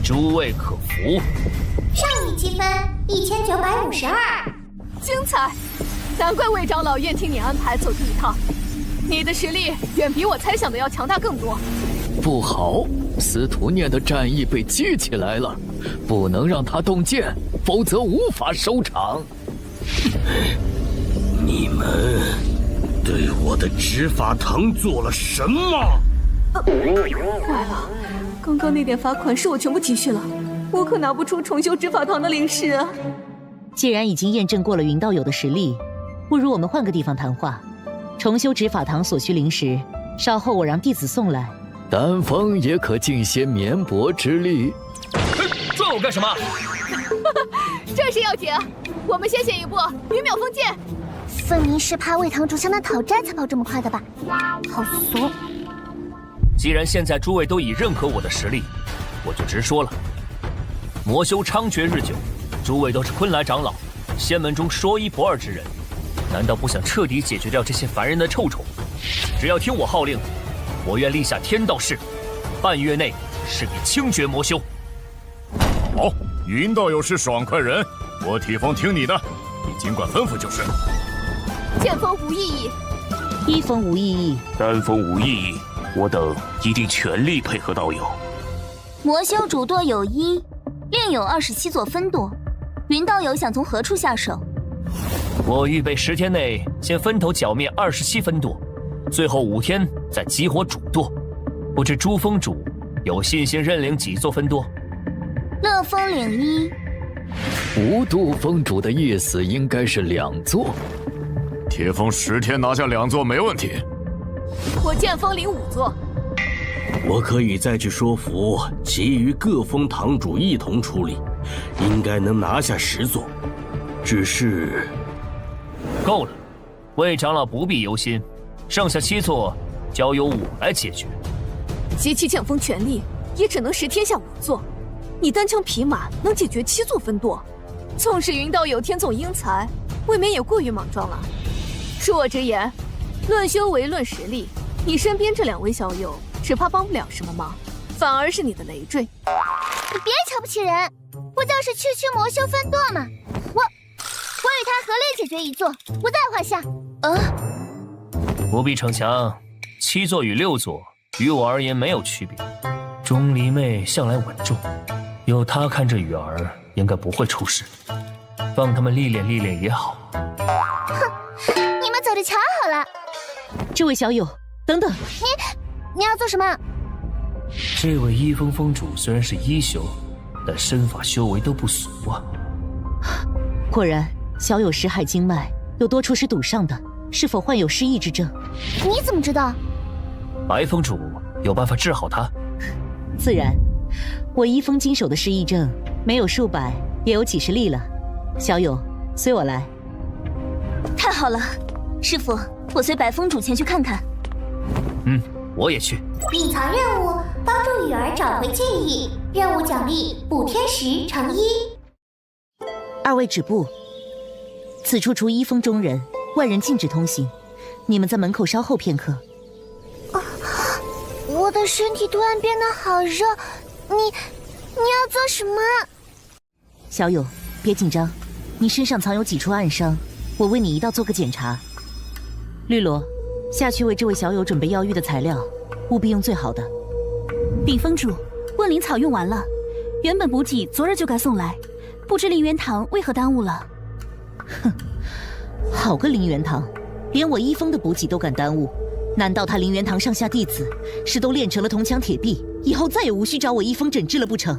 诸位可服。上你积分1952，精彩！难怪魏长老愿听你安排走这一趟，你的实力远比我猜想的要强大更多。不好，司徒念的战意被激起来了，不能让他动剑，否则无法收场。你们对我的执法堂做了什么？坏了，刚刚那点罚款是我全部积蓄了，我可拿不出重修执法堂的灵石啊。既然已经验证过了云道友的实力，不如我们换个地方谈话。重修执法堂所需灵石，稍后我让弟子送来。丹峰也可尽些绵薄之力。撞我干什么？这是要紧，我们先行一步，1秒封剑。分明是怕魏堂主向他讨债才跑这么快的吧？好怂！既然现在诸位都已认可我的实力，我就直说了。魔修猖獗日久，诸位都是昆来长老，仙门中说一不二之人，难道不想彻底解决掉这些凡人的臭虫？只要听我号令，我愿立下天道誓，半月内势必清绝魔修。好，云道友是爽快人，我体风听你的，你尽管吩咐就是。剑锋无异议，一锋无异议，丹峰无异议，我等一定全力配合道友。魔修主舵有1，另有27座分舵，云道友想从何处下手？我预备10天内先分头剿灭27分舵，最后5天再激活主舵。不知朱峰主有信心认领几座分舵？乐风领1。无度峰主的意思应该是2座。铁峰10天拿下2座没问题。我剑锋领5座。我可以再去说服其余各峰堂主一同出力，应该能拿下10座。只是够了，魏长老不必忧心，剩下7座交由我来解决。集齐剑锋全力，也只能10天下5座。你单枪匹马能解决7座分舵，纵使云道友天纵英才，未免也过于莽撞了。恕我直言，论修为论实力，你身边这2位小友只怕帮不了什么忙，反而是你的累赘。你别瞧不起人，不就是区魔修分舵吗？我与他合力解决1座，不在话下。不必逞强，7座与6座于我而言没有区别。钟离妹向来稳重，有她看着雨儿，应该不会出事。放他们历练历练也好。哼，你们走着瞧好了。这位小友，等等，你要做什么？这位一峰峰主虽然是1修，但身法修为都不俗啊。果然，小友识海经脉有多处是堵上的，是否患有失忆之症？你怎么知道？白峰主有办法治好他？自然，我一峰经手的失忆症，没有数百，也有几十例了。小友，随我来。太好了，师傅，我随白风主前去看看。我也去。隐藏任务：帮助雨儿找回记忆。任务奖励：补天石乘1。二位止步，此处除一风中人，外人禁止通行。你们在门口稍候片刻。我的身体突然变得好热，你要做什么？小友，别紧张，你身上藏有几处暗伤，我为你一道做个检查。绿萝，下去为这位小友准备药浴的材料，务必用最好的。禀峰主，问灵草用完了，原本补给昨日就该送来，不知灵元堂为何耽误了？哼，好个灵元堂，连我一峰的补给都敢耽误，难道他灵元堂上下弟子是都练成了铜墙铁壁，以后再也无需找我一峰诊治了不成？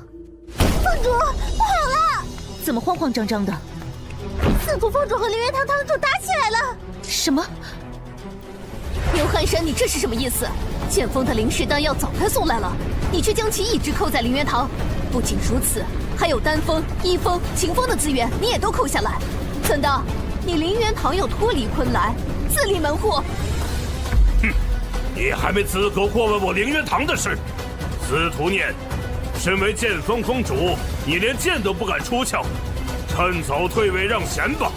峰主，不好了！怎么慌慌张张的？司徒峰主和灵元堂堂主打起来了！什么？牛汉山，你这是什么意思？剑锋的灵石丹药早该送来了，你却将其一直扣在灵元堂。不仅如此，还有丹锋、一锋、秦锋的资源，你也都扣下来。怎的？你灵元堂要脱离昆来，自立门户？哼，你还没资格过问我灵元堂的事。司徒念，身为剑锋峰主，你连剑都不敢出鞘，趁早退位让贤吧。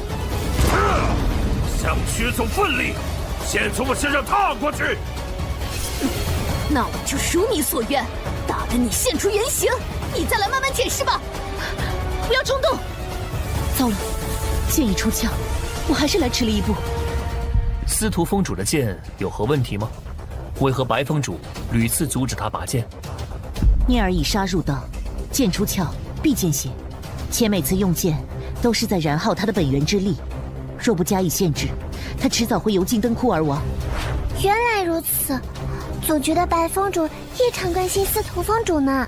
想取走奋力，先从我身上踏过去。那我就如你所愿，打得你现出原形，你再来慢慢解释吧。不要冲动！糟了，剑已出鞘，我还是来迟了一步。司徒峰主的剑有何问题吗？为何白峰主屡次阻止他拔剑？聂儿以杀入道，剑出鞘必见血，且每次用剑都是在燃耗他的本源之力，若不加以限制，他迟早会油尽灯枯而亡。原来如此，总觉得白峰主异常关心司徒峰主呢。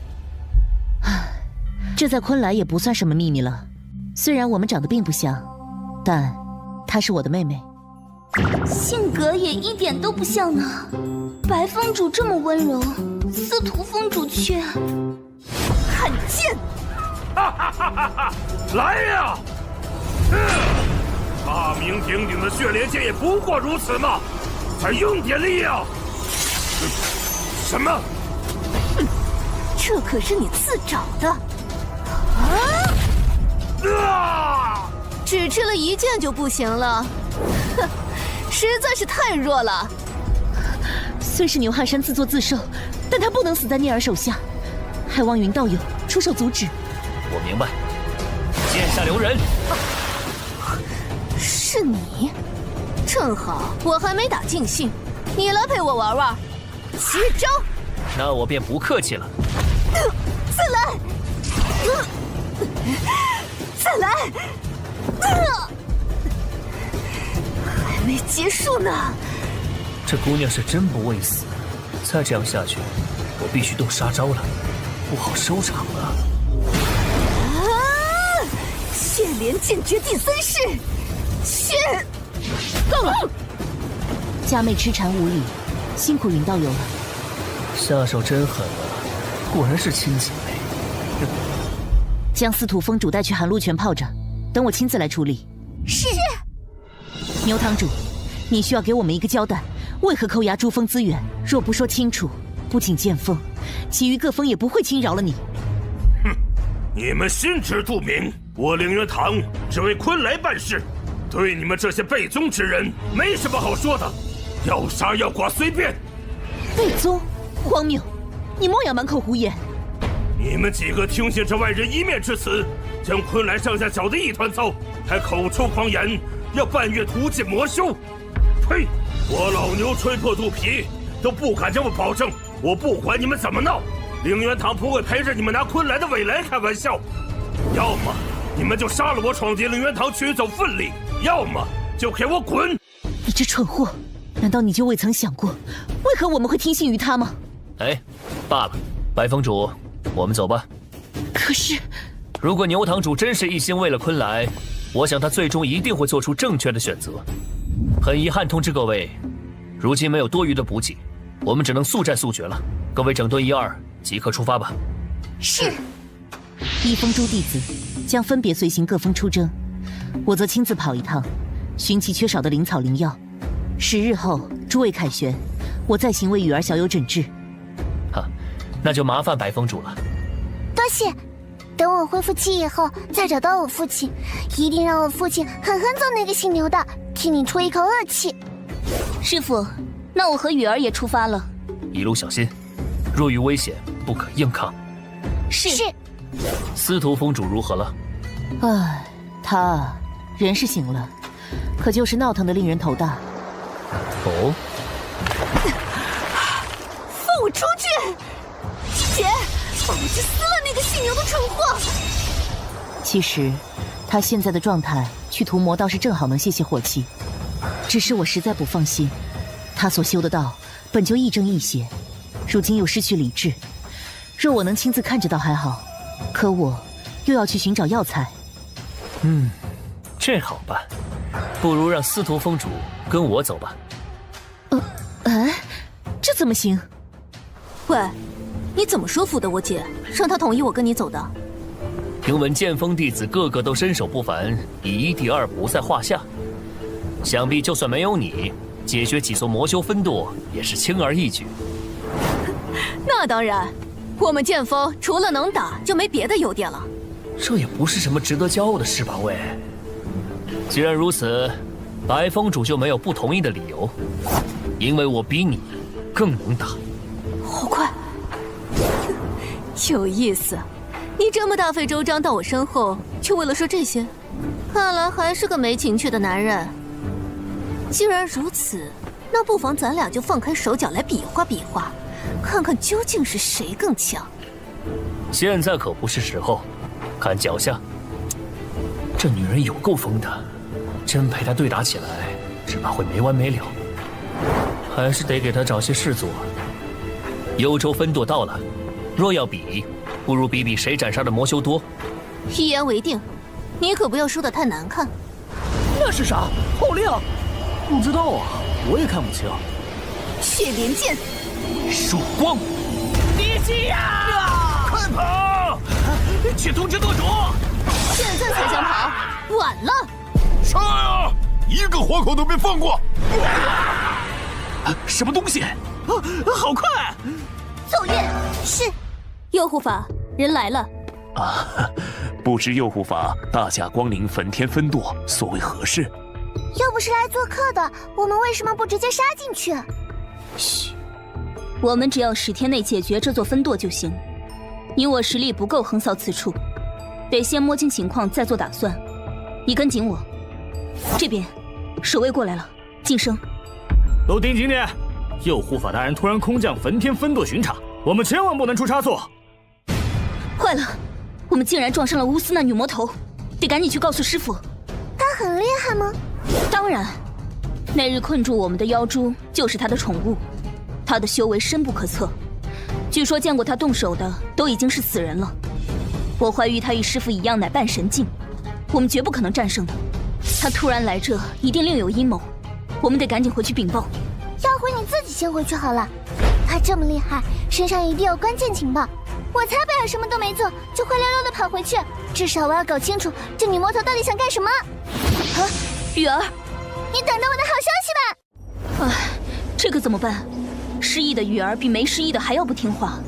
这在昆来也不算什么秘密了。虽然我们长得并不像，但她是我的妹妹。性格也一点都不像呢。白峰主这么温柔，司徒峰主却很贱。哈哈哈哈哈！来呀！大名鼎鼎的血莲剑也不过如此嘛，再用点力呀！什么？这可是你自找的。只吃了一剑就不行了，哼，实在是太弱了。虽是牛汉山自作自受，但他不能死在聂儿手下，还望云道友出手阻止。我明白，剑下留人。是你，正好我还没打尽兴，你来陪我玩玩。接招！那我便不客气了。再来！再来！还没结束呢。这姑娘是真不畏死，再这样下去，我必须动杀招了，不好收场了。血莲剑诀第3式，血！够了！家妹痴缠无礼，辛苦云道友了。下手真狠啊，果然是亲姐妹。将司徒峰主带去寒露泉泡着，等我亲自来处理。是。牛堂主，你需要给我们一个交代，为何扣押珠峰资源？若不说清楚，不仅剑锋，其余各峰也不会轻饶了你。哼，你们心知肚明，我灵元堂只为昆来办事，对你们这些背宗之人没什么好说的，要杀要剐随便。背宗？荒谬！你莫要满口胡言。你们几个听信这外人一面之词，将昆来上下搅得一团糟，还口出狂言，要半月屠尽魔修。呸！我老牛吹破肚皮都不敢这么保证。我不管你们怎么闹，灵元堂不会陪着你们拿昆来的未来开玩笑。要么你们就杀了我，闯进灵元堂取走奋力；要么就给我滚！你这蠢货，难道你就未曾想过，为何我们会听信于他吗？哎，罢了，白峰主，我们走吧。可是，如果牛堂主真是一心为了昆来，我想他最终一定会做出正确的选择。很遗憾通知各位，如今没有多余的补给，我们只能速战速决了。各位整顿1、2，即刻出发吧。是。一峰诸弟子将分别随行各峰出征，我则亲自跑一趟，寻其缺少的灵草灵药。10日后，诸位凯旋，我再行为雨儿小友诊治。哈，那就麻烦白风主了。多谢。等我恢复期以后，再找到我父亲，一定让我父亲狠狠揍那个姓牛的，替你出一口恶气。师傅，那我和雨儿也出发了。一路小心，若遇危险，不可硬抗。是。司徒峰主如何了？唉，他人是醒了，可就是闹腾的令人头大。哦，放我出去！姐，放我去撕了那个姓牛的蠢货！其实，他现在的状态去屠魔倒是正好能泄泄火气，只是我实在不放心，他所修的道本就亦正亦邪，如今又失去理智，若我能亲自看着倒还好，可我又要去寻找药材。这好办，不如让司徒峰主跟我走吧。这怎么行？喂，你怎么说服的我姐，让她同意我跟你走的？听闻剑锋弟子个个都身手不凡，以一敌二不在话下。想必就算没有你，解决几艘魔修分舵也是轻而易举。那当然，我们剑锋除了能打，就没别的优点了。这也不是什么值得骄傲的事吧，喂。既然如此，白风主就没有不同意的理由，因为我比你更能打。好快，有意思。你这么大费周章到我身后，就为了说这些？看来还是个没情趣的男人。既然如此，那不妨咱俩就放开手脚来比划比划，看看究竟是谁更强。现在可不是时候，看脚下，这女人有够疯的，真陪她对打起来，只怕会没完没了。还是得给她找些事做。幽州分舵到了，若要比，不如比比谁斩杀的魔修多。一言为定，你可不要说得太难看。那是啥？好亮！不知道啊，我也看不清。血莲剑，曙光，迪西亚，快跑！去通知舵主！现在才想跑，晚了。杀呀！一个活口都别放过！什么东西？好快！奏乐是。右护法，人来了。不知右护法大驾光临焚天分舵，所为何事？又不是来做客的，我们为什么不直接杀进去？嘘，我们只要10天内解决这座分舵就行。你我实力不够横扫此处，得先摸清情况再做打算。你跟紧我，这边守卫过来了，晋升。都盯紧点！右护法大人突然空降焚天分舵巡查，我们千万不能出差错。坏了，我们竟然撞上了乌斯那女魔头，得赶紧去告诉师傅。她很厉害吗？当然，那日困住我们的妖蛛就是她的宠物，她的修为深不可测，据说见过她动手的都已经是死人了。我怀疑她与师傅一样乃半神境，我们绝不可能战胜的。她突然来这，一定另有阴谋，我们得赶紧回去禀报。要回你自己先回去好了。她这么厉害，身上一定有关键情报。我才不要什么都没做就灰溜溜的跑回去，至少我要搞清楚这女魔头到底想干什么。雨儿，你等着我的好消息吧。唉，这可怎么办？失忆的雨儿比没失忆的还要不听话，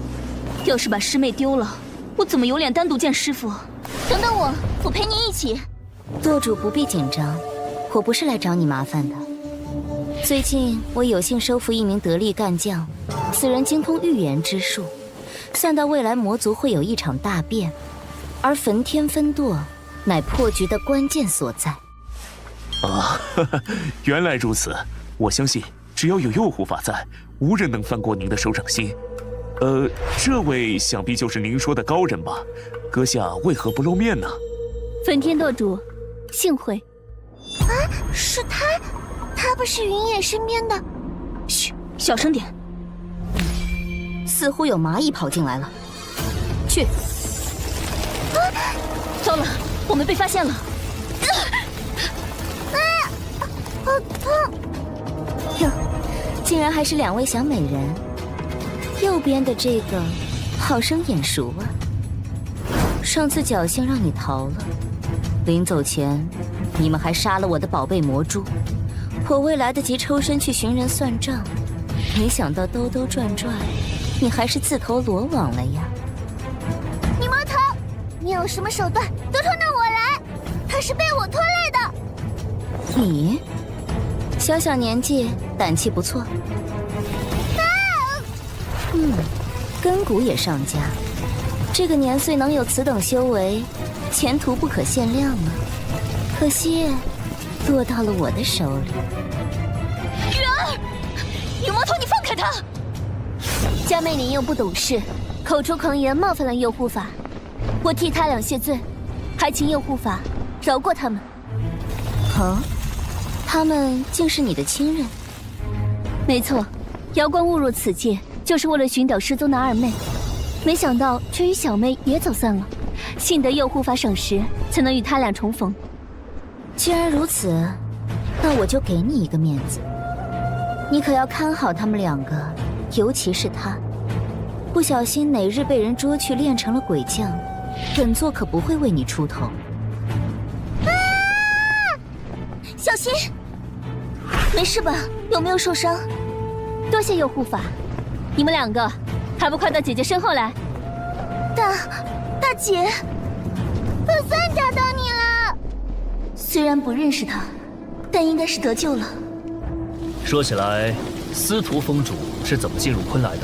要是把师妹丢了，我怎么有脸单独见师傅？等等我陪你一起。舵主不必紧张，我不是来找你麻烦的。最近我有幸收服一名得力干将，此人精通预言之术，算到未来魔族会有一场大变，而焚天分舵乃破局的关键所在。原来如此。我相信只要有右护法在，无人能翻过您的手掌心。这位想必就是您说的高人吧？阁下为何不露面呢？焚天舵主，幸会。是他？他不是云野身边的？嘘，小声点。似乎有蚂蚁跑进来了。去。糟了，我们被发现了。好痛！哟，竟然还是2位小美人。右边的这个好生眼熟啊！上次侥幸让你逃了，临走前你们还杀了我的宝贝魔珠，我未来得及抽身去寻人算账，没想到兜兜转转，你还是自投罗网了呀！女魔头，你有什么手段都冲着我来，他是被我拖累的。你小小年纪，胆气不错。根骨也上佳，这个年岁能有此等修为，前途不可限量啊！可惜落到了我的手里。雨儿，女魔头，你放开他！佳妹年幼不懂事，口出狂言，冒犯了右护法，我替他俩谢罪，还请右护法饶过他们。哦，他们竟是你的亲人？没错，瑶光误入此界，就是为了寻找失踪的二妹，没想到却与小妹也走散了，幸得右护法赏识，才能与他俩重逢。既然如此，那我就给你一个面子，你可要看好他们两个，尤其是他，不小心哪日被人捉去练成了鬼将，本座可不会为你出头。小心！没事吧？有没有受伤？多谢右护法，你们两个还不快到姐姐身后来？大姐，我算找到你了。虽然不认识他，但应该是得救了。说起来，司徒峰主是怎么进入昆来的？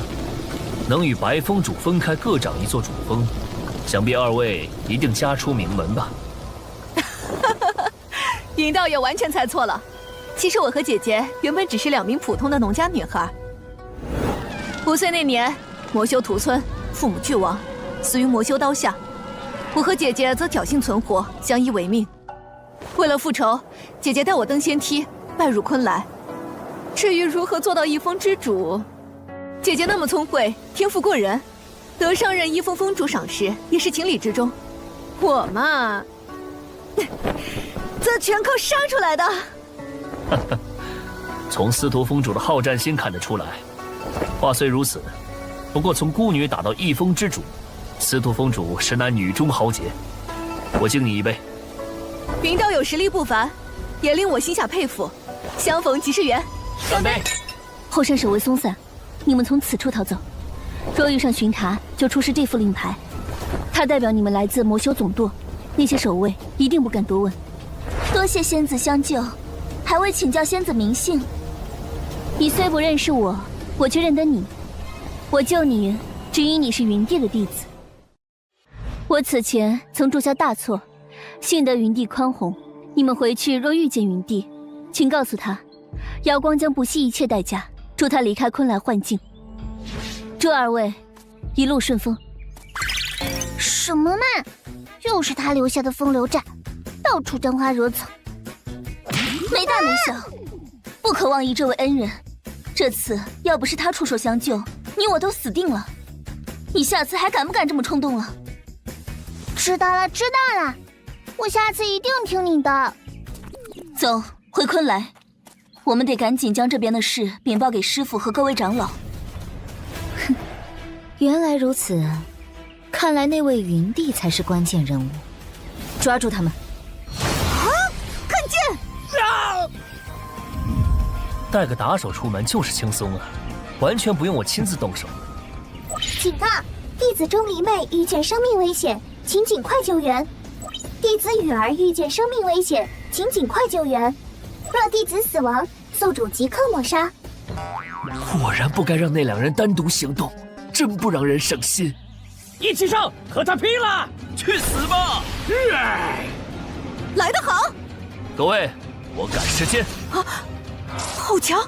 能与白峰主分开各掌一座主峰，想必二位一定家出名门吧？尹道友完全猜错了。其实我和姐姐原本只是2名普通的农家女孩。5岁那年，魔修屠村，父母俱亡，死于魔修刀下。我和姐姐则侥幸存活，相依为命。为了复仇，姐姐带我登仙梯，拜入昆来。至于如何做到一峰之主，姐姐那么聪慧，天赋过人，得上任一峰峰主赏识也是情理之中。我嘛，这全靠杀出来的。从司徒峰主的好战心看得出来。话虽如此，不过从孤女打到一峰之主，司徒峰主实乃女中豪杰。我敬你一杯。云道友实力不凡，也令我心下佩服。相逢即是缘。干杯！后山守卫松散，你们从此处逃走。若遇上巡查，就出示这副令牌，它代表你们来自魔修总舵，那些守卫一定不敢多问。多谢仙子相救，还未请教仙子名姓。你虽不认识我，我却认得你。我救你，只因你是云帝的弟子。我此前曾铸下大错，幸得云帝宽宏。你们回去若遇见云帝，请告诉他，瑶光将不惜一切代价助他离开昆来幻境。祝二位一路顺风。什么嘛，又是他留下的风流债，到处沾花惹草，没大没小，不可忘记这位恩人。这次要不是他出手相救，你我都死定了。你下次还敢不敢这么冲动了？知道了，知道了，我下次一定听你的。走，回昆来，我们得赶紧将这边的事禀报给师父和各位长老。哼，原来如此，看来那位云帝才是关键人物，抓住他们！啊！看剑！啊！带个打手出门就是轻松啊，完全不用我亲自动手。警告！弟子钟离妹遇见生命危险，请尽快救援。弟子雨儿遇见生命危险，请尽快救援。若弟子死亡，宿主即刻抹杀。果然不该让那2人单独行动，真不让人省心。一起上，和他拼了！去死吧！来得好！各位，我赶时间。啊，好强！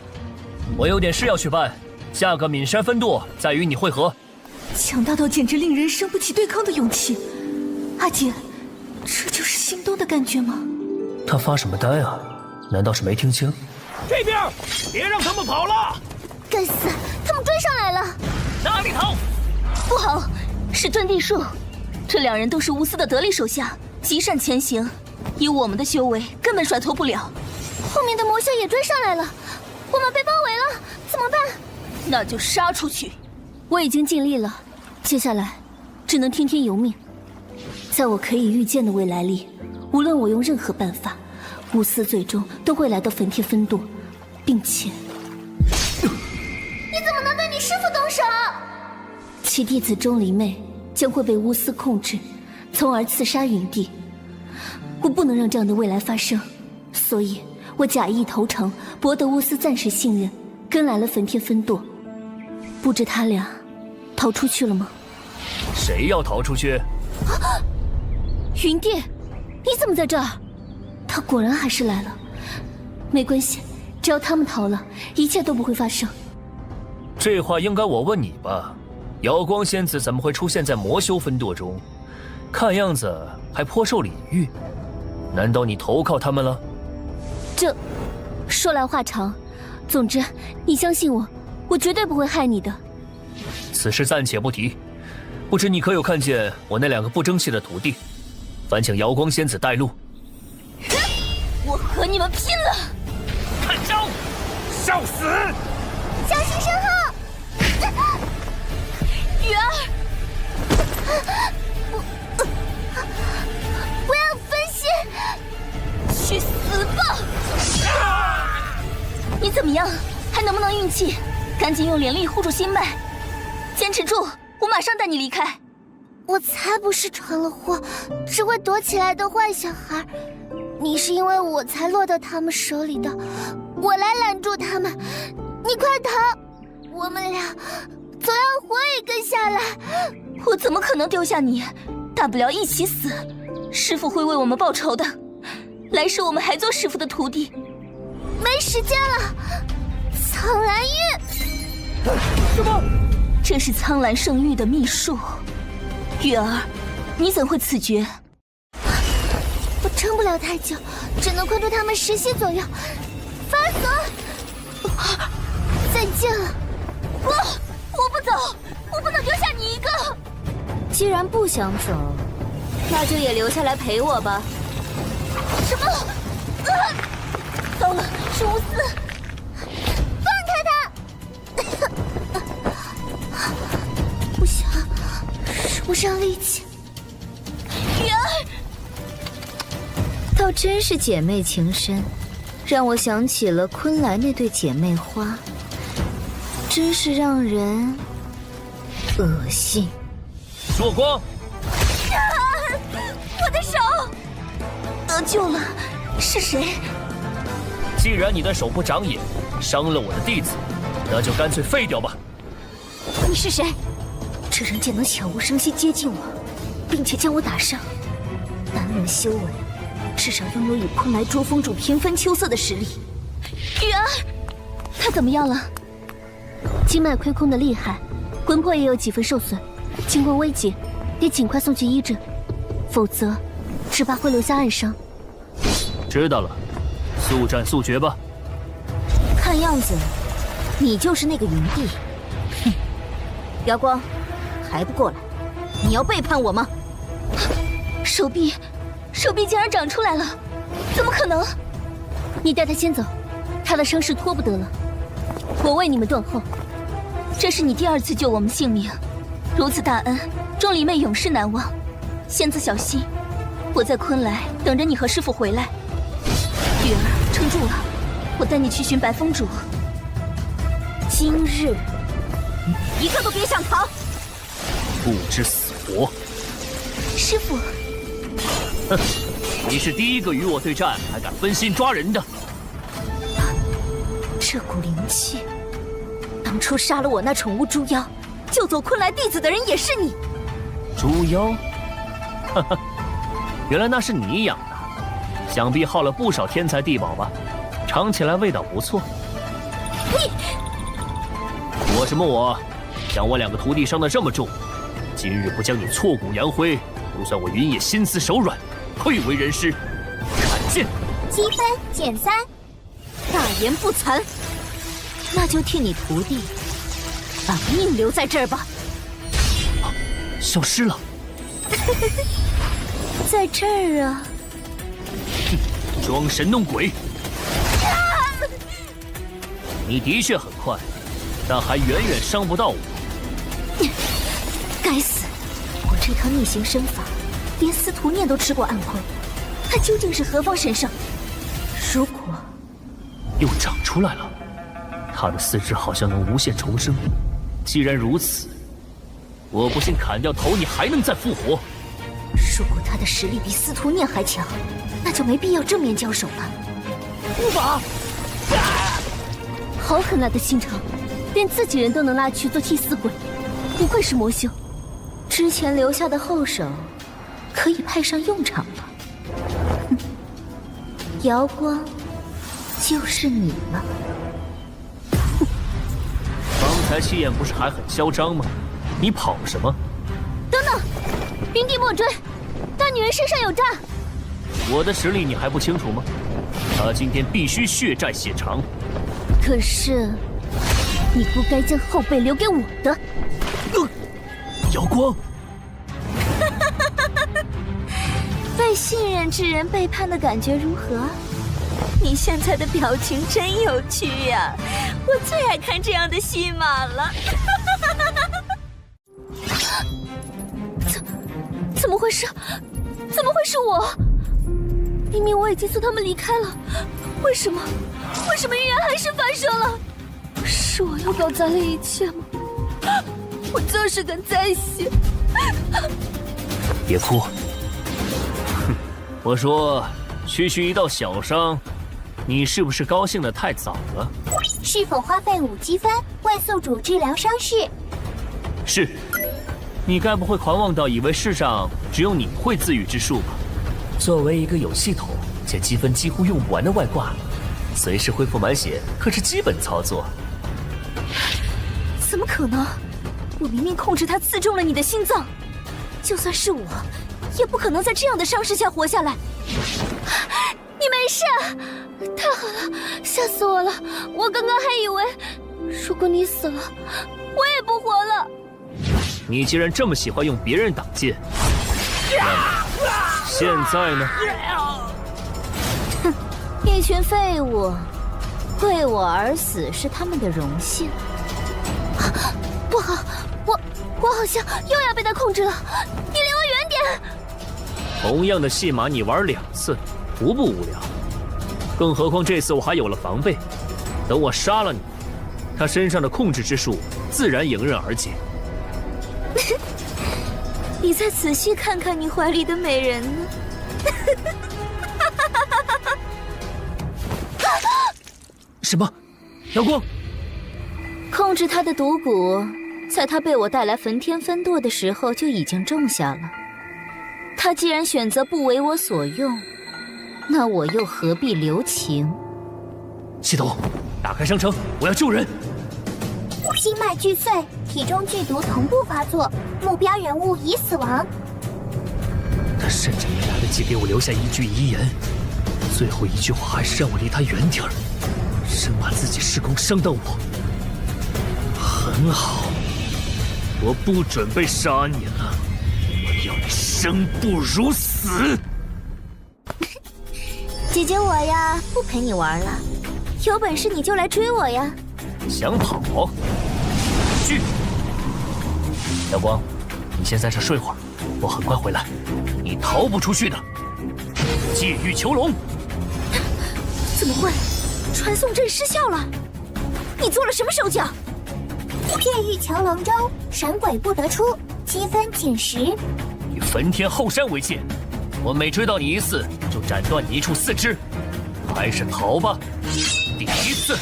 我有点事要去办，下个岷山分舵再与你会合。强大到简直令人生不起对抗的勇气。阿姐，这就是心动的感觉吗？他发什么呆啊？难道是没听清？这边，别让他们跑了！该死，他们追上来了！哪里逃？不好，是遁地术。这2人都是无私的得力手下，极善前行，以我们的修为根本甩脱不了。后面的魔修也追上来了，我们被包围了，怎么办？那就杀出去！我已经尽力了，接下来只能听天由命。在我可以预见的未来里，无论我用任何办法，巫司最终都会来到焚天分舵，并且你怎么能对你师父动手？其弟子钟离昧将会被巫司控制，从而刺杀云帝。我不能让这样的未来发生，所以我假意投诚，博得巫司暂时信任，跟来了焚天分舵。不知他俩逃出去了吗？谁要逃出去？云帝，你怎么在这儿？他果然还是来了。没关系，只要他们逃了，一切都不会发生。这话应该我问你吧？瑶光仙子怎么会出现在魔修分舵中？看样子还颇受礼遇。难道你投靠他们了？这说来话长，总之你相信我，我绝对不会害你的。此事暂且不提，不知你可有看见我那2个不争气的徒弟？烦请瑶光仙子带路。我和你们拼了！看招！笑死！小心身后！雨儿，不要分心！去死吧！你怎么样？还能不能运气？赶紧用灵力护住心脉，坚持住！我马上带你离开。我才不是闯了祸，只会躲起来的坏小孩。你是因为我才落到他们手里的，我来拦住他们。你快逃！我们俩总要活一个下来。我怎么可能丢下你？大不了一起死，师父会为我们报仇的。来世我们还做师父的徒弟。没时间了，苍兰玉。什么？这是苍兰圣域的秘术。月儿，你怎会此决？我撑不了太久，只能困住他们10息左右。发锁！再见了。我不走，我不能丢下你一个。既然不想走，那就也留下来陪我吧。什么？糟了，是巫司！放开他！不行，使不上力气。雨儿，倒真是姐妹情深，让我想起了昆来那对姐妹花，真是让人恶心。曙光！我的手得救了，是谁？既然你的手不长眼，伤了我的弟子，那就干脆废掉吧。你是谁？这人竟能悄无声息接近我，并且将我打伤。单论修为，至少拥有与昆来捉风主平分秋色的实力。雨儿，他怎么样了？经脉亏空的厉害，魂魄也有几分受损，情况危急，得尽快送去医治，否则只怕会留下暗伤。知道了，速战速决吧。看样子，你就是那个云帝。哼，瑶光，还不过来？你要背叛我吗？手臂竟然长出来了，怎么可能？你带他先走，他的伤势拖不得了。我为你们断后。这是你第2次救我们性命，如此大恩，钟离妹永世难忘。仙子小心，我在昆来等着你和师父回来。雨儿，撑住了，我带你去寻白风主。今日，一个都别想逃！不知死活！师父，哼，你是第一个与我对战还敢分心抓人的。这股灵气，当初杀了我那宠物猪妖，救走昆来弟子的人也是你。猪妖？哈哈，原来那是你养的，想必耗了不少天材地宝吧？尝起来味道不错。你我什么我？将我2个徒弟伤得这么重，今日不将你挫骨扬灰，就算我云野心慈手软，愧为人师。看剑！积分减3。大言不惭，那就替你徒弟把命留在这儿吧。消失了。在这儿啊！装神弄鬼！你的确很快，但还远远伤不到我。该死！我这套逆行身法，连司徒念都吃过暗亏，他究竟是何方神圣？如果又长出来了，他的四肢好像能无限重生。既然如此，我不信砍掉头你还能再复活。如果他的实力比司徒念还强，那就没必要正面交手了。无法！好狠辣的心肠，连自己人都能拉去做替死鬼，不愧是魔修。之前留下的后手，可以派上用场了。哼，瑶光，就是你了。刚才七眼不是还很嚣张吗？你跑什么？等等，云帝莫追，那女人身上有诈。我的实力你还不清楚吗？他今天必须血债血偿。可是，你不该将后背留给我的。瑶光，被信任之人背叛的感觉如何？你现在的表情真有趣呀，我最爱看这样的戏码了。怎么回事？怎么会是我？明明我已经送他们离开了，为什么预言还是发生了？是我又搞砸了一切吗？我就是个灾星。别哭。哼，我说区区一道小伤，你是不是高兴得太早了？是否花费5积分为宿主治疗伤势？是。你该不会狂妄到以为世上只有你会自愈之术吧？作为一个有系统且积分几乎用不完的外挂，随时恢复满血可是基本操作。怎么可能？我明明控制他刺中了你的心脏，就算是我，也不可能在这样的伤势下活下来。你没事？太好了，吓死我了！我刚刚还以为，如果你死了，我也不活了。你既然这么喜欢用别人挡箭，那么现在呢？哼，一群废物，为我而死是他们的荣幸。不好，我好像又要被他控制了，你离我远点！同样的戏码你玩2次，无不无聊。更何况这次我还有了防备，等我杀了你，他身上的控制之术自然迎刃而解。你再仔细看看你怀里的美人呢？什么？瑶光？控制他的毒蛊，在他被我带来焚天分舵的时候就已经种下了。他既然选择不为我所用，那我又何必留情？系统，打开商城，我要救人！心脉俱碎，体中剧毒同步发作，目标人物已死亡。他甚至没来得及给我留下一句遗言，最后一句话还是让我离他远点儿，生怕自己失控伤到我。很好，我不准备杀你了，我要你生不如死。姐姐我呀，不陪你玩了，有本事你就来追我呀！想跑？去！瑶光，你先在这睡会儿，我很快回来，你逃不出去的。戒狱囚笼！怎么会？传送阵失效了？你做了什么手脚？戒狱囚笼中，神鬼不得出，积分减10。以焚天后山为界，我每追到你1次，就斩断你1处4肢。还是逃吧。第1次。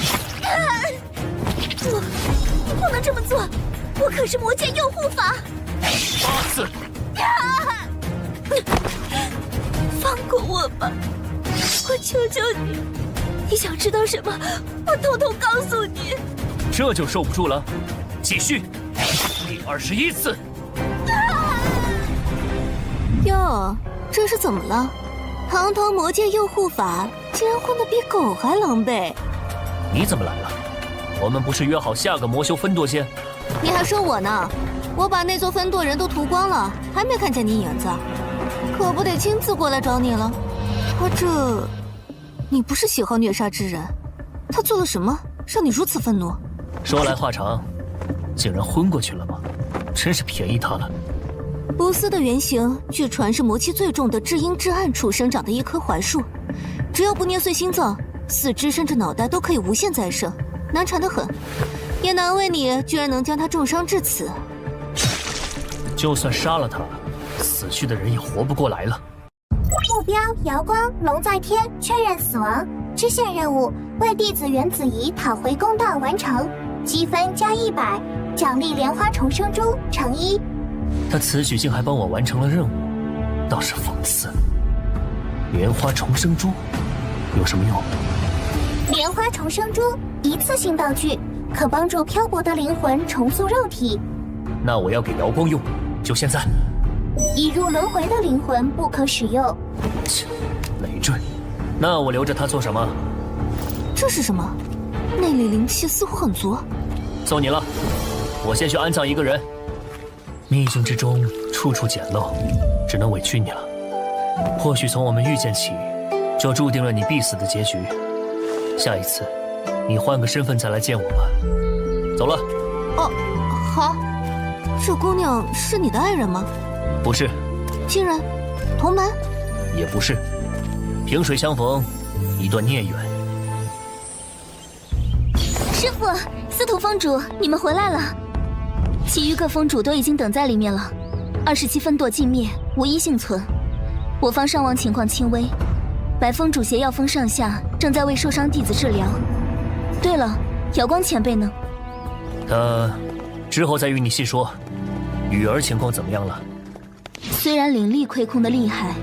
不能这么做，我可是魔界佑护法。8次。放过我吧，我求求你！你想知道什么，我统统告诉你。这就受不住了，继续。第21次。哟，这是怎么了？堂堂魔界佑护法，竟然混得比狗还狼狈。你怎么来了？我们不是约好下个魔修分舵线？你还说我呢？我把那座分舵人都屠光了，还没看见你影子，可不得亲自过来找你了。可这，你不是喜好虐杀之人，他做了什么让你如此愤怒？说来话长，竟然昏过去了吗？真是便宜他了。不思的原型，据传是魔气最重的至阴至暗处生长的一棵槐树，只要不捏碎心脏，四肢甚至脑袋都可以无限再生，难缠得很。也难为你居然能将他重伤至此。就算杀了他，死去的人也活不过来了。目标：瑶光龙在天，确认死亡。支线任务：为弟子袁子怡讨回公道完成，积分加100，奖励莲花重生珠乘1。他此举竟还帮我完成了任务，倒是讽刺。莲花重生珠有什么用？莲花重生珠一次性道具，可帮助漂泊的灵魂重塑肉体。那我要给瑶光用，就现在。已入轮回的灵魂不可使用。切，累赘。那我留着它做什么？这是什么？内里灵气似乎很足。送你了，我先去安葬一个人。秘境之中处处简陋，只能委屈你了。或许从我们遇见起，就注定了你必死的结局。下一次，你换个身份再来见我吧。走了。哦，好。这姑娘是你的爱人吗？不是。亲人？同门？也不是。萍水相逢，一段孽缘。师父，司徒峰主，你们回来了。其余各峰主都已经等在里面了。27分舵尽灭，无一幸存。我方伤亡情况轻微，白峰主携药峰上下正在为受伤弟子治疗。对了，瑶光前辈呢？他之后再与你细说。雨儿情况怎么样了？虽然灵力亏空的厉害，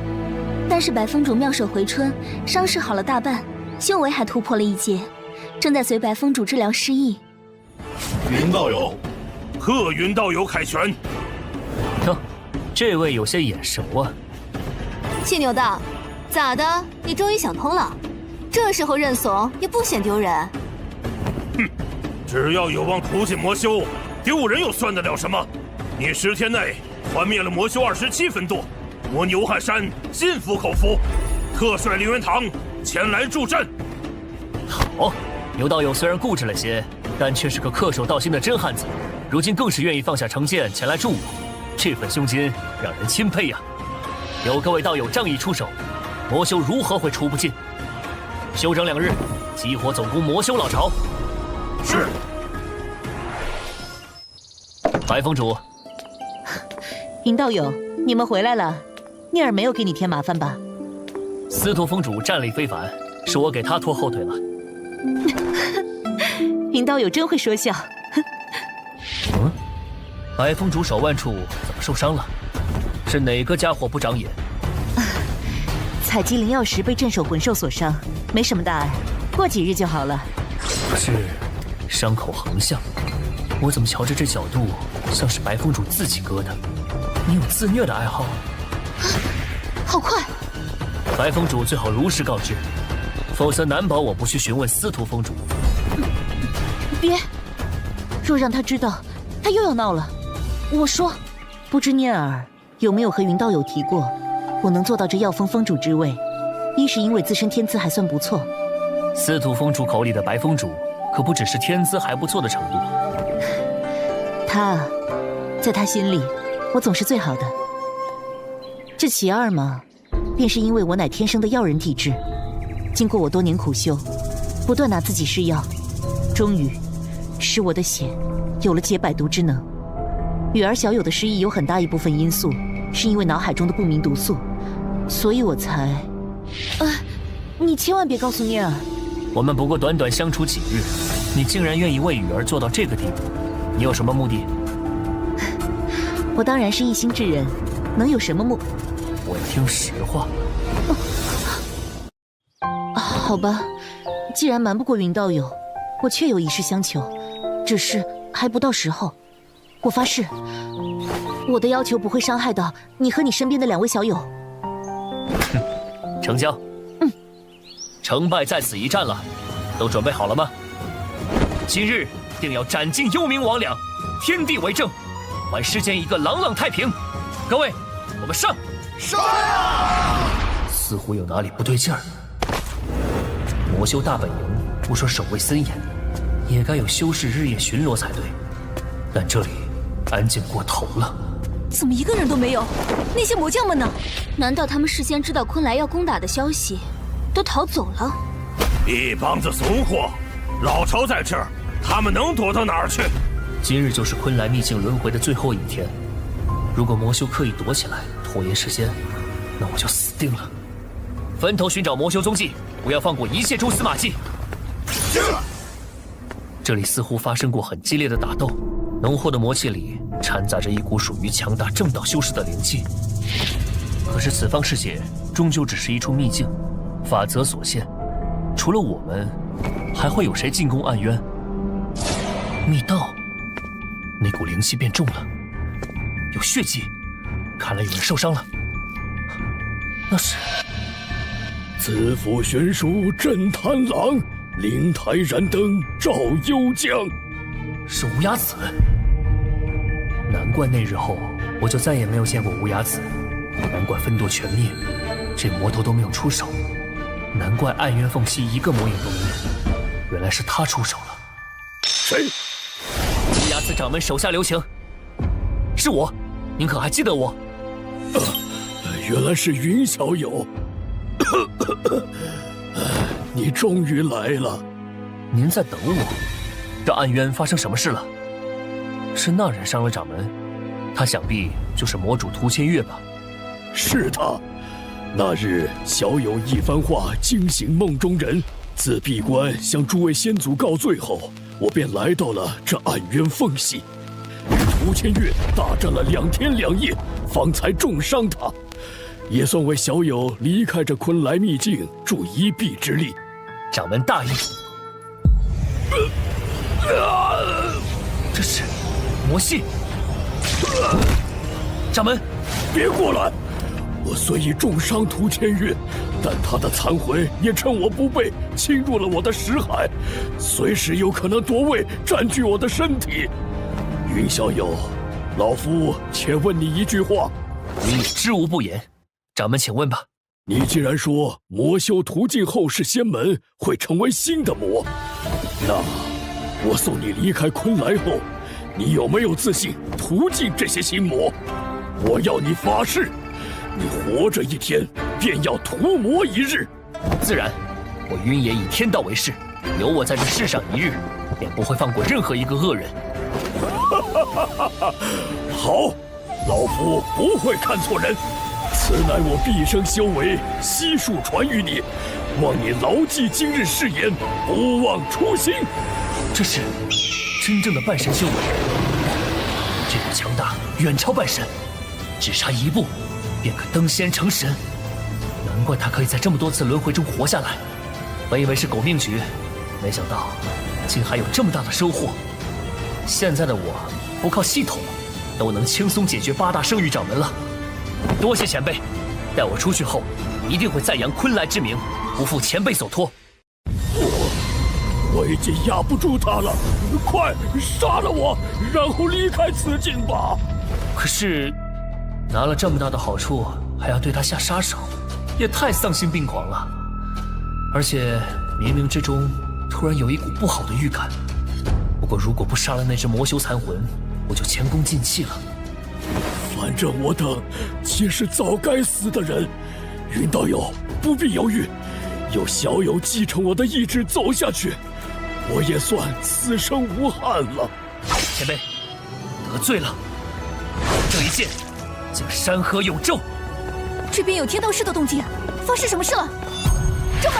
但是白峰主妙手回春，伤势好了大半，修为还突破了一阶，正在随白峰主治疗失忆。云道友，贺云道友凯旋。哟，这位有些眼熟啊。谢牛道，咋的？你终于想通了？这时候认怂也不显丢人。哼，只要有望屠尽魔修，丢人又算得了什么？你10天内团灭了魔修27分舵，我牛汉山心服口服，特率凌元堂前来助阵。好，牛道友虽然固执了些，但却是个恪守道心的真汉子，如今更是愿意放下成见前来助我，这份胸襟让人钦佩呀。有各位道友仗义出手，魔修如何会出不尽？休整2日，激活总攻魔修老巢。是。白峰主。云道友，你们回来了，聂儿没有给你添麻烦吧？司徒峰主战力非凡，是我给他拖后腿了。云道友真会说笑。嗯，白峰主手腕处怎么受伤了？是哪个家伙不长眼？采集灵药时被镇守魂兽所伤，没什么大碍，过几日就好了。可是伤口横向，我怎么瞧着这角度像是白峰主自己割的？你有自虐的爱好？好快！白峰主最好如实告知，否则难保我不去询问司徒峰主。别，若让他知道，他又要闹了。我说，不知聂儿有没有和云道友提过，我能做到这药峰峰主之位，一是因为自身天资还算不错。司徒峰主口里的白峰主，可不只是天资还不错的程度。他，在他心里，我总是最好的。这其二嘛，便是因为我乃天生的药人体质，经过我多年苦修，不断拿自己试药，终于使我的血有了解百毒之能。雨儿小友的失忆有很大一部分因素是因为脑海中的不明毒素，所以我才……你千万别告诉聂儿。我们不过短短相处几日，你竟然愿意为雨儿做到这个地步，你有什么目的？我当然是一心之人，能有什么目？我听实话。好吧，既然瞒不过云道友，我确有一事相求，只是还不到时候。我发誓，我的要求不会伤害到你和你身边的2位小友。哼，成交。成败在此一战了，都准备好了吗？今日定要斩尽幽冥魍魉，天地为证，还世间一个朗朗太平。各位，我们上！上！似乎有哪里不对劲儿。魔修大本营，不说守卫森严，也该有修士日夜巡逻才对。但这里安静过头了。怎么一个人都没有？那些魔将们呢？难道他们事先知道昆来要攻打的消息？都逃走了。一帮子怂货，老巢在这儿，他们能躲到哪儿去？今日就是昆来秘境轮回的最后一天，如果魔修刻意躲起来拖延时间，那我就死定了。分头寻找魔修踪迹，不要放过一切蛛丝马迹。这里似乎发生过很激烈的打斗，浓厚的魔气里掺杂着一股属于强大正道修士的灵气。可是此方世界终究只是一处秘境，法则所限，除了我们，还会有谁进攻暗渊？密道，那股灵气变重了，有血迹，看来有人受伤了。那是自负悬殊镇贪狼，灵台燃灯照幽江。是无崖子，难怪那日后我就再也没有见过无崖子，难怪分舵全灭，这魔头都没有出手，难怪暗渊缝隙一个魔影都没有，原来是他出手了。谁？无崖子掌门手下留情，是我，您可还记得我？原来是云小友，你终于来了。您在等我？这暗渊发生什么事了？是那人伤了掌门，他想必就是魔主涂千月吧？是他。那日小友一番话惊醒梦中人，自闭关向诸位先祖告罪后，我便来到了这暗渊缝隙，与涂千月大战了2天2夜，方才重伤他，也算为小友离开这昆来秘境助一臂之力。掌门大意。这是魔系。掌门，别过来！我虽已重伤涂千月，但他的残魂也趁我不备侵入了我的识海，随时有可能夺位占据我的身体。云小友，老夫且问你一句话。云也知无不言，掌门请问吧。你既然说魔修途径后世仙门会成为新的魔，那我送你离开昆来后，你有没有自信途径这些心魔？我要你发誓，你活着一天便要屠魔一日。自然，我云野以天道为誓，有我在这世上一日，便不会放过任何一个恶人。好，老夫不会看错人。此乃我毕生修为，悉数传于你，望你牢记今日誓言，不忘初心。这是真正的半神修为，这股强大远超半神，只差一步便可登仙成神。难怪他可以在这么多次轮回中活下来。本以为是狗命局，没想到竟还有这么大的收获。现在的我不靠系统，都能轻松解决8大圣域掌门了。多谢前辈，待我出去后，一定会赞扬昆来之名，不负前辈所托。我已经压不住他了，快杀了我，然后离开此境吧。可是，拿了这么大的好处，还要对他下杀手，也太丧心病狂了。而且冥冥之中，突然有一股不好的预感。不过如果不杀了那只魔修残魂，我就前功尽弃了。反正我等皆是早该死的人，云道友不必犹豫，有小友继承我的意志走下去，我也算此生无憾了。前辈，得罪了，这一剑竟山河有咒。这边有天道士的动静，发生什么事了？掌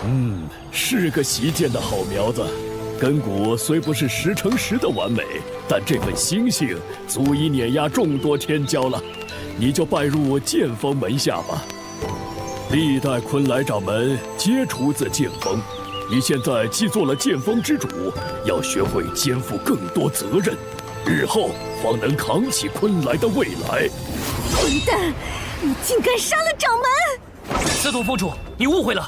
门，是个习剑的好苗子。根骨虽不是10乘10的完美，但这份心性足以碾压众多天骄了。你就拜入剑锋门下吧。历代昆来掌门皆出自剑锋，你现在既做了剑锋之主，要学会肩负更多责任，日后方能扛起昆来的未来。混蛋！你竟敢杀了掌门！司徒峰主，你误会了。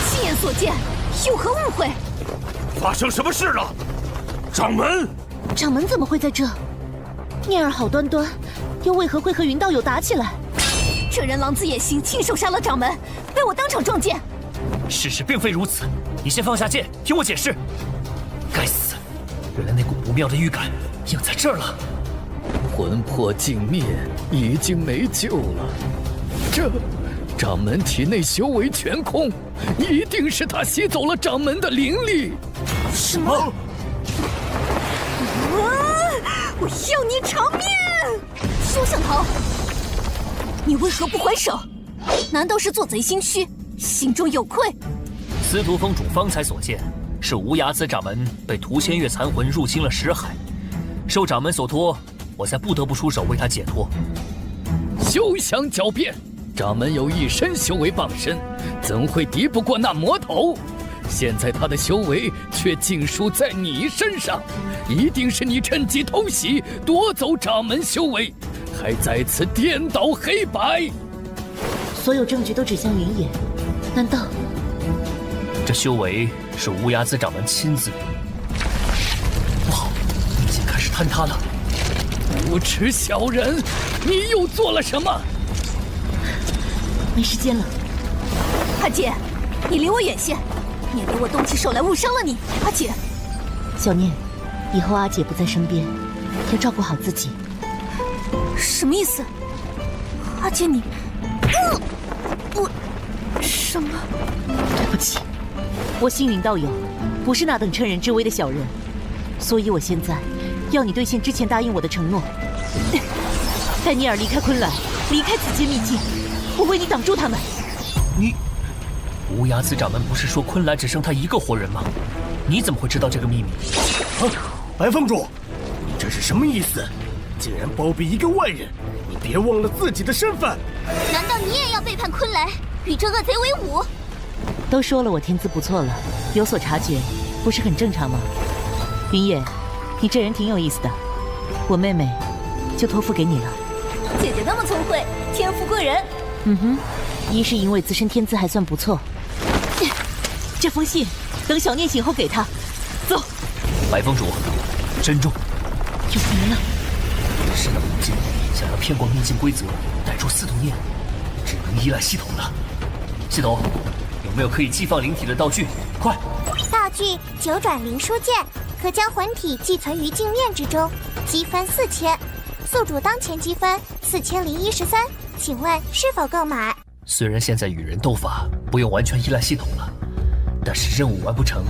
亲眼所见，有何误会？发生什么事了？掌门，掌门怎么会在这？念儿好端端，又为何会和云道友打起来？这人狼子野心，亲手杀了掌门，被我当场撞见。事实并非如此，你先放下剑，听我解释。该死，原来那股不妙的预感应在这儿了。魂魄尽灭，已经没救了。掌门体内修为全空，一定是他吸走了掌门的灵力。什么？我要你偿命！休想逃！你为何不还手？难道是做贼心虚，心中有愧？司徒峰主方才所见，是无崖子掌门被屠仙月残魂入侵了识海，受掌门所托，我才不得不出手为他解脱。休想狡辩！掌门有一身修为傍身，怎会敌不过那魔头？现在他的修为却尽数在你身上，一定是你趁机偷袭，夺走掌门修为，还在此颠倒黑白。所有证据都指向云野，难道这修为是无崖子掌门亲自？不好，已经开始坍塌了！无耻小人，你又做了什么？没时间了，阿姐，你离我远些，免得我动起手来误伤了你。阿姐，小念，以后阿姐不在身边，要照顾好自己。什么意思？阿姐你，我什么？对不起，我星云道友不是那等趁人之危的小人，所以我现在要你兑现之前答应我的承诺，带尼尔离开昆仑，离开此间秘境，我为你挡住他们。你，无崖子掌门不是说昆仑只剩他一个活人吗？你怎么会知道这个秘密？白峰主，你这是什么意思？竟然包庇一个外人！你别忘了自己的身份！难道你也要背叛昆仑，与这恶贼为伍？都说了我天资不错了，有所察觉，不是很正常吗？云野，你这人挺有意思的，我妹妹就托付给你了。姐姐那么聪慧，天赋贵人。一是因为自身天资还算不错。这封信等小念醒后给他。走。白峰主，珍重。有名了。是那么无尽，想要骗过秘境规则，带出司徒念，只能依赖系统了。系统，有没有可以寄放灵体的道具？快！道具九转灵书剑，可将魂体寄存于镜面之中，积分4000。宿主当前积分4013，请问是否购买？虽然现在与人斗法不用完全依赖系统了，但是任务完不成，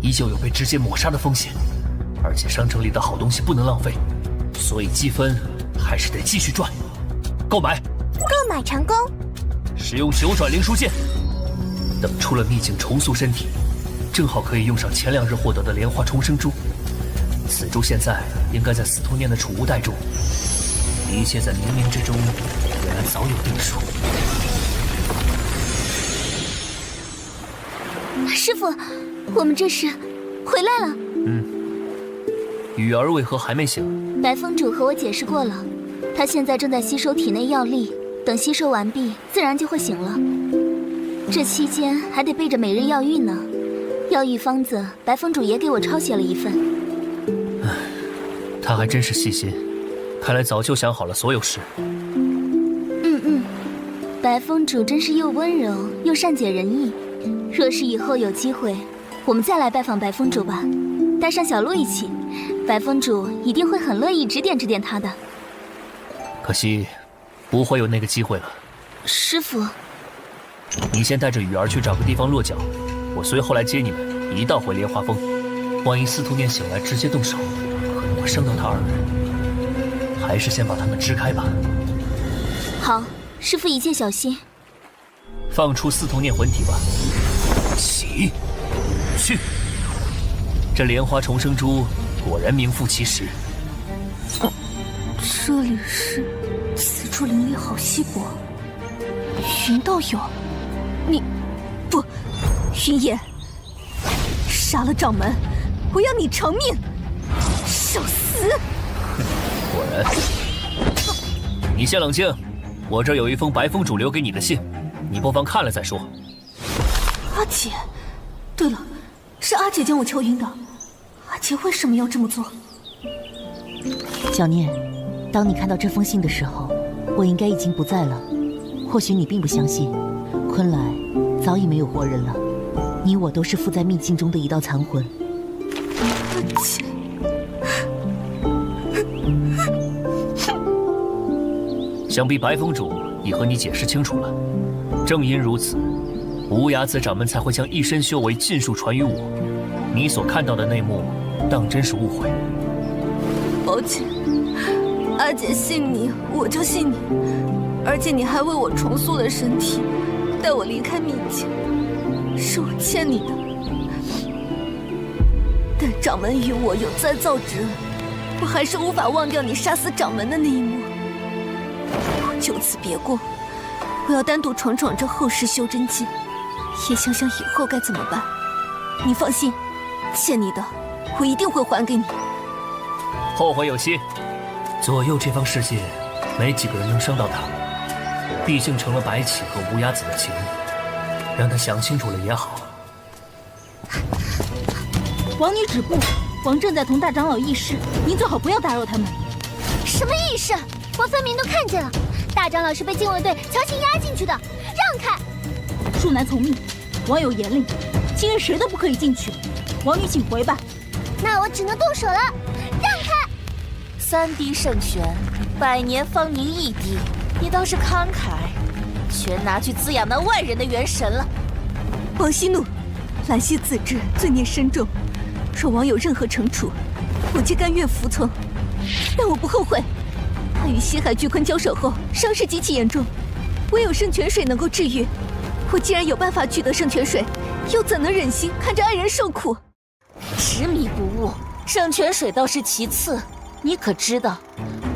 依旧有被直接抹杀的风险。而且商城里的好东西不能浪费，所以积分还是得继续赚。购买，购买成功。使用九转灵书剑，等出了秘境重塑身体，正好可以用上前2日获得的莲花重生珠。此珠现在应该在司徒念的储物袋中，一切在冥冥之中，原来早有定数。师父，我们这是回来了。雨儿为何还没醒？白峰主和我解释过了，他现在正在吸收体内药力，等吸收完毕，自然就会醒了。这期间还得备着每日药浴呢，药浴方子白峰主也给我抄写了一份。他还真是细心，看来早就想好了所有事。白峰主真是又温柔又善解人意。若是以后有机会，我们再来拜访白峰主吧，带上小鹿一起，白峰主一定会很乐意指点指点他的。可惜，不会有那个机会了。师父，你先带着雨儿去找个地方落脚，我随后来接你们，一道回莲花峰。万一司徒念醒来直接动手，可能会伤到他2人，还是先把他们支开吧。好，师父一切小心。放出司徒念魂体吧。起，去！这莲花重生珠果然名副其实。这里是此处灵力好稀薄。云道友，你不，云野，杀了掌门，我要你偿命，受死！果然，你先冷静，我这儿有一封白峰主留给你的信，你不妨看了再说。阿姐，对了，是阿姐将我敲晕的。阿姐为什么要这么做？小念，当你看到这封信的时候，我应该已经不在了。或许你并不相信，昆来早已没有活人了。你我都是附在秘境中的一道残魂。阿姐，想必白峰主已和你解释清楚了。正因如此，无崖子掌门才会将一身修为尽数传于我。你所看到的内幕，当真是误会。抱歉，阿姐信你，我就信你。而且你还为我重塑了身体，带我离开秘境，是我欠你的。但掌门与我有再造之恩，我还是无法忘掉你杀死掌门的那一幕。我就此别过，我要单独闯闯这后世修真界，也想想以后该怎么办。你放心，欠你的我一定会还给你。后会有期。左右这方世界，没几个人能伤到他。毕竟成了白起和无崖子的情，让他想清楚了也好。王女止步，王正在同大长老议事，您最好不要打扰他们。什么议事？我分明都看见了，大长老是被禁卫队强行压进去的，让开！恕难从命，王有严令，今日谁都不可以进去。王女请回吧。那我只能动手了，让开！3滴圣泉，100年方凝1滴，你倒是慷慨，全拿去滋养那万人的元神了。王息怒，兰溪自知罪孽深重，若王有任何惩处，我皆甘愿服从。但我不后悔。他与西海巨鲲交手后，伤势极其严重，唯有圣泉水能够治愈。我既然有办法取得圣泉水，又怎能忍心看着爱人受苦？执迷不悟，圣泉水倒是其次。你可知道，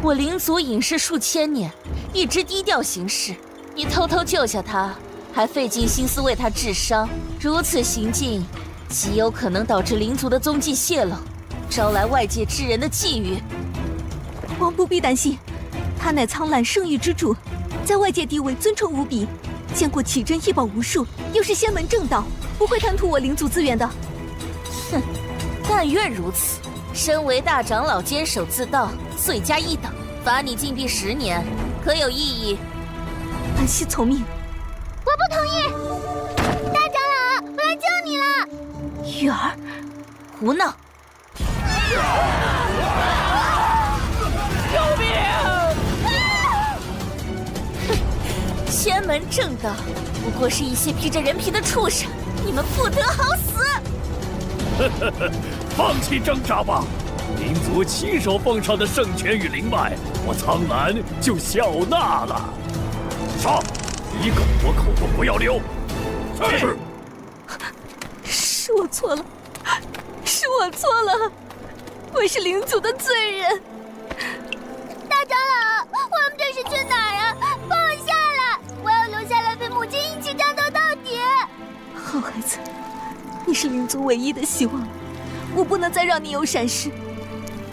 我灵族隐世数千年，一直低调行事。你偷偷救下他，还费尽心思为他治伤，如此行径，极有可能导致灵族的踪迹泄露，招来外界之人的觊觎。王不必担心，他乃苍兰圣域之主，在外界地位尊崇无比，见过奇珍异宝无数，又是仙门正道，不会贪图我灵族资源的。哼，但愿如此。身为大长老，坚守自盗，罪加一等，罚你禁闭10年，可有异议？兰溪从命。我不同意！大长老，我来救你了！玉儿，胡闹！救命！哼，仙门正道不过是一些披着人皮的畜生，你们不得好死！放弃挣扎吧！灵族亲手奉上的圣泉与灵脉，我苍兰就笑纳了。杀！一个活口都不要留！是。是我错了，是我错了，我是灵族的罪人。大长老，我们这是去哪儿啊？放我下来！我要留下来陪母亲一起战斗到底。好孩子，你是灵族唯一的希望，我不能再让你有闪失。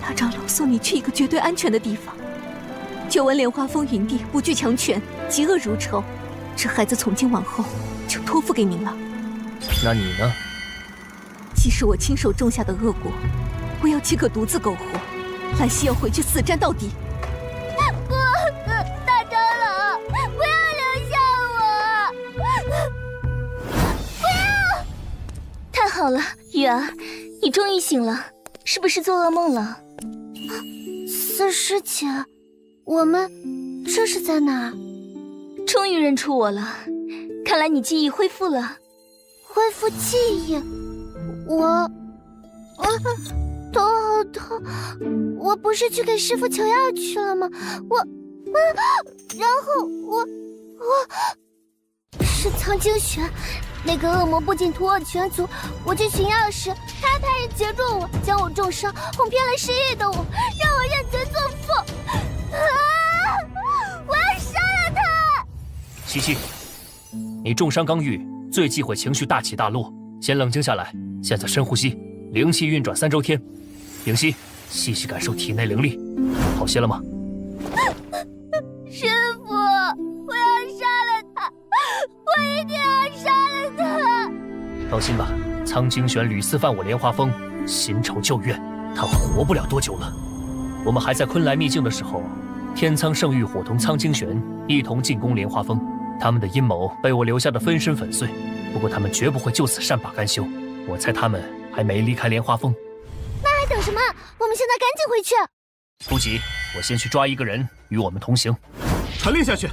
大长老送你去一个绝对安全的地方。久闻莲花峰云地不惧强权，嫉恶如仇，这孩子从今往后就托付给您了。那你呢？既是我亲手种下的恶果，我要岂可独自苟活？兰溪要回去死战到底。不，大长老，不要留下我！不要！太好了，雨儿，你终于醒了，是不是做噩梦了？四师姐，我们这是在哪？终于认出我了，看来你记忆恢复了。恢复记忆？头好痛！我不是去给师父求药去了吗？然后我是苍精玄，那个恶魔不仅屠我全族，我去寻药时，他还派人截住我，将我重伤，哄骗了失忆的我，让我认贼作父。我要杀了他！西西，你重伤刚愈，最忌讳情绪大起大落，先冷静下来，现在深呼吸，灵气运转3周天，屏息，细细感受体内灵力，好些了吗？师父，我要杀了他，我一定要杀了他！放心吧，苍精玄屡次犯我莲花峰，新仇旧怨，他活不了多久了。我们还在昆来秘境的时候，天苍圣域伙同苍精玄一同进攻莲花峰，他们的阴谋被我留下的分身粉碎。不过他们绝不会就此善罢甘休，我猜他们还没离开莲花峰。那还等什么？我们现在赶紧回去。不急，我先去抓一个人与我们同行。传令下去，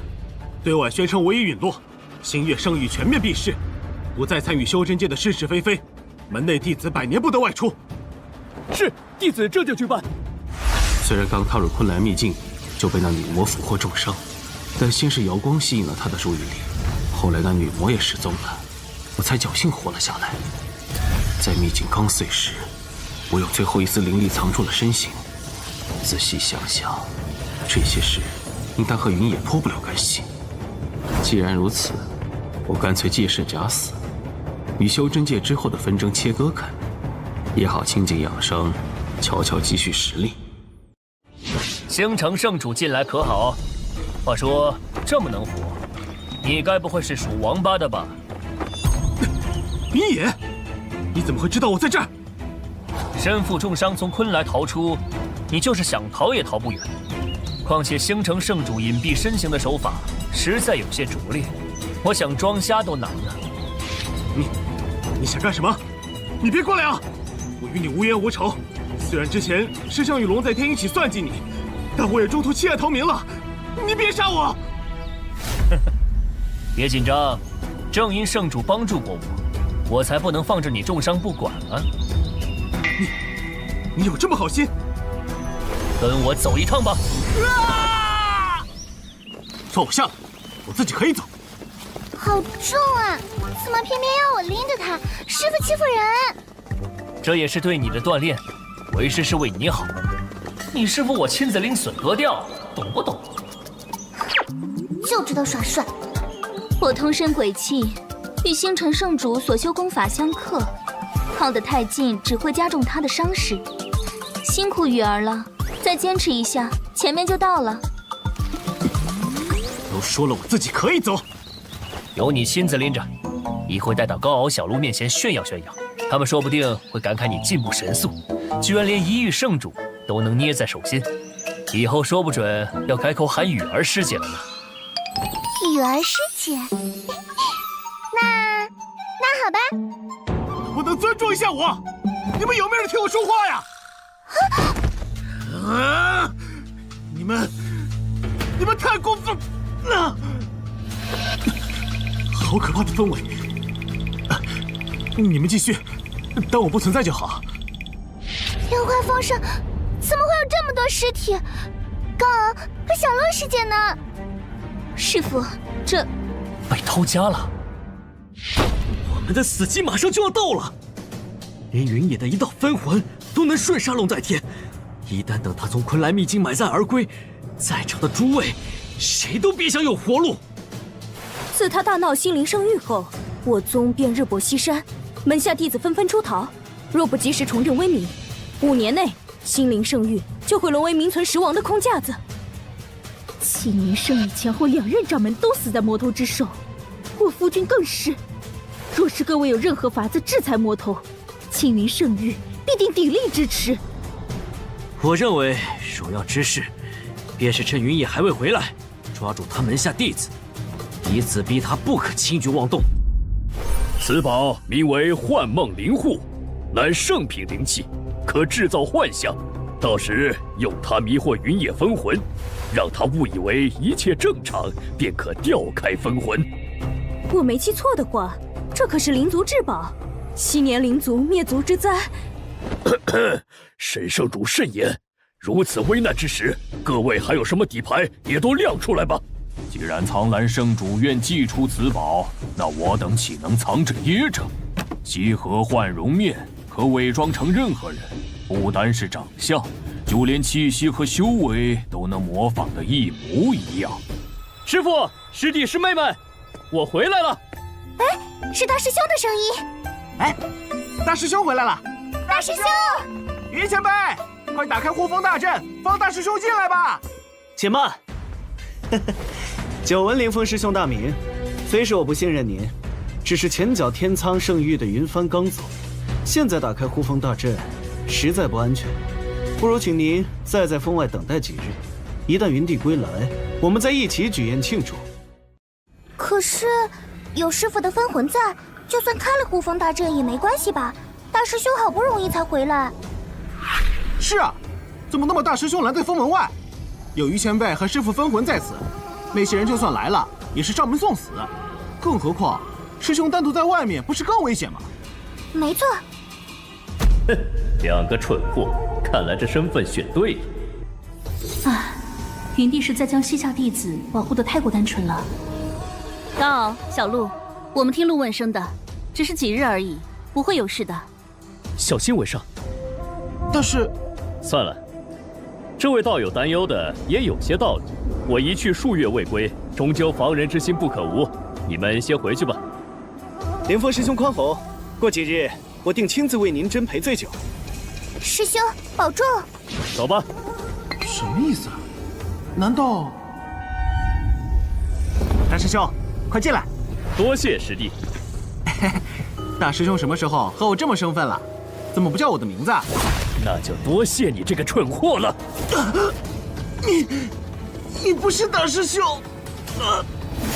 对外宣称我已陨落，星月圣域全面避世，不再参与修真界的是是非非。门内弟子100年不得外出。是，弟子这就去办。虽然刚踏入昆兰秘境就被那女魔俘获重伤，但先是瑶光吸引了他的注意力，后来那女魔也失踪了，我才侥幸活了下来。在秘境刚碎时，我用最后一丝灵力藏住了身形。仔细想想，这些事应当和云野脱不了干系。既然如此，我干脆借势假死，与修真界之后的纷争切割开，也好清静养生，悄悄积蓄实力。星城圣主近来可好？话说这么能活，你该不会是属王八的吧？云野，你怎么会知道我在这儿？身负重伤从昆来逃出，你就是想逃也逃不远。况且星城圣主隐蔽身形的手法实在有些拙劣，我想装瞎都难了。你想干什么？你别过来啊！我与你无冤无仇，虽然之前是向与龙在天一起算计你，但我也中途弃暗投明了。你别杀我！别紧张，正因圣主帮助过我才不能放着你重伤不管啊！你有这么好心？跟我走一趟吧！放我下来，我自己可以走。好重啊！怎么偏偏要我拎着它？师傅欺负人！这也是对你的锻炼，为师是为你好。你师傅我亲自拎笋割掉，懂不懂？就知道耍帅。我通身鬼气，与星辰圣主所修功法相克，靠得太近只会加重他的伤势。辛苦雨儿了，再坚持一下，前面就到了。都说了我自己可以走，由你亲自拎着，一会带到高傲小路面前炫耀炫耀，他们说不定会感慨你进步神速，居然连一域圣主都能捏在手心，以后说不准要改口喊雨儿师姐了呢。雨儿师姐，那好吧。能不能尊重一下我？你们有没有人听我说话呀？你们太过分了！好可怕的氛围！你们继续，当我不存在就好。妖怪峰上怎么会有这么多尸体？高昂和小乐师姐呢？师傅，这被偷家了。我们的死期马上就要到了，连云野的一道分魂都能瞬杀龙在天。一旦等他从昆来秘境买赞而归，在场的诸位谁都别想有活路。自他大闹心灵圣域后，我宗便日薄西山，门下弟子纷纷出逃。若不及时重振威名，5年内心灵圣域就会沦为名存实亡的空架子。青云圣域前后2任掌门都死在魔头之手，我夫君更是。若是各位有任何法子制裁魔头，青云圣域必定鼎力支持。我认为首要之事，便是趁云野还未回来，抓住他门下弟子，以此逼他不可轻举妄动。此宝名为幻梦灵护，乃圣品灵器，可制造幻象。到时用它迷惑云野分魂，让他误以为一切正常，便可调开分魂。我没记错的话，这可是灵族至宝，7年灵族灭族之灾。沈圣主慎言，如此危难之时，各位还有什么底牌，也都亮出来吧。既然苍蓝圣主愿祭出此宝，那我等岂能藏着掖着？集合幻容面，可伪装成任何人，不单是长相，就连气息和修为都能模仿得一模一样。师傅、师弟、师妹们，我回来了！哎，是大师兄的声音。哎，大师兄回来了！大师兄，云前辈，快打开护封大阵，放大师兄进来吧！且慢，久闻灵峰师兄大名，虽是我不信任您，只是前脚天苍圣域的云帆刚走，现在打开护封大阵，实在不安全。不如请您再在封外等待几日，一旦云帝归来，我们再一起举宴庆祝。可是有师傅的分魂在，就算开了护封大阵也没关系吧？大师兄好不容易才回来。是啊，怎么那么大师兄拦在封门外？有于前辈和师傅分魂在此，那些人就算来了，也是上门送死。更何况，师兄单独在外面不是更危险吗？没错。哼，两个蠢货，看来这身份选对了。啊，云帝实在将西夏弟子保护得太过单纯了。高傲、小鹿，我们听陆问声的，只是几日而已，不会有事的。小心为上。但是，算了，这位道友担忧的也有些道理。我一去数月未归，终究防人之心不可无。你们先回去吧。莲峰师兄宽宏，过几日我定亲自为您斟陪醉酒。师兄保重。走吧。什么意思啊？难道？大师兄，快进来！多谢师弟。大师兄什么时候和我这么生分了？怎么不叫我的名字啊？那就多谢你这个蠢货了。你不是大师兄。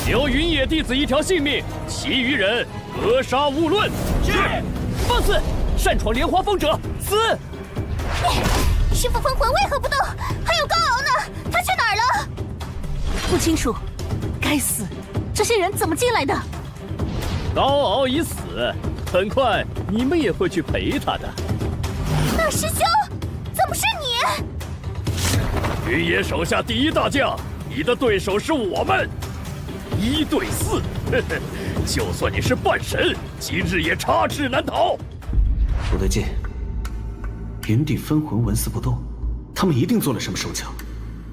留云野弟子一条性命，其余人格杀勿论。是。放肆！擅闯莲花峰者死！师父封魂为何不动？还有高傲呢？他去哪儿了？不清楚。该死，这些人怎么进来的？高傲已死，很快你们也会去陪他的。大师兄，怎么是你？云野手下第一大将，你的对手是我们，1对4，就算你是半神，今日也插翅难逃。不对劲，云帝分魂纹丝不动，他们一定做了什么手脚。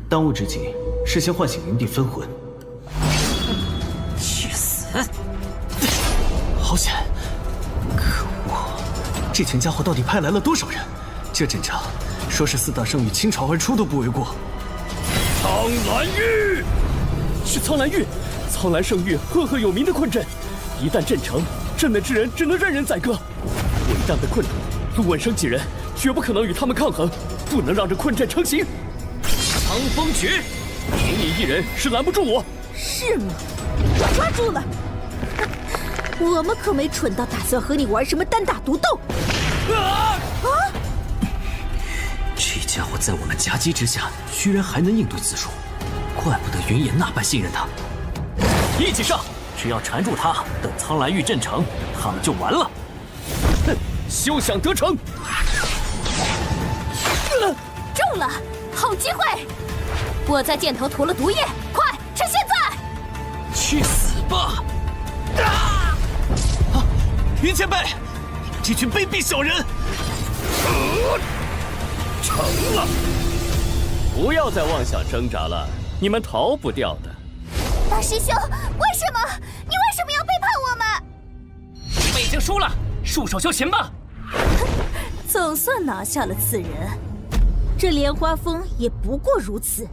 当务之急是先唤醒云帝分魂。去死！好险！可恶，这群家伙到底派来了多少人？这阵仗，说是4大圣域倾巢而出都不为过。苍兰玉，是苍兰玉，苍兰圣域赫赫有名的困阵，一旦阵成，阵内之人只能任人宰割。伟大的困阵，陆问生几人绝不可能与他们抗衡，不能让这困阵成型。苍风诀，凭你一人是拦不住我。是吗？抓住了！我们可没蠢到打算和你玩什么单打独斗。这家伙在我们夹击之下，居然还能应对自如，怪不得云野那般信任他。一起上！只要缠住他，等苍兰玉阵成，他们就完了。哼，休想得逞！中了，好机会！我在箭头涂了毒液，快，趁现在！去死吧！云前辈，这群卑鄙小人！成了！不要再妄想挣扎了，你们逃不掉的。大师兄，为什么？你为什么要背叛我们？你们已经输了，束手就擒吧！总算拿下了此人，这莲花峰也不过如此。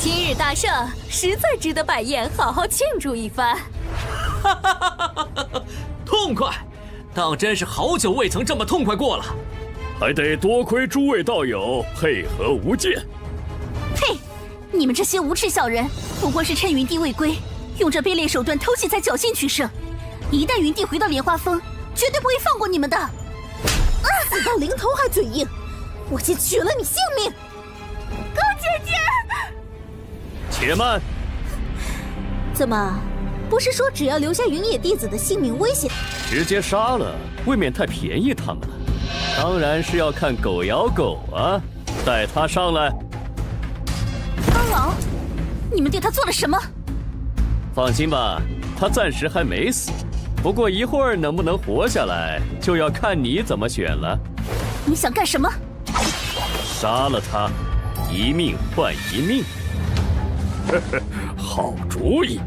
今日大胜，实在值得摆宴，好好庆祝一番。痛快！当真是好久未曾这么痛快过了。还得多亏诸位道友配合无间。呸！你们这些无耻小人，不过是趁云帝未归，用这卑劣手段偷袭才侥幸取胜。一旦云帝回到莲花峰，绝对不会放过你们的。死到临头还嘴硬，我先取了你性命！高姐姐，且慢！怎么，不是说只要留下云野弟子的性命危险，直接杀了，未免太便宜他们了。当然是要看狗咬狗啊！带他上来。高老，你们对他做了什么？放心吧，他暂时还没死，不过一会儿能不能活下来，就要看你怎么选了。你想干什么？杀了他，一命换一命。好主意！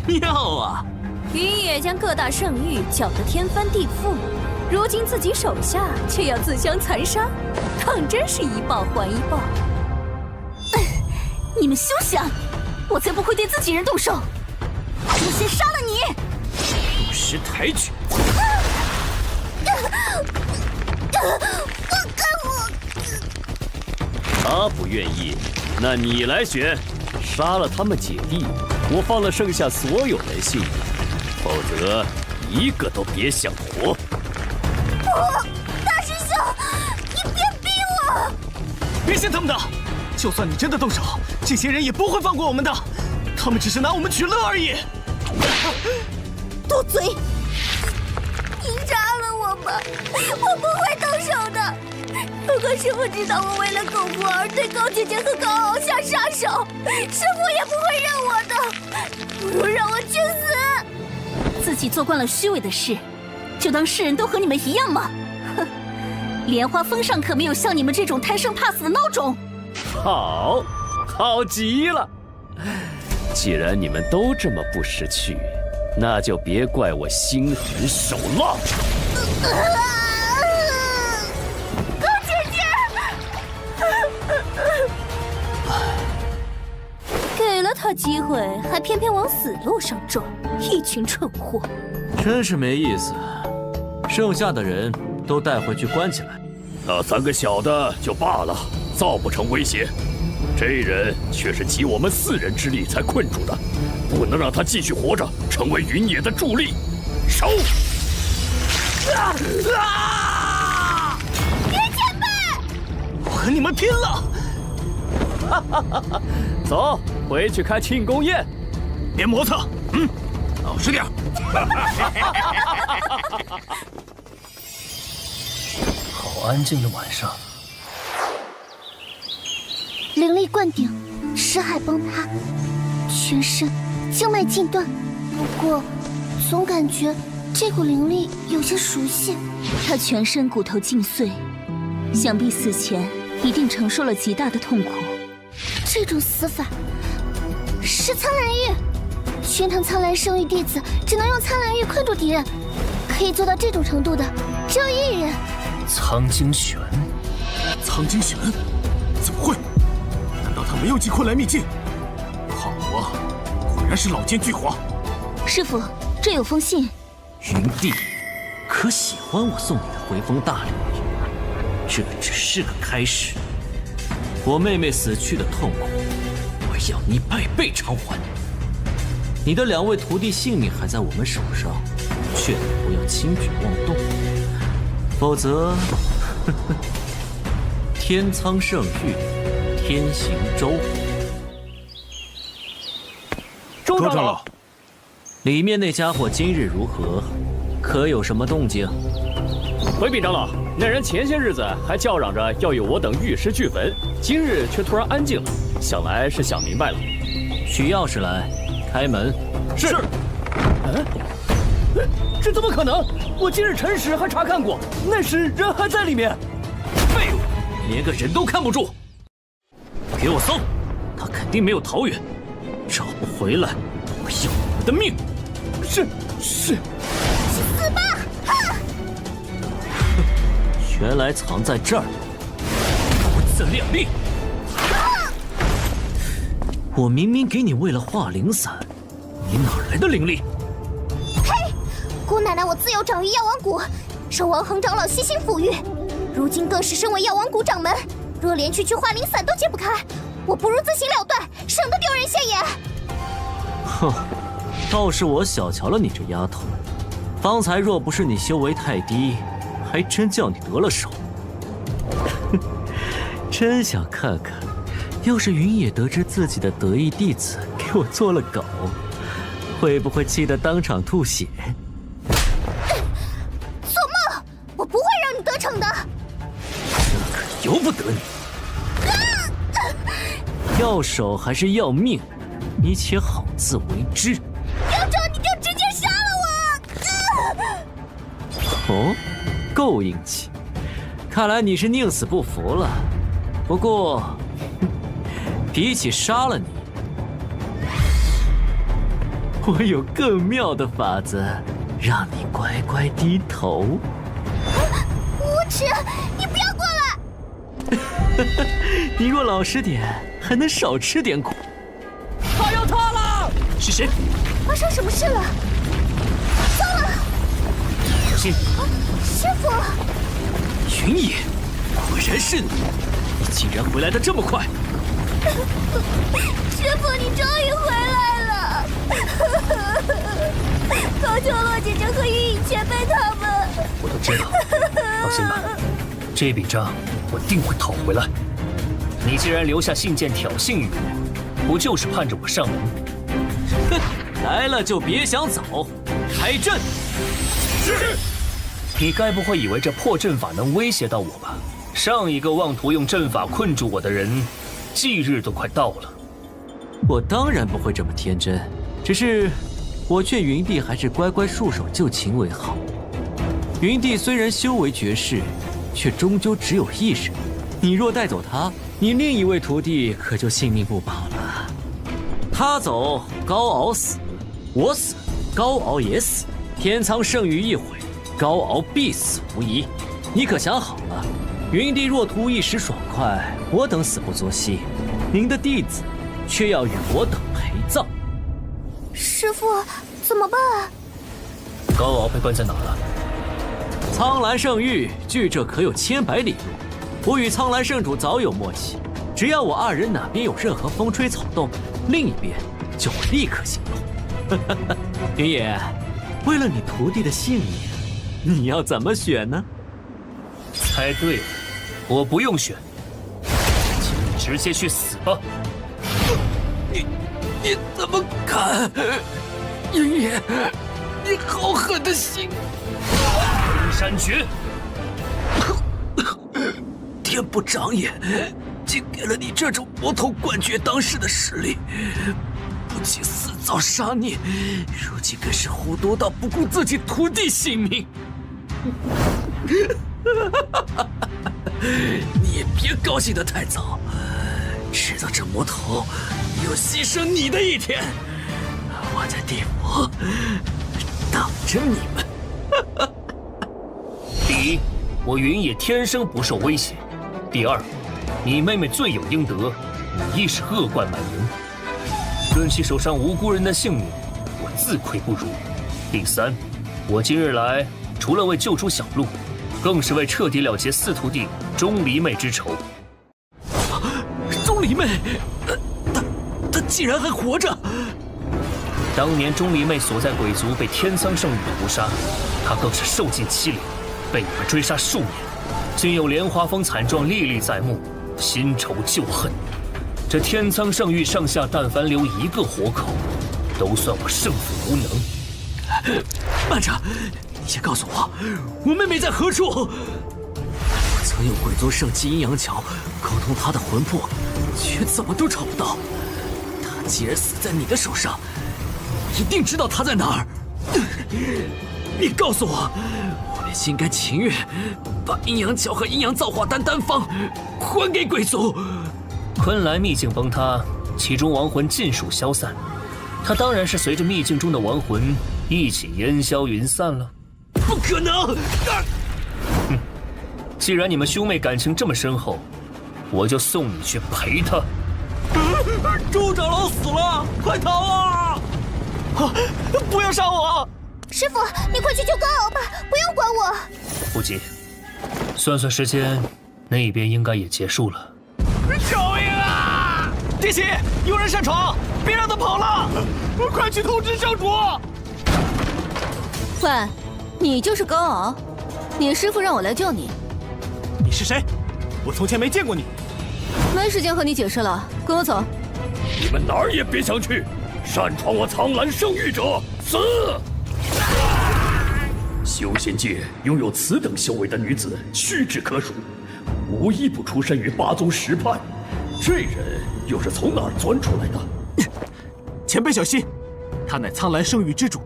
妙啊！云野将各大圣域搅得天翻地覆，如今自己手下却要自相残杀，当真是一报还一报。你们休想！我才不会对自己人动手！我先杀了你！不识抬举！他不愿意，那你来选。杀了他们姐弟，我放了剩下所有人性命，否则一个都别想活。大师兄，你别逼我！别信他们的，就算你真的动手，这些人也不会放过我们的，他们只是拿我们取乐而已。多住嘴！您杀了我吧，我不会动手的。如果师父知道我为了苟活而对高姐姐和高傲下杀手，师父也不会认我的。不如让我去死！自己做惯了虚伪的事，就当世人都和你们一样吗？哼！莲花峰上可没有像你们这种贪生怕死的孬种。好，好极了！既然你们都这么不识趣，那就别怪我心狠手辣。高姐姐，给了他机会，还偏偏往死路上撞，一群蠢货！真是没意思。剩下的人都带回去关起来。那3个小的就罢了，造不成威胁。这人却是集我们4人之力才困住的，不能让他继续活着，成为云野的助力。收！别前辈！我和你们拼了！哈哈哈哈！走，回去开庆功宴。别磨蹭，老实点。好安静的晚上。灵力灌顶，识海崩塌，全身经脉尽断。不过，总感觉这股灵力有些熟悉。他全身骨头尽碎，想必死前一定承受了极大的痛苦。这种死法是苍兰玉，玄堂苍兰圣域弟子只能用苍兰玉困住敌人，可以做到这种程度的只有1人。苍精玄，苍精玄，怎么会？难道他没有记昆来秘境？好啊，果然是老奸巨猾。师父，这有封信。云帝，可喜欢我送你的回风大礼？这只是个开始。我妹妹死去的痛苦，我要你百倍偿还。你的2位徒弟性命还在我们手上，劝你不要轻举妄动，否则，天苍圣域，天行周。周长老，里面那家伙今日如何？可有什么动静？回禀长老，那人前些日子还叫嚷着要有我等玉石俱焚，今日却突然安静了，想来是想明白了。取钥匙来，开门。是。这怎么可能？我今日辰时还查看过，那时人还在里面。废物，连个人都看不住！给我搜，他肯定没有逃远，找不回来，我要你们的命！是。死吧！原来藏在这儿，不自量力！我明明给你喂了化灵散，你哪来的灵力？嘿，姑奶奶我自幼长于药王谷，受王恒长老悉心抚育，如今更是身为药王谷掌门，若连区区化灵散都解不开，我不如自行了断，省得丢人现眼。哼，倒是我小瞧了你这丫头，方才若不是你修为太低，还真叫你得了手。真想看看，要是云野得知自己的得意弟子给我做了狗，会不会气得当场吐血？做梦！我不会让你得逞的。这可由不得你。要手还是要命，你且好自为之。要找你就直接杀了我！哦，够硬气，看来你是宁死不服了。不过，比起杀了你，我有更妙的法子，让你乖乖低头。无耻！你不要过来！你若老实点，还能少吃点苦。他要塌了！是谁？发生什么事了？糟了！小心！师傅！云野，果然是你！你竟然回来的这么快！师傅，你终于回来了！高秋洛姐姐和云隐前辈他们，我都知道。放心吧，这笔账我定会讨回来。你既然留下信件挑衅于我，不就是盼着我上门？哼，来了就别想走，开阵。是。你该不会以为这破阵法能威胁到我吧？上一个妄图用阵法困住我的人，忌日都快到了。我当然不会这么天真，只是我劝云帝还是乖乖束手就擒为好。云帝虽然修为绝世，却终究只有一人。你若带走他，你另一位徒弟可就性命不保了。他走，高敖死；我死，高敖也死。天苍圣域一毁，高敖必死无疑。你可想好了？云帝若图一时爽快，我等死不作惜。您的弟子却要与我等陪葬。师父，怎么办？高敖被关在哪了？苍蓝圣域距这可有千百里路。我与苍蓝圣主早有默契，只要我二人哪边有任何风吹草动，另一边就会立刻行动。云野，为了你徒弟的性命，你要怎么选呢？猜对了，我不用选，请你直接去死吧！你怎么敢？云野，你好狠的心！冰山诀。天不长眼，竟给了你这种魔头冠绝当世的实力，不仅私造杀孽，如今更是糊涂到不顾自己徒弟性命。你也别高兴得太早，知道这魔头有牺牲你的一天，我在地府等着你们。第一，我云野天生不受威胁。第二，你妹妹罪有应得，你亦是恶贯满盈。论起手上无辜人的性命，我自愧不如。第三，我今日来，除了为救出小鹿，更是为彻底了结四徒弟钟离昧之仇。钟离昧，他竟然还活着！当年钟离昧所在鬼族被天苍圣域屠杀，他更是受尽凄凉，被你们追杀数年。今有莲花峰惨状历历在目，新仇旧恨。这天苍圣域上下但凡留一个活口，都算我胜负无能。慢着，你先告诉我妹妹在何处？我曾用鬼族圣器阴阳桥沟通她的魂魄，却怎么都找不到。她既然死在你的手上，一定知道她在哪儿。你告诉我，我便心甘情愿把阴阳桥和阴阳造化丹丹方还给鬼族。昆仑秘境崩塌，其中亡魂尽数消散，他当然是随着秘境中的亡魂一起烟消云散了。不可能！哼，既然你们兄妹感情这么深厚，我就送你去陪他。朱长老死了，快逃啊！不要杀我！师父，你快去救高敖吧，不要管我。不急，算算时间，那边应该也结束了。救命啊！弟媳，有人擅闯，别让他跑了！快去通知圣主！喂，你就是高敖？你师父让我来救你。你是谁？我从前没见过你。没时间和你解释了，跟我走。你们哪儿也别想去！擅闯我苍蓝圣域者，死！修仙界拥有此等修为的女子屈指可数，无一不出身于八宗十派。这人又是从哪儿钻出来的？前辈小心，他乃苍蓝圣域之主，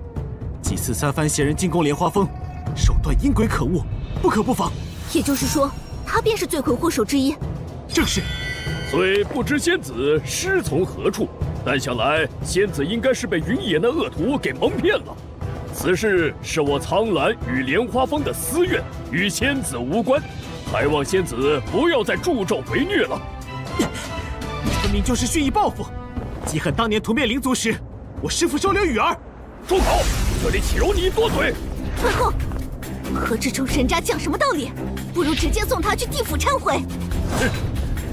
几次三番携人进攻莲花峰，手段阴诡可恶，不可不防。也就是说，他便是罪魁祸首之一。正是。虽不知仙子师从何处，但想来仙子应该是被云野那恶徒给蒙骗了。此事是我苍蓝与莲花峰的私怨，与仙子无关，还望仙子不要再助纣为虐了。你分明就是蓄意报复，记恨当年屠灭灵族时，我师父收留雨儿。住口！这里岂容你多嘴！退后！和这种人渣讲什么道理？不如直接送他去地府忏悔。哼！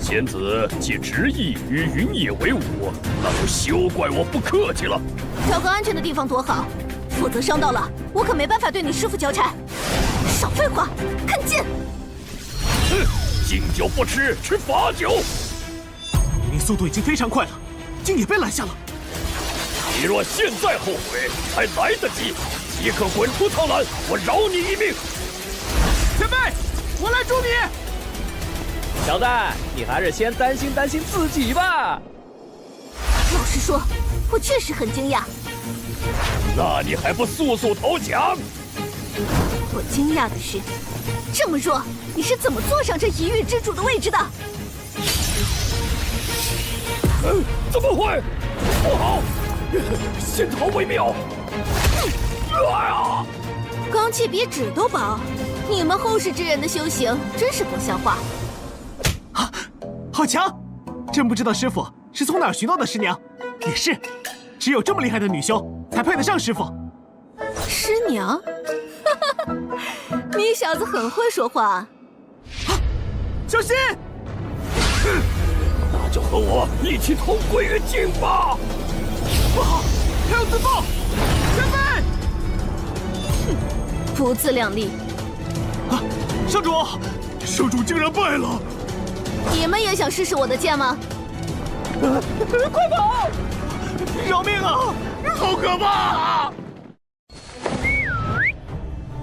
仙子既执意与云野为伍，那就休怪我不客气了。找个安全的地方躲好，否则伤到了我可没办法对你师父交差。少废话，看剑！哼！敬酒不吃吃罚酒。你速度已经非常快了，竟也被拦下了。你若现在后悔，还来得及。即刻滚出苍兰，我饶你一命！前辈，我来助你。小子，你还是先担心担心自己吧。老实说，我确实很惊讶。那你还不速速投降？我惊讶的是，这么弱，你是怎么坐上这一域之主的位置的？怎么会？不好，先逃为妙。罡气比纸都薄，你们后世之人的修行真是不像话。好强！真不知道师傅是从哪儿寻到的师娘。也是，只有这么厉害的女修才配得上师傅。师娘？你小子很会说话。小心！那就和我一起同归于尽吧！不好，还要自爆！前辈！不自量力！圣主，圣主竟然败了！你们也想试试我的剑吗？快跑！饶命啊！好可怕啊！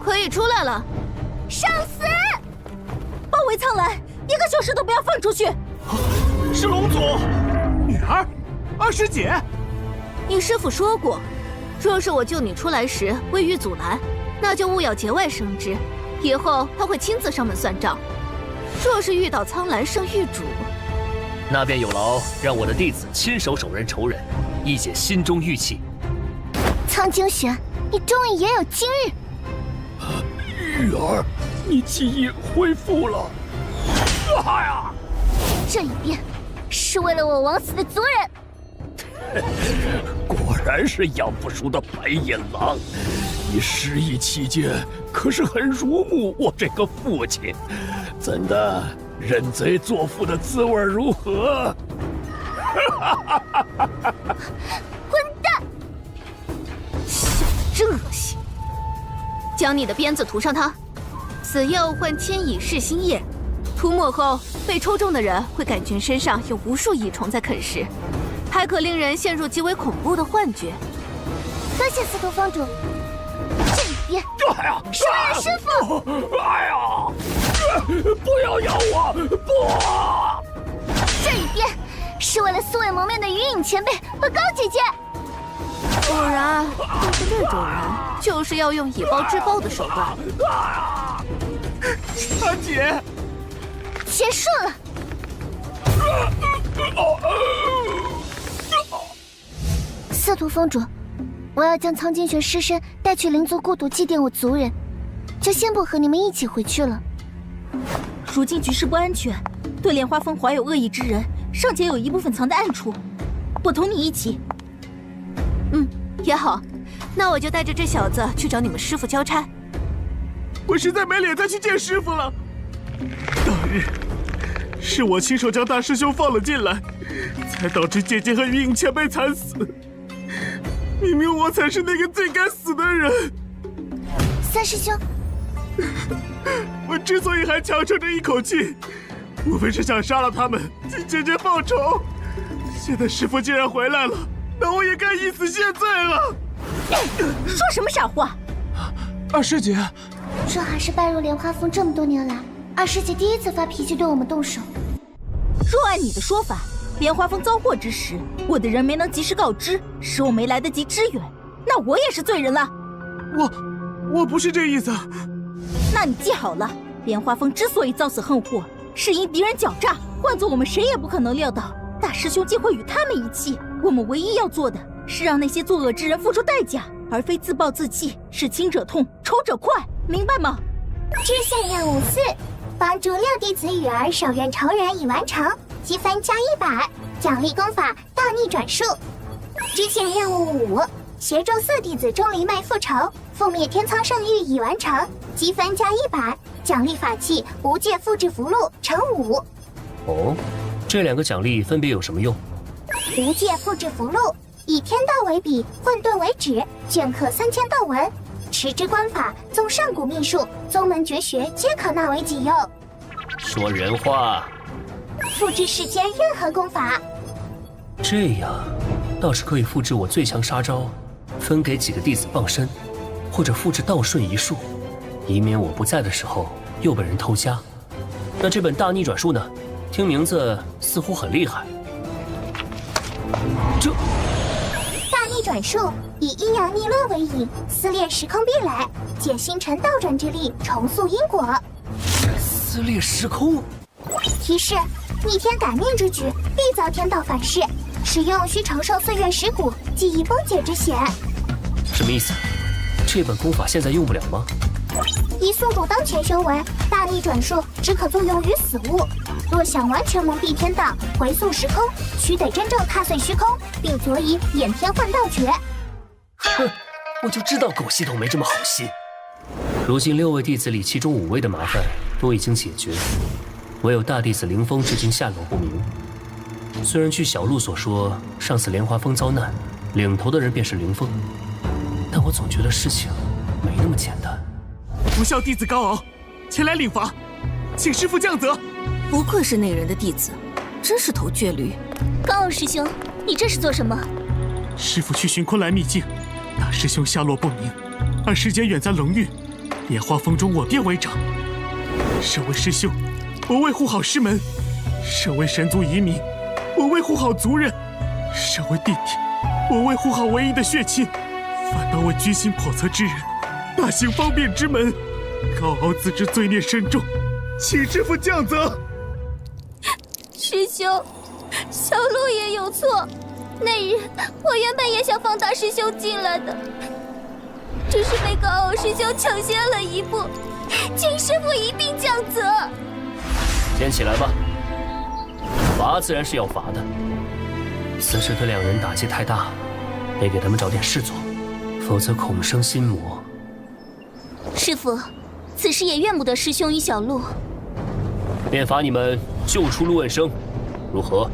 可以出来了。上死！包围苍兰，一个小时都不要放出去！是龙祖女儿，二师姐。你师父说过，若是我救你出来时未予阻拦，那就勿要节外生枝，以后他会亲自上门算账。若是遇到苍兰圣域主，那便有劳让我的弟子亲手手刃仇人，一解心中郁气。苍精玄，你终于也有今日。玉儿，你记忆恢复了。这一变是为了我枉死的族人。果然是养不熟的白眼狼。你失忆期间可是很辱没我这个父亲，怎的认贼作父的滋味如何？混蛋！真恶心！将你的鞭子涂上它，此药唤千蚁噬心液，涂抹后被抽中的人会感觉身上有无数蚁虫在啃食，还可令人陷入极为恐怖的幻觉。多谢司徒峰主。这一边是为了师父。哎呀！不要咬我！不！这一边是为了素未谋面的云影前辈和高姐姐。果然，对付这种人，就是要用以暴制暴的手段。大姐，结束了。司徒峰主，我要将苍金玄尸身带去灵族故土祭奠我族人，就先不和你们一起回去了。如今局势不安全，对莲花峰怀有恶意之人，尚且有一部分藏在暗处。我同你一起。也好，那我就带着这小子去找你们师父交差。我实在没脸再去见师父了。当日是我亲手将大师兄放了进来，才导致姐姐和云影前辈惨死。明明我才是那个最该死的人。三师兄，我之所以还强撑着一口气，无非是想杀了他们，替姐姐报仇。现在师父既然回来了，那我也该以死谢罪了。说什么傻话！二师姐，这还是拜入莲花峰这么多年来，二师姐第一次发脾气对我们动手。若按你的说法，莲花峰遭祸之时，我的人没能及时告知，使我没来得及支援，那我也是罪人了。我不是这意思。那你记好了，莲花峰之所以遭此横祸，是因敌人狡诈，换做我们谁也不可能料到大师兄竟会与他们一气。我们唯一要做的是让那些作恶之人付出代价，而非自暴自弃，是轻者痛，仇者快，明白吗？支线任务4，帮助6弟子雨儿手刃仇人已完成，积分加100，奖励功法倒逆转术。支线任务5，协助4弟子钟离昧复仇，覆灭天苍圣域已完成，积分加100，奖励法器无界复制符箓乘5。哦，这2个奖励分别有什么用？无界复制符箓，以天道为笔，混沌为纸，镌刻3000道文。持之官法，纵上古秘术，宗门绝学皆可纳为己用。说人话。复制世间任何功法。这样，倒是可以复制我最强杀招，分给几个弟子傍身。或者复制倒顺一术，以免我不在的时候又被人偷家。那这本大逆转术呢？听名字似乎很厉害。这大逆转术以阴阳逆乱为引，撕裂时空壁垒，借星辰倒转之力重塑因果。撕裂时空。提示：逆天改命之举必遭天道反噬，使用需承受岁月蚀骨、记忆崩解之险。什么意思？这本功法现在用不了吗？以宿主当前修为，大逆转术只可作用于死物。若想完全蒙蔽天道，回溯时空，须得真正踏碎虚空，并佐以掩天换道诀。哼，我就知道狗系统没这么好心。如今6位弟子里，其中5位的麻烦都已经解决，唯有大弟子凌风至今下落不明。虽然据小鹿所说，上次莲花峰遭难，领头的人便是凌风，但我总觉得事情没那么简单。不孝弟子高傲，前来领罚，请师父降责。不愧是那人的弟子，真是头倔驴。高傲师兄，你这是做什么？师父去寻昆来秘境，大师兄下落不明，而师姐远在冷域，莲花峰中我便为长。身为师兄，我为护好师门；身为神族遗民，我为护好族人；身为弟弟，我为护好唯一的血亲，反倒为居心叵测之人大行方便之门。高傲自知罪孽深重，请师父降责。师兄，小鹿也有错。那日我原本也想放大师兄进来的，只是被高傲师兄抢先了一步，请师父一并降责。先起来吧，罚自然是要罚的。此事对2人打击太大，得给他们找点事做，否则恐生心魔。师父，此事也怨不得师兄与小鹿，便罚你们救出陆问生，如何？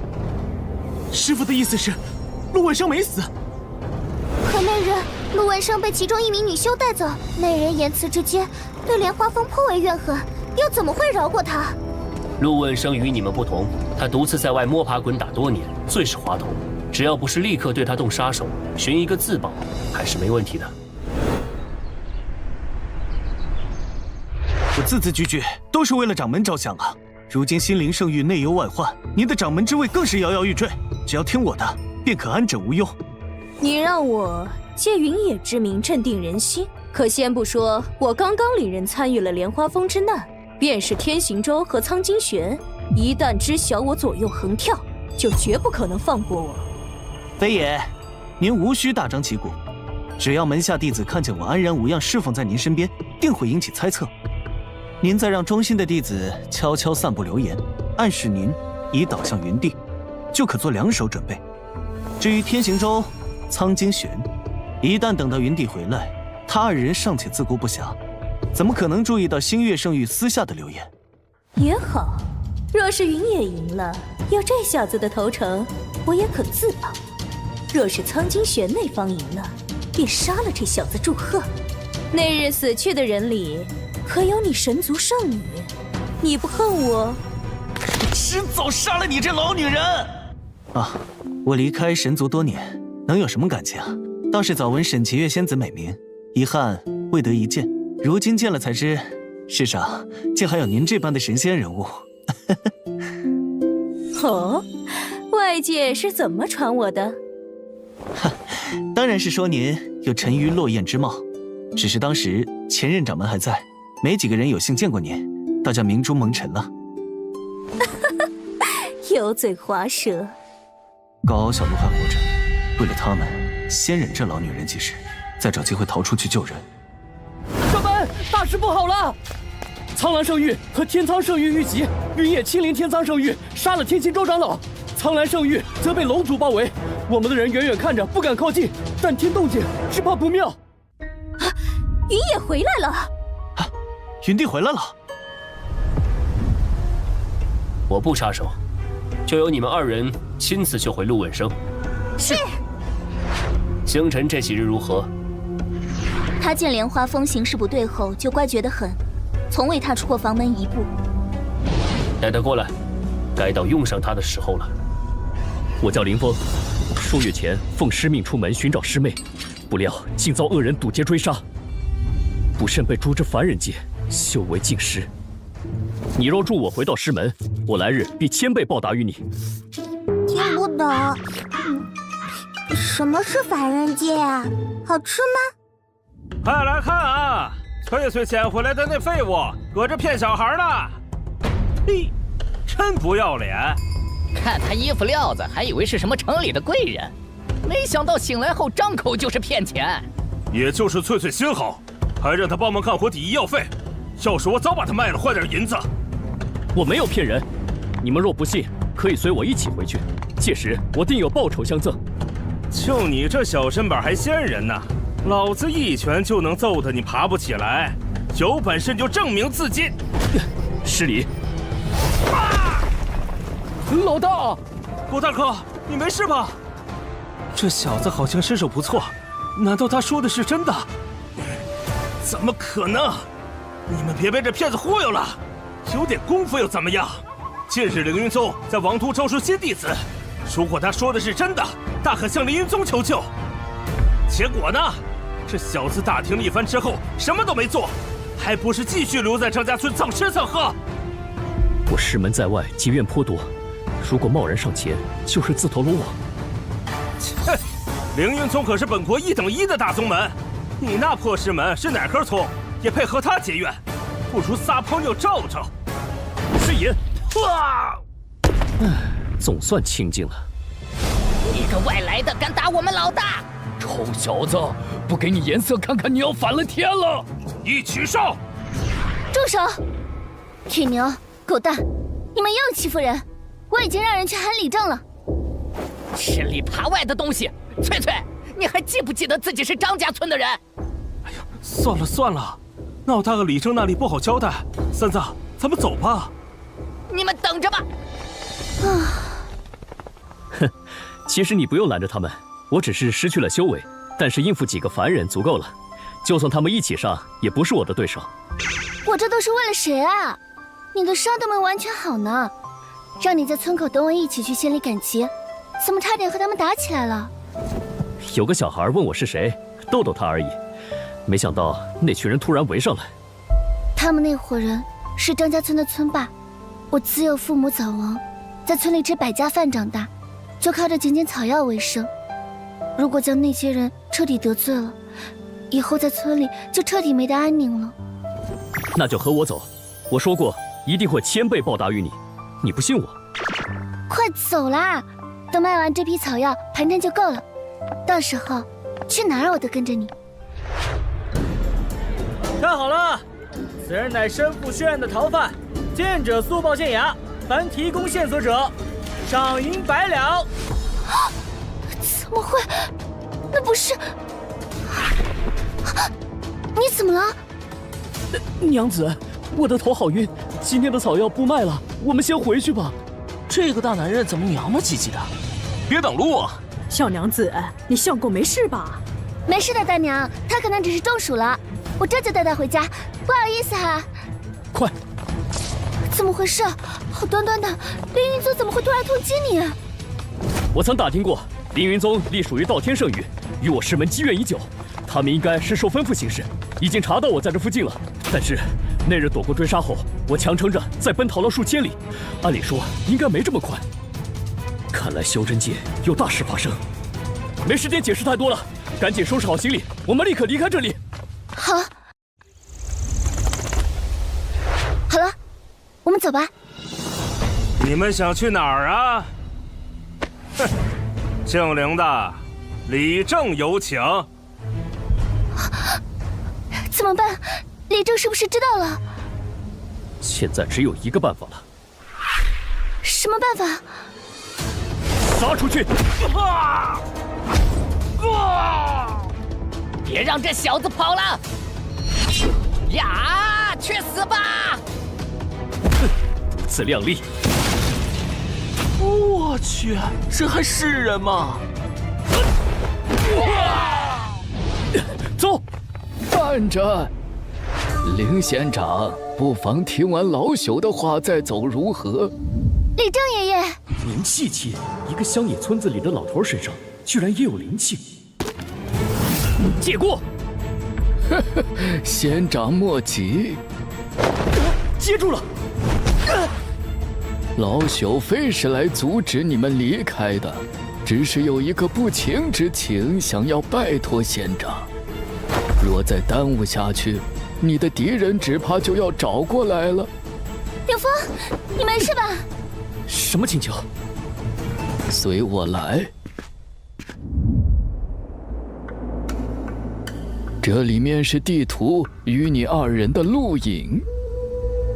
师父的意思是，陆问生没死。可那日陆问生被其中一名女修带走，那人言辞之间对莲花峰颇为怨恨，又怎么会饶过他？陆问生与你们不同，他独自在外摸爬滚打多年，最是滑头。只要不是立刻对他动杀手，寻一个自保还是没问题的。我字字句句都是为了掌门着想啊！如今心灵圣域内忧外患，您的掌门之位更是摇摇欲坠。只要听我的，便可安枕无忧。你让我借云野之名镇定人心，可先不说我刚刚领人参与了莲花峰之难，便是天行舟和苍金玄，一旦知晓我左右横跳，就绝不可能放过我。非也，您无需大张旗鼓，只要门下弟子看见我安然无恙侍奉在您身边，定会引起猜测。您再让忠心的弟子悄悄散布流言，暗示您已导向云地，就可做2手准备。至于天行舟、苍金玄，一旦等到云地回来，他2人尚且自顾不暇，怎么可能注意到星月圣域私下的流言？也好，若是云野赢了，有这小子的投诚，我也可自保；若是苍金玄那方赢了，便杀了这小子祝贺。那日死去的人里，可有你神族圣女？你不恨我，迟早杀了你这老女人！啊，我离开神族多年，能有什么感情啊？倒是早闻沈齐月仙子美名，遗憾未得一见。如今见了才知，世上竟还有您这般的神仙人物。哦，外界是怎么传我的？当然是说您有沉鱼落雁之貌，只是当时前任掌门还在，没几个人有幸见过您，倒叫明珠蒙尘了。油嘴滑舌。高傲、小鹿还活着，为了他们，先忍这老女人几时，再找机会逃出去救人。掌门，大事不好了！苍蓝圣域和天苍圣域遇袭，云野亲临天苍圣域，杀了天行周长老。苍蓝圣域则被龙族包围，我们的人远远看着，不敢靠近，但听动静，只怕不妙。啊，云野回来了！啊，云帝回来了！我不插手，就由你们2人亲自救回陆问生。是。星辰这几日如何？他见莲花峰形势不对后，就乖觉得很，从未踏出过房门一步。带他过来，该到用上他的时候了。我叫林峰，数月前奉师命出门寻找师妹，不料竟遭恶人堵截追杀。不慎被诛之凡人界，修为尽失。你若助我回到师门，我来日必千倍报答于你。听不懂，什么是凡人界啊？好吃吗？快来看啊！翠翠捡回来的那废物，搁这骗小孩呢！嘿，真不要脸！看他衣服料子，还以为是什么城里的贵人，没想到醒来后张口就是骗钱。也就是翠翠心好，还让他帮忙干活抵医药费。要是我早把他卖了换点银子。我没有骗人，你们若不信，可以随我一起回去，届时我定有报酬相赠。就你这小身板还仙人呢，老子一拳就能揍得你爬不起来。有本事就证明自己。失礼。老大，郭大哥，你没事吧？这小子好像身手不错，难道他说的是真的？怎么可能？你们别被这骗子忽悠了，有点功夫又怎么样？近日凌云宗在王都招收新弟子，如果他说的是真的，大可向凌云宗求救。结果呢？这小子打听了一番之后，什么都没做，还不是继续留在张家村蹭吃蹭喝。我师门在外，结怨颇多，如果贸然上前，就是自投罗网。切，凌云宗可是本国1等1的大宗门，你那破师门是哪根葱？也配和他结怨？不如撒泡尿照照。是也。哇！总算清静了。你个外来的，敢打我们老大！臭小子，不给你颜色看看，你要反了天了！一起上！住手！铁牛、狗蛋，你们又欺负人！我已经让人去喊李正了。吃里扒外的东西！翠翠，你还记不记得自己是张家村的人？哎呀，算了算了，闹大个李正那里不好交代。三子，咱们走吧。你们等着吧。哼，其实你不用拦着他们，我只是失去了修为，但是应付几个凡人足够了。就算他们一起上，也不是我的对手。我这都是为了谁啊？你的伤都没完全好呢，让你在村口等我一起去县里赶集，怎么差点和他们打起来了？有个小孩问我是谁，逗逗他而已，没想到那群人突然围上来。他们那伙人是张家村的村霸，我自幼父母早亡，在村里吃百家饭长大，就靠着捡捡草药为生。如果将那些人彻底得罪了，以后在村里就彻底没得安宁了。那就和我走，我说过一定会千倍报答于你，你不信我？快走啦！等卖完这批草药，盘缠就够了，到时候去哪儿我都跟着你。看好了，此人乃身负血案的逃犯，见者速报县衙，凡提供线索者，赏银100两。怎么会？那不是……你怎么了？娘子，我的头好晕，今天的草药不卖了，我们先回去吧。这个大男人怎么娘们唧唧的？别挡路啊！小娘子，你相公没事吧？没事的，大娘，他可能只是中暑了，我这就带他回家。不好意思哈。快！怎么回事？好端端的，凌云宗怎么会突然通缉你？我曾打听过，凌云宗隶属于道天圣域，与我师门积怨已久，他们应该是受吩咐行事，已经查到我在这附近了。但是那日躲过追杀后，我强撑着再奔逃了数千里，按理说应该没这么快。看来修真界有大事发生，没时间解释太多了，赶紧收拾好行李，我们立刻离开这里。好，好了，我们走吧。你们想去哪儿啊？哼，姓凌的，李正有请。怎么办？李正是不是知道了？现在只有一个办法了。什么办法？杀出去！别让这小子跑了！呀，去死吧！自量力！我去，这还是人吗？走！慢着，凌县长，不妨听完老朽的话再走如何？李正爷爷，灵气期，一个乡野村子里的老头身上居然也有灵气。借过！仙长莫急，接住了。老朽非是来阻止你们离开的，只是有一个不情之请，想要拜托仙长。若再耽误下去，你的敌人只怕就要找过来了。刘峰，你没事吧？什么请求？随我来。这里面是地图与你二人的路引。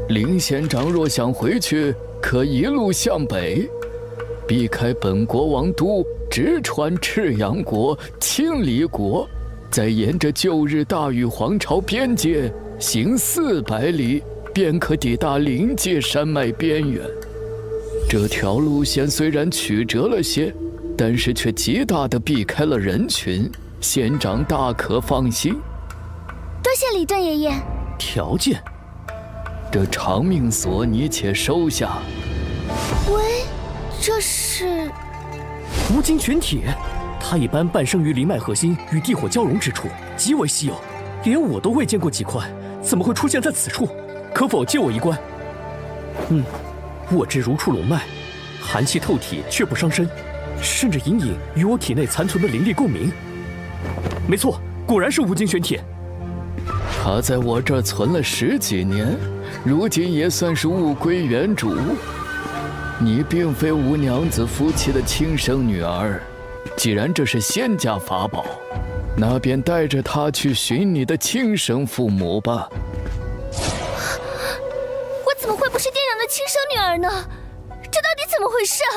林仙长若想回去，可一路向北，避开本国王都，直穿赤阳国、青离国，再沿着旧日大禹皇朝边界行400里，便可抵达临界山脉边缘。这条路线虽然曲折了些，但是却极大地避开了人群，仙长大可放心。多谢李段爷爷。条件？这长命锁你且收下。喂，这是无尽玄铁，它一般伴生于灵脉核心与地火交融之处，极为稀有，连我都未见过几块，怎么会出现在此处？可否借我一关？握之如触龙脉，寒气透体却不伤身，甚至隐隐与我体内残存的灵力共鸣。没错，果然是无尽玄铁。他在我这儿存了10几年，如今也算是物归原主。你并非吴娘子夫妻的亲生女儿，既然这是仙家法宝，那便带着她去寻你的亲生父母吧。我怎么会不是店长的亲生女儿呢？这到底怎么回事啊？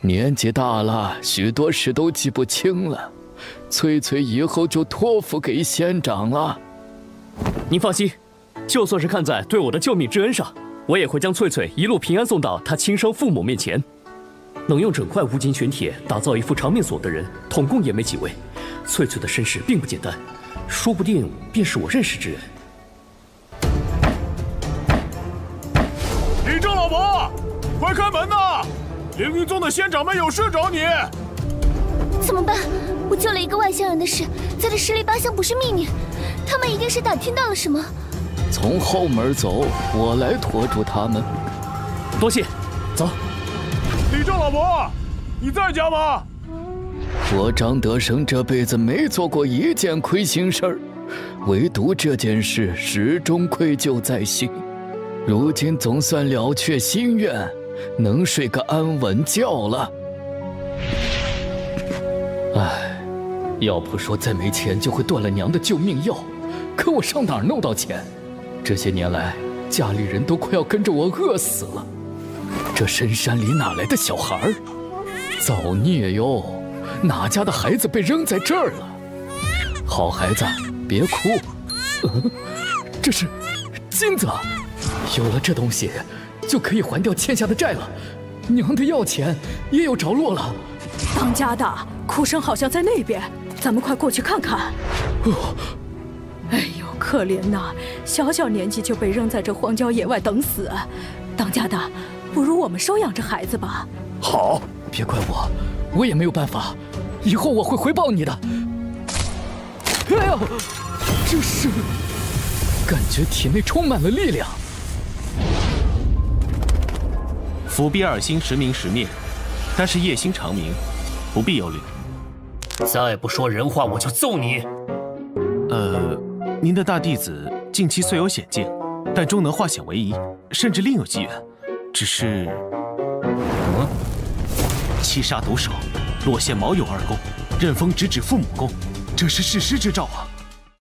年纪大了，许多事都记不清了。翠翠以后就托付给仙长了。您放心，就算是看在对我的救命之恩上，我也会将翠翠一路平安送到她亲生父母面前。能用整块无尽玄铁打造一副长命锁的人，统共也没几位。翠翠的身世并不简单，说不定便是我认识之人。李正老伯，快开门呐！凌云宗的仙长们有事找你。怎么办？我救了一个外乡人的事，在这十里八乡不是秘密，他们一定是打听到了什么。从后门走，我来拖住他们。多谢，走。李正老伯，你在家吗？我张德生这辈子没做过一件亏心事儿，唯独这件事始终愧疚在心。如今总算了却心愿，能睡个安稳觉了。唉，药铺说再没钱就会断了娘的救命药，可我上哪儿弄到钱？这些年来，家里人都快要跟着我饿死了。这深山里哪来的小孩儿？造孽哟！哪家的孩子被扔在这儿了？好孩子，别哭。这是金子，有了这东西，就可以还掉欠下的债了。娘的要钱也有着落了。当家的，哭声好像在那边，咱们快过去看看。哎呦，可怜呐，小小年纪就被扔在这荒郊野外等死。当家的，不如我们收养这孩子吧。好，别怪我，我也没有办法，以后我会回报你的。哎呦，这是感觉体内充满了力量。伏逼2星时明时灭，但是夜星长明，不必忧虑。再不说人话，我就揍你！您的大弟子近期虽有险境，但终能化险为夷，甚至另有机缘。只是，七杀毒手，落陷毛友2功，任风直指父母功，这是弑师之兆啊！